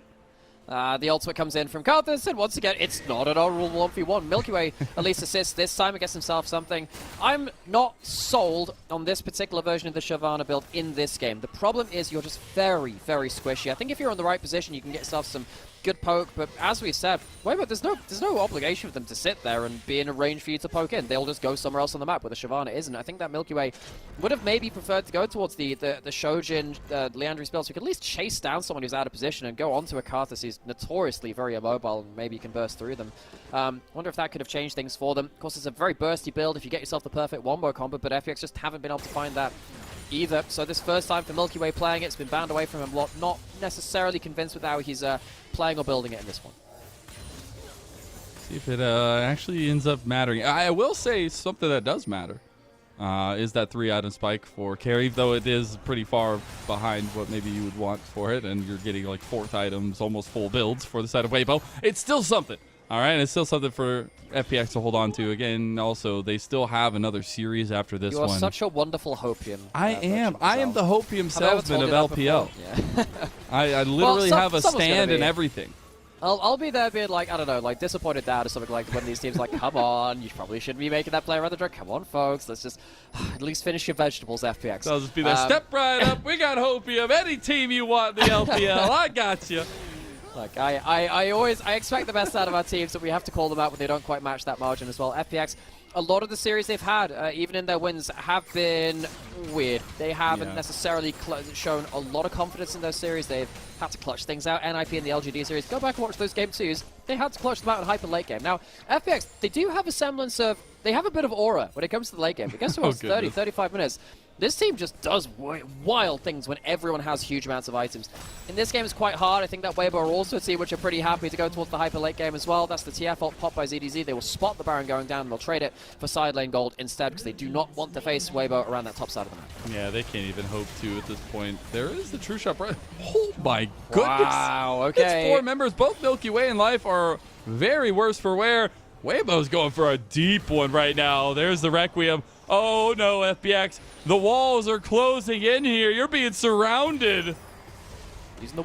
The ultimate comes in from Karthus, and once again, it's not an all-rule 1v1. Milky Way at least assists this time and gets himself something. I'm not sold on this particular version of the Shyvana build in this game. The problem is you're just very, very squishy. I think if you're in the right position, you can get yourself some good poke, but as we said, Weibo, there's no obligation for them to sit there and be in a range for you to poke in. They'll just go somewhere else on the map where the Shyvana isn't. I think that Milky Way would have maybe preferred to go towards the Shojin, Leandri's build, so you could at least chase down someone who's out of position and go onto a Karthus who's notoriously very immobile, and maybe you can burst through them. Wonder if that could have changed things for them. Of course, it's a very bursty build if you get yourself the perfect wombo combo, but FPX just haven't been able to find that either. So this first time for Milky Way playing it, it's been banned away from him a lot. Not necessarily convinced with how he's playing or building it in this one. See if it actually ends up mattering. I will say something that does matter is that 3-item spike for carry, though it is pretty far behind what maybe you would want for it, and you're getting like 4th items, almost full builds for the side of Weibo. It's still something. All right, and it's still something for FPX to hold on to. Again, also, they still have another series after this one. You are such a wonderful hopium. I am. I am the hopium salesman of LPL. Yeah. I literally have a stand and everything. I'll be there being like, I don't know, like disappointed dad or something, like when these teams like, come on, you probably shouldn't be making that play around the drug. Come on, folks, let's just at least finish your vegetables, FPX. I'll just be there. Step right up. We got hopium. Any team you want in the LPL, I got you. Like, I expect the best out of our teams, but we have to call them out when they don't quite match that margin as well. FPX, a lot of the series they've had, even in their wins, have been weird. They haven't necessarily shown a lot of confidence in those series. They've had to clutch things out. NIP in the LGD series, go back and watch those game 2s. They had to clutch them out in hyper late game. Now, FPX, they do have a semblance of, they have a bit of aura when it comes to the late game. It gets to almost 30, 35 minutes. This team just does wild things when everyone has huge amounts of items. In this game, it's quite hard. I think that Weibo are also a team which are pretty happy to go towards the hyper late game as well. That's the TF ult pop by ZDZ. They will spot the Baron going down and they'll trade it for side lane gold instead because they do not want to face Weibo around that top side of the map. Yeah, they can't even hope to at this point. There is the true shot. Oh my goodness. Wow, okay. It's 4 members. Both Milky Way and Life are very worse for wear. Weibo's going for a deep one right now. There's the Requiem. Oh no, FPX. The walls are closing in here. You're being surrounded. Using the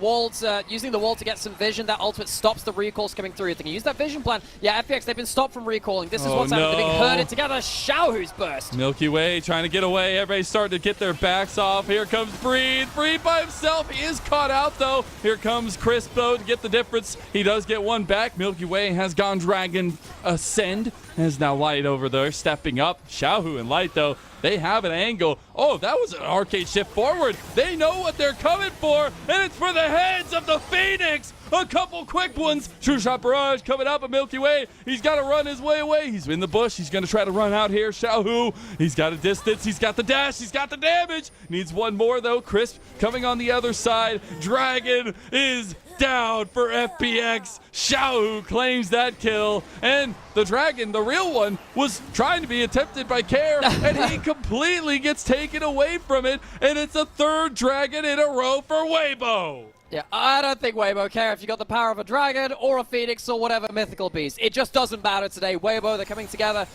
wall to get some vision. That ultimate stops the recalls coming through. They can use that vision plan. Yeah, FPX, they've been stopped from recalling. This is what's happening. They're being herded together. Xiaohu's burst. Milky Way trying to get away. Everybody's starting to get their backs off. Here comes Breed. Breed by himself. He is caught out, though. Here comes Crisp, though, to get the difference. He does get one back. Milky Way has gone Dragon Ascend. Has now Light over there, stepping up. Xiaohu and Light, though, they have an angle. Oh, that was an arcade shift forward. They know what they're coming for, and it's for the heads of the Phoenix. A couple quick ones. True Shot Barrage coming up at Milky Way. He's got to run his way away. He's in the bush. He's going to try to run out here. Xiaohu, he's got a distance. He's got the dash. He's got the damage. Needs one more, though. Crisp coming on the other side. Dragon is down for FPX. Xiaohu claims that kill. And the Dragon, the real one, was trying to be attempted by Care, and he completely gets taken away from it. And it's a 3rd Dragon in a row for Weibo. Yeah, I don't think Weibo care if you got the power of a dragon or a phoenix or whatever mythical beast. It just doesn't matter today. Weibo, they're coming together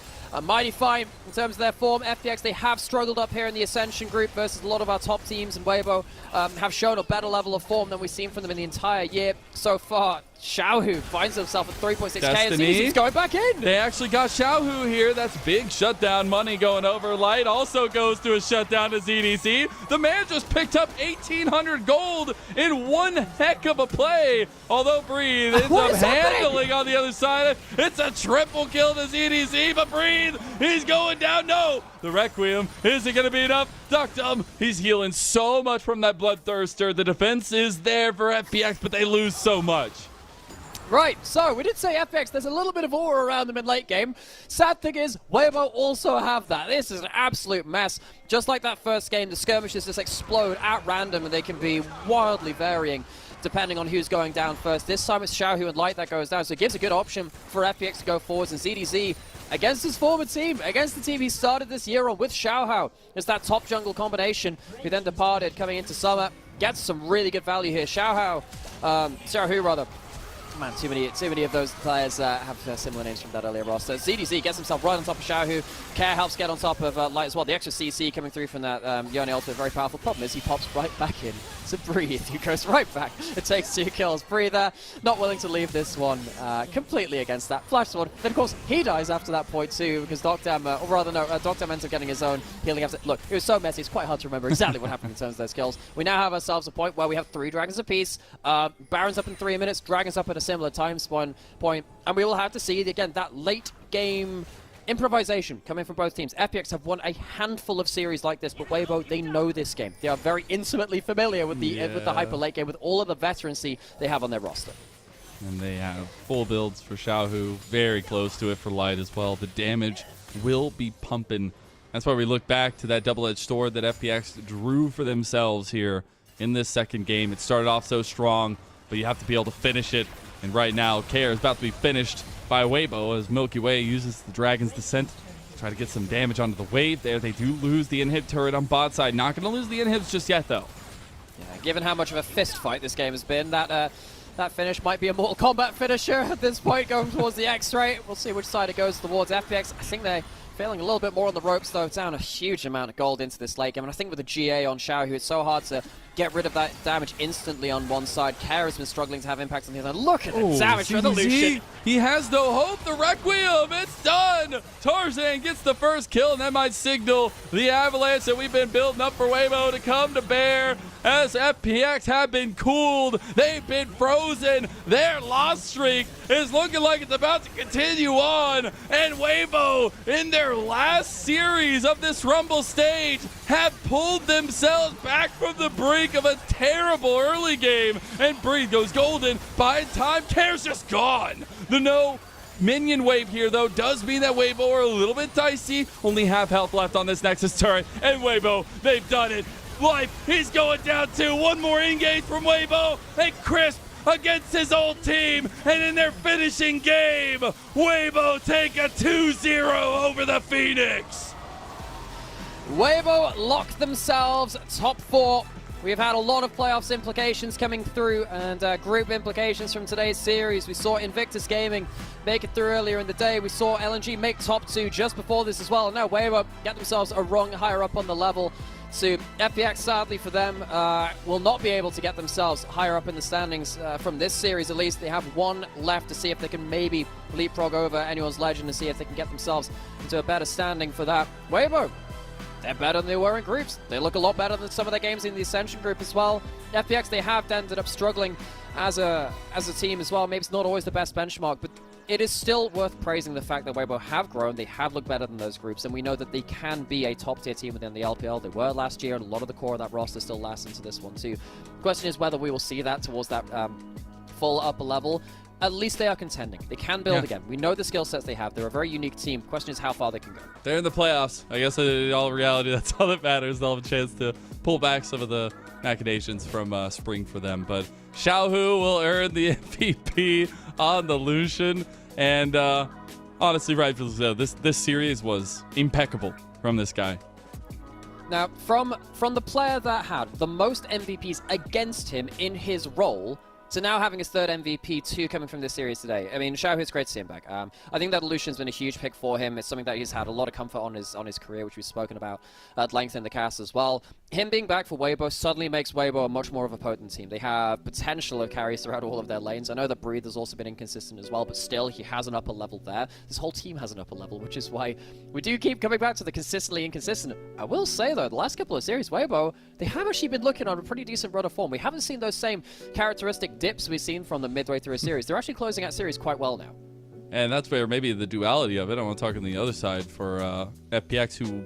mighty fine in terms of their form. FPX, they have struggled up here in the Ascension group versus a lot of our top teams, and Weibo have shown a better level of form than we've seen from them in the entire year so far. Xiaohu finds himself at 3.6k and he's going back in. They actually got Xiaohu here. That's big shutdown money going over. Light also goes to a shutdown to ZDC. The man just picked up 1,800 gold in one heck of a play. Although Breathe ends up handling on the other side. It's a triple kill to ZDC, but Breathe, he's going down. No, the Requiem isn't going to be enough. Duckdom, he's healing so much from that Bloodthirster. The defense is there for FPX, but they lose so much. Right, so we did say FPX, there's a little bit of aura around them in late game. Sad thing is, Weibo also have that. This is an absolute mess. Just like that first game, the skirmishes just explode at random and they can be wildly varying depending on who's going down first. This time it's Xiaohu and Light that goes down, so it gives a good option for FPX to go forwards, and ZDZ against his former team, against the team he started this year on with Xiaohu. It's that top jungle combination who then departed coming into summer. Gets some really good value here. Xiaohu rather. Man, too many of those players have similar names from that earlier roster. ZDZ gets himself right on top of Xiaohu. Care helps get on top of Light as well. The extra CC coming through from that Yone ultimate, very powerful. Problem is he pops right back in to Breathe, who goes right back. It takes 2 kills. Breathe not willing to leave this one completely against that Flash Sword. Then of course he dies after that point too, because Docdam, Docdam ends up getting his own healing after. Look, it was so messy, it's quite hard to remember exactly what happened in terms of those kills. We now have ourselves a point where we have 3 dragons apiece. Baron's up in 3 minutes, Dragon's up at a similar time spawn point, and we will have to see again that late game improvisation coming from both teams. FPX have won a handful of series like this, but Weibo, they know this game. They are very intimately familiar with the hyper late game, with all of the veterancy they have on their roster. And they have full builds for Xiaohu, very close to it for Light as well. The damage will be pumping. That's why we look back to that double-edged sword that FPX drew for themselves here in this second game. It started off so strong, but you have to be able to finish it. And right now, Care is about to be finished by Weibo as Milky Way uses the Dragon's Descent to try to get some damage onto the wave there. They do lose the inhib turret on bot side. Not going to lose the inhibs just yet, though. Yeah, given how much of a fist fight this game has been, that finish might be a Mortal Kombat finisher at this point, going towards the X-ray. We'll see which side it goes towards. FPX, I think they're feeling a little bit more on the ropes, though. Down a huge amount of gold into this late game. And I think with the GA on Xiaohu, it's so hard to get rid of that damage instantly on one side. Care has been struggling to have impact on the other. Look at the damage for the Lucian. He has no hope. The Requiem, it's done. Tarzan gets the first kill, and that might signal the avalanche that we've been building up for Weibo to come to bear. As FPX have been cooled, they've been frozen. Their loss streak is looking like it's about to continue on. And Weibo, in their last series of this Rumble stage, have pulled themselves back from the brink of a terrible early game. And Breathe goes golden. By time, Care's just gone. The Minion wave here, though, does mean that Weibo are a little bit dicey. Only half health left on this Nexus turret. And Weibo, they've done it. Life, he's going down too. One more engage from Weibo. And Crisp against his old team. And in their finishing game, Weibo take a 2-0 over the Phoenix. Weibo lock themselves top 4. We've had a lot of playoffs implications coming through and group implications from today's series. We saw Invictus Gaming make it through earlier in the day. We saw LNG make top 2 just before this as well. And now Weibo get themselves a rung higher up on the level. So FPX, sadly for them, will not be able to get themselves higher up in the standings from this series at least. They have one left to see if they can maybe leapfrog over anyone's legend and see if they can get themselves into a better standing for that. Weibo, they're better than they were in groups. They look a lot better than some of their games in the Ascension group as well. FPX, they have ended up struggling as a team as well. Maybe it's not always the best benchmark, but it is still worth praising the fact that Weibo have grown. They have looked better than those groups, and we know that they can be a top-tier team within the LPL. They were last year, and a lot of the core of that roster still lasts into this one too. The question is whether we will see that towards that full upper level. At least they are contending. They can build again. We know the skill sets they have. They're a very unique team. Question is how far they can go. They're in the playoffs. I guess in all reality, that's all that matters. They'll have a chance to pull back some of the machinations from spring for them. But Xiaohu will earn the MVP on the Lucian. And honestly, rightfully so, this series was impeccable from this guy. Now, from the player that had the most MVPs against him in his role, to now having his third MVP, 2 coming from this series today. I mean, Xiaohu, it's great to see him back. I think that Lucian's been a huge pick for him. It's something that he's had a lot of comfort on his career, which we've spoken about at length in the cast as well. Him being back for Weibo suddenly makes Weibo a much more of a potent team. They have potential of carries throughout all of their lanes. I know that Breathe has also been inconsistent as well, but still, he has an upper level there. This whole team has an upper level, which is why we do keep coming back to the consistently inconsistent. I will say, though, the last couple of series, Weibo, they have actually been looking on a pretty decent run of form. We haven't seen those same characteristic dips we've seen from them midway through a series. They're actually closing out series quite well now. And that's where maybe the duality of it. I want to talk on the other side for FPX, who,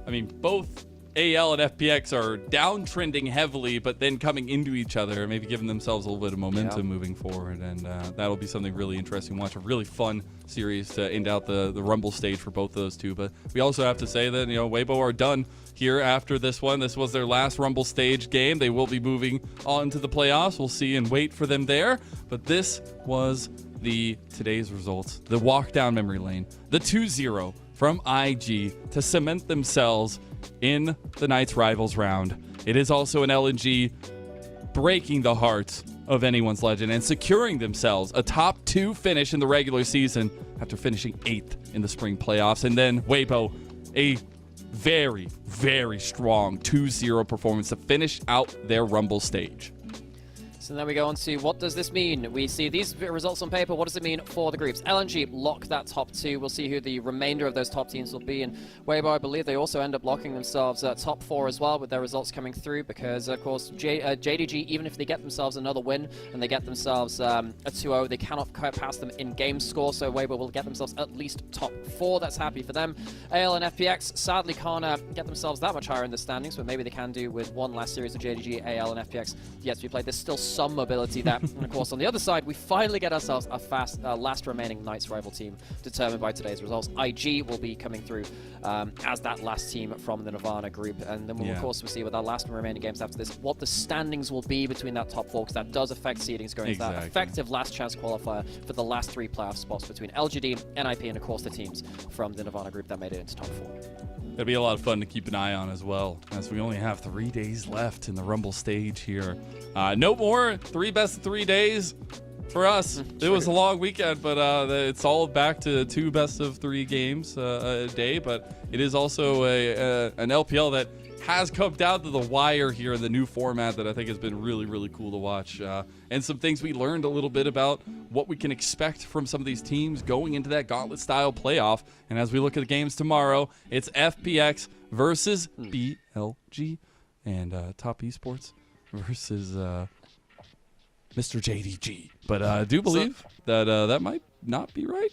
I mean, both AL and FPX are downtrending heavily, but then coming into each other, maybe giving themselves a little bit of momentum moving forward. And that'll be something really interesting to watch. A really fun series to end out the Rumble stage for both of those two. But we also have to say that, Weibo are done here after this one. This was their last Rumble stage game. They will be moving on to the playoffs. We'll see and wait for them there. But this was today's results. The walk down memory lane. The 2-0 from IG to cement themselves in the Knights Rivals round. It is also an LNG breaking the hearts of anyone's legend and securing themselves a top 2 finish in the regular season after finishing 8th in the spring playoffs. And then Weibo, a very, very strong 2-0 performance to finish out their Rumble stage. So then we go on to what does this mean? We see these results on paper. What does it mean for the groups? LNG lock that top 2. We'll see who the remainder of those top teams will be. And Weibo, I believe they also end up locking themselves top 4 as well with their results coming through because, of course, JDG, even if they get themselves another win and they get themselves a 2-0, they cannot pass them in game score. So Weibo will get themselves at least top 4. That's happy for them. AL and FPX sadly can't get themselves that much higher in the standings, but maybe they can do with one last series of JDG, AL, and FPX yet to be played. There's still some mobility there. And of course, on the other side, we finally get ourselves a last remaining Knights rival team determined by today's results. IG will be coming through as that last team from the Nirvana group. And then we'll, of course, we'll see with our last remaining games after this what the standings will be between that top 4, because that does affect seedings going into that effective last chance qualifier for the last 3 playoff spots between LGD, NIP, and of course the teams from the Nirvana group that made it into top 4. It'll be a lot of fun to keep an eye on as well, as we only have 3 days left in the Rumble stage here. No more 3 best of 3 days for us. It was a long weekend, but it's all back to 2 best of 3 games a day. But it is also an LPL that has come down to the wire here in the new format that I think has been really, really cool to watch. And some things we learned a little bit about what we can expect from some of these teams going into that gauntlet-style playoff. And as we look at the games tomorrow, it's FPX versus BLG and Top Esports versus Mr. JDG. But I do believe that that might not be right.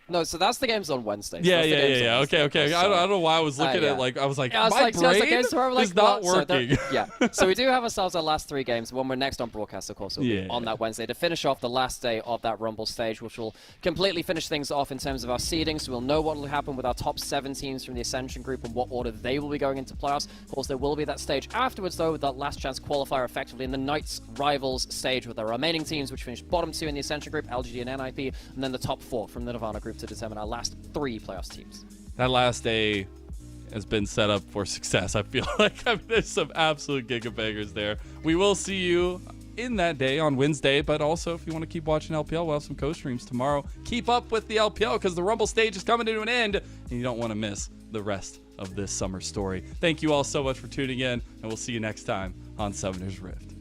No, so that's the games on Wednesday. So Yeah, that's the yeah, games yeah, on yeah. Wednesday, Okay, okay. so- I don't know why I was looking yeah. at I was like, Yeah, I was my like, brain so the games tomorrow, like, is not what? So working. yeah. So we do have ourselves our last 3 games. When we're next on broadcast, of course, will be Yeah. on that Wednesday to finish off the last day of that Rumble stage, which will completely finish things off in terms of our seeding. So we'll know what will happen with our top 7 teams from the Ascension group and what order they will be going into playoffs. Of course, there will be that stage afterwards, though, with that last chance qualifier effectively in the Knights Rivals stage with the remaining teams, which finished bottom 2 in the Ascension group, LGD and NIP, and then the top 4 from the Nirvana group to determine our last 3 playoffs teams. That last day has been set up for success. I feel like there's some absolute gigabangers there. We will see you in that day on Wednesday, but also if you want to keep watching LPL, we'll have some co-streams tomorrow. Keep up with the LPL because the Rumble stage is coming to an end, and you don't want to miss the rest of this summer story. Thank you all so much for tuning in, and we'll see you next time on Summoner's Rift.